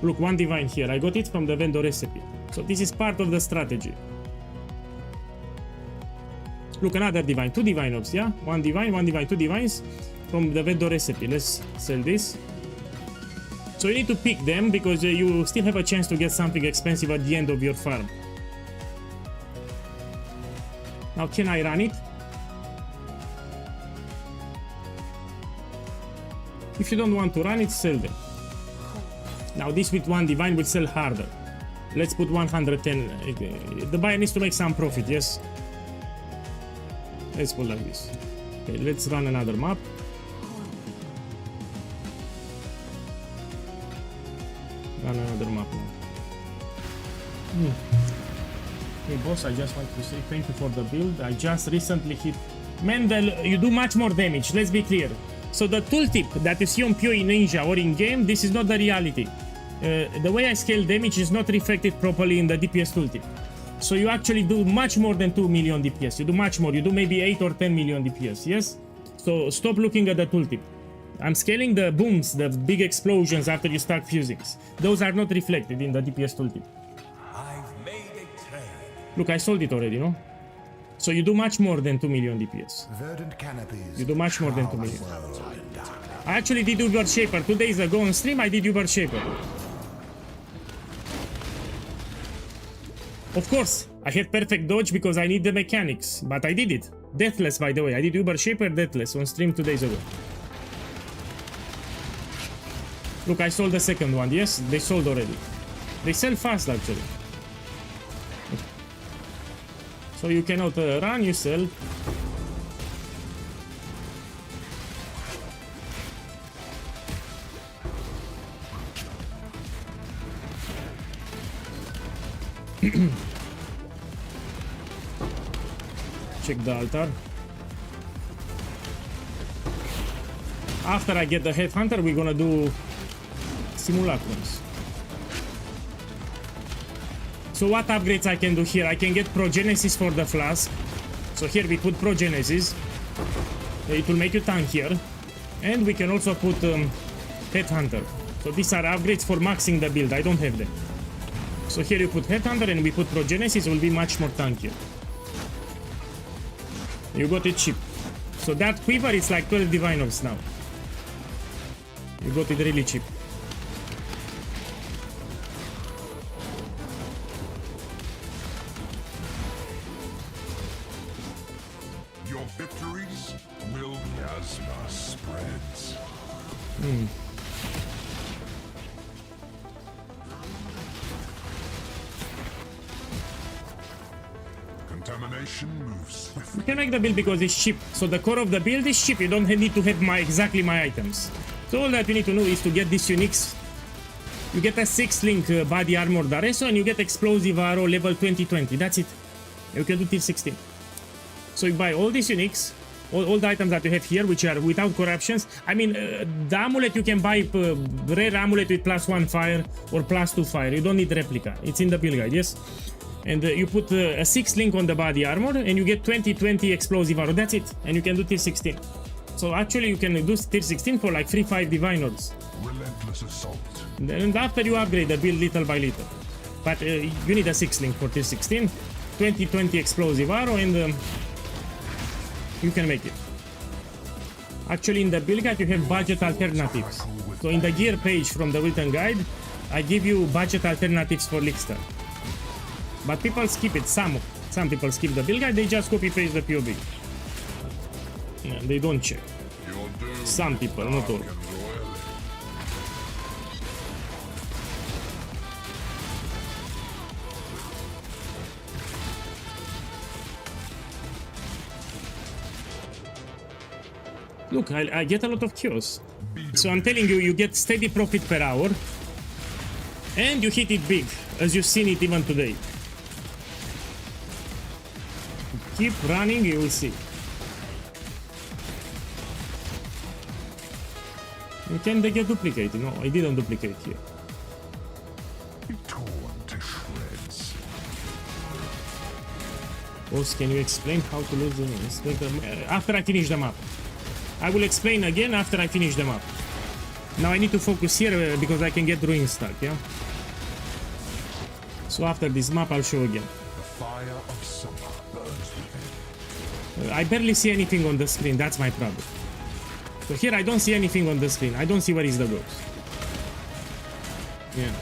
Look, one divine here. I got it from the vendor recipe. So this is part of the strategy. Look, another divine. 2 divine orbs, yeah? 1 divine, 2 divines from the vendor recipe. Let's sell this. So you need to pick them because you still have a chance to get something expensive at the end of your farm. Now can I run it? If you don't want to run it, sell them. Now this with 1 divine will sell harder. Let's put 110. The buyer needs to make some profit, yes? Let's put like this. Okay, let's run another map. Run another map now. Hey boss, I just want to say thank you for the build. I just recently hit... Mendel, you do much more damage, let's be clear. So the tooltip that you see on PoE Ninja or in game, this is not the reality. The way I scale damage is not reflected properly in the DPS tooltip. So you actually do much more than 2 million DPS. You do much more. You do maybe 8 or 10 million DPS, yes? So stop looking at the tooltip. I'm scaling the booms, the big explosions after you start fusings. Those are not reflected in the DPS tooltip. I've made a trade. Look, I sold it already, no? So you do much more than 2 million DPS. Verdant canopies. You do much more than 2 million. World. I actually did Uber Shaper. 2 days ago on stream, I did Uber Shaper. Of course, I had perfect dodge because I need the mechanics, but I did it. Deathless, by the way. I did Uber Shaper Deathless on stream 2 days ago. Look, I sold the second one. Yes, they sold already. They sell fast, actually. So you cannot run, you sell. Check the altar. After I get the Headhunter, we're gonna do simulacrums. So what upgrades I can do here? I can get Progenesis for the flask. So here we put Progenesis. It will make you tankier. And we can also put Headhunter. So these are upgrades for maxing the build. I don't have them. So here you put Headhunter and we put Progenesis. It will be much more tankier. You got it cheap. So that quiver is like 12 divine orbs now. You got it really cheap. Your victories will miasma spreads. Contamination moves swiftly. You can make the build because it's cheap. So the core of the build is cheap. You don't need to have exactly my items. So all that you need to know is to get these uniques. You get a 6-link body armor D'Areso and you get explosive arrow level 2020. That's it. You can do tier 16. So you buy all these uniques, all the items that you have here, which are without corruptions. I mean, the amulet you can buy rare amulet with +1 fire or +2 fire. You don't need replica. It's in the build guide, yes. And you put a 6-link on the body armor and you get 2020 explosive arrow. That's it. And you can do tier 16. So actually you can do tier 16 for like 3-5 divine orbs. Relentless assault. And after you upgrade the build little by little. But you need a 6-link for tier 16. 2020 explosive arrow and you can make it. Actually in the build guide you have budget alternatives. So in the gear page from the written guide, I give you budget alternatives for Lickstar. But people skip it. Some people skip the build guide, they just copy paste the POV. Yeah, they don't check. Your doom Some people, not all. and royally. Look, I get a lot of kills. So I'm telling you, you get steady profit per hour. And you hit it big, as you've seen it even today. Keep running, you will see. Can they get duplicated? No, I didn't duplicate here. Be torn to shreds. Boss, can you explain how to lose the after I finish the map? I will explain again after I finish the map. Now I need to focus here because I can get ruin stuck, yeah? So after this map I'll show again. The fire of summer burns within. I barely see anything on the screen, that's my problem. So here I don't see anything on the screen. I don't see where is the ghost. Yeah.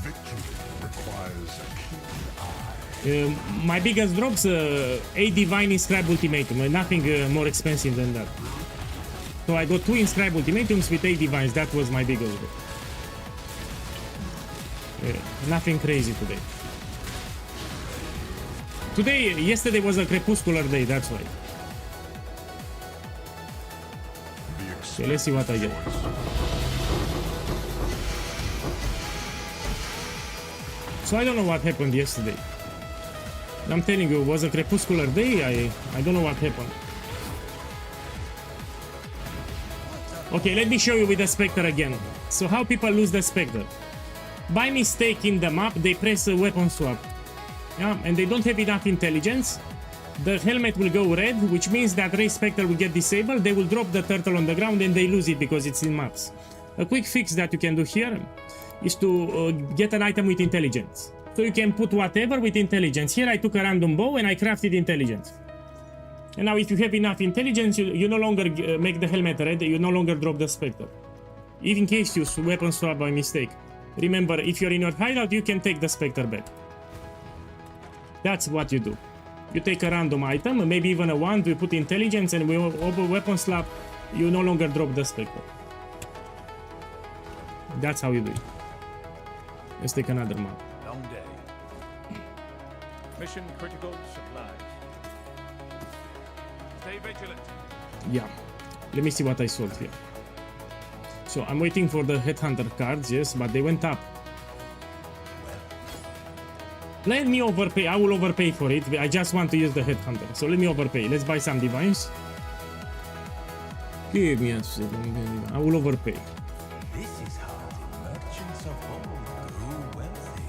Victory requires a keen eye. My biggest drops, a Divine Inscribe Ultimatum, nothing more expensive than that. So I got 2 Inscribe Ultimatums with 8 Divines, that was my biggest drop. Nothing crazy today. Yesterday was a crepuscular day, that's why. Okay, let's see what I get. So I don't know what happened yesterday. I'm telling you, it was a crepuscular day. I don't know what happened. Okay, let me show you with the Spectre again. So how people lose the Spectre. By mistake in the map, they press a weapon swap. Yeah, and they don't have enough intelligence. The helmet will go red, which means that Ray Spectre will get disabled. They will drop the turtle on the ground and they lose it because it's in maps. A quick fix that you can do here is to get an item with intelligence. So you can put whatever with intelligence. Here I took a random bow and I crafted intelligence. And now if you have enough intelligence, you no longer make the helmet red, you no longer drop the Spectre. If in case you weapon swap by mistake. Remember, if you're in your hideout, you can take the Spectre back. That's what you do. You take a random item, maybe even a wand, we put intelligence, and we over weapon swap, you no longer drop the Spectre. That's how you do it. Let's take another map. Long day. Mission critical supplies. Stay vigilant. Yeah. Let me see what I sold here. So I'm waiting for the Headhunter cards, yes, but they went up. Let me overpay. I will overpay for it. I just want to use the Headhunter. So let me overpay. Let's buy some divines. Give me a second. I will overpay. This is how the merchants of old grew wealthy.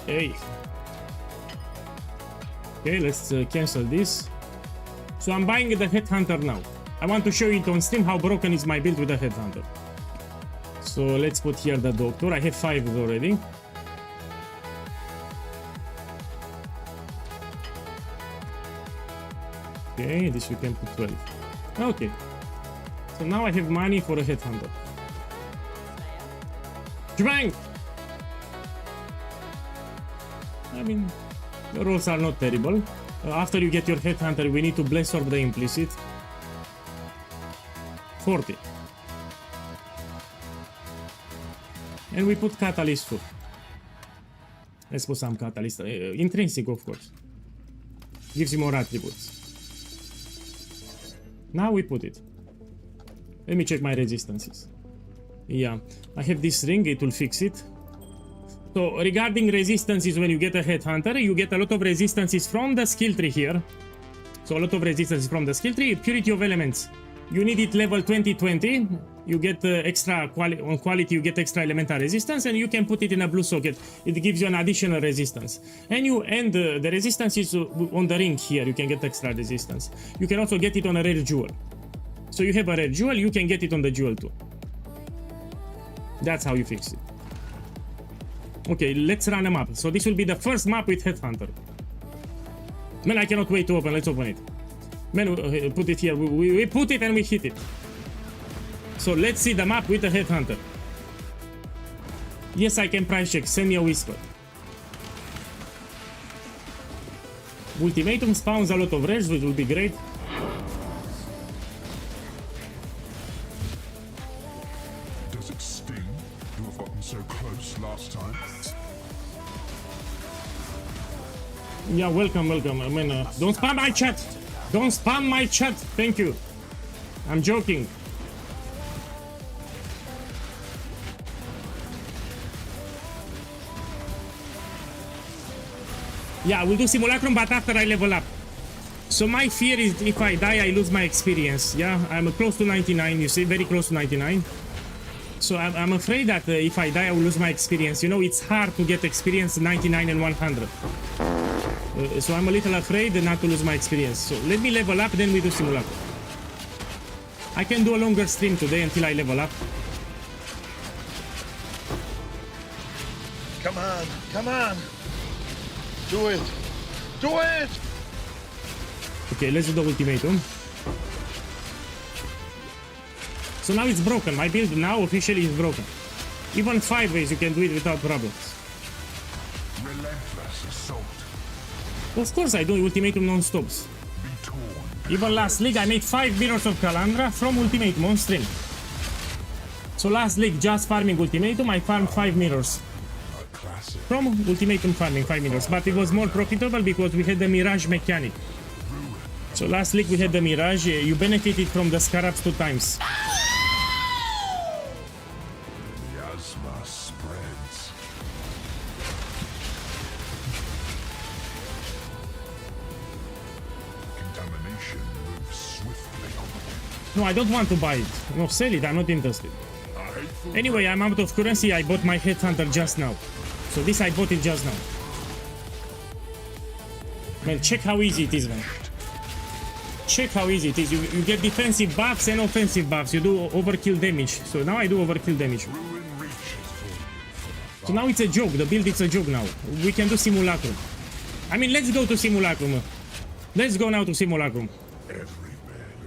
Hey. Okay, let's cancel this. So I'm buying the Headhunter now. I want to show you on stream how broken is my build with the Headhunter. So let's put here the Doctor. I have 5 already. Okay, this we can put 12. Okay. So now I have money for a Headhunter. Bang! I mean, the rolls are not terrible. After you get your Headhunter, we need to Bless Orb the Implicit. 40. And we put Catalyst too. Let's put some Catalyst. Intrinsic, of course. Gives you more attributes. Now we put it. Let me check my resistances. Yeah, I have this ring, it will fix it. So regarding resistances, when you get a Headhunter, you get a lot of resistances from the skill tree here. So a lot of resistances from the skill tree. Purity of Elements. You need it level 20-20. You get extra on quality, you get extra elemental resistance, and you can put it in a blue socket. It gives you an additional resistance. And the resistance is on the ring here. You can get extra resistance. You can also get it on a rare jewel. So you have a rare jewel, you can get it on the jewel too. That's how you fix it. Okay, let's run a map. So this will be the first map with Headhunter. Man, I cannot wait to open. Let's open it. Man, put it here. We put it and we hit it. So let's see the map with the Headhunter. Yes, I can price check. Send me a whisper. Ultimatum spawns a lot of rares, which will be great. Does it sting to have gotten so close last time? Yeah, welcome. I mean, don't spam my chat. Don't spam my chat. Thank you. I'm joking. Yeah, we'll do Simulacrum, but after I level up. So my fear is if I die, I lose my experience. Yeah, I'm close to 99, you see, very close to 99. So I'm afraid that if I die, I will lose my experience. You know, it's hard to get experience 99 and 100. So I'm a little afraid not to lose my experience. So let me level up, then we do simulacrum. I can do a longer stream today until I level up. Come on, come on. Do it. Do it. Okay, let's do the ultimatum. So now it's broken. My build now officially is broken. Even 5 ways you can do it without problems. Relentless assault. Of course I do ultimatum non-stops. Be torn. Even last league I made 5 mirrors of Kalandra from ultimatum on stream. So last league just farming ultimatum, I farmed 5 mirrors. A classic. From ultimatum farming 5 mirrors, but it was more profitable because we had the Mirage mechanic. So last league we had the Mirage, you benefited from the Scarabs 2 times. Miasma spreads. Contamination moves swiftly on the wind. No, I don't want to buy it. No, sell it, I'm not interested. A hateful Anyway, I'm out of currency, I bought my Headhunter just now. So this I bought it just now. Man, check how easy it is, man. Check how easy it is. You get defensive buffs and offensive buffs. You do overkill damage. So now I do overkill damage. ruin reaches for you. So now it's a joke. The build is a joke now. We can do simulacrum. I mean, let's go to simulacrum. Let's go now to simulacrum. Everywhere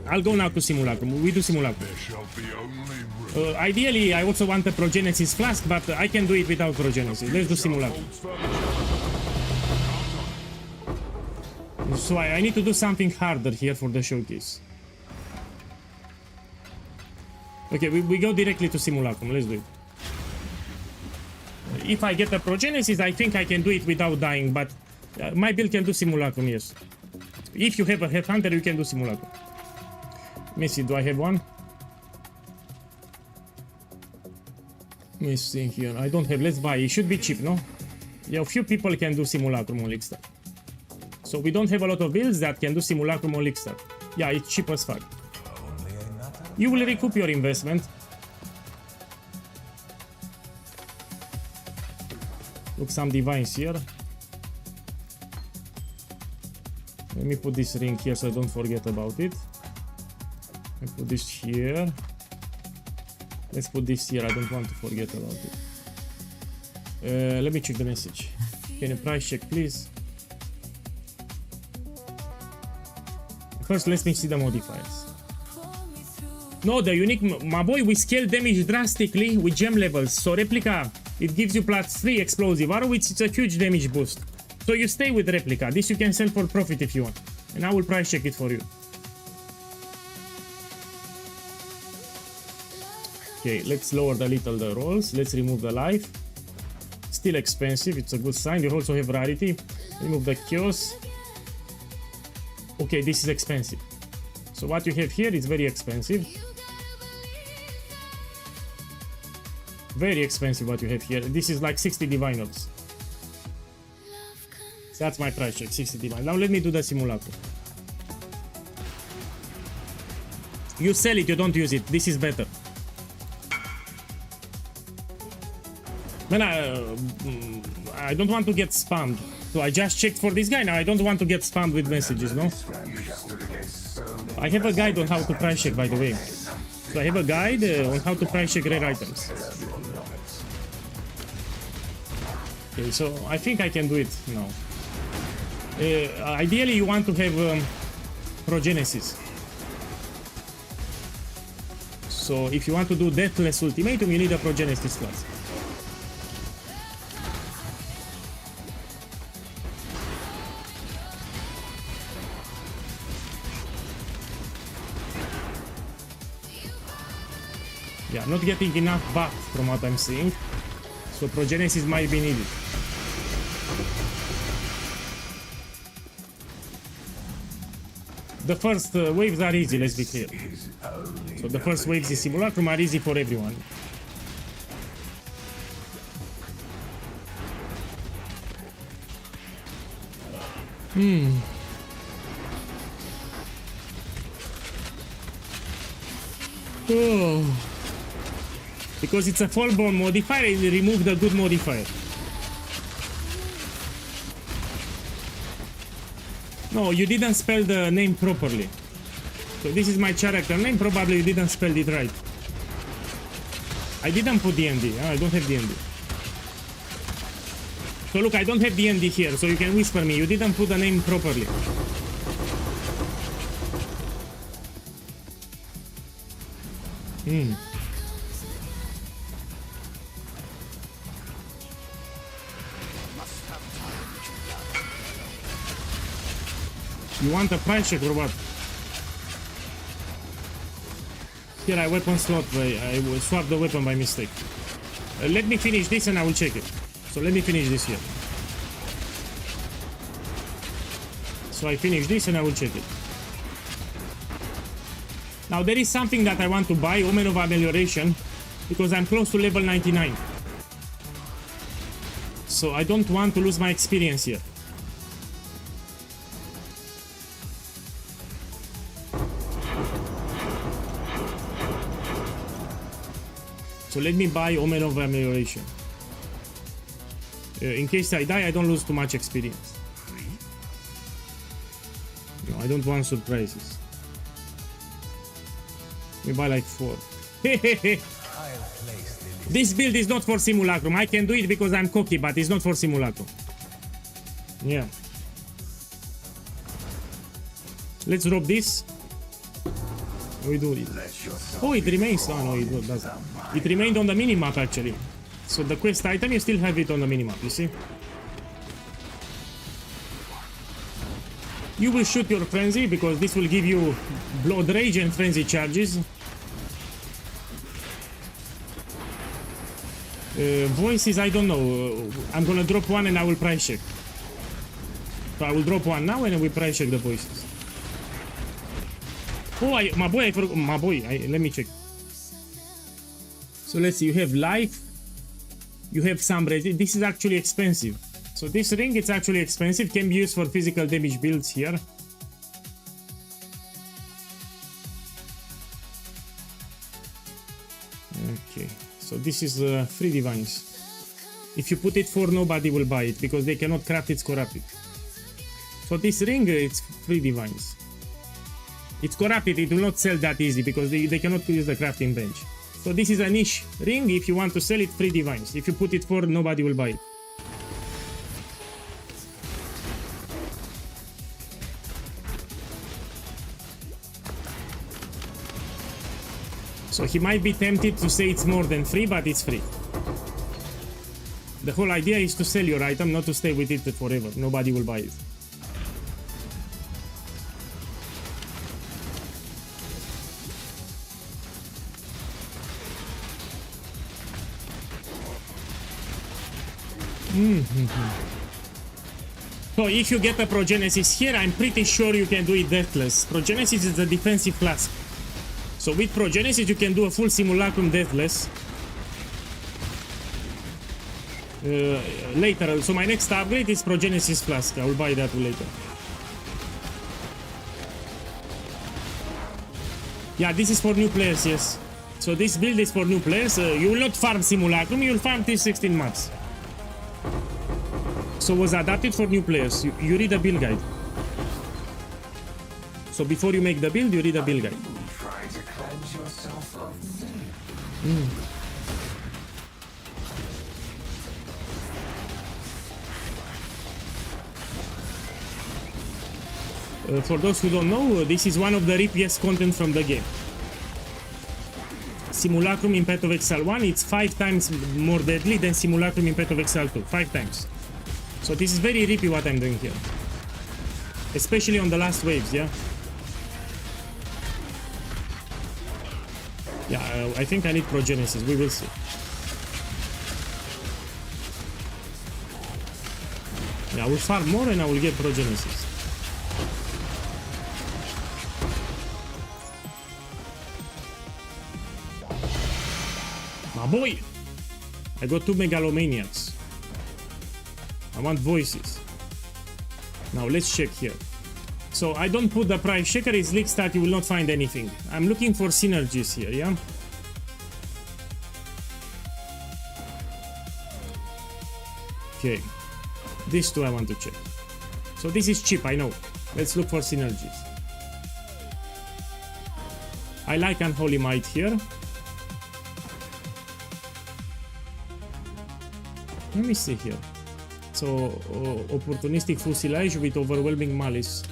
you I'll go now to simulacrum. We do simulacrum. there shall be only room. Ideally, I also want a Progenesis flask, but I can do it without Progenesis. Let's do simulacrum. So I need to do something harder here for the showcase. Okay, we go directly to simulacrum. Let's do it. If I get a Progenesis, I think I can do it without dying, but my build can do simulacrum, yes. If you have a Headhunter, you can do simulacrum. Let me see, do I have one? Let me see here. I don't have. Let's buy. It should be cheap, no? Yeah, a few people can do simulacrum on Lickstar. So we don't have a lot of builds that can do simulacrum on Lickstar. Yeah, it's cheap as fuck. Only another You will recoup your investment. Look, some divines here. Let me put this ring here so I don't forget about it. I put this here. Let's put this here. I don't want to forget about it. Let me check the message. Can you price check, please? First, let me see the modifiers. No, the unique, my boy, we scale damage drastically with gem levels. So replica, it gives you +3 explosive arrow, which is a huge damage boost. So you stay with replica. This you can sell for profit if you want. And I will price check it for you. Okay, let's lower a little the rolls. Let's remove the life. Still expensive, it's a good sign. You also have rarity. Remove the chaos. Okay, this is expensive. So what you have here is very expensive. Very expensive what you have here. This is like 60 divine orbs. So that's my price check, 60 divine. Now let me do the simulacrum. You sell it, you don't use it. This is better. Man, I don't want to get spammed. So I just checked for this guy. Now I don't want to get spammed with messages, no? I have a guide on how to price check, by the way. So I have a guide on how to price check rare items. Okay, so I think I can do it now. Ideally, you want to have Progenesis. So if you want to do Deathless Ultimatum, you need a Progenesis class. Yeah, not getting enough buff from what I'm seeing. So Progenesis might be needed. The first waves are easy, let's be clear. So the first waves in Simulacrum are easy for everyone. Oh. Because it's a full-blown modifier, it will remove the good modifier. No, you didn't spell the name properly. So this is my character name, probably you didn't spell it right. I didn't put D&D, I don't have D&D. So look, I don't have D&D here, so you can whisper me, you didn't put the name properly. You want a price check or what? Here I weapon slot, I swapped the weapon by mistake. Let me finish this and I will check it. So let me finish this here. So I finish this and I will check it. Now there is something that I want to buy, Omen of Amelioration, because I'm close to level 99. So I don't want to lose my experience here. So let me buy Omen of Amelioration. In case I die, I don't lose too much experience. No, I don't want surprises. Let me buy like 4. This build is not for Simulacrum. I can do it because I'm cocky, but it's not for Simulacrum. Yeah. Let's drop this. We do it. Oh, it remains. Oh, no, it doesn't. It remained on the minimap actually. So the quest item, you still have it on the minimap, you see? You will shoot your frenzy because this will give you blood rage and frenzy charges. Voices, I don't know. I'm gonna drop one and I will price check. So I will drop one now and we price check the voices. Oh, my boy, let me check. So let's see, you have life, you have some resist. This is actually expensive. So this ring, it's actually expensive, can be used for physical damage builds here. Okay, so this is 3 divines. If you put it for, nobody will buy it because they cannot craft it corrupted. So this ring, it's 3 divines. It's corrupted, it will not sell that easy because they cannot use the crafting bench. So this is a niche ring, if you want to sell it, 3 divines. If you put it for, nobody will buy it. So he might be tempted to say it's more than free, but it's free. The whole idea is to sell your item, not to stay with it forever. Nobody will buy it. So if you get a Progenesis here, I'm pretty sure you can do it deathless. Progenesis is a defensive flask. So with Progenesis you can do a full Simulacrum deathless. Later, so my next upgrade is Progenesis flask. I will buy that later. Yeah, this is for new players, yes. So this build is for new players. You will not farm Simulacrum, you will farm till 16 maps. So was adapted for new players. You read the build guide. So before you make the build, you read the build guide. Try to cleanse yourself of For those who don't know, this is one of the rippiest content from the game. Simulacrum in Path of Exile 1, it's 5 times more deadly than Simulacrum in Path of Exile 2. 5 times. So this is very rippy what I'm doing here. Especially on the last waves, yeah? Yeah, I think I need Progenesis, we will see. Yeah, I will farm more and I will get Progenesis. My boy! I got 2 Megalomaniacs. I want voices. Now let's check here. So I don't put the price checker, it's leak stat, you will not find anything. I'm looking for synergies here, yeah? Okay. These two I want to check. So this is cheap, I know. Let's look for synergies. I like Unholy Might here. Let me see here. So, Opportunistic Fusilage with Overwhelming Malice.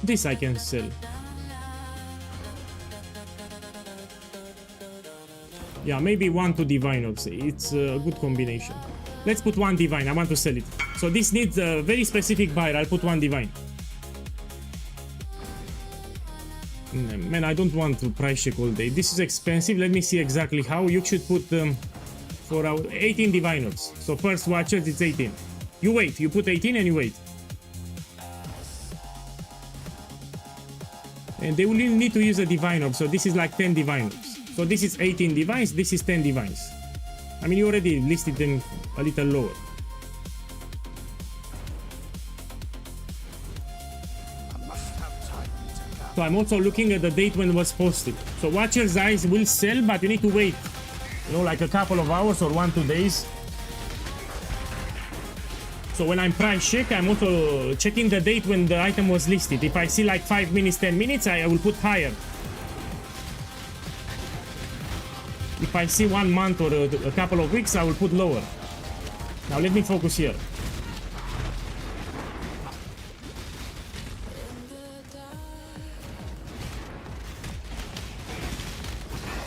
This I can sell. Yeah, maybe 1 to Divine Orbs. It's a good combination. Let's put 1 Divine. I want to sell it. So this needs a very specific buyer. I'll put 1 Divine. Man, I don't want to price check all day. This is expensive. Let me see exactly how. You should put for our 18 Divine Orbs. So first Watchers, it's 18. You wait. You put 18 and you wait. And they will need to use a Divine Orb. So this is like 10 Divine Orbs. So this is 18 Divines. This is 10 Divines. I mean, you already listed them a little lower. So I'm also looking at the date when it was posted. So Watcher's Eyes will sell, but you need to wait. You know, like a couple of hours or 1-2 days. So when I'm price check, I'm also checking the date when the item was listed. If I see like 5 minutes, 10 minutes, I will put higher. If I see 1 month or a couple of weeks, I will put lower. Now let me focus here.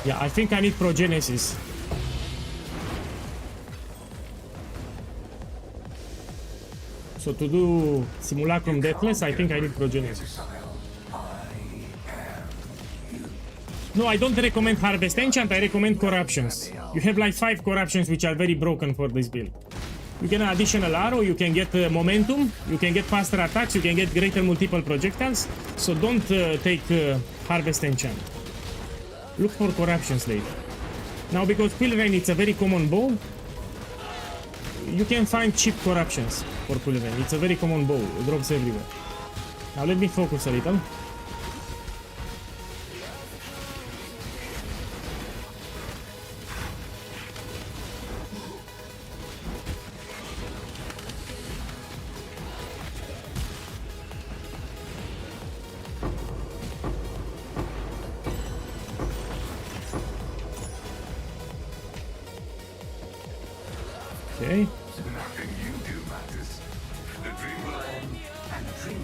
Yeah, I think I need Progenesis. So to do Simulacrum Deathless, I think I need Progenesis. No, I don't recommend Harvest Enchant, I recommend Corruptions. You have like 5 Corruptions which are very broken for this build. You get an additional arrow, you can get momentum, you can get faster attacks, you can get greater multiple projectiles. So don't take Harvest Enchant. Look for Corruptions later. Now because Pilrain it's a very common bow, you can find cheap Corruptions for Pilrain. It's a very common bow, it drops everywhere. Now let me focus a little. Okay.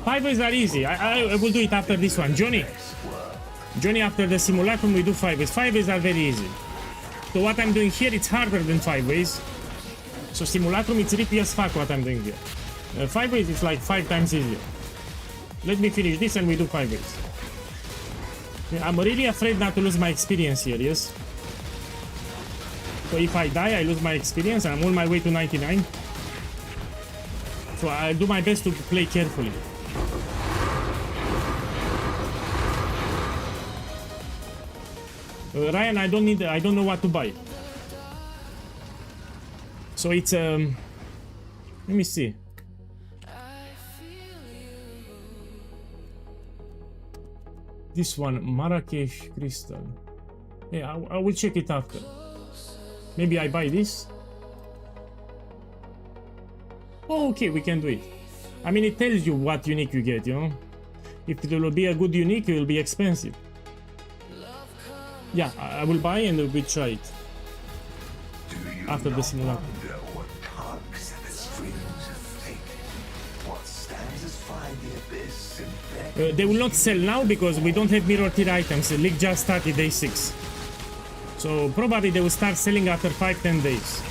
Five ways are easy. I will do it after this one. Johnny after the Simulacrum we do 5 ways. 5 ways are very easy. So what I'm doing here, it's harder than 5 ways. So Simulacrum, it's rippy as fuck what I'm doing here. 5 ways is like 5 times easier. Let me finish this and we do 5 ways. Yeah, I'm really afraid not to lose my experience here, yes? So if I die, I lose my experience and I'm on my way to 99. So I'll do my best to play carefully. Ryan, I don't know what to buy. So it's let me see. This one, Marrakesh Crystal. Yeah, I will check it after. Maybe I buy this. Oh, okay, we can do it. I mean, it tells you what unique you get, you know? If it will be a good unique, it will be expensive. Yeah, I will buy and we try it. After the simulacrum. They will not sell now because we don't have mirror tier items. The league just started day 6. So probably they will start selling after 5-10 days.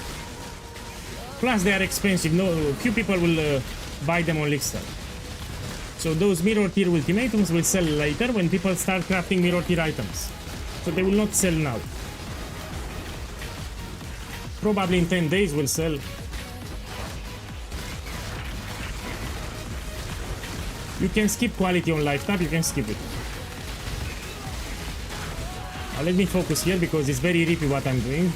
Plus they are expensive. No, few people will buy them on League. So those mirror tier ultimatums will sell later when people start crafting mirror tier items. So they will not sell now. Probably in 10 days will sell. You can skip quality on lifetime, you can skip it. Now let me focus here because it's very rippy what I'm doing.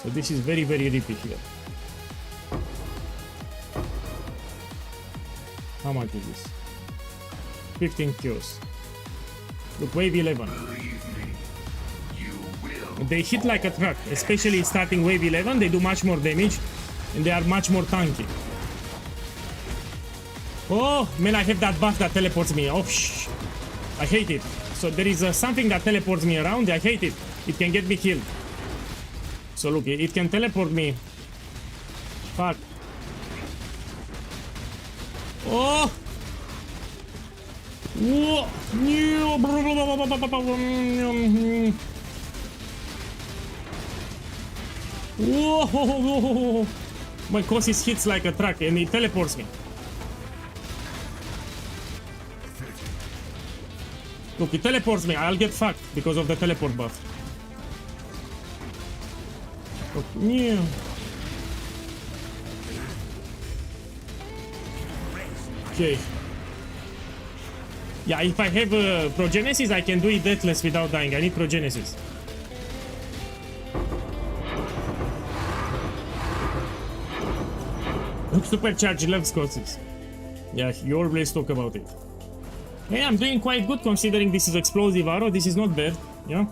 So this is very, very rippy here. How much is this? 15 kills. Look, wave 11. They hit like a truck, especially starting wave 11. They do much more damage and they are much more tanky. Oh man, I have that buff that teleports me. Oh shh, I hate it. So there is something that teleports me around. I hate it. It can get me killed. So look, it can teleport me. Fuck. Oh. Whoa. Whoa. My Kosis hits like a truck and it teleports me. Look, it teleports me. I'll get fucked because of the teleport buff. Look, yeah. Okay. Yeah, if I have Progenesis, I can do it deathless without dying. I need Progenesis. Look, Supercharge loves Kosis. Yeah, you always talk about it. Hey, I'm doing quite good considering this is explosive arrow. This is not bad, yeah?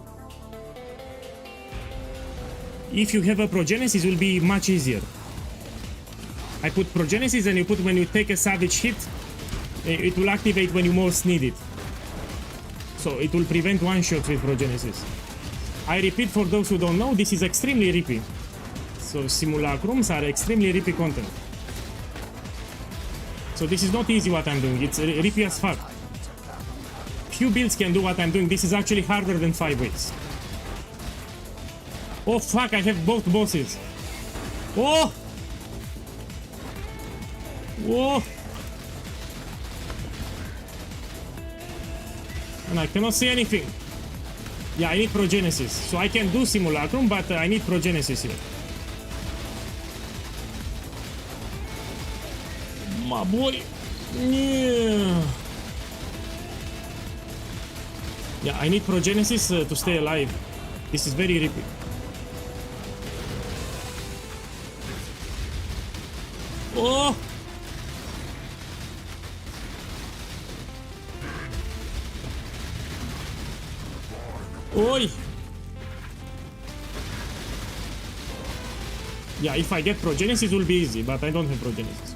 If you have a Progenesis, it will be much easier. I put Progenesis and you put when you take a savage hit, it will activate when you most need it. So it will prevent one-shots with Progenesis. I repeat for those who don't know, this is extremely rippy. So simulacrums are extremely rippy content. So this is not easy what I'm doing, it's rippy as fuck. Few builds can do what I'm doing. This is actually harder than 5 ways. Oh fuck, I have both bosses. Oh! Whoa! And I cannot see anything. Yeah, I need Progenesis. So I can do Simulacrum, but I need Progenesis here. My boy. Yeah. Yeah, I need Progenesis to stay alive. This is very rippy. Oh! Oi! Yeah, if I get Progenesis, it will be easy, but I don't have Progenesis.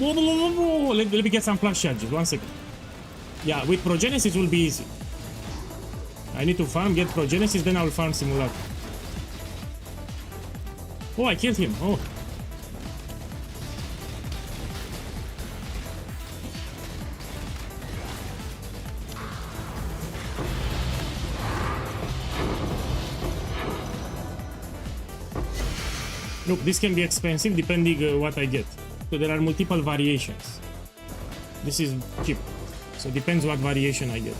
Whoa. Let me get some flash charges. 1 second. Yeah, with Progenesis, it will be easy. I need to farm, get Progenesis, then I will farm Simulacrum. Oh, I killed him. Oh. Look, this can be expensive depending what I get. So there are multiple variations. This is cheap. So depends what variation I get.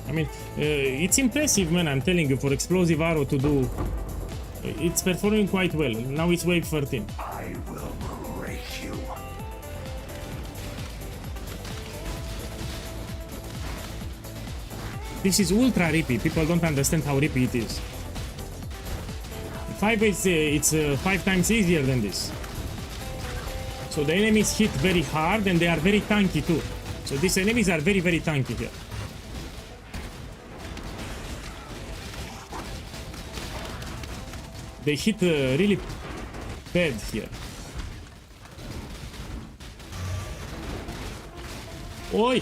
I mean, it's impressive, man, I'm telling you, for Explosive Arrow to do... It's performing quite well. Now it's wave 13. I will break you. This is ultra rippy. People don't understand how rippy it is. 5 ways, it's 5 times easier than this. So the enemies hit very hard and they are very tanky too. So these enemies are very, very tanky here. They hit really bad here. Oi!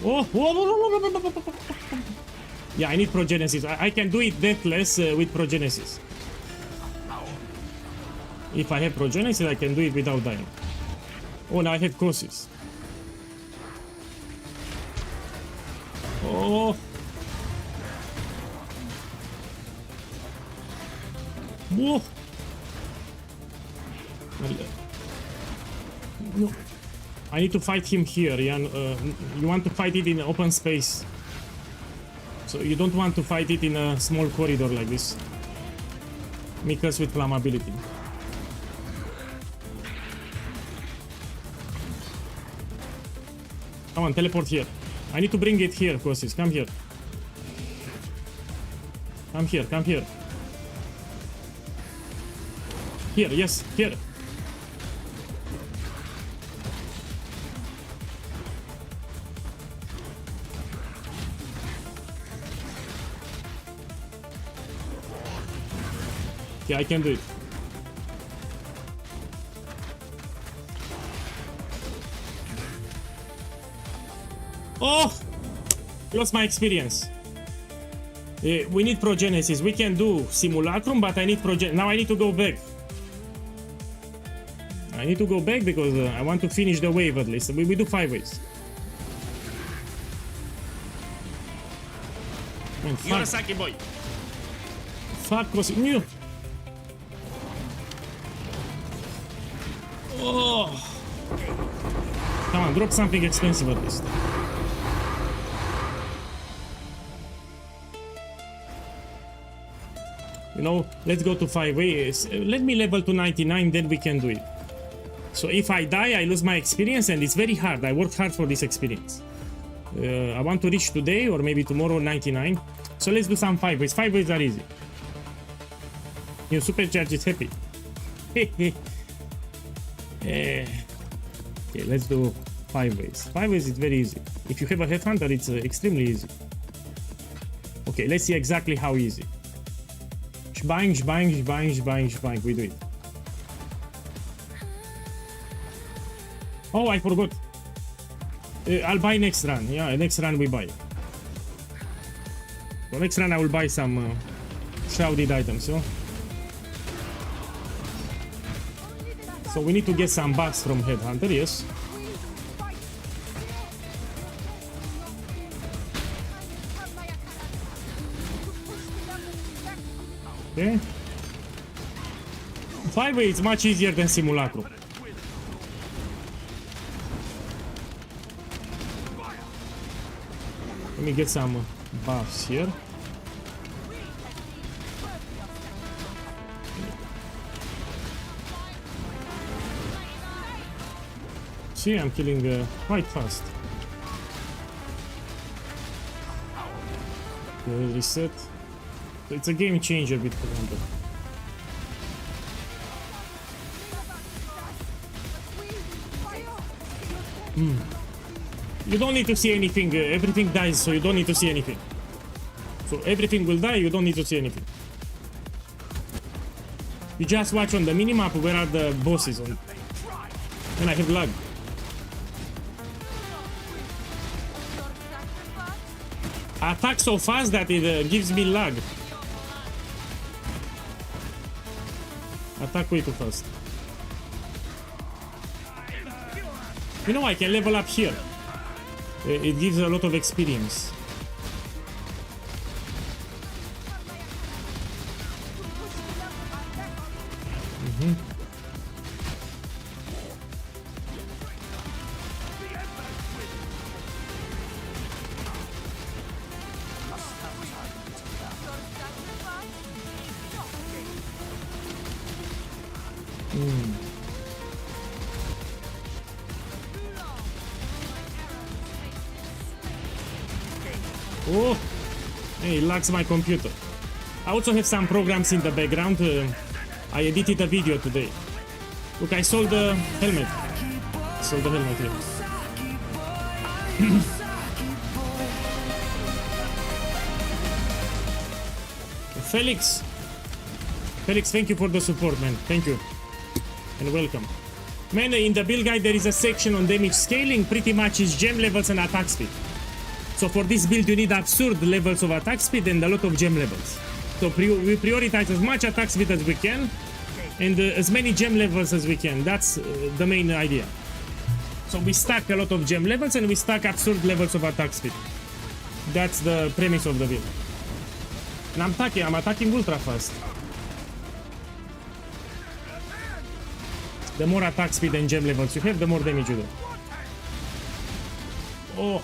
Oh! Yeah, I need Progenesis. I can do it deathless with Progenesis. If I have Progenesis, I can do it without dying. Oh, now I have Kosis. Oh! Whoa! No. I need to fight him here. You want to fight it in open space. So you don't want to fight it in a small corridor like this. Because with flammability. Come on, teleport here. I need to bring it here, Kosis. Come here. Come here, come here. Here, yes, here. Yeah, I can do it. Oh! Lost my experience. We need Progenesis. We can do Simulacrum, but I need Progenesis. Now I need to go back. I need to go back because I want to finish the wave at least. We do 5 waves. Man, fuck. boy. Fuck, Kosi. Oh! Come on, drop something expensive at least. You know, let's go to 5 ways. Let me level to 99, then we can do it. So if I die, I lose my experience, and it's very hard. I worked hard for this experience. I want to reach today or maybe tomorrow 99. So let's do some 5 ways. 5 ways are easy. New supercharge is happy. Okay, let's do 5 ways. 5 ways is very easy. If you have a headhunter, it's extremely easy. Okay, let's see exactly how easy. Shbang, shbang, shbang, shbang, shbang. We do it. Oh, I forgot. I'll buy next run. Yeah, next run we buy. So next run I will buy some shrouded items, you know? So we need to get some buffs from Headhunter, yes. Okay. 5-way is much easier than Simulacrum. Let me get some buffs here. See, I'm killing quite fast. Okay, reset. It's a game changer with Commander. You don't need to see anything. Everything dies, so you don't need to see anything. So everything will die, you don't need to see anything. You just watch on the minimap where are the bosses on. And I have lag. I attack so fast that it gives me lag. Attack way too fast. You know, I can level up here. It gives a lot of experience. Oh, hey, it lags my computer. I also have some programs in the background. I edited a video today. Look, I sold the helmet. Sold the helmet here. Felix, thank you for the support, man. Thank you. And welcome. Man, in the build guide there is a section on damage scaling. Pretty much is gem levels and attack speed. So for this build you need absurd levels of attack speed and a lot of gem levels. So we prioritize as much attack speed as we can and as many gem levels as we can. That's the main idea. So we stack a lot of gem levels and we stack absurd levels of attack speed. That's the premise of the build. And I'm attacking ultra fast. The more attack speed and gem levels you have, the more damage you do. Oh.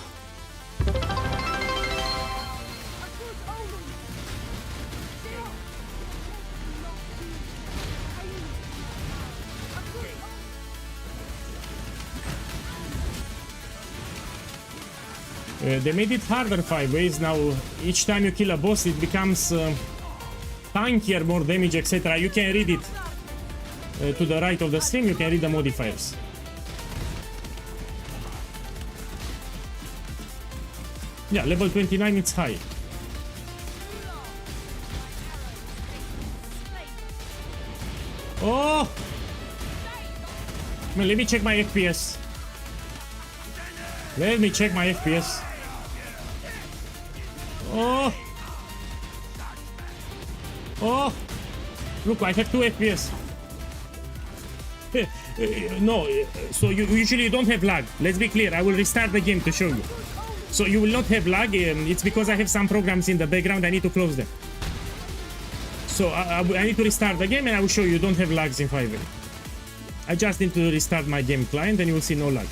They made it harder 5 ways. Now, each time you kill a boss, it becomes tankier, more damage, etc. You can read it to the right of the stream. You can read the modifiers. Yeah, level 29, it's high. Oh! Man, let me check my FPS. Let me check my FPS. Oh! Oh! Look, I have 2 FPS. No, so you usually don't have lag. Let's be clear, I will restart the game to show you. So you will not have lag, it's because I have some programs in the background, I need to close them. So I need to restart the game and I will show you don't have lags in 5. I just need to restart my game client and you will see no lag.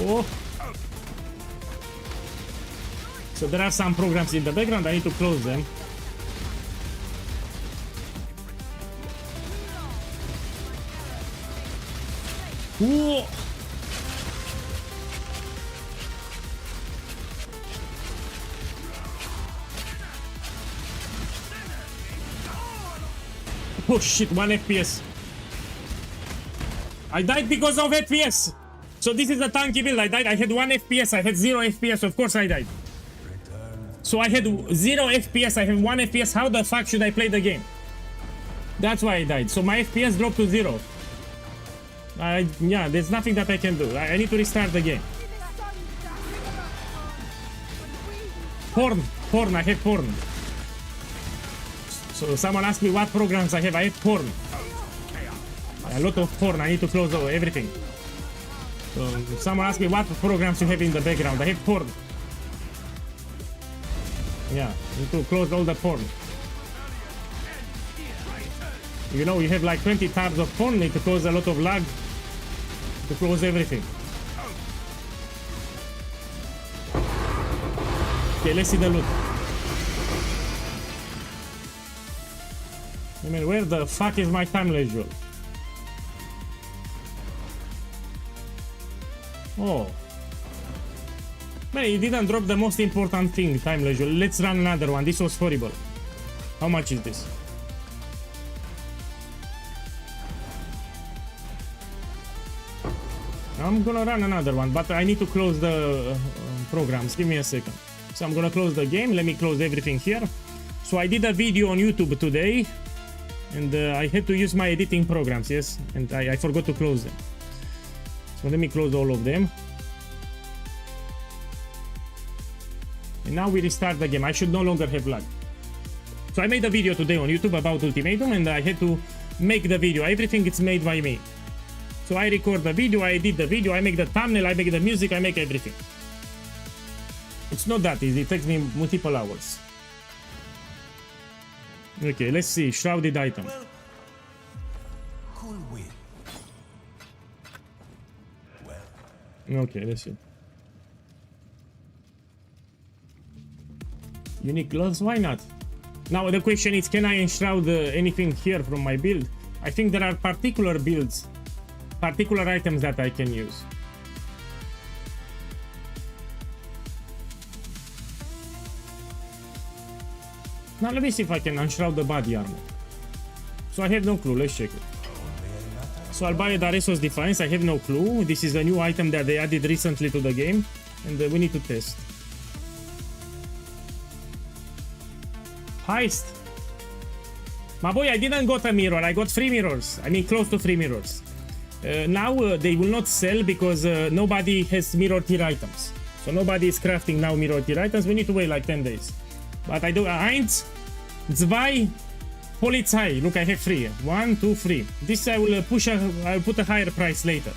Oh. So there are some programs in the background, I need to close them. Whoa. Oh shit, 1 FPS. I died because of FPS. So this is a tanky build. I died. I had 1 FPS. I had 0 FPS. Of course I died. So I had 0 FPS. I have 1 FPS. How the fuck should I play the game? That's why I died. So my FPS dropped to 0. Yeah, there's nothing that I can do. I need to restart the game. Porn. I have porn. So someone asked me what programs I have. I have porn. A lot of porn. I need to close everything. So someone asked me what programs you have in the background. I have porn. Yeah, I need to close all the porn. You know, you have like 20 tabs of porn. Need to close a lot of lag. To close everything. Okay, let's see the loot. I mean, where the fuck is my timeless jewel? Oh. Man, he didn't drop the most important thing, timeless jewel. Let's run another one. This was horrible. How much is this? I'm gonna run another one, but I need to close the programs. Give me a second. So I'm gonna close the game. Let me close everything here. So I did a video on YouTube today, and I had to use my editing programs, yes, and I forgot to close them. So let me close all of them. And now we restart the game. I should no longer have lag. So I made a video today on YouTube about Ultimatum, and I had to make the video. Everything is made by me. So I record the video, I edit the video, I make the thumbnail, I make the music, I make everything. It's not that easy, it takes me multiple hours. Okay, let's see, shrouded item. Cool win. Well, Okay, let's see. Unique gloves, why not? Now the question is, can I enshroud anything here from my build? I think there are particular builds, particular items that I can use. Now let me see if I can unshroud the body armor. So I have no clue, let's check it. So I'll buy a Daresos Defiance, I have no clue. This is a new item that they added recently to the game, and we need to test. Heist. My boy, I didn't got a mirror, I got 3 mirrors. I mean close to 3 mirrors. Now they will not sell because nobody has mirror tier items. So nobody is crafting now mirror tier items. We need to wait like 10 days. But I do 1, 2, Polizei. Look, I have 3. 1, 2, 3. This I will I'll put a higher price later.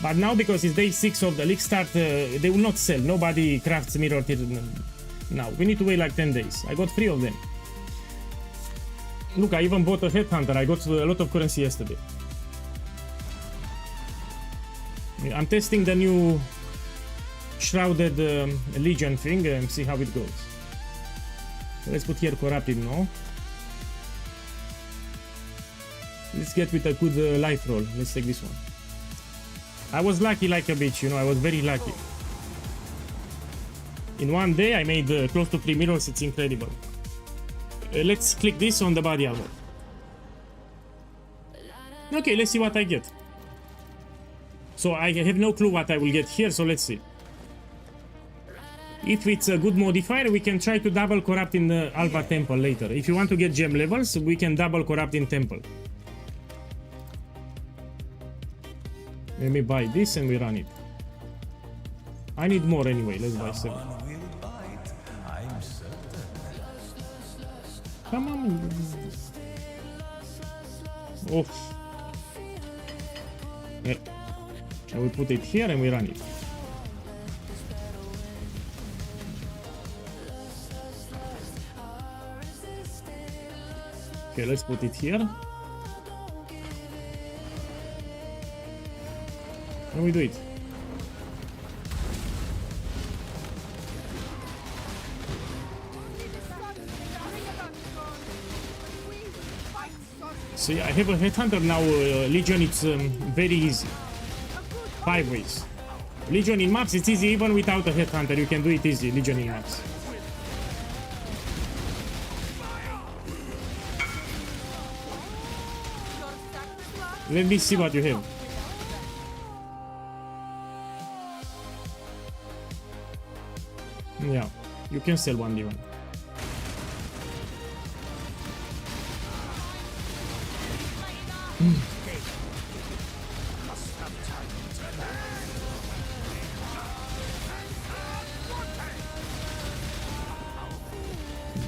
But now because it's day 6 of the league start, they will not sell. Nobody crafts mirror tier now. We need to wait like 10 days. I got 3 of them. Look, I even bought a headhunter. I got a lot of currency yesterday. I'm testing the new shrouded Legion thing and see how it goes. So let's put here corrupted now. Let's get with a good life roll. Let's take this one. I was lucky like a bitch, you know, I was very lucky. In one day I made close to 3 mirrors, it's incredible. Let's click this on the body armor. Okay, let's see what I get. So I have no clue what I will get here, so let's see. If it's a good modifier, we can try to double corrupt in the Alpha Temple later. If you want to get gem levels, we can double corrupt in Temple. Let me buy this and we run it. I need more anyway, let's buy 7. One will bite, I'm certain. Come on. Oh. Yeah. I will put it here and we run it. Okay, let's put it here. And we do it. So yeah, I have a headhunter now. Legion, it's very easy. 5 ways. Legion in maps, it's easy even without a headhunter. You can do it easy. Legion in maps. Let me see what you have. Yeah, you can sell 1v1.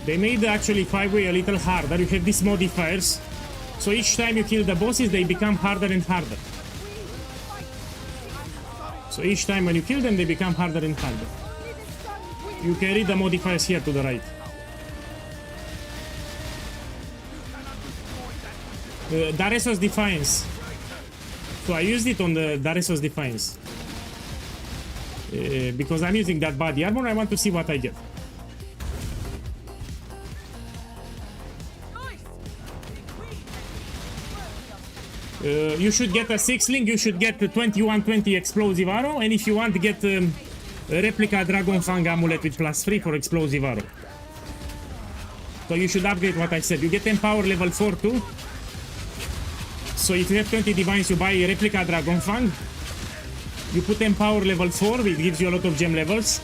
They made actually 5-way a little harder. You have these modifiers. So each time you kill the bosses, they become harder and harder. So each time when you kill them, they become harder and harder. You can read the modifiers here to the right. Daresos Defiance. So I used it on the Daresos Defiance. Because I'm using that body armor, I want to see what I get. You should get a 6-link, you should get the 2120 explosive arrow, and if you want to get a replica Dragon Fang amulet with +3 for explosive arrow. So you should upgrade what I said. You get Empower level 4 too. So if you have 20 divines, you buy a replica Dragon Fang. You put Empower level 4, it gives you a lot of gem levels.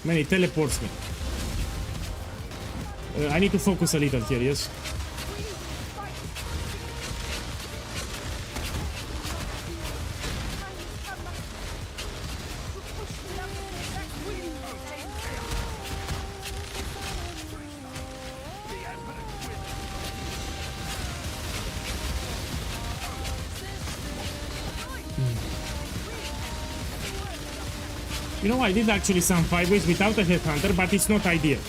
Man, it teleports me. I need to focus a little here, yes? You know, I did actually some 5-ways without a headhunter, but it's not ideal.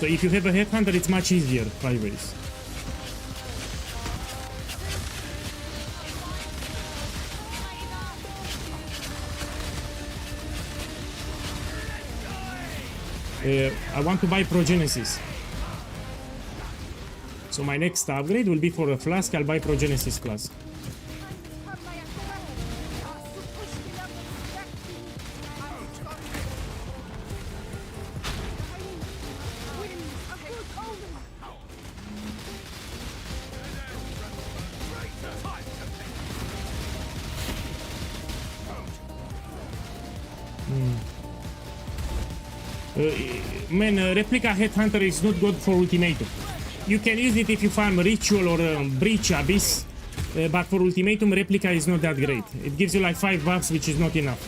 So if you have a headhunter, it's much easier 5-ways. I want to buy Progenesis. So my next upgrade will be for a flask. I'll buy Progenesis flask. Man, Replica Headhunter is not good for Ultimatum. You can use it if you farm Ritual or Breach Abyss, but for Ultimatum, Replica is not that great. It gives you like 5 buffs, which is not enough.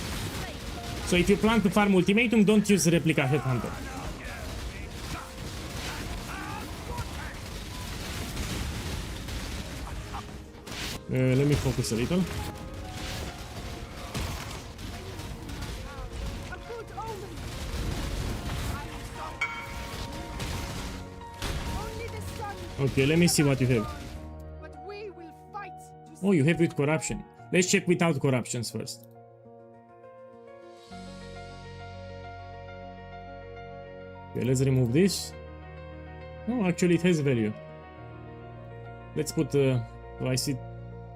So if you plan to farm Ultimatum, don't use Replica Headhunter. Let me focus a little. Okay, let me see what you have. Oh, you have with corruption. Let's check without corruptions first. Okay, let's remove this. Oh, actually it has value. Let's put, oh, I see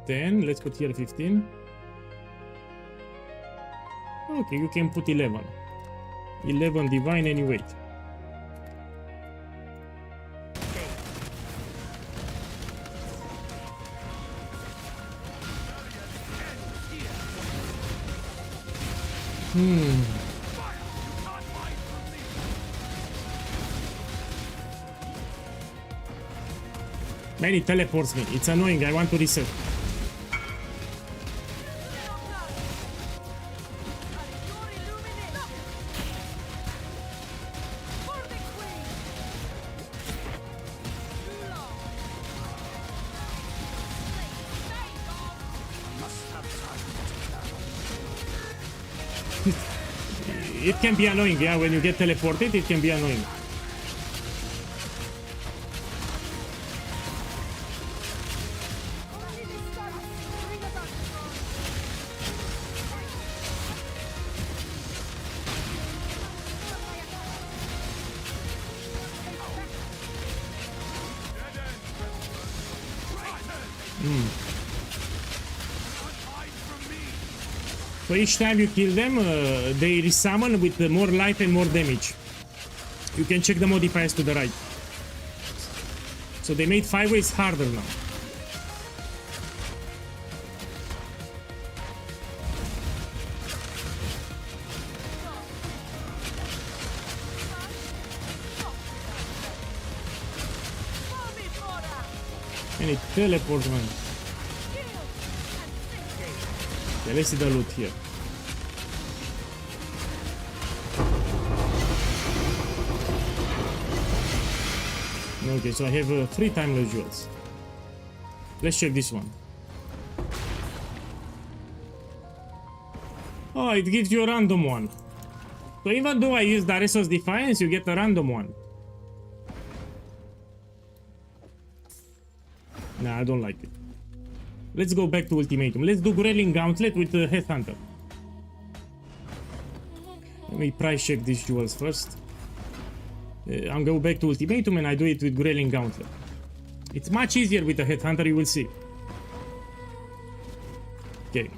10. Let's put here 15. Okay, you can put 11. 11 divine any weight. Man, it teleports me. It's annoying. I want to reset. It can be annoying, yeah, when you get teleported, it can be annoying. So each time you kill them, they resummon with more life and more damage. You can check the modifiers to the right. So they made 5 ways harder now. And it teleports, man. Okay, let's see the loot here. Okay, so I have 3 timeless jewels. Let's check this one. Oh, it gives you a random one. So even though I use Daresos Defiance, you get a random one. Nah, I don't like it. Let's go back to Ultimatum. Let's do Grelling Gauntlet with the Headhunter. Let me price check these jewels first. I'm going back to Ultimatum and I do it with Grelling Gauntlet. It's much easier with the Headhunter, you will see. Okay.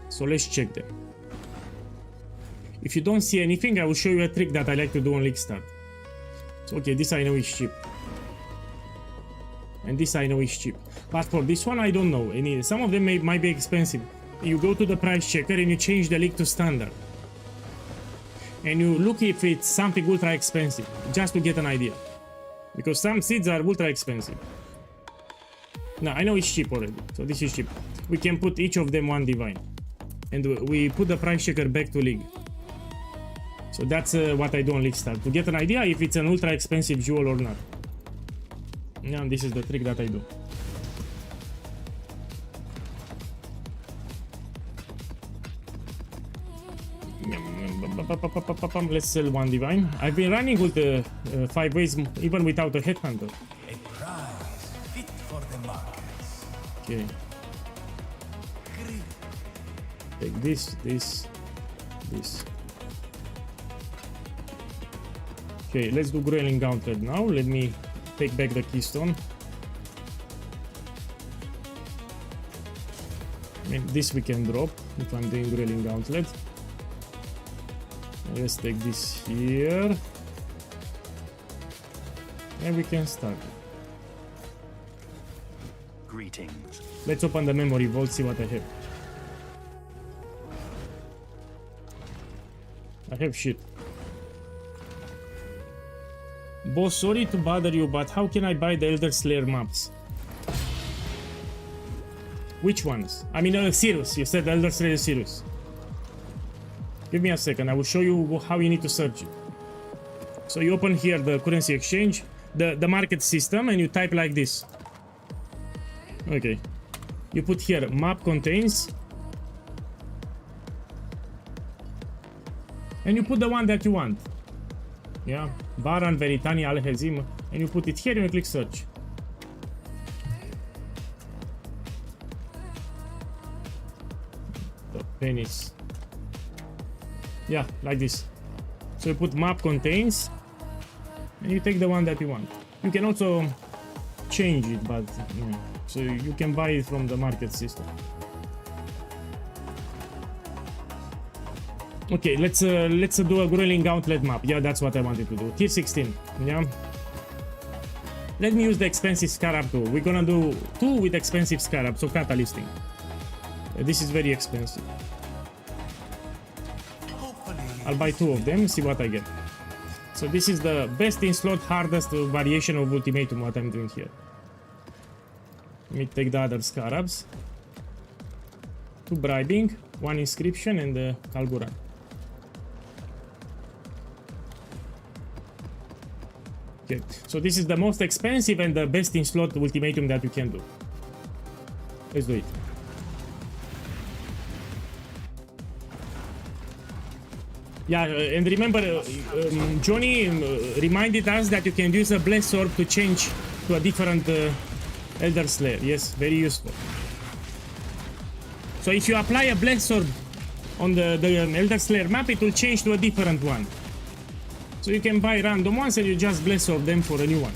So let's check them. If you don't see anything, I will show you a trick that I like to do on League Start. So, okay, this I know is cheap. And this I know is cheap. But for this one, I don't know. Some of them might be expensive. You go to the price checker and you change the League to Standard. And you look if it's something ultra expensive, just to get an idea. Because some seeds are ultra expensive. No, I know it's cheap already, so this is cheap. We can put each of them 1 divine. And we put the price checker back to League. So that's what I do on League Start, to get an idea if it's an ultra expensive jewel or not. And this is the trick that I do. Let's sell 1 divine. I've been running with the 5 ways even without a Headhunter. A prize fit for the markets. Okay. Take this. Okay, let's do Grelling Gauntlet now. Let me take back the keystone. And this we can drop if I'm doing Grelling Gauntlet. Let's take this here. And we can start. Greetings. Let's open the memory vault, see what I have. I have shit. Boss, sorry to bother you, but how can I buy the Elder Slayer maps? Which ones? I mean, Sirius. You said Elder Slayer Sirius. Give me a second. I will show you how you need to search it. So you open here the currency exchange, the market system, and you type like this. Okay. You put here map contains. And you put the one that you want. Yeah, Baran, Veritania, Al-Hazim, and you put it here and you click search. The penis. Yeah, like this. So you put map contains, and you take the one that you want. You can also change it, but yeah. So you can buy it from the market system. Okay, let's do a Grueling Gauntlet map. Yeah, that's what I wanted to do. Tier 16. Yeah. Let me use the expensive Scarab too. We're gonna do 2 with expensive Scarab, so Catalysting. This is very expensive. I'll buy 2 of them, see what I get. So this is the best in slot, hardest variation of Ultimatum, what I'm doing here. Let me take the other Scarabs. 2 Bribing, 1 Inscription, and Kalguran. Okay, so this is the most expensive and the best in slot Ultimatum that you can do. Let's do it. Yeah, and remember, Johnny reminded us that you can use a Blessed Orb to change to a different Elder Slayer. Yes, very useful. So if you apply a Blessed Orb on the Elder Slayer map, it will change to a different one. So you can buy random ones and you just Blessed Orb them for a new one.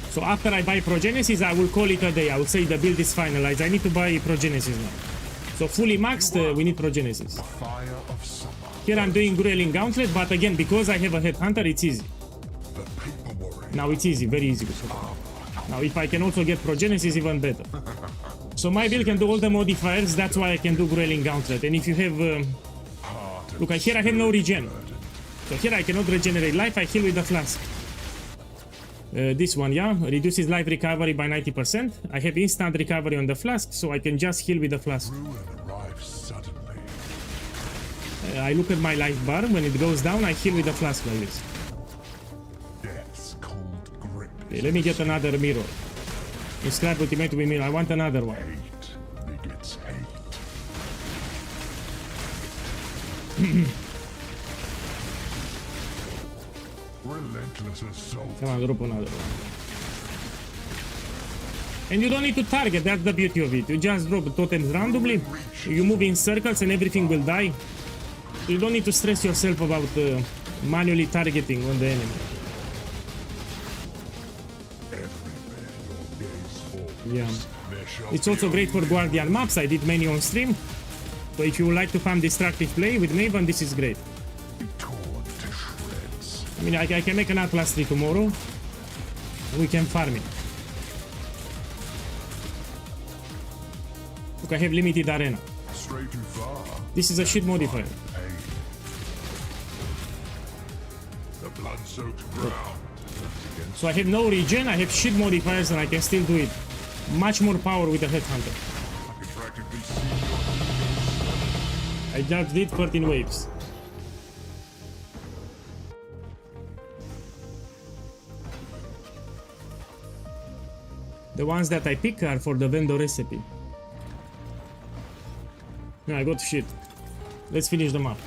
So after I buy Progenesis, I will call it a day. I will say the build is finalized. I need to buy Progenesis now. So fully maxed, we need Progenesis. Fire of summer. Here I'm doing Grueling Gauntlet, but again, because I have a Headhunter, it's easy. The paper warrior. Now it's easy, very easy. Now if I can also get Progenesis, even better. So my build can do all the modifiers, that's why I can do Grueling Gauntlet. And if you have... look, here I have no regen. So here I cannot regenerate life, I heal with the flask. This one, yeah, reduces life recovery by 90%. I have instant recovery on the flask, so I can just heal with the flask. Ruin arrives suddenly. I look at my life bar, when it goes down, I heal with the flask like this. Death's cold grip. Okay, let me get another mirror. Inscribe Ultimatum mirror, I want another one. Hate begets hate. Relentless assault. Come on, drop another one. And you don't need to target, that's the beauty of it. You just drop totems randomly, you move in circles and everything will die. You don't need to stress yourself about manually targeting on the enemy. Everywhere your gaze falls, Yeah. there shall It's be also great for Guardian maps, I did many on stream. So if you would like to farm destructive play with Maven, this is great. be torn to shreds. I mean, I can make an Atlas 3 tomorrow. We can farm it. Look, I have limited arena. Stray too far. This is a shit modifier. Pain. The blood-soaked ground. Against So I have no regen, I have shit modifiers, and I can still do it. Much more power with the Headhunter. I can practically see your I just did 13 waves. The ones that I pick are for the vendor recipe. Yeah, I got shit. Let's finish the map.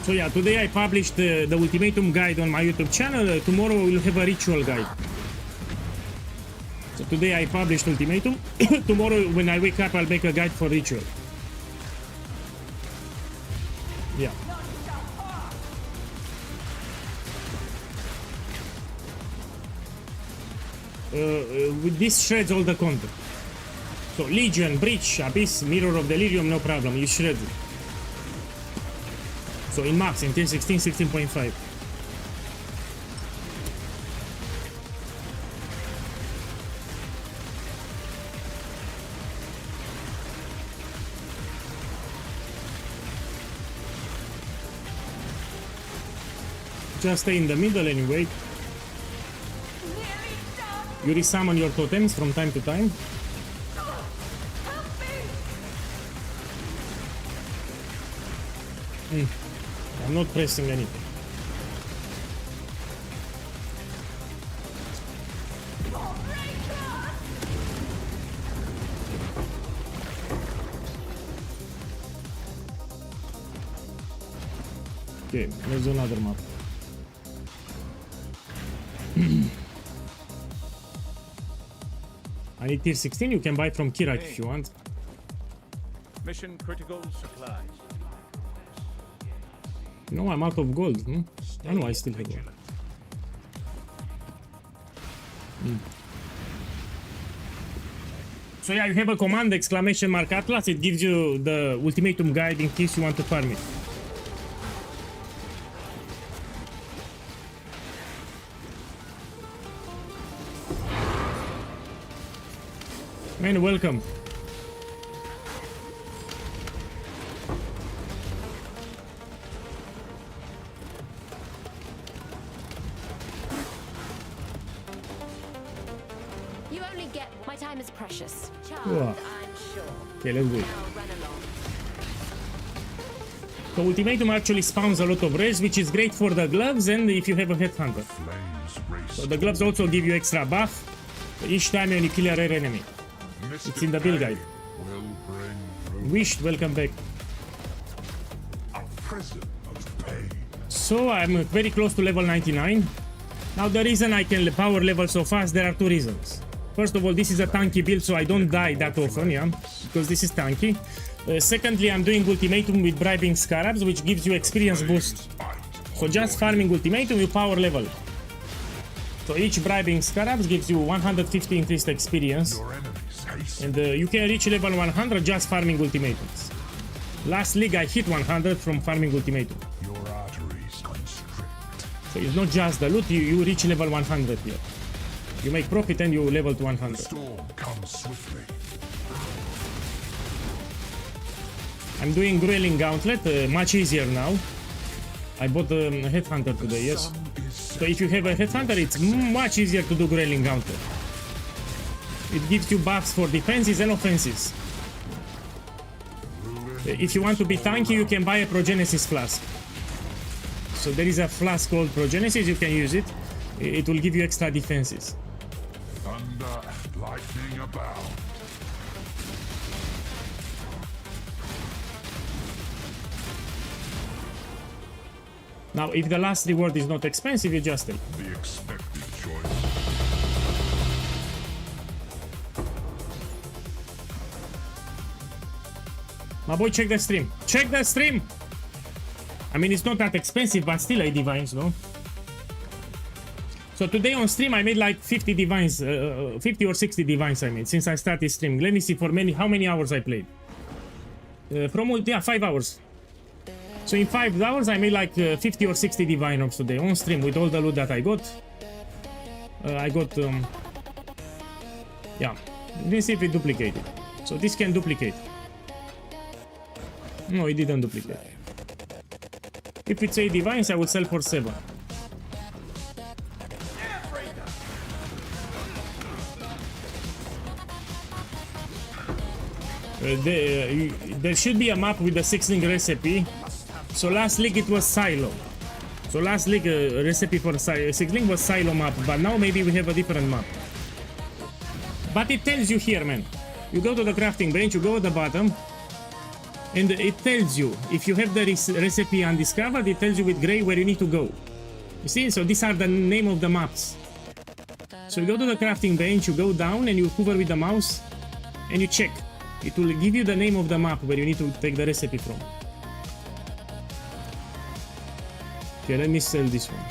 So yeah, today I published the Ultimatum guide on my YouTube channel. Tomorrow we'll have a ritual guide. So today I published Ultimatum. Tomorrow when I wake up I'll make a guide for ritual. Yeah. With this shreds all the content. So Legion, Breach, Abyss, Mirror of Delirium, no problem, you shred it. So in maps, in tier 16, 16.5. Just stay in the middle anyway. You resummon your totems from time to time. I'm not pressing anything. Okay, there's another map. I need tier 16, you can buy from Kirak if you want. Mission critical supplies. No, I'm out of gold. Hmm? Oh no, I still have gold. So yeah, you have a command exclamation mark Atlas. It gives you the ultimatum guide in case you want to farm it. Man, welcome. You only get my time is precious. Charmed, Wow. I'm sure. Okay, let's do it. Now run along. So ultimatum actually spawns a lot of res, which is great for the gloves and if you have a headhunter. Flames race. So the gloves also give you extra buff each time when you kill a rare enemy. It's in the build guide. Will bring Wished, welcome back. a present of pain. So I'm very close to level 99. Now the reason I can power level so fast, there are two reasons. First of all, this is a tanky build, so I don't die that often, yeah, because this is tanky. Secondly, I'm doing ultimatum with bribing scarabs, which gives you experience boost. So just farming ultimatum, you power level. So each bribing scarabs gives you 150 increased experience, Your enemies haste. and you can reach level 100 just farming ultimatums. Last league I hit 100 from farming ultimatum. Your arteries constrict. So it's not just the loot, you reach level 100 here. You make profit and you level to 100. Storm comes swiftly. I'm doing Grueling Gauntlet, much easier now. I bought a Headhunter today, yes. Sun is So if you have a Headhunter, it's much easier to do Grueling Gauntlet. It gives you buffs for defenses and offenses. If you want to be tanky, you can buy a Progenesis flask. So there is a flask called Progenesis, you can use it. It will give you extra defenses. thunder, lightning abound. Now, if the last reward is not expensive, you just take. The expected choice. My boy, check the stream. Check the stream! I mean, it's not that expensive, but still 8 divines, no? So today on stream, I made like 50 divines, 50 or 60 divines I made since I started streaming. Let me see how many hours I played. 5 hours. So in 5 hours, I made like 50 or 60 divine orbs today on stream with all the loot that I got. Yeah, let's see if it duplicated. So this can duplicate. No, it didn't duplicate. If it's 8 divines, I would sell for 7. There should be a map with the 6-link recipe. So last league it was Silo. So last league recipe for 6-link was Silo map, but now maybe we have a different map. But it tells you here, man. You go to the crafting bench, you go at the bottom, and it tells you, if you have the recipe undiscovered, it tells you with gray where you need to go. You see, so these are the name of the maps. So you go to the crafting bench, you go down and you hover with the mouse, and you check. It will give you the name of the map where you need to take the recipe from. Okay, let me sell this one.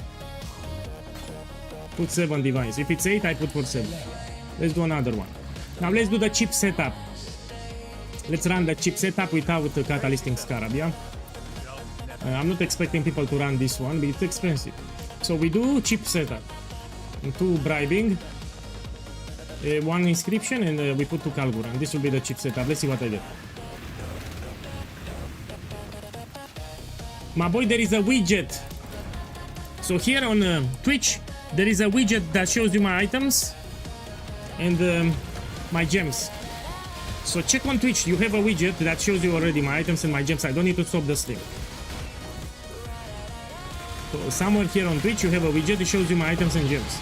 Put 7 divines. If it's 8, I put for 7. Let's do another one. Now let's do the cheap setup. Let's run the cheap setup without the Catalysting Scarab, yeah? I'm not expecting people to run this one, but it's expensive. So we do cheap setup. 2 bribing, 1 inscription, and we put 2 Kalguran. This will be the cheap setup. Let's see what I get. My boy, there is a widget. So here on Twitch, there is a widget that shows you my items and my gems. So check on Twitch, you have a widget that shows you already my items and my gems. I don't need to stop the stream. So somewhere here on Twitch, you have a widget that shows you my items and gems.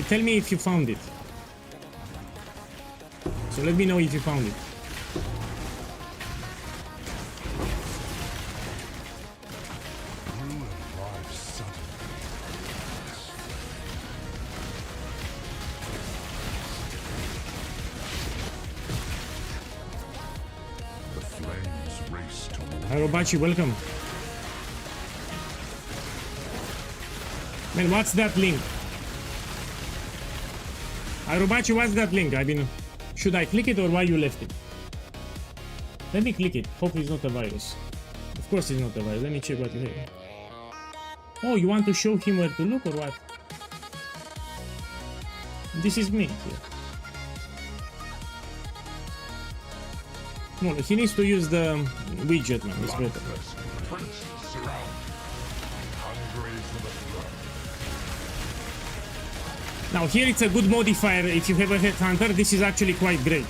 Tell me if you found it. So let me know if you found it. Hi Robachi, welcome. Man, what's that link? Hi Robachi, what's that link? I mean, should I click it or why you left it? Let me click it. Hope it's not a virus. Of course it's not a virus. Let me check what you have. Oh, you want to show him where to look or what? This is me here. No, he needs to use the widget, man. It's better. Now here it's a good modifier if you have a headhunter. This is actually quite great.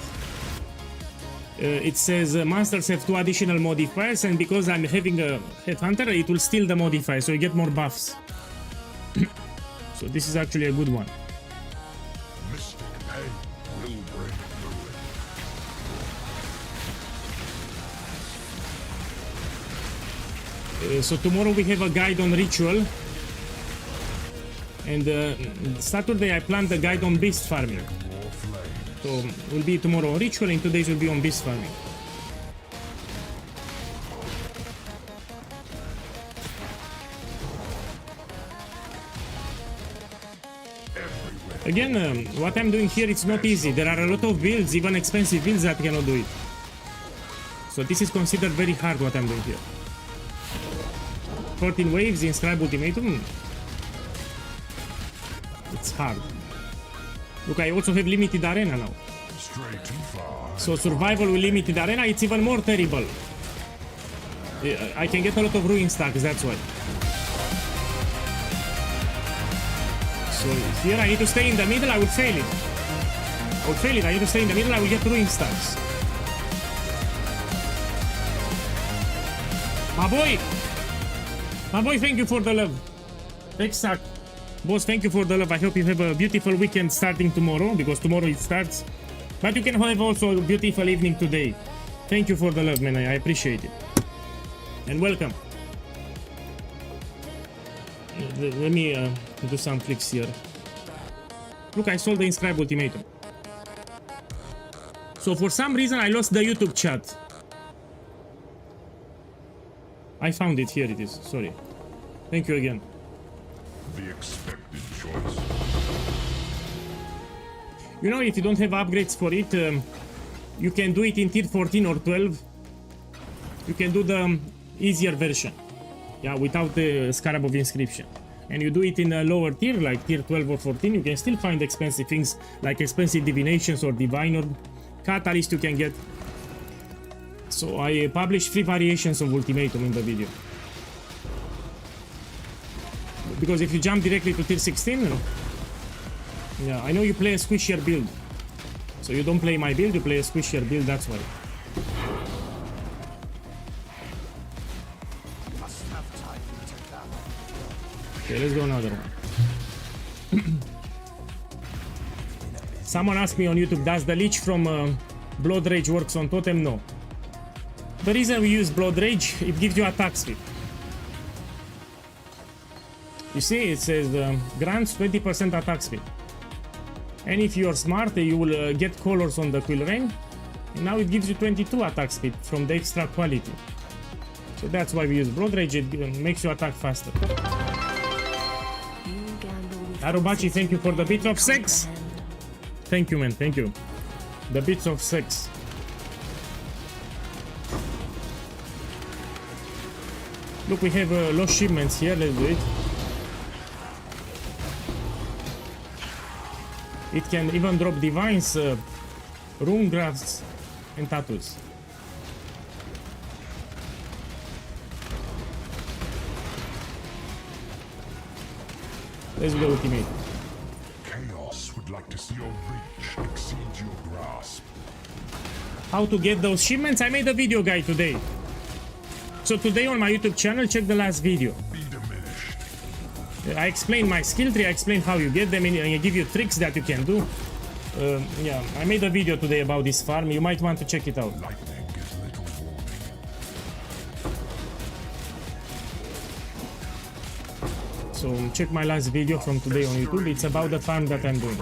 It says monsters have 2 additional modifiers, and because I'm having a headhunter, it will steal the modifier, so you get more buffs. So this is actually a good one. Mystic pain will bring ruin. So tomorrow we have a guide on ritual, and Saturday I plan the guide on beast farming. So will be tomorrow on ritual, and 2 days will be on beast farming. Again, what I'm doing here, it's not easy. There are a lot of builds, even expensive builds, that cannot do it. So this is considered very hard what I'm doing here. 14 waves, inscribe ultimatum. It's hard. Look, I also have limited arena now. Stray too far. So survival with limited arena, it's even more terrible. I can get a lot of ruin stacks, that's why. So here I need to stay in the middle, I will fail it. I will fail it, I need to stay in the middle, I will get ruin stacks. My boy! My boy, thank you for the love. Exact. Boss, thank you for the love. I hope you have a beautiful weekend starting tomorrow, because tomorrow it starts. But you can have also a beautiful evening today. Thank you for the love, man. I appreciate it. And welcome. Let me do some clicks here. Look, I sold the inscribe ultimatum. So for some reason I lost the YouTube chat. I found it. Here it is. Sorry. Thank you again. The expected choice. You know, if you don't have upgrades for it, you can do it in tier 14 or 12. You can do the easier version. Yeah, without the Scarab of Inscription. And you do it in a lower tier, like tier 12 or 14, you can still find expensive things, like expensive divinations or divine orb. Catalyst you can get. So I publish 3 variations of ultimatum in the video. Because if you jump directly to tier 16, yeah, I know you play a squishier build. So you don't play my build, you play a squishier build, that's why. Okay, let's go another one. Someone asked me on YouTube, does the leech from Blood Rage works on totem? No. The reason we use Blood Rage, it gives you attack speed. You see, it says grants 20% attack speed. And if you're smart, you will get colors on the Quill Ring. And now it gives you 22 attack speed from the extra quality. So that's why we use Blood Rage, it makes you attack faster. Arubachi, thank you for the bits of sex. Thank you, man, thank you. The bits of sex. Look, we have lost shipments here, let's do it. It can even drop divines, rune grafts, and tattoos. Let's do the ultimate. Chaos would like to see your reach exceed your grasp. How to get those shipments? I made a video guide today. So today on my YouTube channel, check the last video. Be diminished. I explain my skill tree, I explain how you get them, and I give you tricks that you can do. Yeah, I made a video today about this farm. You might want to check it out. Lightning gives little warning. So check my last video from today on YouTube. It's about the farm that I'm doing.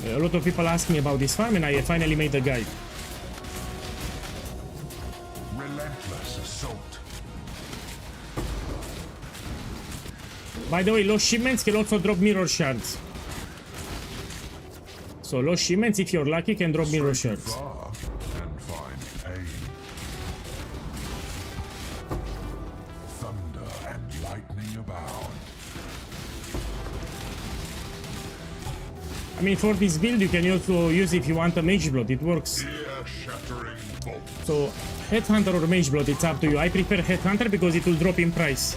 A lot of people ask me about this farm, and I finally made a guide. Relentless assault. By the way, lost shipments can also drop mirror shards. So lost shipments, if you're lucky, can drop mirror shards. Far and find pain. Thunder and lightning abound. I mean, for this build, you can also use if you want a Mage Blood. It works. Ear-shattering bolt. So Headhunter or Mage Blood, it's up to you. I prefer Headhunter because it will drop in price.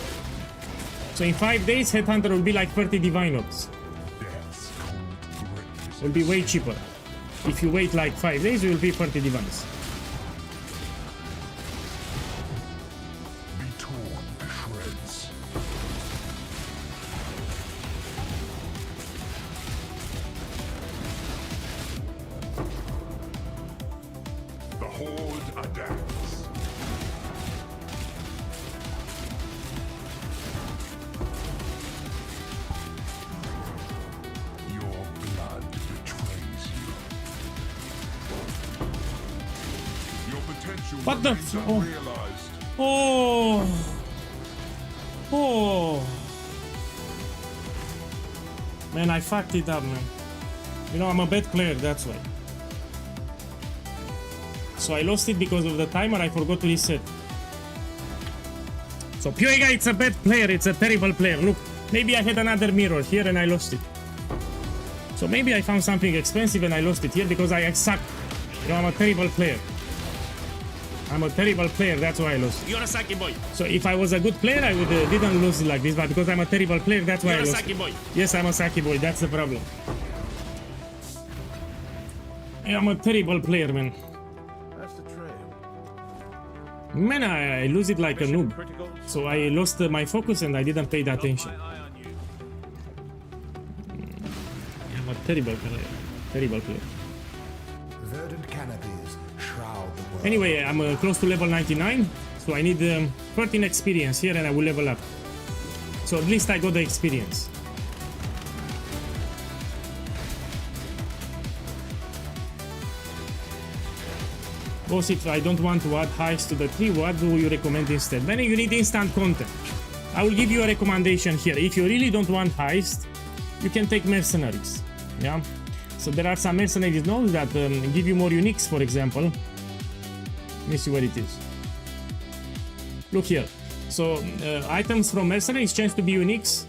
So in 5 days, Headhunter will be like 30 Divine Orbs. Death's cold grip. Will be way cheaper. If you wait like 5 days, it will be 30 Divines. Be torn to shreds. The Horde adapts. Your blood betrays you. Your potential What the remains f- oh. unrealized. Oh! Oh! Man, I fucked it up, man. You know, I'm a bad player, that's why. So I lost it because of the timer, I forgot to reset. So Pyoiga, it's a bad player, it's a terrible player. Look, maybe I had another mirror here and I lost it. So maybe I found something expensive and I lost it here because I suck. You know, I'm a terrible player. I'm a terrible player, that's why I lost. You're a Saki boy. So if I was a good player, I would didn't lose it like this, but because I'm a terrible player, that's why You're I a lost. Saki boy. Yes, I'm a Saki boy, that's the problem. I'm a terrible player, man. That's the trail. Man, I lose it like a noob. Critical. So I lost my focus and I didn't pay the attention. My eye on you. I'm a terrible player. Terrible player. Verdant canopies shroud the world. Anyway, I'm close to level 99, so I need 13 experience here and I will level up. So at least I got the experience. Boss, if I don't want to add heist to the tree, what do you recommend instead? Then you need instant content. I will give you a recommendation here. If you really don't want heist, you can take mercenaries. Yeah. So there are some mercenaries nodes that give you more uniques, for example. Let me see where it is. Look here. So items from mercenaries chance to be uniques.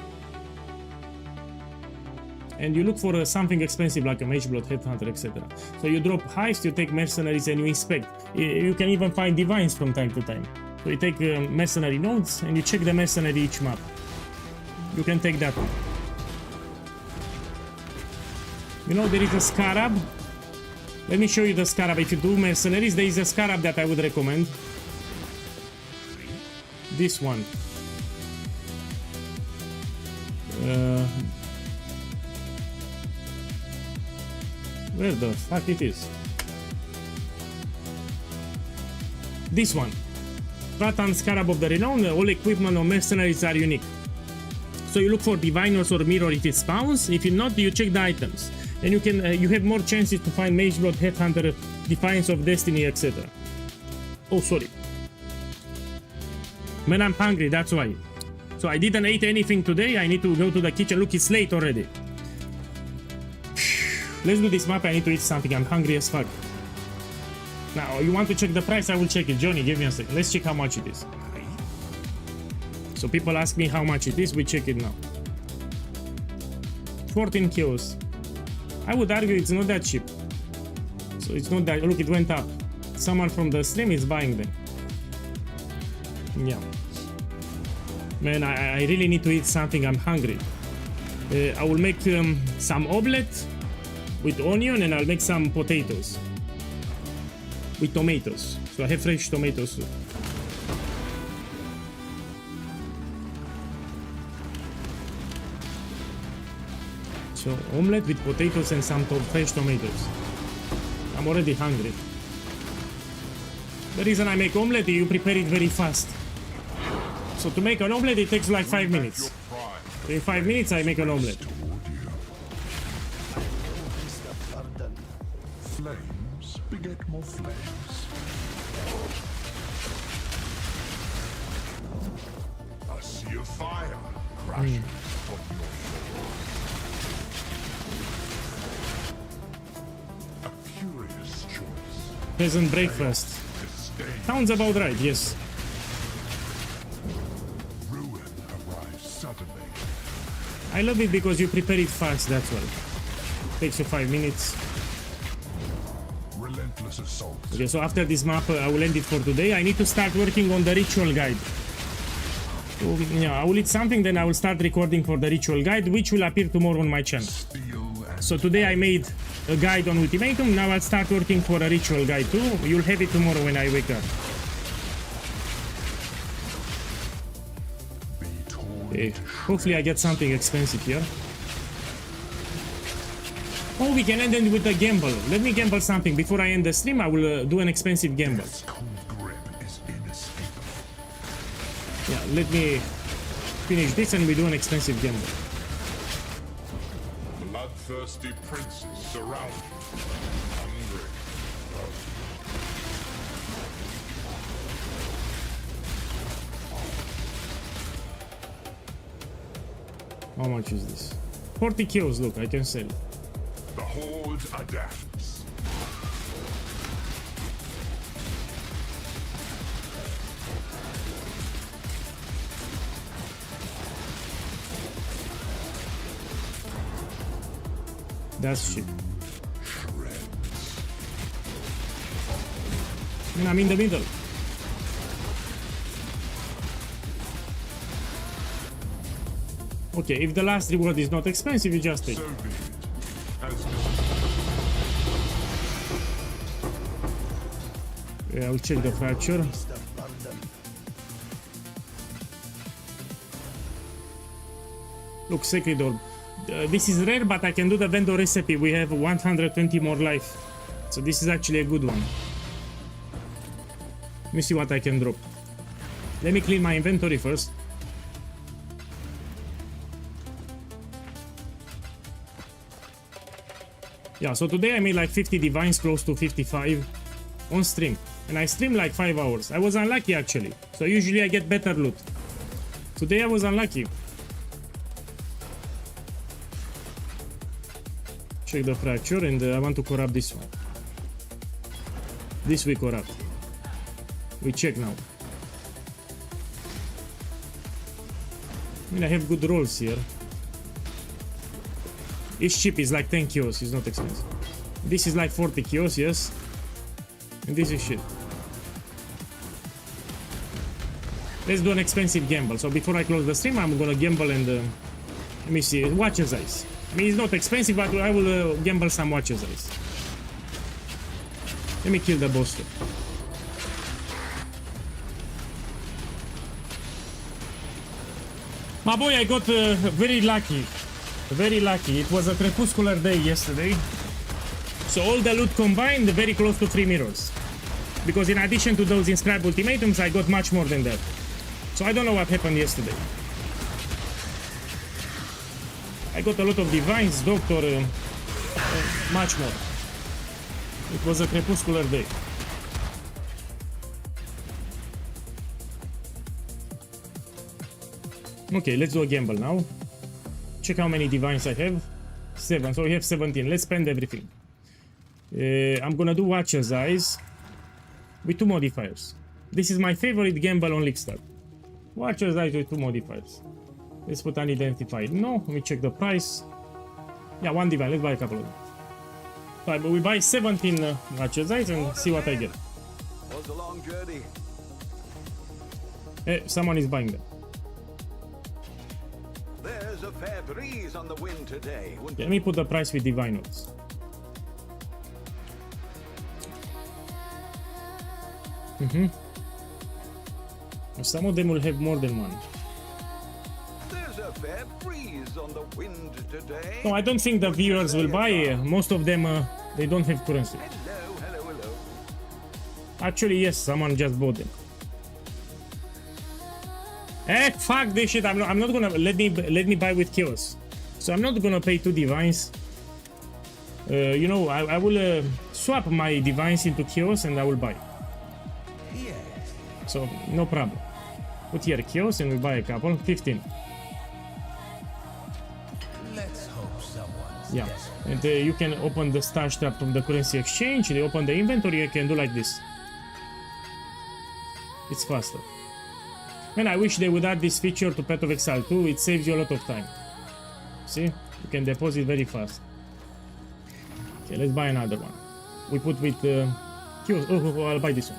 And you look for something expensive like a Mage Blood, Headhunter, etc. So you drop heist, you take mercenaries and you inspect. You can even find divines from time to time. So you take mercenary nodes and you check the mercenary each map. You can take that one. You know, there is a scarab. Let me show you the scarab. If you do mercenaries, there is a scarab that I would recommend. This one. Where the fuck it is? This one. Ratan Scarab of the Renown. All equipment of mercenaries are unique. So you look for diviners or mirror if it spawns. If not, you check the items. And you can you have more chances to find Mage Blood, Headhunter, Defiance of Destiny, etc. Oh, sorry. Man, I'm hungry, that's why. So I didn't eat anything today. I need to go to the kitchen. Look, it's late already. Let's do this map. I need to eat something. I'm hungry as fuck. Now, you want to check the price? I will check it. Johnny, give me a second. Let's check how much it is. So people ask me how much it is. We check it now. 14 kills. I would argue it's not that cheap. So it's not that. Look, it went up. Someone from the stream is buying them. Yeah. Man, I really need to eat something. I'm hungry. I will make some omelette with onion, and I'll make some potatoes with tomatoes. So I have fresh tomatoes. So omelette with potatoes and some fresh tomatoes. I'm already hungry. The reason I make omelette, you prepare it very fast. So to make an omelette, it takes like 5 minutes. In 5 minutes, I make an omelette. Flames beget more flames. A sea of fire crashing from your shores. A curious choice. Peasant breakfast. Disdain. Sounds about right, yes. Ruin arrives suddenly. I love it because you prepare it fast, that's why. Takes you 5 minutes. Relentless assault. Okay, so after this map, I will end it for today. I need to start working on the ritual guide. So, yeah, I will eat something, then I will start recording for the ritual guide, which will appear tomorrow on my channel. Steel and So today I made a guide on Ultimatum, now I'll start working for a ritual guide too. You'll have it tomorrow when I wake up. be torn. Okay, hopefully I get something expensive here. Oh, we can end it with a gamble. Let me gamble something. Before I end the stream, I will do an expensive gamble. Its cold grip is inescapable. Yeah, let me finish this and we do an expensive gamble. Bloodthirsty princes surround you. Hungry. How much is this? 40 kills, look, I can sell. The horde adapts. That's cheap. Shreds. And I'm in the middle. Okay, if the last reward is not expensive, you just take So it. be it. As Yeah, I'll check the fracture. Look, Sacred Orb. This is rare, but I can do the vendor recipe. We have 120 more life. So this is actually a good one. Let me see what I can drop. Let me clean my inventory first. Yeah, so today I made like 50 divines, close to 55 on stream. And I stream like 5 hours. I was unlucky actually. So usually I get better loot. Today I was unlucky. Check the fracture, and I want to corrupt this one. This we corrupt. We check now. I mean, I have good rolls here. It's cheap, it's like 10 kilos, it's not expensive. This is like 40 kilos, yes. And this is shit. Let's do an expensive gamble. So before I close the stream, I'm gonna gamble and let me see, Watcher's Eyes. I mean, it's not expensive, but I will gamble some Watcher's Eyes. Let me kill the boss too. My boy, I got very lucky. Very lucky. It was a crepuscular day yesterday. So all the loot combined, very close to 3 mirrors. Because in addition to those inscribed ultimatums, I got much more than that. So I don't know what happened yesterday. I got a lot of divines, doctor, much more. It was a crepuscular day. Okay, let's do a gamble now. Check how many divines I have. 7, so we have 17. Let's spend everything. I'm gonna do Watcher's Eyes with 2 modifiers. This is my favorite gamble on League-Start. Watcher's Eyes with 2 modifiers. Let's put unidentified. No, let me check the price. Yeah, 1 divine. Let's buy a couple of them. Right, but we buy 17 Watcher's Eyes and see what I get. Was a long journey. Someone is buying them. There's There's a fair breeze on the wind today. Let me put the price with Divinos. Some of them will have more than one. There's a fair breeze on the wind today. No, I don't think the viewers will buy. Most of them, they don't have currency. Hello, hello, hello. Actually, yes, someone just bought them. Fuck this shit. I'm not gonna let me buy with chaos. So I'm not gonna pay 2 divines. You know, I will swap my divines into chaos and I will buy. Yes. So no problem. Put here chaos and we buy a couple. 15. Let's hope someone's Yeah. desperate. And you can open the stash tab from the currency exchange. They open the inventory. You can do like this. It's faster. And I wish they would add this feature to Path of Exile 2. It saves you a lot of time. See? You can deposit very fast. Okay, let's buy another one. We put with Chaos. Oh, I'll buy this one.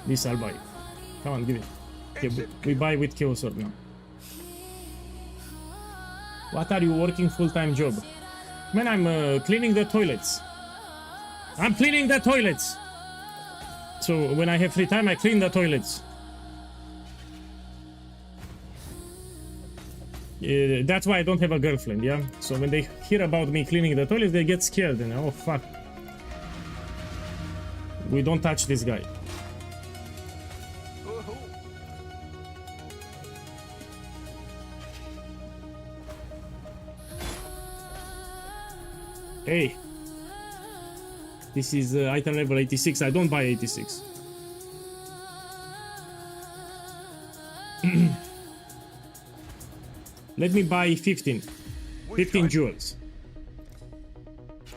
This I'll buy. Come on, give it. Okay, we buy with Chaos Orb now. What are you working full-time job? Man, I'm cleaning the toilets. I'm cleaning the toilets! So when I have free time, I clean the toilets. That's why I don't have a girlfriend, yeah? So when they hear about me cleaning the toilets, they get scared and oh fuck. We don't touch this guy. Hey. This is item level 86. I don't buy 86. Let me buy 15. 15 jewels.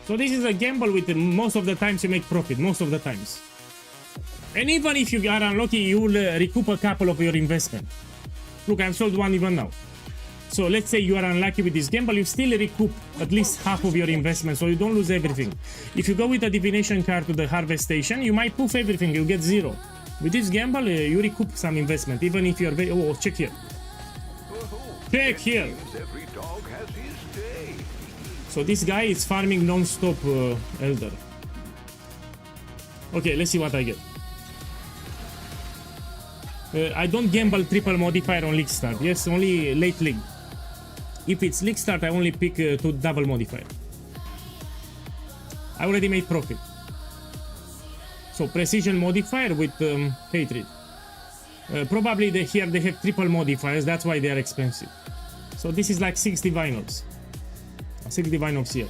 So this is a gamble with most of the times you make profit. Most of the times. And even if you are unlucky, you will recoup a couple of your investment. Look, I've sold one even now. So let's say you are unlucky with this gamble, you still recoup at least half of your investment, so you don't lose everything. If you go with a divination card to the harvest station, you might poof everything, you get 0. With this gamble, you recoup some investment, even if you're very... Oh, check here. Check here. Every dog has his day. So this guy is farming non-stop Elder. Okay, let's see what I get. I don't gamble triple modifier on league start. Yes, only late league. If it's league start, I only pick to double modifier. I already made profit. So precision modifier with hatred. Probably here they have triple modifiers. That's why they are expensive. So this is like 6 Divinox. 6 Divinox here.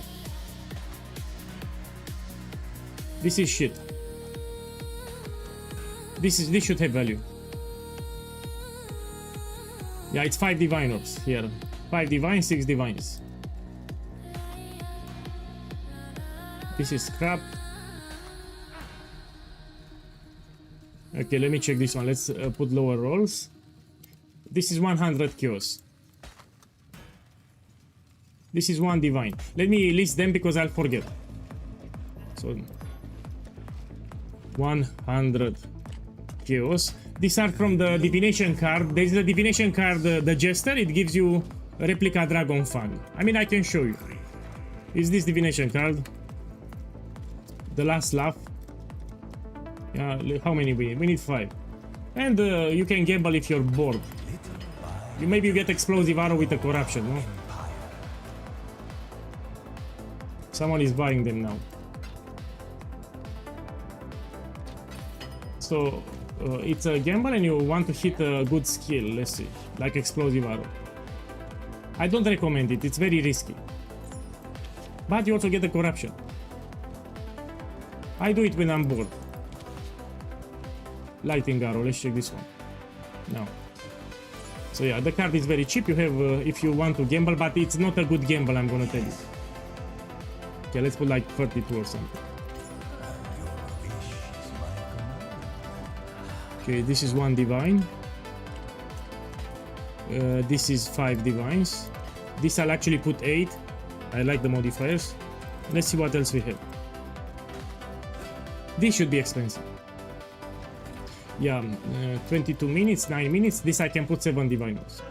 This is shit. This should have value. Yeah, it's 5 Divinox here. 5 divines, 6 divines. This is crap. Okay, let me check this one. Let's put lower rolls. This is 100 chaos. This is 1 divine. Let me list them because I'll forget. So 100 chaos. These are from the divination card. There is a divination card, the Jester. It gives you a replica Dragon Fang. I mean, I can show you. Is this divination card? The last laugh. How many we need? We need 5. And you can gamble if you're bored. Maybe you get explosive arrow with a corruption, no? Someone is buying them now. So it's a gamble and you want to hit a good skill, let's see, like explosive arrow. I don't recommend it, it's very risky. But you also get the corruption. I do it when I'm bored. Lightning arrow, let's check this one. No. So yeah, the card is very cheap. You have, if you want to gamble, but it's not a good gamble, I'm gonna tell you. Okay, let's put like 32 or something. Okay, this is 1 divine. This is 5 divines. This I'll actually put 8. I like the modifiers. Let's see what else we have. This should be expensive. Yeah, 22 minutes, 9 minutes. This I can put 7 divinos.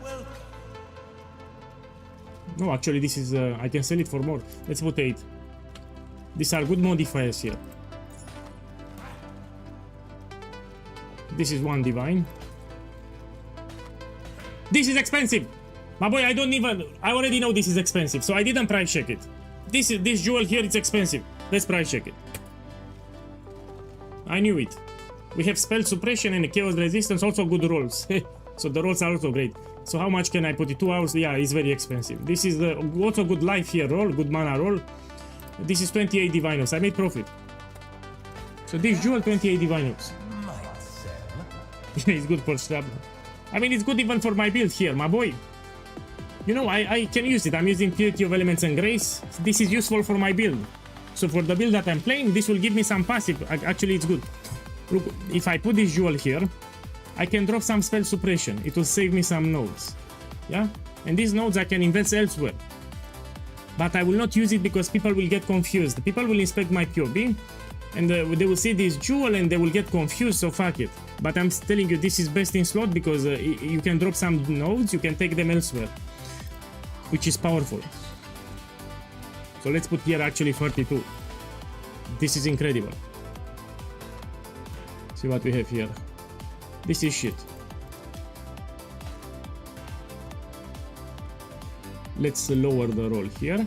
No, actually, this is... I can sell it for more. Let's put 8. These are good modifiers here. This is 1 divine. This is expensive! My boy, I don't even... I already know this is expensive, so I didn't price check it. This jewel here, it's expensive. Let's price check it. I knew it. We have spell suppression and chaos resistance, also good rolls. So the rolls are also great. So how much can I put it? 2 hours? Yeah, it's very expensive. This is also good life here roll, good mana roll. This is 28 divinos. I made profit. So this jewel, 28 divinos. Might sell. It's good for strap. I mean, it's good even for my build here, my boy. You know, I can use it. I'm using Purity of Elements and Grace. This is useful for my build. So for the build that I'm playing, this will give me some passive. Actually, it's good. Look, if I put this jewel here, I can drop some spell suppression. It will save me some nodes. Yeah? And these nodes I can invest elsewhere. But I will not use it because people will get confused. People will inspect my POB and they will see this jewel and they will get confused, so fuck it. But I'm telling you, this is best in slot because you can drop some nodes, you can take them elsewhere, which is powerful. So let's put here actually 32. This is incredible. See what we have here. This is shit. Let's lower the roll here.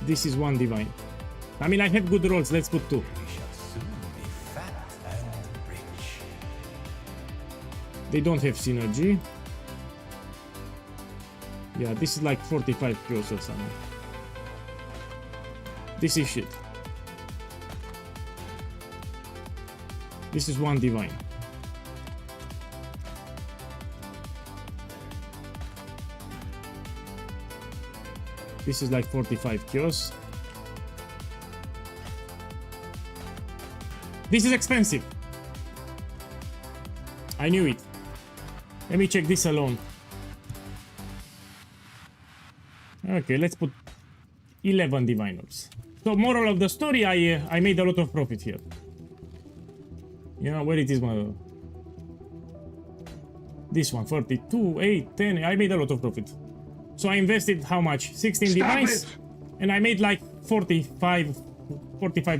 This is 1 divine. I mean, I have good rolls. Let's put 2. We shall soon be fat and rich. They don't have synergy. Yeah, this is like 45 kills or something. This is shit. This is 1 divine. This is like 45 kills. This is expensive. I knew it. Let me check this alone. Okay, let's put 11 divine orbs. So moral of the story, I made a lot of profit here. You know, where it is my... This one, 42, 8, 10, I made a lot of profit. So I invested how much? 16 divines? And I made like 45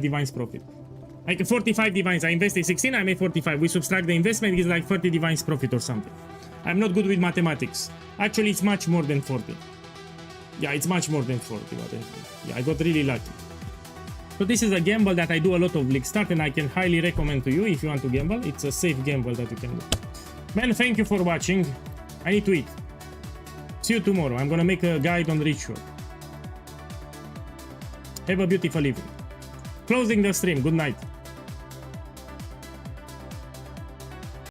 divines profit. Like 45 divines, I invested 16, I made 45. We subtract the investment, it's like 30 divines profit or something. I'm not good with mathematics. Actually, it's much more than 40. Yeah, it's much more than 40. Yeah, I got really lucky. So this is a gamble that I do a lot of League Start and I can highly recommend to you if you want to gamble. It's a safe gamble that you can do. Man, thank you for watching. I need to eat. See you tomorrow. I'm gonna make a guide on ritual. Have a beautiful evening. Closing the stream. Good night.